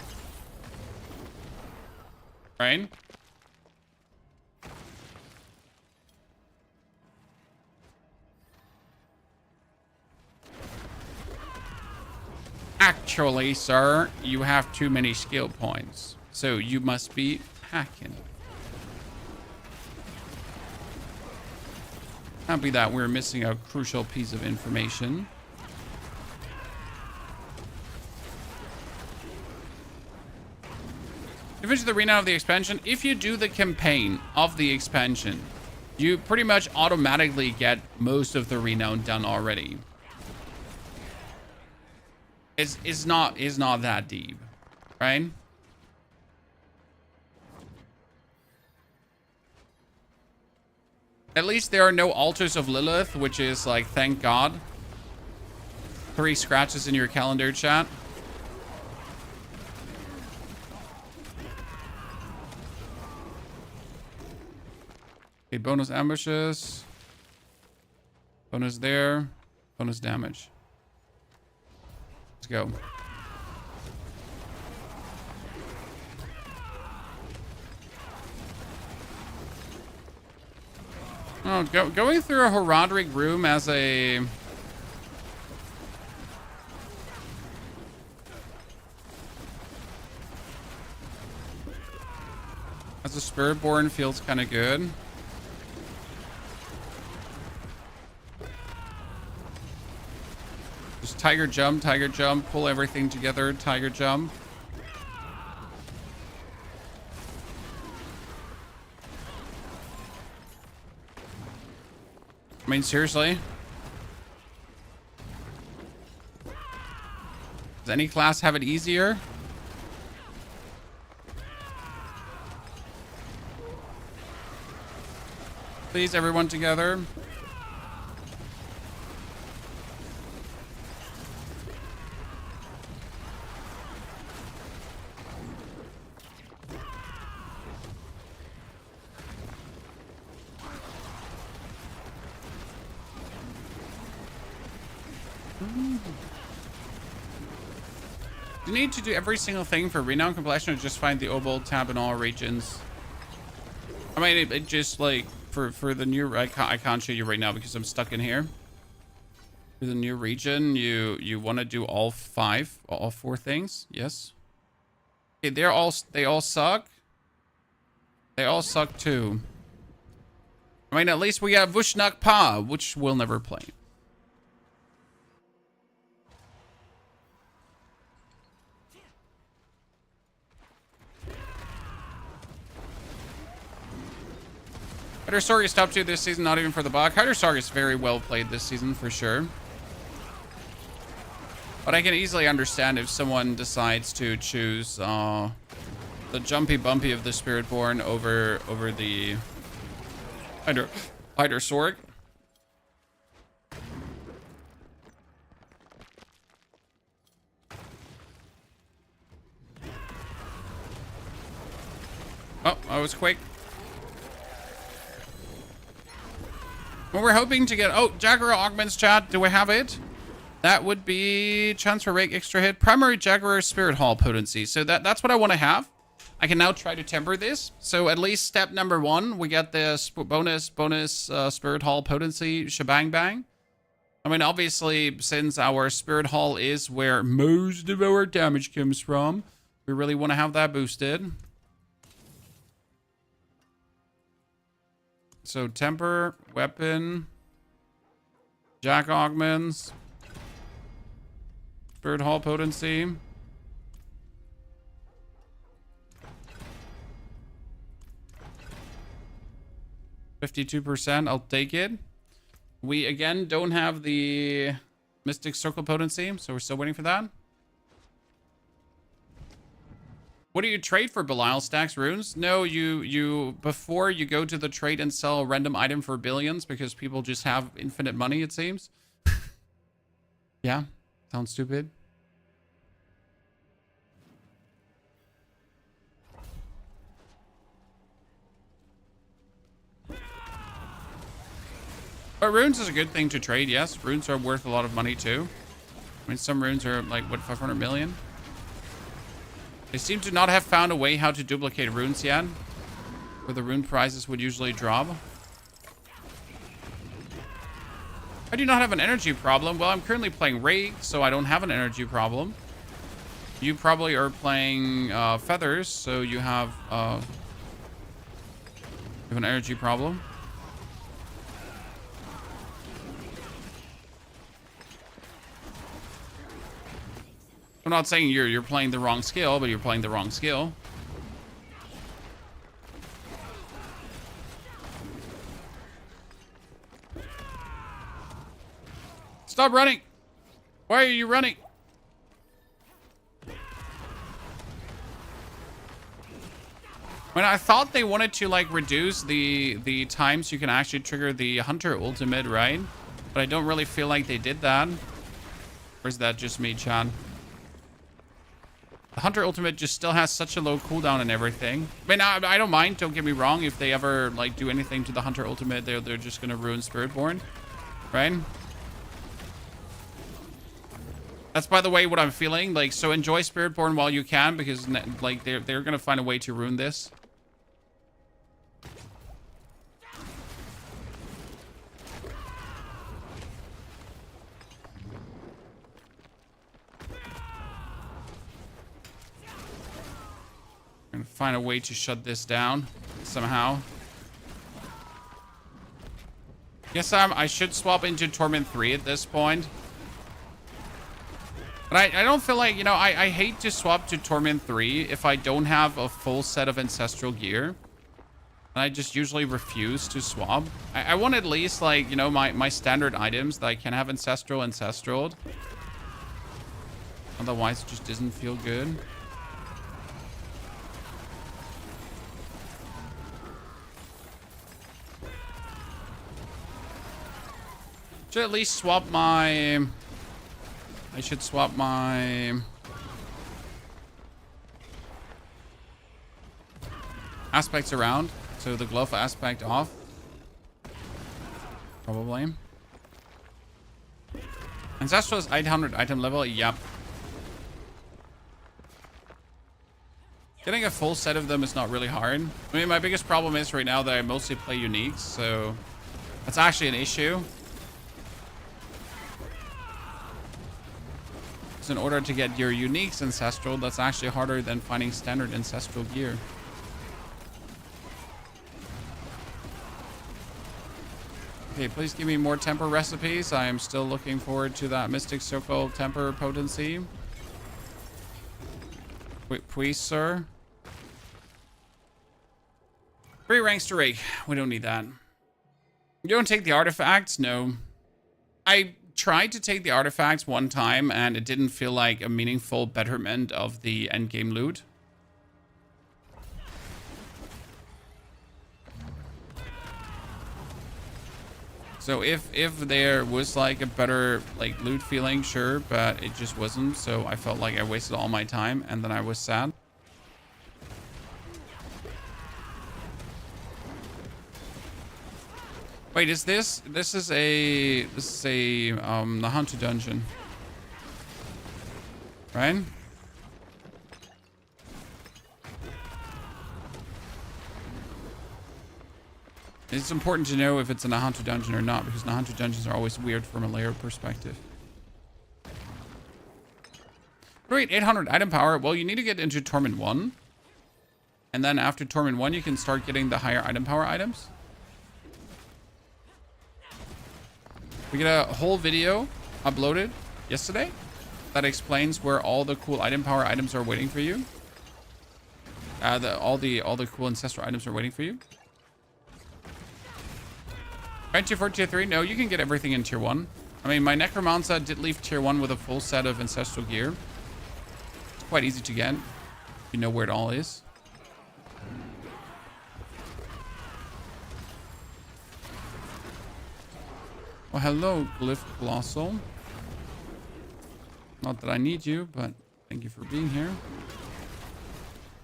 Speaker 1: Right? Actually, sir, you have too many skill points. So you must be hacking. Happy that we're missing a crucial piece of information. You finish the renown of the expansion. If you do the campaign of the expansion, you pretty much automatically get most of the renown done already. It's not that deep, right? At least there are no altars of Lilith, which is like, thank God. 3 scratches in your calendar, chat. Okay, bonus ambushes. Bonus there. Bonus damage. Let's go. Oh, going through a Heraldric room as a... As a Spiritborn feels kind of good. Just tiger jump, pull everything together, tiger jump. I mean, seriously. Does any class have it easier? Please, everyone together. Do you need to do every single thing for renown completion or just find the obol tab in all regions? I mean, it just like for the new, I can't show you right now because I'm stuck in here. For the new region, you want to do all four things. Yes. Okay, they all suck. They all suck too. I mean, at least we got Vushnak Pa, which we'll never play. Hyder Sorg top 2 this season, not even for the bug. Hyder Sorg is very well played this season for sure. But I can easily understand if someone decides to choose the jumpy bumpy of the Spiritborn over the Hyder Sorg. Oh, I was quick. Well, we're hoping to get... Oh, Jaguar augments, chat. Do we have it? That would be chance for rake extra hit. Primary Jaguar Spirit Hall potency. So that's what I want to have. I can now try to temper this. So at least step number 1, we get the bonus Spirit Hall potency shebang bang. I mean, obviously, since our Spirit Hall is where most of our damage comes from, we really want to have that boosted. So temper, weapon, Jack augments, Spirit Hall potency. %, I'll take it. We again don't have the Mystic Circle potency, so we're still waiting for that. What do you trade for, Belial? Stacks runes? No, you before you go to the trade and sell a random item for billions because people just have infinite money, it seems. Yeah, sounds stupid. But runes is a good thing to trade, yes. Runes are worth a lot of money too. I mean, some runes are like, what, 500 million? They seem to not have found a way how to duplicate runes yet, where the rune prizes would usually drop. I do not have an energy problem. Well, I'm currently playing Rake, so I don't have an energy problem. You probably are playing Feathers, so you have an energy problem. I'm not saying you're playing the wrong skill, but you're playing the wrong skill. Stop running! Why are you running? When I thought they wanted to like reduce the times you can actually trigger the Hunter ultimate, right? But I don't really feel like they did that. Or is that just me, Chan? The Hunter ultimate just still has such a low cooldown and everything. I mean, I don't mind, don't get me wrong. If they ever like do anything to the Hunter ultimate, they're just gonna ruin Spiritborn, right? That's, by the way, what I'm feeling. Like, so enjoy Spiritborn while you can, because like they're gonna find a way to ruin this. Gonna find a way to shut this down somehow. Yes, I should swap into Torment 3 at this point. But I don't feel like, you know, I hate to swap to Torment 3 if I don't have a full set of Ancestral gear. And I just usually refuse to swap. I want at least, like, you know, my standard items that I can have Ancestraled. Otherwise, it just doesn't feel good. Should at least swap my... I should swap my... aspects around. So the glove aspect off. Probably. Ancestral is 800 item level. Yep. Getting a full set of them is not really hard. I mean, my biggest problem is right now that I mostly play uniques. So that's actually an issue. So in order to get your uniques ancestral, that's actually harder than finding standard ancestral gear. Okay, please give me more temper recipes. I am still looking forward to that Mystic Circle temper potency. Wait, please, sir. 3 ranks to rake. We don't need that. You don't take the artifacts? No. I tried to take the artifacts one time and it didn't feel like a meaningful betterment of the endgame loot. So if there was like a better like loot feeling, sure, but it just wasn't. So I felt like I wasted all my time and then I was sad. Wait, is this is a the Hunter dungeon, right? It's important to know if it's in a Hunter dungeon or not, because the Hunter dungeons are always weird from a layer perspective. Great, 800 item power. Well, you need to get into Torment 1. And then after Torment 1, you can start getting the higher item power items. We get a whole video uploaded yesterday that explains where all the cool item power items are waiting for you. All the cool ancestral items are waiting for you. Right, tier 4, tier 3. No, you can get everything in tier 1. I mean, my Necromancer did leave tier 1 with a full set of ancestral gear. It's quite easy to get. You know where it all is. Well, hello, Glyph Colossal. Not that I need you, but thank you for being here.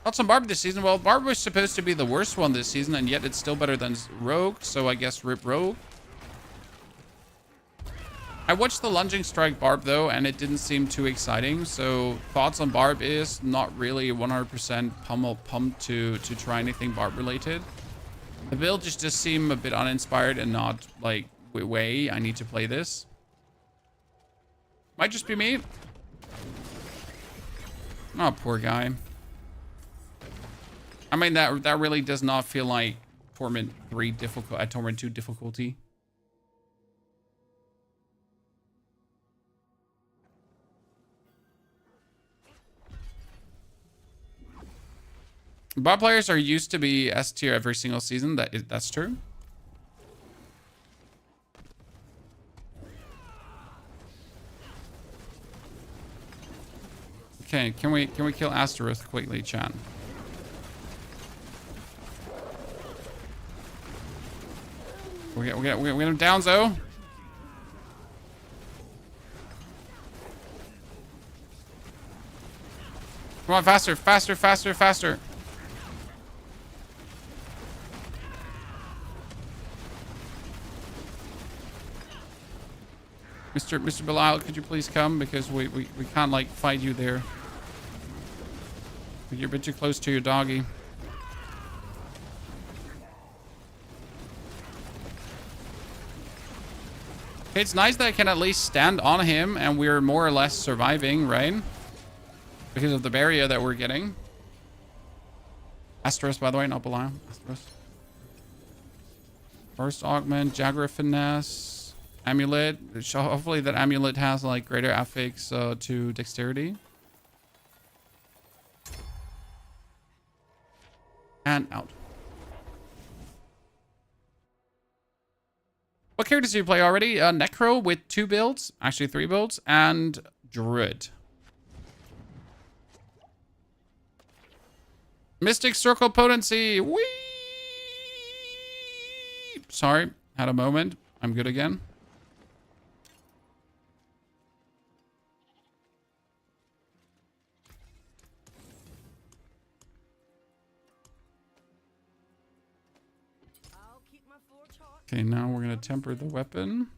Speaker 1: Thoughts on Barb this season? Well, Barb was supposed to be the worst one this season, and yet it's still better than Rogue, so I guess rip Rogue. I watched the Lunging Strike Barb, though, and it didn't seem too exciting, so thoughts on Barb is not really 100% pumped to try anything Barb-related. The build just does seem a bit uninspired and not, like, way I need to play this. Might just be me. Oh, poor guy. I mean, that really does not feel like Torment 3 difficult, Torment 2 difficulty. Bot players are used to be S tier every single season. That's true. Okay, can we kill Astaroth quickly, chat? We get him down, Zo. Come on, faster, faster, faster, faster. Mr. Belial, could you please come? Because we can't, like, fight you there. You're a bit too close to your doggy. Okay, it's nice that I can at least stand on him and we're more or less surviving, right? Because of the barrier that we're getting. Astros, by the way, not Belial. Astros. First augment, Jaguar Finesse. Amulet. Hopefully that amulet has like greater affix to dexterity. And out. What characters do you play already? Necro with 2 builds. Actually 3 builds. And Druid. Mystic Circle Potency. Whee! Sorry. Had a moment. I'm good again. Okay, now we're going to temper the weapon.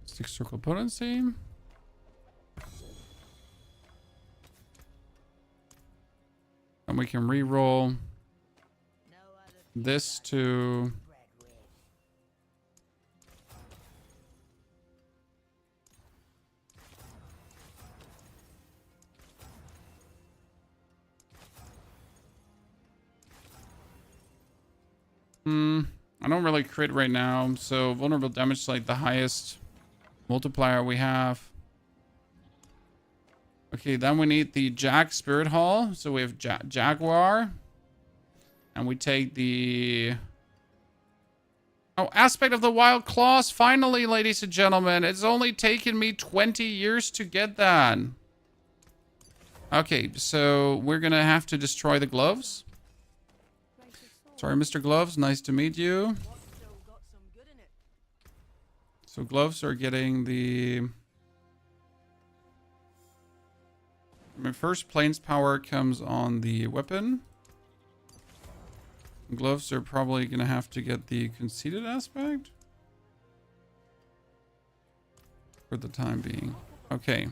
Speaker 1: Mystic Circle Potency. And we can re-roll this to... I don't really crit right now, so vulnerable damage is like the highest multiplier we have. Okay, then we need the Spirit Hall. So we have Jaguar. And we take the... Oh, Aspect of the Wild Claws. Finally, ladies and gentlemen. It's only taken me 20 years to get that. Okay, so we're gonna have to destroy the gloves. Sorry, Mr. Gloves. Nice to meet you. So gloves are getting the... My first planes power comes on the weapon. Gloves are probably going to have to get the conceited aspect. For the time being. Okay.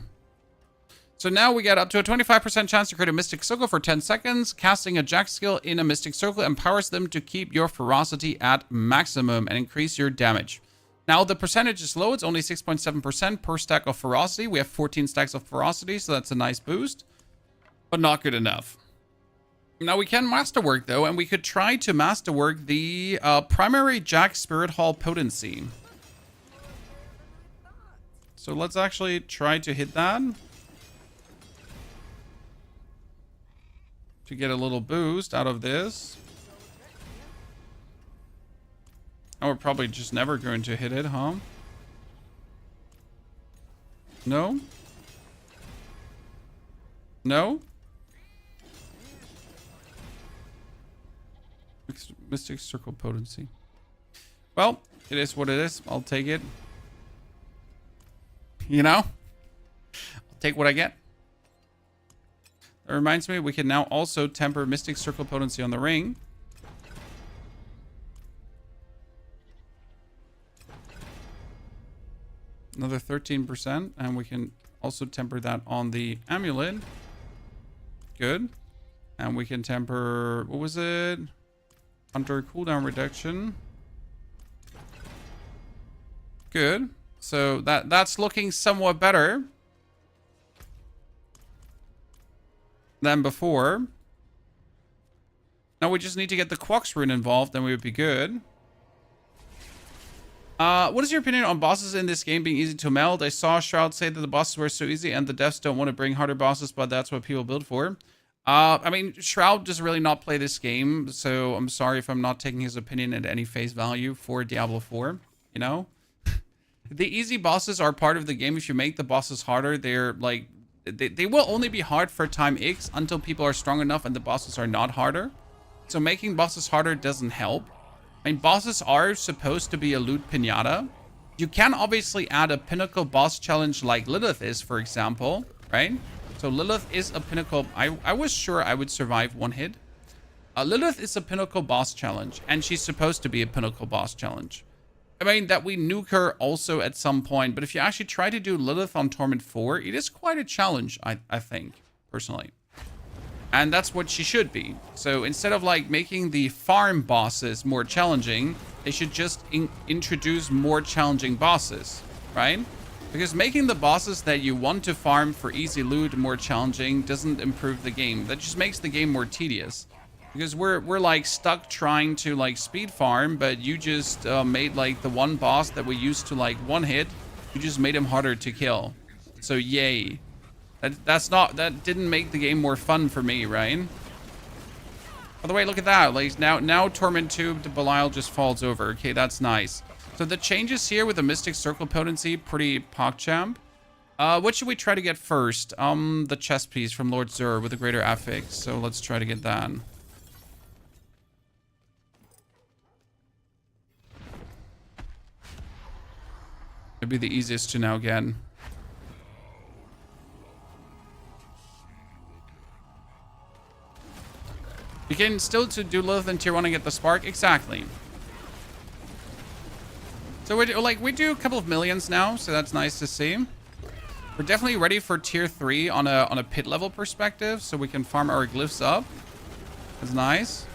Speaker 1: So now we get up to a 25% chance to create a Mystic Circle for 10 seconds. Casting a Jack skill in a Mystic Circle empowers them to keep your ferocity at maximum and increase your damage. Now the percentage is low. It's only 6.7% per stack of ferocity. We have 14 stacks of ferocity, so that's a nice boost. But not good enough. Now we can masterwork though, and we could try to masterwork the primary Jack Spirit Hall potency. So let's actually try to hit that. To get a little boost out of this. Oh, we're probably just never going to hit it, huh? No? No? Mystic Circle Potency. Well, it is what it is. I'll take it. You know? I'll take what I get. That reminds me, we can now also temper Mystic Circle Potency on the ring. Another 13%, and we can also temper that on the amulet. Good. And we can temper, what was it? Hunter cooldown reduction. Good. So that's looking somewhat better than before. Now we just need to get the Quox rune involved, then we would be good. What is your opinion on bosses in this game being easy to meld? I saw Shroud say that the bosses were so easy and the devs don't want to bring harder bosses, but that's what people build for. I mean, Shroud does really not play this game, so I'm sorry if I'm not taking his opinion at any face value for Diablo 4, you know? The easy bosses are part of the game. If you make the bosses harder, they're like... They will only be hard for time X until people are strong enough and the bosses are not harder. So making bosses harder doesn't help. I mean, bosses are supposed to be a loot pinata. You can obviously add a pinnacle boss challenge like Lilith is, for example, right? So Lilith is a pinnacle. I was sure I would survive one hit. Lilith is a pinnacle boss challenge, and she's supposed to be a pinnacle boss challenge. I mean, that we nuke her also at some point, but if you actually try to do Lilith on Torment 4, it is quite a challenge, I think, personally. And that's what she should be. So instead of like making the farm bosses more challenging, they should just introduce more challenging bosses, right? Because making the bosses that you want to farm for easy loot more challenging doesn't improve the game. That just makes the game more tedious. Because we're like stuck trying to like speed farm, but you just made like the one boss that we used to like one hit, you just made him harder to kill. So yay. That didn't make the game more fun for me, right? By the way, look at that. Like now Torment 2 to Belial just falls over. Okay, that's nice. So the changes here with the Mystic Circle potency, pretty PogChamp. What should we try to get first? The chest piece from Lord Zur with a greater affix. So let's try to get that. It'd be the easiest to now get. You can still do Lilith in tier 1 and get the spark. Exactly. So we do a couple of millions now, so that's nice to see. We're definitely ready for tier 3 on a pit level perspective, so we can farm our glyphs up. That's nice.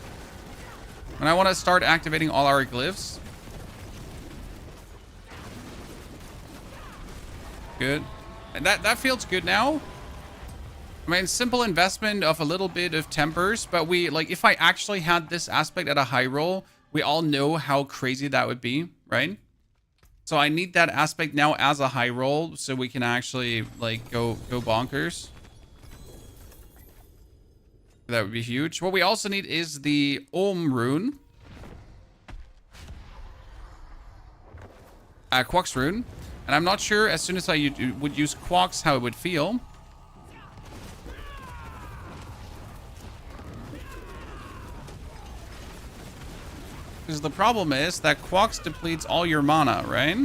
Speaker 1: And I want to start activating all our glyphs. Good. And that feels good now. I mean, simple investment of a little bit of tempers, but we, like, if I actually had this aspect at a high roll, we all know how crazy that would be, right? So I need that aspect now as a high roll so we can actually, like, go bonkers. That would be huge. What we also need is the Om rune. Quox rune. And I'm not sure as soon as I would use Quox how it would feel. Because the problem is that Quox depletes all your mana, right?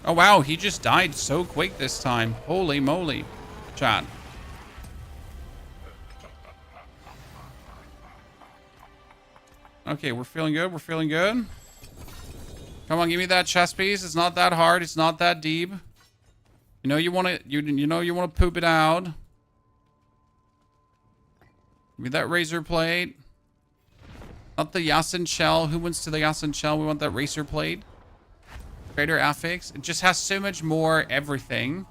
Speaker 1: Oh wow, he just died so quick this time. Holy moly. Chat. Okay, we're feeling good. We're feeling good. Come on, give me that chest piece. It's not that hard. It's not that deep. You know you want to you know you want to poop it out. Give me that razor plate. Not the Yasin shell. Who wants to the Yasin shell? We want that razor plate. Greater affix. It just has so much more everything.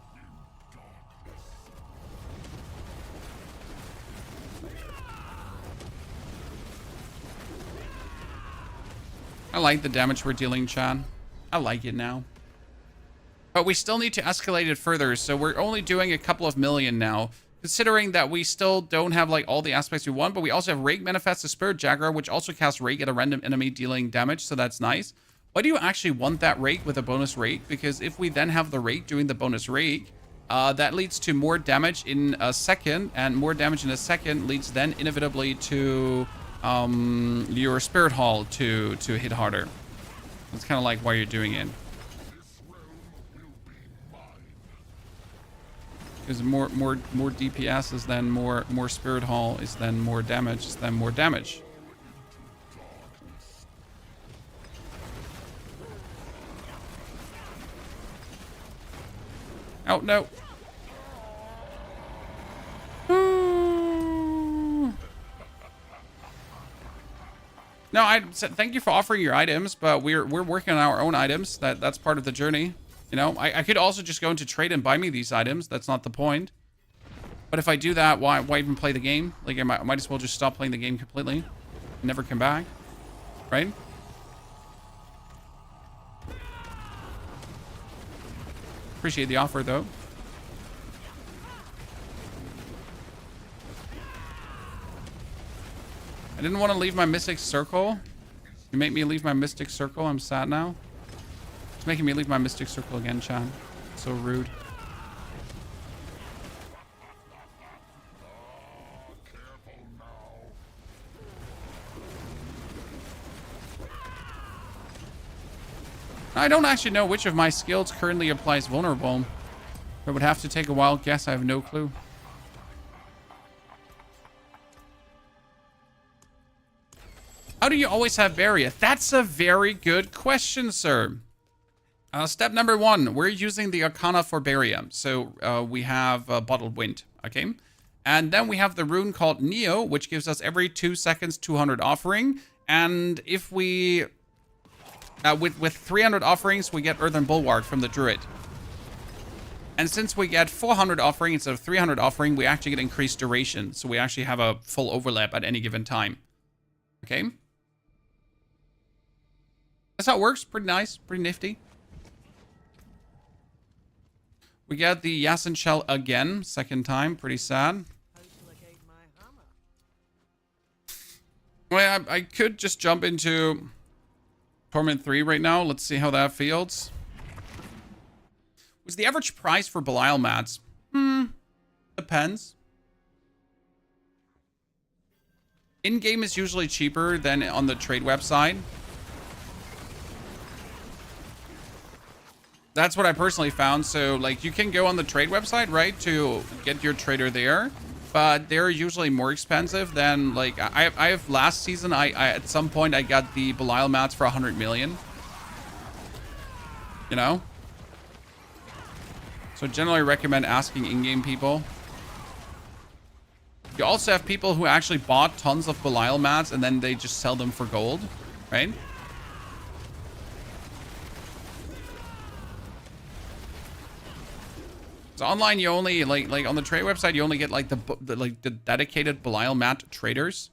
Speaker 1: I like the damage we're dealing, Chan. I like it now. But we still need to escalate it further, so we're only doing a couple of million now. Considering that we still don't have like all the aspects we want, but we also have Rake Manifest the Spirit Jaguar, which also casts Rake at a random enemy dealing damage, so that's nice. Why do you actually want that Rake with a bonus Rake? Because if we then have the Rake doing the bonus Rake, that leads to more damage in a second, and more damage in a second leads then inevitably to your Spirit Hall to hit harder. That's kind of like why you're doing it. Because more DPS is then more Spirit Hall is then more damage is then more damage. Oh no. No, I said thank you for offering your items, but we're working on our own items. That's part of the journey. You know, I could also just go into trade and buy me these items. That's not the point. But if I do that, why even play the game? Like, I might as well just stop playing the game completely and never come back, right? Appreciate the offer, though. I didn't want to leave my Mystic Circle. You make me leave my Mystic Circle. I'm sad now. It's making me leave my Mystic Circle again, Chan. So rude. I don't actually know which of my skills currently applies vulnerable. I would have to take a wild guess. I have no clue. How do you always have barrier? That's a very good question, sir. Step number 1, we're using the Arcana for barrier. So we have Bottled Wind, okay? And then we have the rune called Neo, which gives us every 2 seconds 200 offering. And if we... with 300 offerings, we get Earthen Bulwark from the Druid. And since we get 400 offering instead of 300 offering, we actually get increased duration. So we actually have a full overlap at any given time. Okay? That's how it works. Pretty nice. Pretty nifty. We get the Yasin Shell again. Second time. Pretty sad.
Speaker 3: How shall I guide my hammer?
Speaker 1: Well, I could just jump into Torment 3 right now. Let's see how that feels. What's the average price for Belial mats? Depends. In-game is usually cheaper than on the trade website. That's what I personally found. So, like, you can go on the trade website, right, to get your trader there. But they're usually more expensive than, like, I have last season, I at some point, I got the Belial mats for 100 million. You know? So generally recommend asking in-game people. You also have people who actually bought tons of Belial mats and then they just sell them for gold, right? So online, you only like on the trade website, you only get like the dedicated Belial mat traders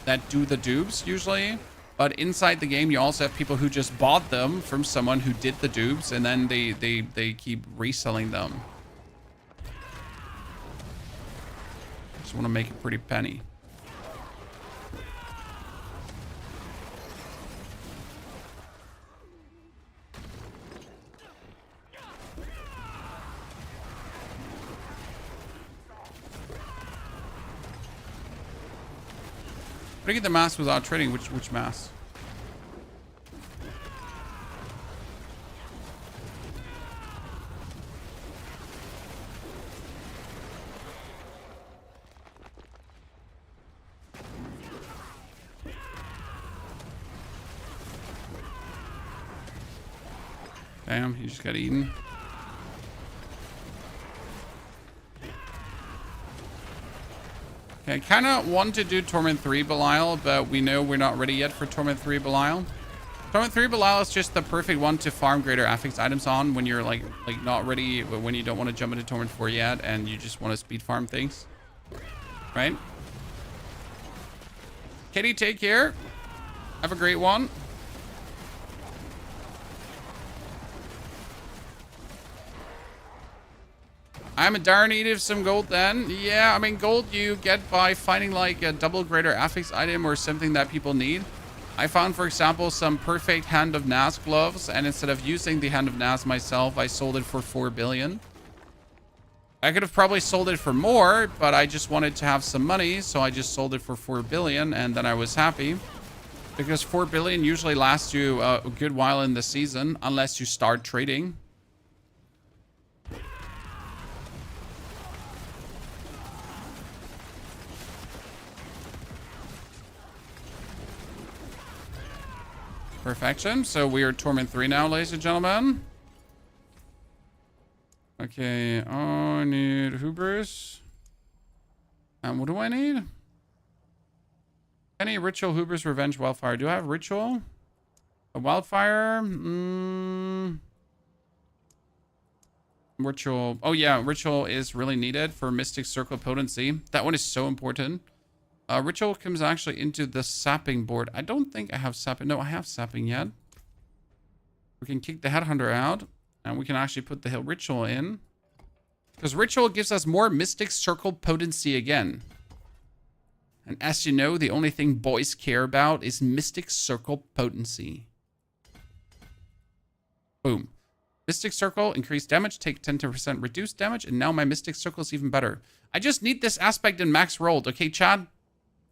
Speaker 1: that do the dupes usually. But inside the game, you also have people who just bought them from someone who did the dupes, and then they keep reselling them. Just want to make a pretty penny. How do you get the mask without trading? Which mask? Damn, he just got eaten. I kind of want to do Torment 3 Belial, but we know we're not ready yet for Torment 3 Belial. Torment 3 Belial is just the perfect one to farm greater affix items on when you're like not ready, when you don't want to jump into Torment 4 yet and you just want to speed farm things. Right? Kitty, take care. Have a great one. I'm a darn need of some gold then. Yeah, I mean, gold you get by finding like a double greater affix item or something that people need. I found, for example, some perfect Hand of Nas gloves, and instead of using the Hand of Nas myself, I sold it for 4 billion. I could have probably sold it for more, but I just wanted to have some money, so I just sold it for 4 billion, and then I was happy. Because 4 billion usually lasts you a good while in the season, unless you start trading. Perfection. So we are Torment 3 now, ladies and gentlemen. Okay, I need Hubris. And what do I need? Any Ritual, Hubris, Revenge, Wildfire. Do I have Ritual? A Wildfire? Ritual. Oh yeah, Ritual is really needed for Mystic Circle potency. That one is so important. Ritual comes actually into the sapping board. I don't think I have sapping. No, I have sapping yet. We can kick the Headhunter out. And we can actually put the Hill Ritual in. Because Ritual gives us more Mystic Circle potency again. And as you know, the only thing boys care about is Mystic Circle potency. Boom. Mystic Circle, increased damage, take 10% reduced damage. And now my Mystic Circle is even better. I just need this aspect in max rolled. Okay, Chad?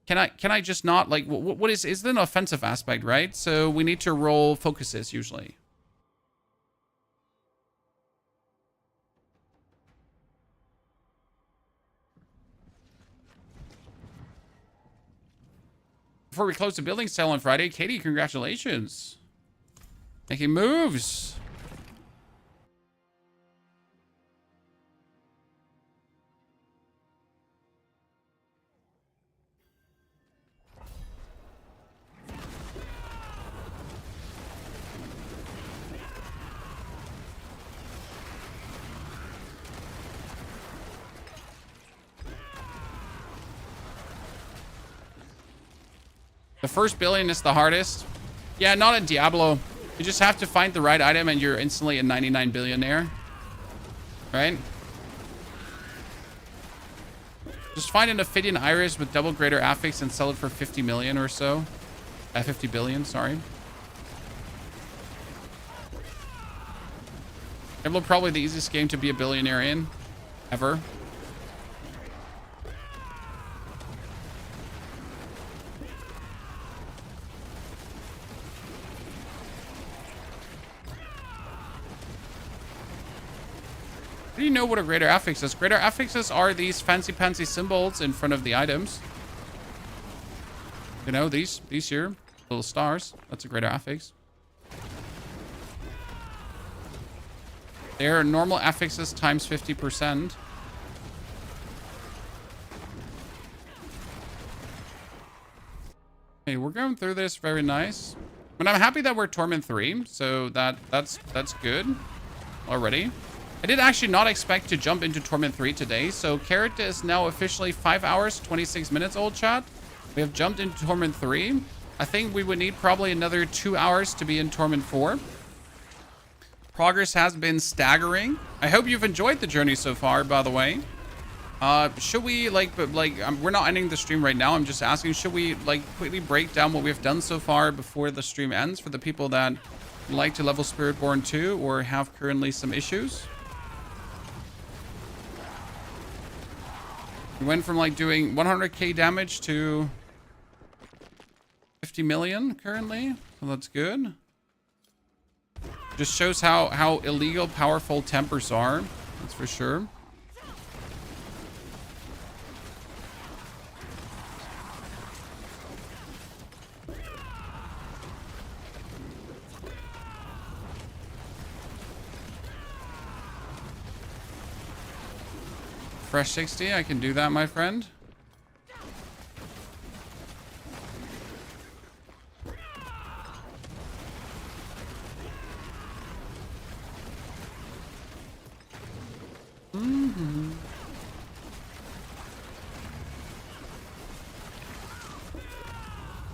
Speaker 1: Can I just not, like, what is it an offensive aspect, right? So we need to roll focuses usually. Before we close the building sale on Friday, Katie, congratulations. Making moves. The first billion is the hardest. Yeah, not in Diablo. You just have to find the right item and you're instantly a 99 billionaire. Right? Just find an Ophidian Iris with double greater affix and sell it for 50 million or so. 50 billion, sorry. Diablo probably the easiest game to be a billionaire in. Ever. Do you know what a greater affix is? Greater affixes are these fancy-pantsy symbols in front of the items. You know, these here, little stars. That's a greater affix. They're normal affixes times 50%. Okay, we're going through this very nice. But I'm happy that we're Torment 3, so that's good already. I did actually not expect to jump into Torment 3 today, so Carrot is now officially 5 hours, 26 minutes old, chat. We have jumped into Torment 3. I think we would need probably another 2 hours to be in Torment 4. Progress has been staggering. I hope you've enjoyed the journey so far, by the way. Should we, we're not ending the stream right now. I'm just asking, should we, quickly break down what we've done so far before the stream ends for the people that like to level Spiritborn 2 or have currently some issues? We went from doing 100k damage to 50 million currently, so that's good. Just shows how illegal powerful tempers are, that's for sure. Fresh 60, I can do that, my friend.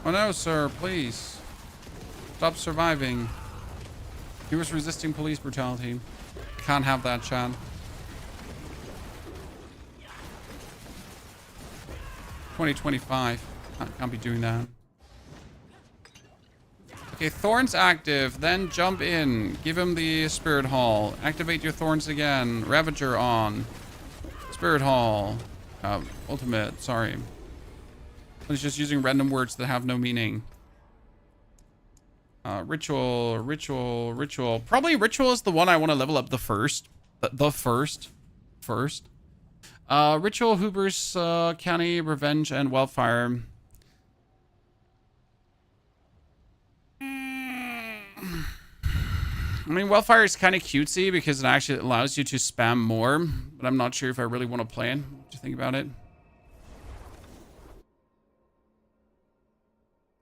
Speaker 1: Oh no, sir, please. Stop surviving. He was resisting police brutality. Can't have that, Chad. 2025. Can't be doing that. Okay, Thorns active. Then jump in. Give him the Spirit Hall. Activate your Thorns again. Ravager on. Spirit Hall. Ultimate. Sorry. He's just using random words that have no meaning. Ritual. Probably Ritual is the one I want to level up the first. The first. Ritual, Hoover's County, Revenge, and Wildfire. I mean, Wildfire is kind of cutesy because it actually allows you to spam more, but I'm not sure if I really want to play it. What do you think about it?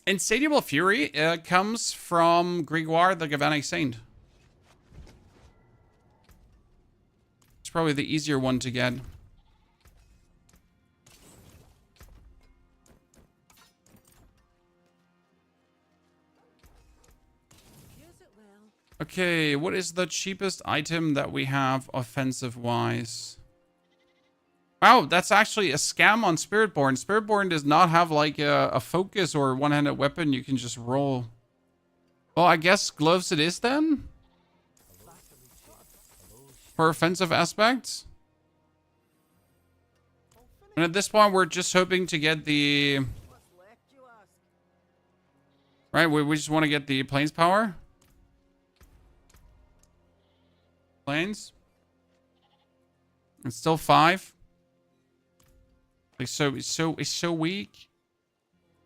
Speaker 1: Insatiable Fury comes from Grégoire the Galvanic Saint. It's probably the easier one to get. Okay, what is the cheapest item that we have offensive-wise? Wow, that's actually a scam on Spiritborn. Spiritborn does not have a focus or one-handed weapon you can just roll. Well, I guess gloves it is then? For offensive aspects? And at this point, we're just hoping to get the Right, we just want to get the planes power. Planes. It's still 5. Like it's so weak.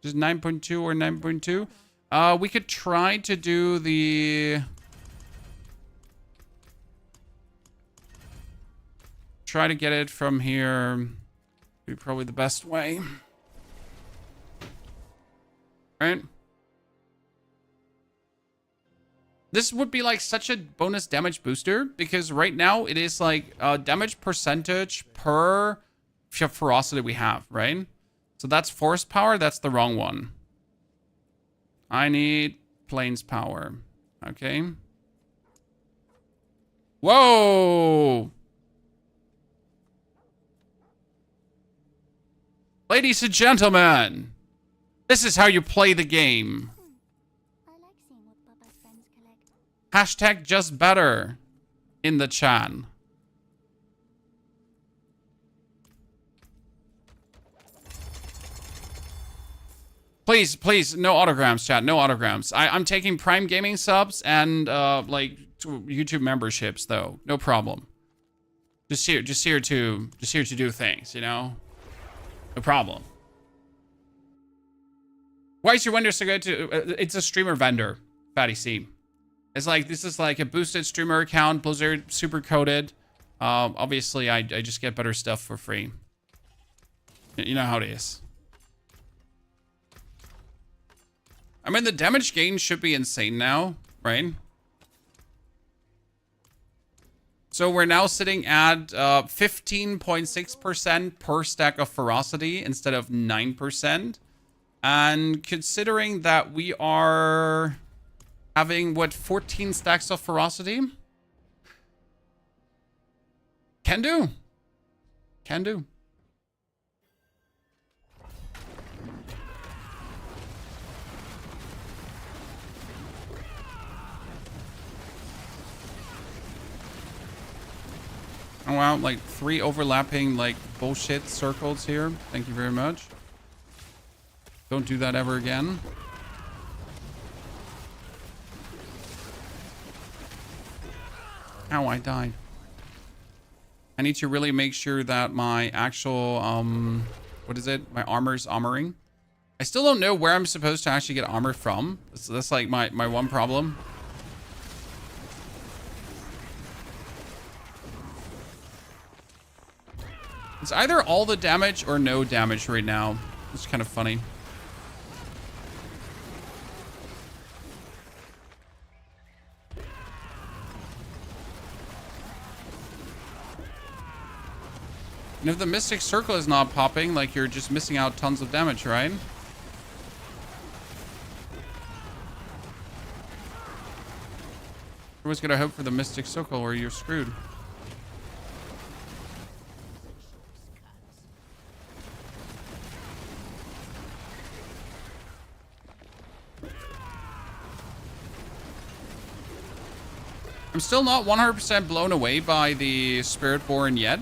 Speaker 1: Just 9.2 or 9.2. We could try to do the try to get it from here. Be probably the best way. Right? This would be like such a bonus damage booster because right now it is like damage percentage per ferocity we have, right? So that's force power. That's the wrong one. I need planes power. Okay. Whoa! Ladies and gentlemen, this is how you play the game.
Speaker 4: I like seeing what Papa's friends collect.
Speaker 1: Hashtag just better in the chat. Please, no autograms, chat. No autograms. I'm taking Prime Gaming subs and like YouTube memberships though. No problem. Just here to do things, you know? No problem. Why is your vendor so good to... it's a streamer vendor, Fatty C. It's like, this is like a boosted streamer account, Blizzard, super coded. Obviously, I just get better stuff for free. You know how it is. I mean, the damage gain should be insane now, right? So we're now sitting at 15.6% per stack of ferocity instead of 9%. And considering that we are having, what, 14 stacks of ferocity? Can do. Can do. Oh wow, like 3 overlapping like bullshit circles here. Thank you very much. Don't do that ever again. Ow, I died. I need to really make sure that my actual, what is it? My armor's armoring. I still don't know where I'm supposed to actually get armor from. That's like my one problem. It's either all the damage or no damage right now. It's kind of funny. And if the Mystic Circle is not popping, like you're just missing out tons of damage, right? You're always gonna hope for the Mystic Circle or you're screwed. I'm still not 100% blown away by the Spiritborn yet,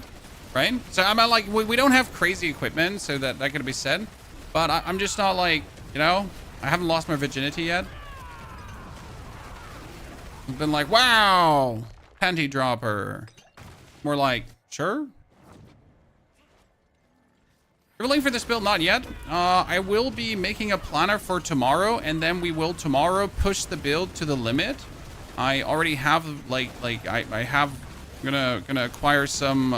Speaker 1: right? So I'm not like, we don't have crazy equipment, so that could be said. But I'm just not like, you know, I haven't lost my virginity yet. I've been like, wow, panty dropper. More like, sure. Rolling for this build, not yet. I will be making a planner for tomorrow, and then we will tomorrow push the build to the limit. I already have I'm gonna acquire some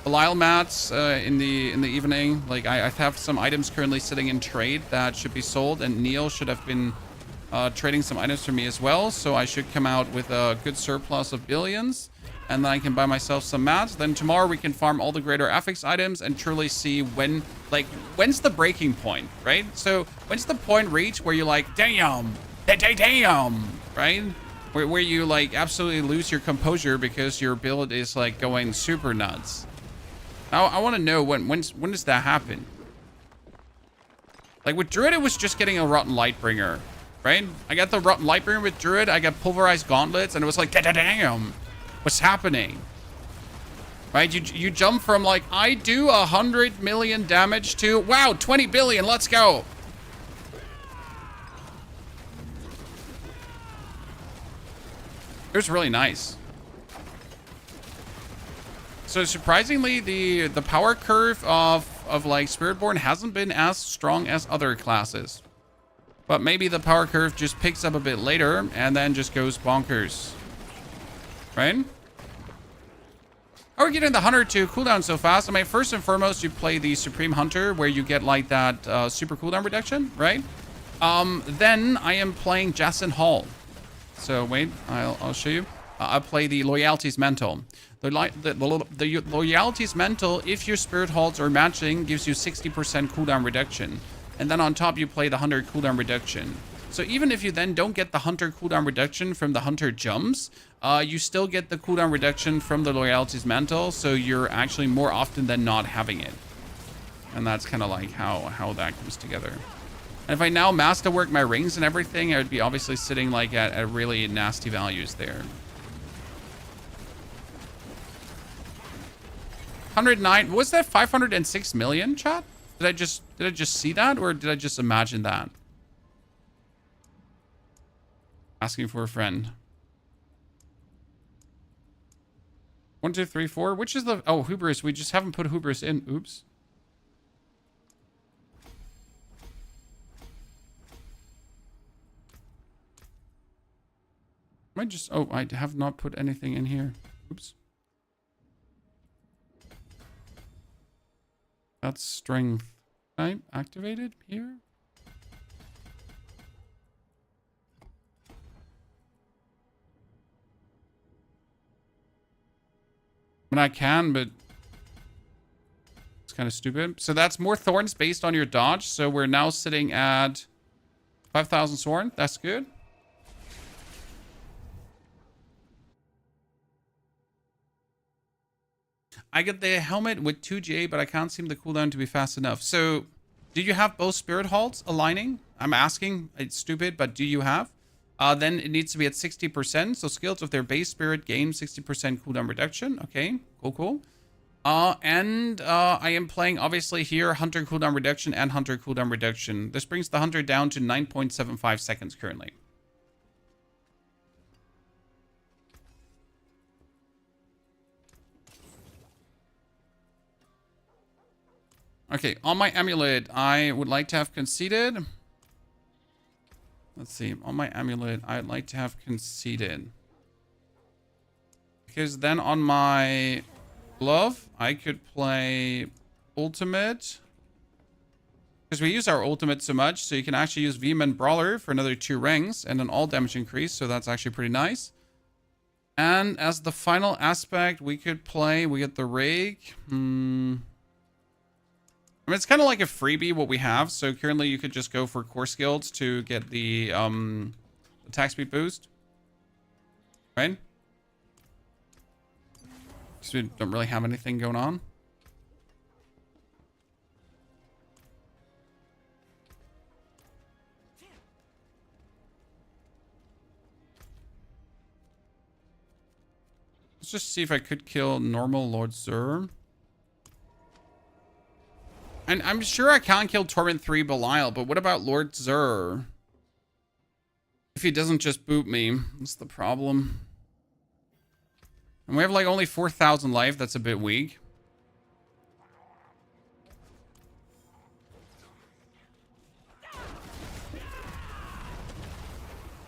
Speaker 1: Belial mats in the evening. Like I have some items currently sitting in trade that should be sold, and Neil should have been trading some items for me as well. So I should come out with a good surplus of billions, and then I can buy myself some mats. Then tomorrow we can farm all the greater affix items and truly see when's the breaking point, right? So when's the point reached where you're like, damn, right? Where you like absolutely lose your composure because your build is like going super nuts. I want to know when does that happen? Like with Druid, it was just getting a Rotten Lightbringer, right? I got the Rotten Lightbringer with Druid. I got Pulverized Gauntlets, and it was like, damn, what's happening? Right? You jump from like, I do 100 million damage to, wow, 20 billion, let's go. It was really nice. So surprisingly, the power curve of like Spiritborn hasn't been as strong as other classes. But maybe the power curve just picks up a bit later and then just goes bonkers. Right? How are we getting the Hunter to cooldown so fast? I mean, first and foremost, you play the Supreme Hunter where you get like that super cooldown reduction, right? Then I am playing Jason Hall. So wait, I'll show you. I play the Loyalties Mental. The Loyalties Mental, if your Spirit Halts are matching, gives you 60% cooldown reduction. And then on top, you play the Hunter cooldown reduction. So even if you then don't get the Hunter cooldown reduction from the Hunter jumps, you still get the cooldown reduction from the Loyalties Mental. So you're actually more often than not having it. And that's kind of like how that comes together. And if I now masterwork my rings and everything, I would be obviously sitting like at really nasty values there. 109. Was that 506 million, chat? Did I just see that, or did I just imagine that? Asking for a friend. 1, 2, 3, 4. Which is the... Oh, Hubris. We just haven't put Hubris in. Oops. I just... Oh, I have not put anything in here. Oops. That's strength. Right? Activated here? I mean, I can, but it's kind of stupid. So that's more thorns based on your dodge. So we're now sitting at 5,000 Sworn. That's good. I get the helmet with 2J, but I can't seem the cooldown to be fast enough. So, do you have both Spirit Halts aligning? I'm asking. It's stupid, but do you have? Then it needs to be at 60%. So, skills of their base spirit gain 60% cooldown reduction. Okay, cool. And I am playing, obviously, here, Hunter cooldown reduction and Hunter cooldown reduction. This brings the Hunter down to 9.75 seconds currently. Okay, on my amulet, I would like to have conceded. Let's see. On my amulet, I'd like to have conceded. Because then on my glove, I could play ultimate. Because we use our ultimate so much, so you can actually use Vehement Brawler for another 2 ranks and an all damage increase, so that's actually pretty nice. And as the final aspect, we could play, we get the Rake. I mean, it's kind of like a freebie what we have. So currently you could just go for core skills to get the attack speed boost. Right? Because we don't really have anything going on. Let's just see if I could kill normal Lord Zur. And I'm sure I can't kill Torment 3 Belial, but what about Lord Zur? If he doesn't just boot me, what's the problem? And we have like only 4,000 life, that's a bit weak.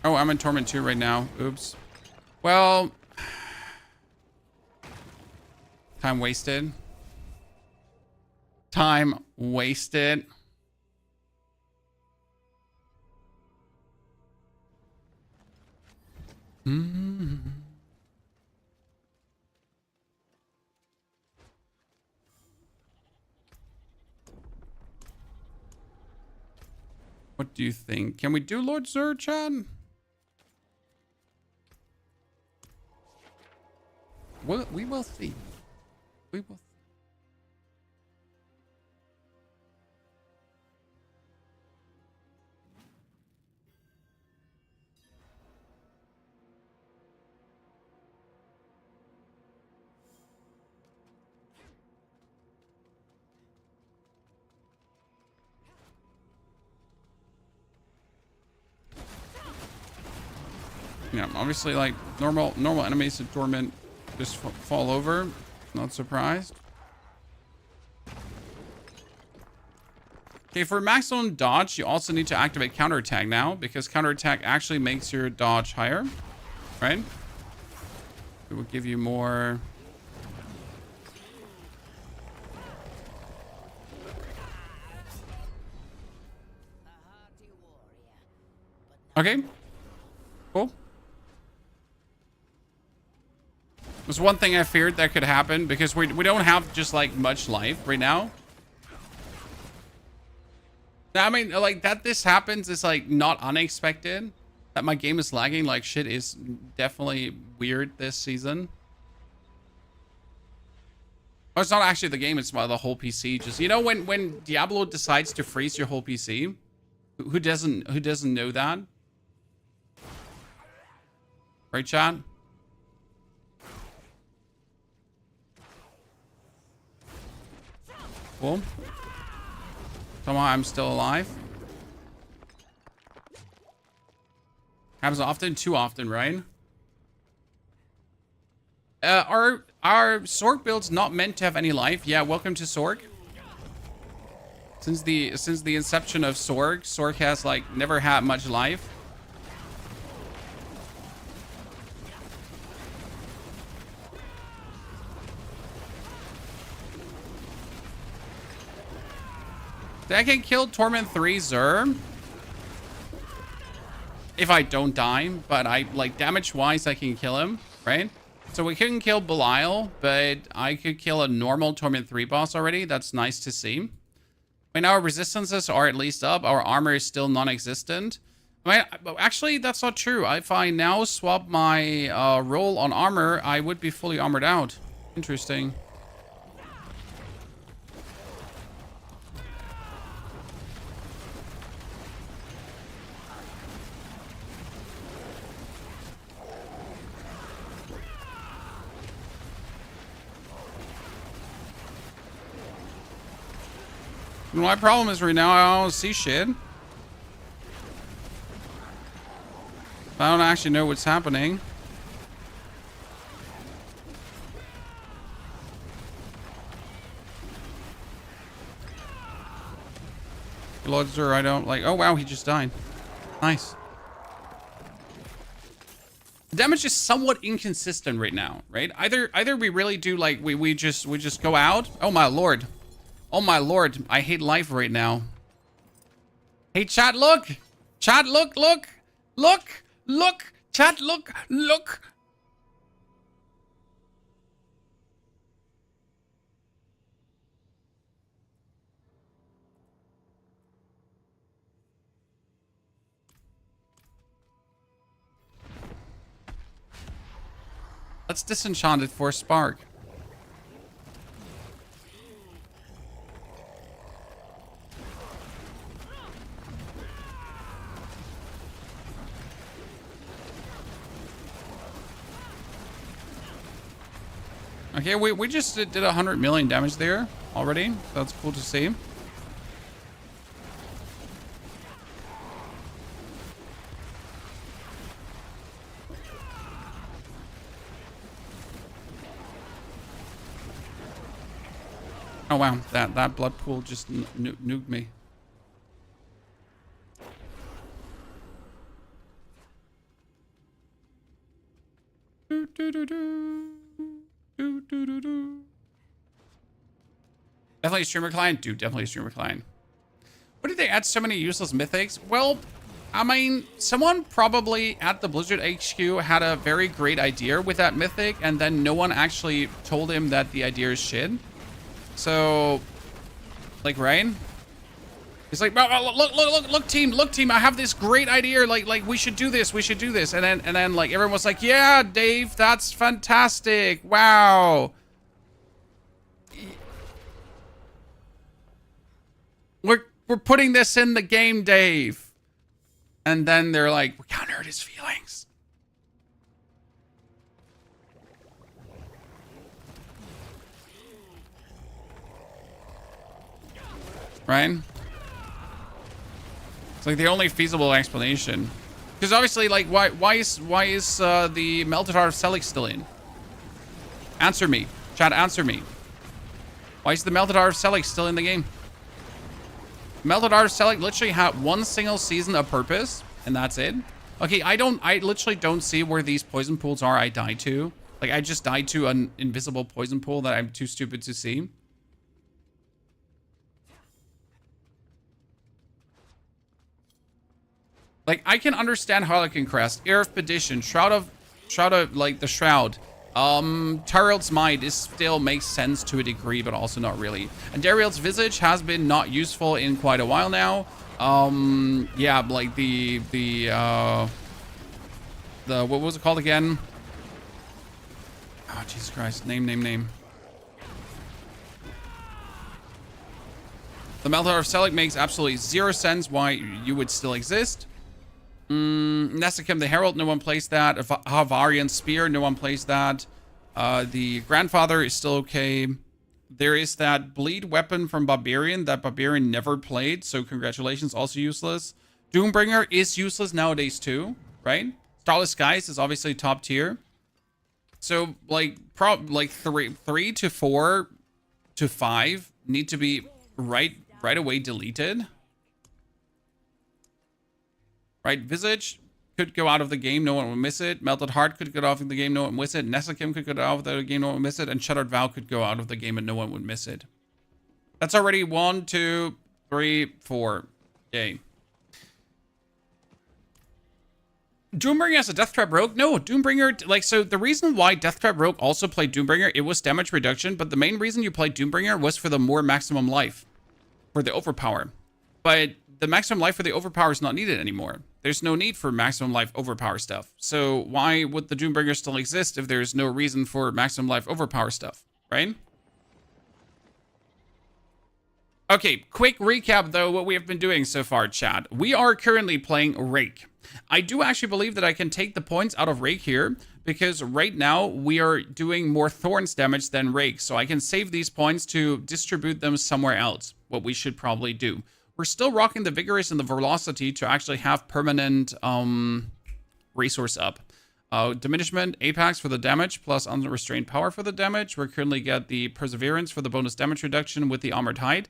Speaker 1: Oh, I'm in Torment 2 right now. Oops. Well... Time wasted. Time wasted. What do you think? Can we do Lord Zur, Chad? We will see. We will see. Yeah, obviously, like, normal enemies in Torment just fall over. Not surprised. Okay, for maximum dodge, you also need to activate counterattack now, because counterattack actually makes your dodge higher, right? It will give you more... Okay. Cool. There's one thing I feared that could happen, because we don't have just, like, much life right now. I mean, like, that this happens is, like, not unexpected. That my game is lagging like shit is definitely weird this season. Oh, it's not actually the game, it's the whole PC. Just, you know, when Diablo decides to freeze your whole PC? Who doesn't know that? Right, chat? Cool. Somehow I'm still alive. Happens often, too often, right? Are Sorg builds not meant to have any life? Yeah, welcome to Sorg. Since the inception of Sorg has like never had much life. I can kill Torment 3 Zur if I don't die, but I like damage wise I can kill him, right? So we couldn't kill Belial, but I could kill a normal Torment 3 boss already. That's nice to see. I mean, our resistances are at least up. Our armor is still non-existent. I mean, actually, that's not true. If I now swap my roll on armor, I would be fully armored out. Interesting. My problem is right now I don't see shit. I don't actually know what's happening. Lord Zur, I don't like. Oh wow, he just died. Nice. The damage is somewhat inconsistent right now, right? Either we really do like we just go out. Oh my lord. Oh my lord, I hate life right now. Hey chat, look! Chat, look! Look! Chat, look! Let's disenchant it for a spark. Okay, we just did 100 million damage there already. That's cool to see. Oh wow, that blood pool just nuked me. Definitely a streamer client? Dude, definitely a streamer client. What did they add so many useless mythics? Well, I mean, someone probably at the Blizzard HQ had a very great idea with that mythic, and then no one actually told him that the idea is shit. So, like, right? He's like, look, team, I have this great idea. Like, we should do this. And then, like, everyone was like, yeah, Dave, that's fantastic. Wow. We're putting this in the game, Dave. And then they're like, we can't hurt his feelings. Right? It's like the only feasible explanation. Because obviously, like, why is the Melted Heart of Selig still in? Answer me. Chat, answer me. Why is the Melted Heart of Selig still in the game? Melted Heart of Selig literally had one single season of purpose, and that's it. Okay, I literally don't see where these poison pools are I died to. Like, I just died to an invisible poison pool that I'm too stupid to see. Like, I can understand Harlequin Crest, Air of Petition, Shroud of, like, the Shroud. Tyrell's Might is still makes sense to a degree, but also not really. And Dariel's Visage has been not useful in quite a while now. Yeah, like the what was it called again? Oh, Jesus Christ. Name. The Melted Heart of Selig makes absolutely zero sense why you would still exist. Nessikim the Herald, no one plays that. Havarian Spear, no one plays that. The Grandfather is still okay. There is that Bleed Weapon from Barbarian that Barbarian never played, so congratulations, also useless. Doombringer is useless nowadays too, right? Starless Skies is obviously top tier. So like three to 4 to 5 need to be right away deleted. Right, Visage could go out of the game, no one will miss it. Melted Heart could go out of the game, no one would miss it. Nessikim could go out of the game, no one would miss it. And Shattered Vow could go out of the game and no one would miss it. That's already 1, 2, 3, 4. Yay. Doombringer as a Death Trap Rogue? No, Doombringer, like, so the reason why Death Trap Rogue also played Doombringer, it was damage reduction, but the main reason you played Doombringer was for the more maximum life, for the overpower. But the maximum life for the overpower is not needed anymore. There's no need for maximum life overpower stuff. So why would the Doombringer still exist if there's no reason for maximum life overpower stuff, right? Okay, quick recap though, what we have been doing so far, chat. We are currently playing Rake. I do actually believe that I can take the points out of Rake here, because right now we are doing more Thorns damage than Rake. So I can save these points to distribute them somewhere else, what we should probably do. We're still rocking the Vigorous and the Velocity to actually have permanent resource up. Diminishment, Apex for the damage, plus Unrestrained Power for the damage. We currently get the Perseverance for the bonus damage reduction with the Armored Hide.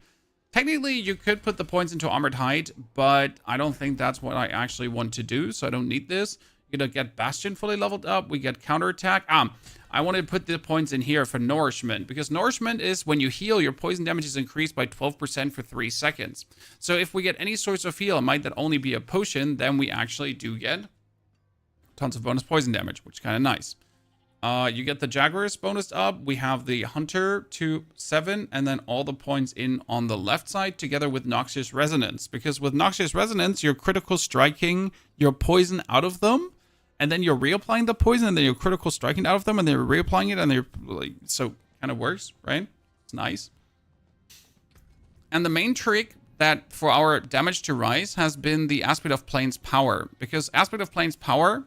Speaker 1: Technically, you could put the points into Armored Hide, but I don't think that's what I actually want to do, so I don't need this. You're gonna get Bastion fully leveled up. We get Counterattack. I want to put the points in here for Nourishment, because Nourishment is when you heal, your poison damage is increased by 12% for 3 seconds. So if we get any source of heal, it might that only be a potion, then we actually do get tons of bonus poison damage, which is kind of nice. You get the Jaguars bonus up. We have the Hunter to 7, and then all the points in on the left side together with Noxious Resonance, because with Noxious Resonance, you're critical striking your poison out of them, and then you're reapplying the poison, and then you're critical striking out of them, and then you're reapplying it, and they're like, so kind of works, right? It's nice. And the main trick that for our damage to rise has been the Aspect of Plane's Power, because Aspect of Plane's Power,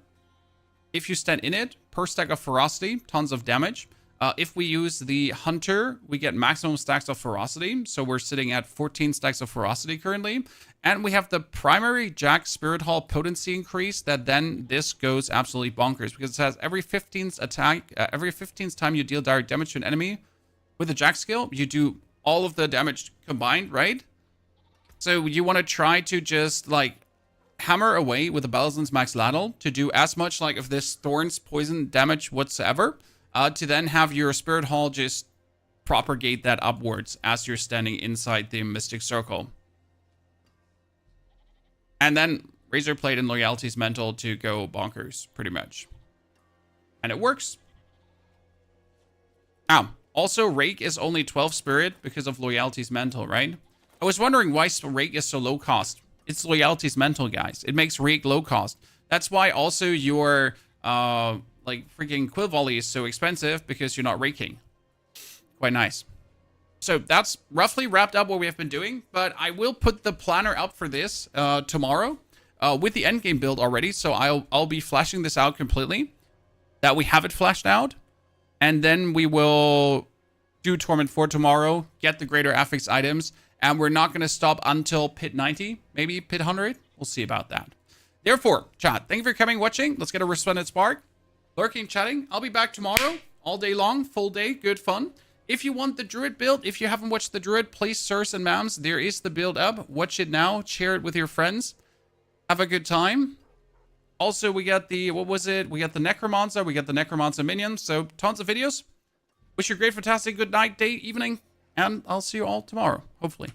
Speaker 1: if you stand in it, per stack of Ferocity, tons of damage. If we use the Hunter, we get maximum stacks of Ferocity. So we're sitting at 14 stacks of Ferocity currently. And we have the primary Jack Spirit Hall potency increase that then this goes absolutely bonkers, because it says every 15th attack, every 15th time you deal direct damage to an enemy with the Jack skill, you do all of the damage combined, right? So you want to try to just like hammer away with the Balazan Maxlatlt to do as much like of this Thorns poison damage whatsoever, to then have your Spirit Hall just propagate that upwards as you're standing inside the Mystic Circle. And then Razor Blade and Loyalty's Mental to go bonkers, pretty much. And it works. Also Rake is only 12 Spirit because of Loyalty's Mental, right? I was wondering why Rake is so low cost. It's Loyalty's Mental, guys. It makes Rake low cost. That's why also your like freaking Quill Volley is so expensive, because you're not raking. Quite nice. So that's roughly wrapped up what we have been doing, but I will put the planner up for this tomorrow with the endgame build already. So I'll be flashing this out completely, that we have it flashed out, and then we will do Torment 4 tomorrow, get the greater affix items, and we're not going to stop until pit 90, maybe pit 100. We'll see about that. Therefore, chat, thank you for coming, watching. Let's get a resplendent spark. Lurking, chatting. I'll be back tomorrow, all day long, full day, good fun. If you want the Druid build, if you haven't watched the Druid, please, sirs and ma'ams, there is the build up. Watch it now. Share it with your friends. Have a good time. Also, we got the, what was it? We got the Necromancer. We got the Necromancer minions. So, tons of videos. Wish you a great, fantastic, good night, day, evening. And I'll see you all tomorrow, hopefully.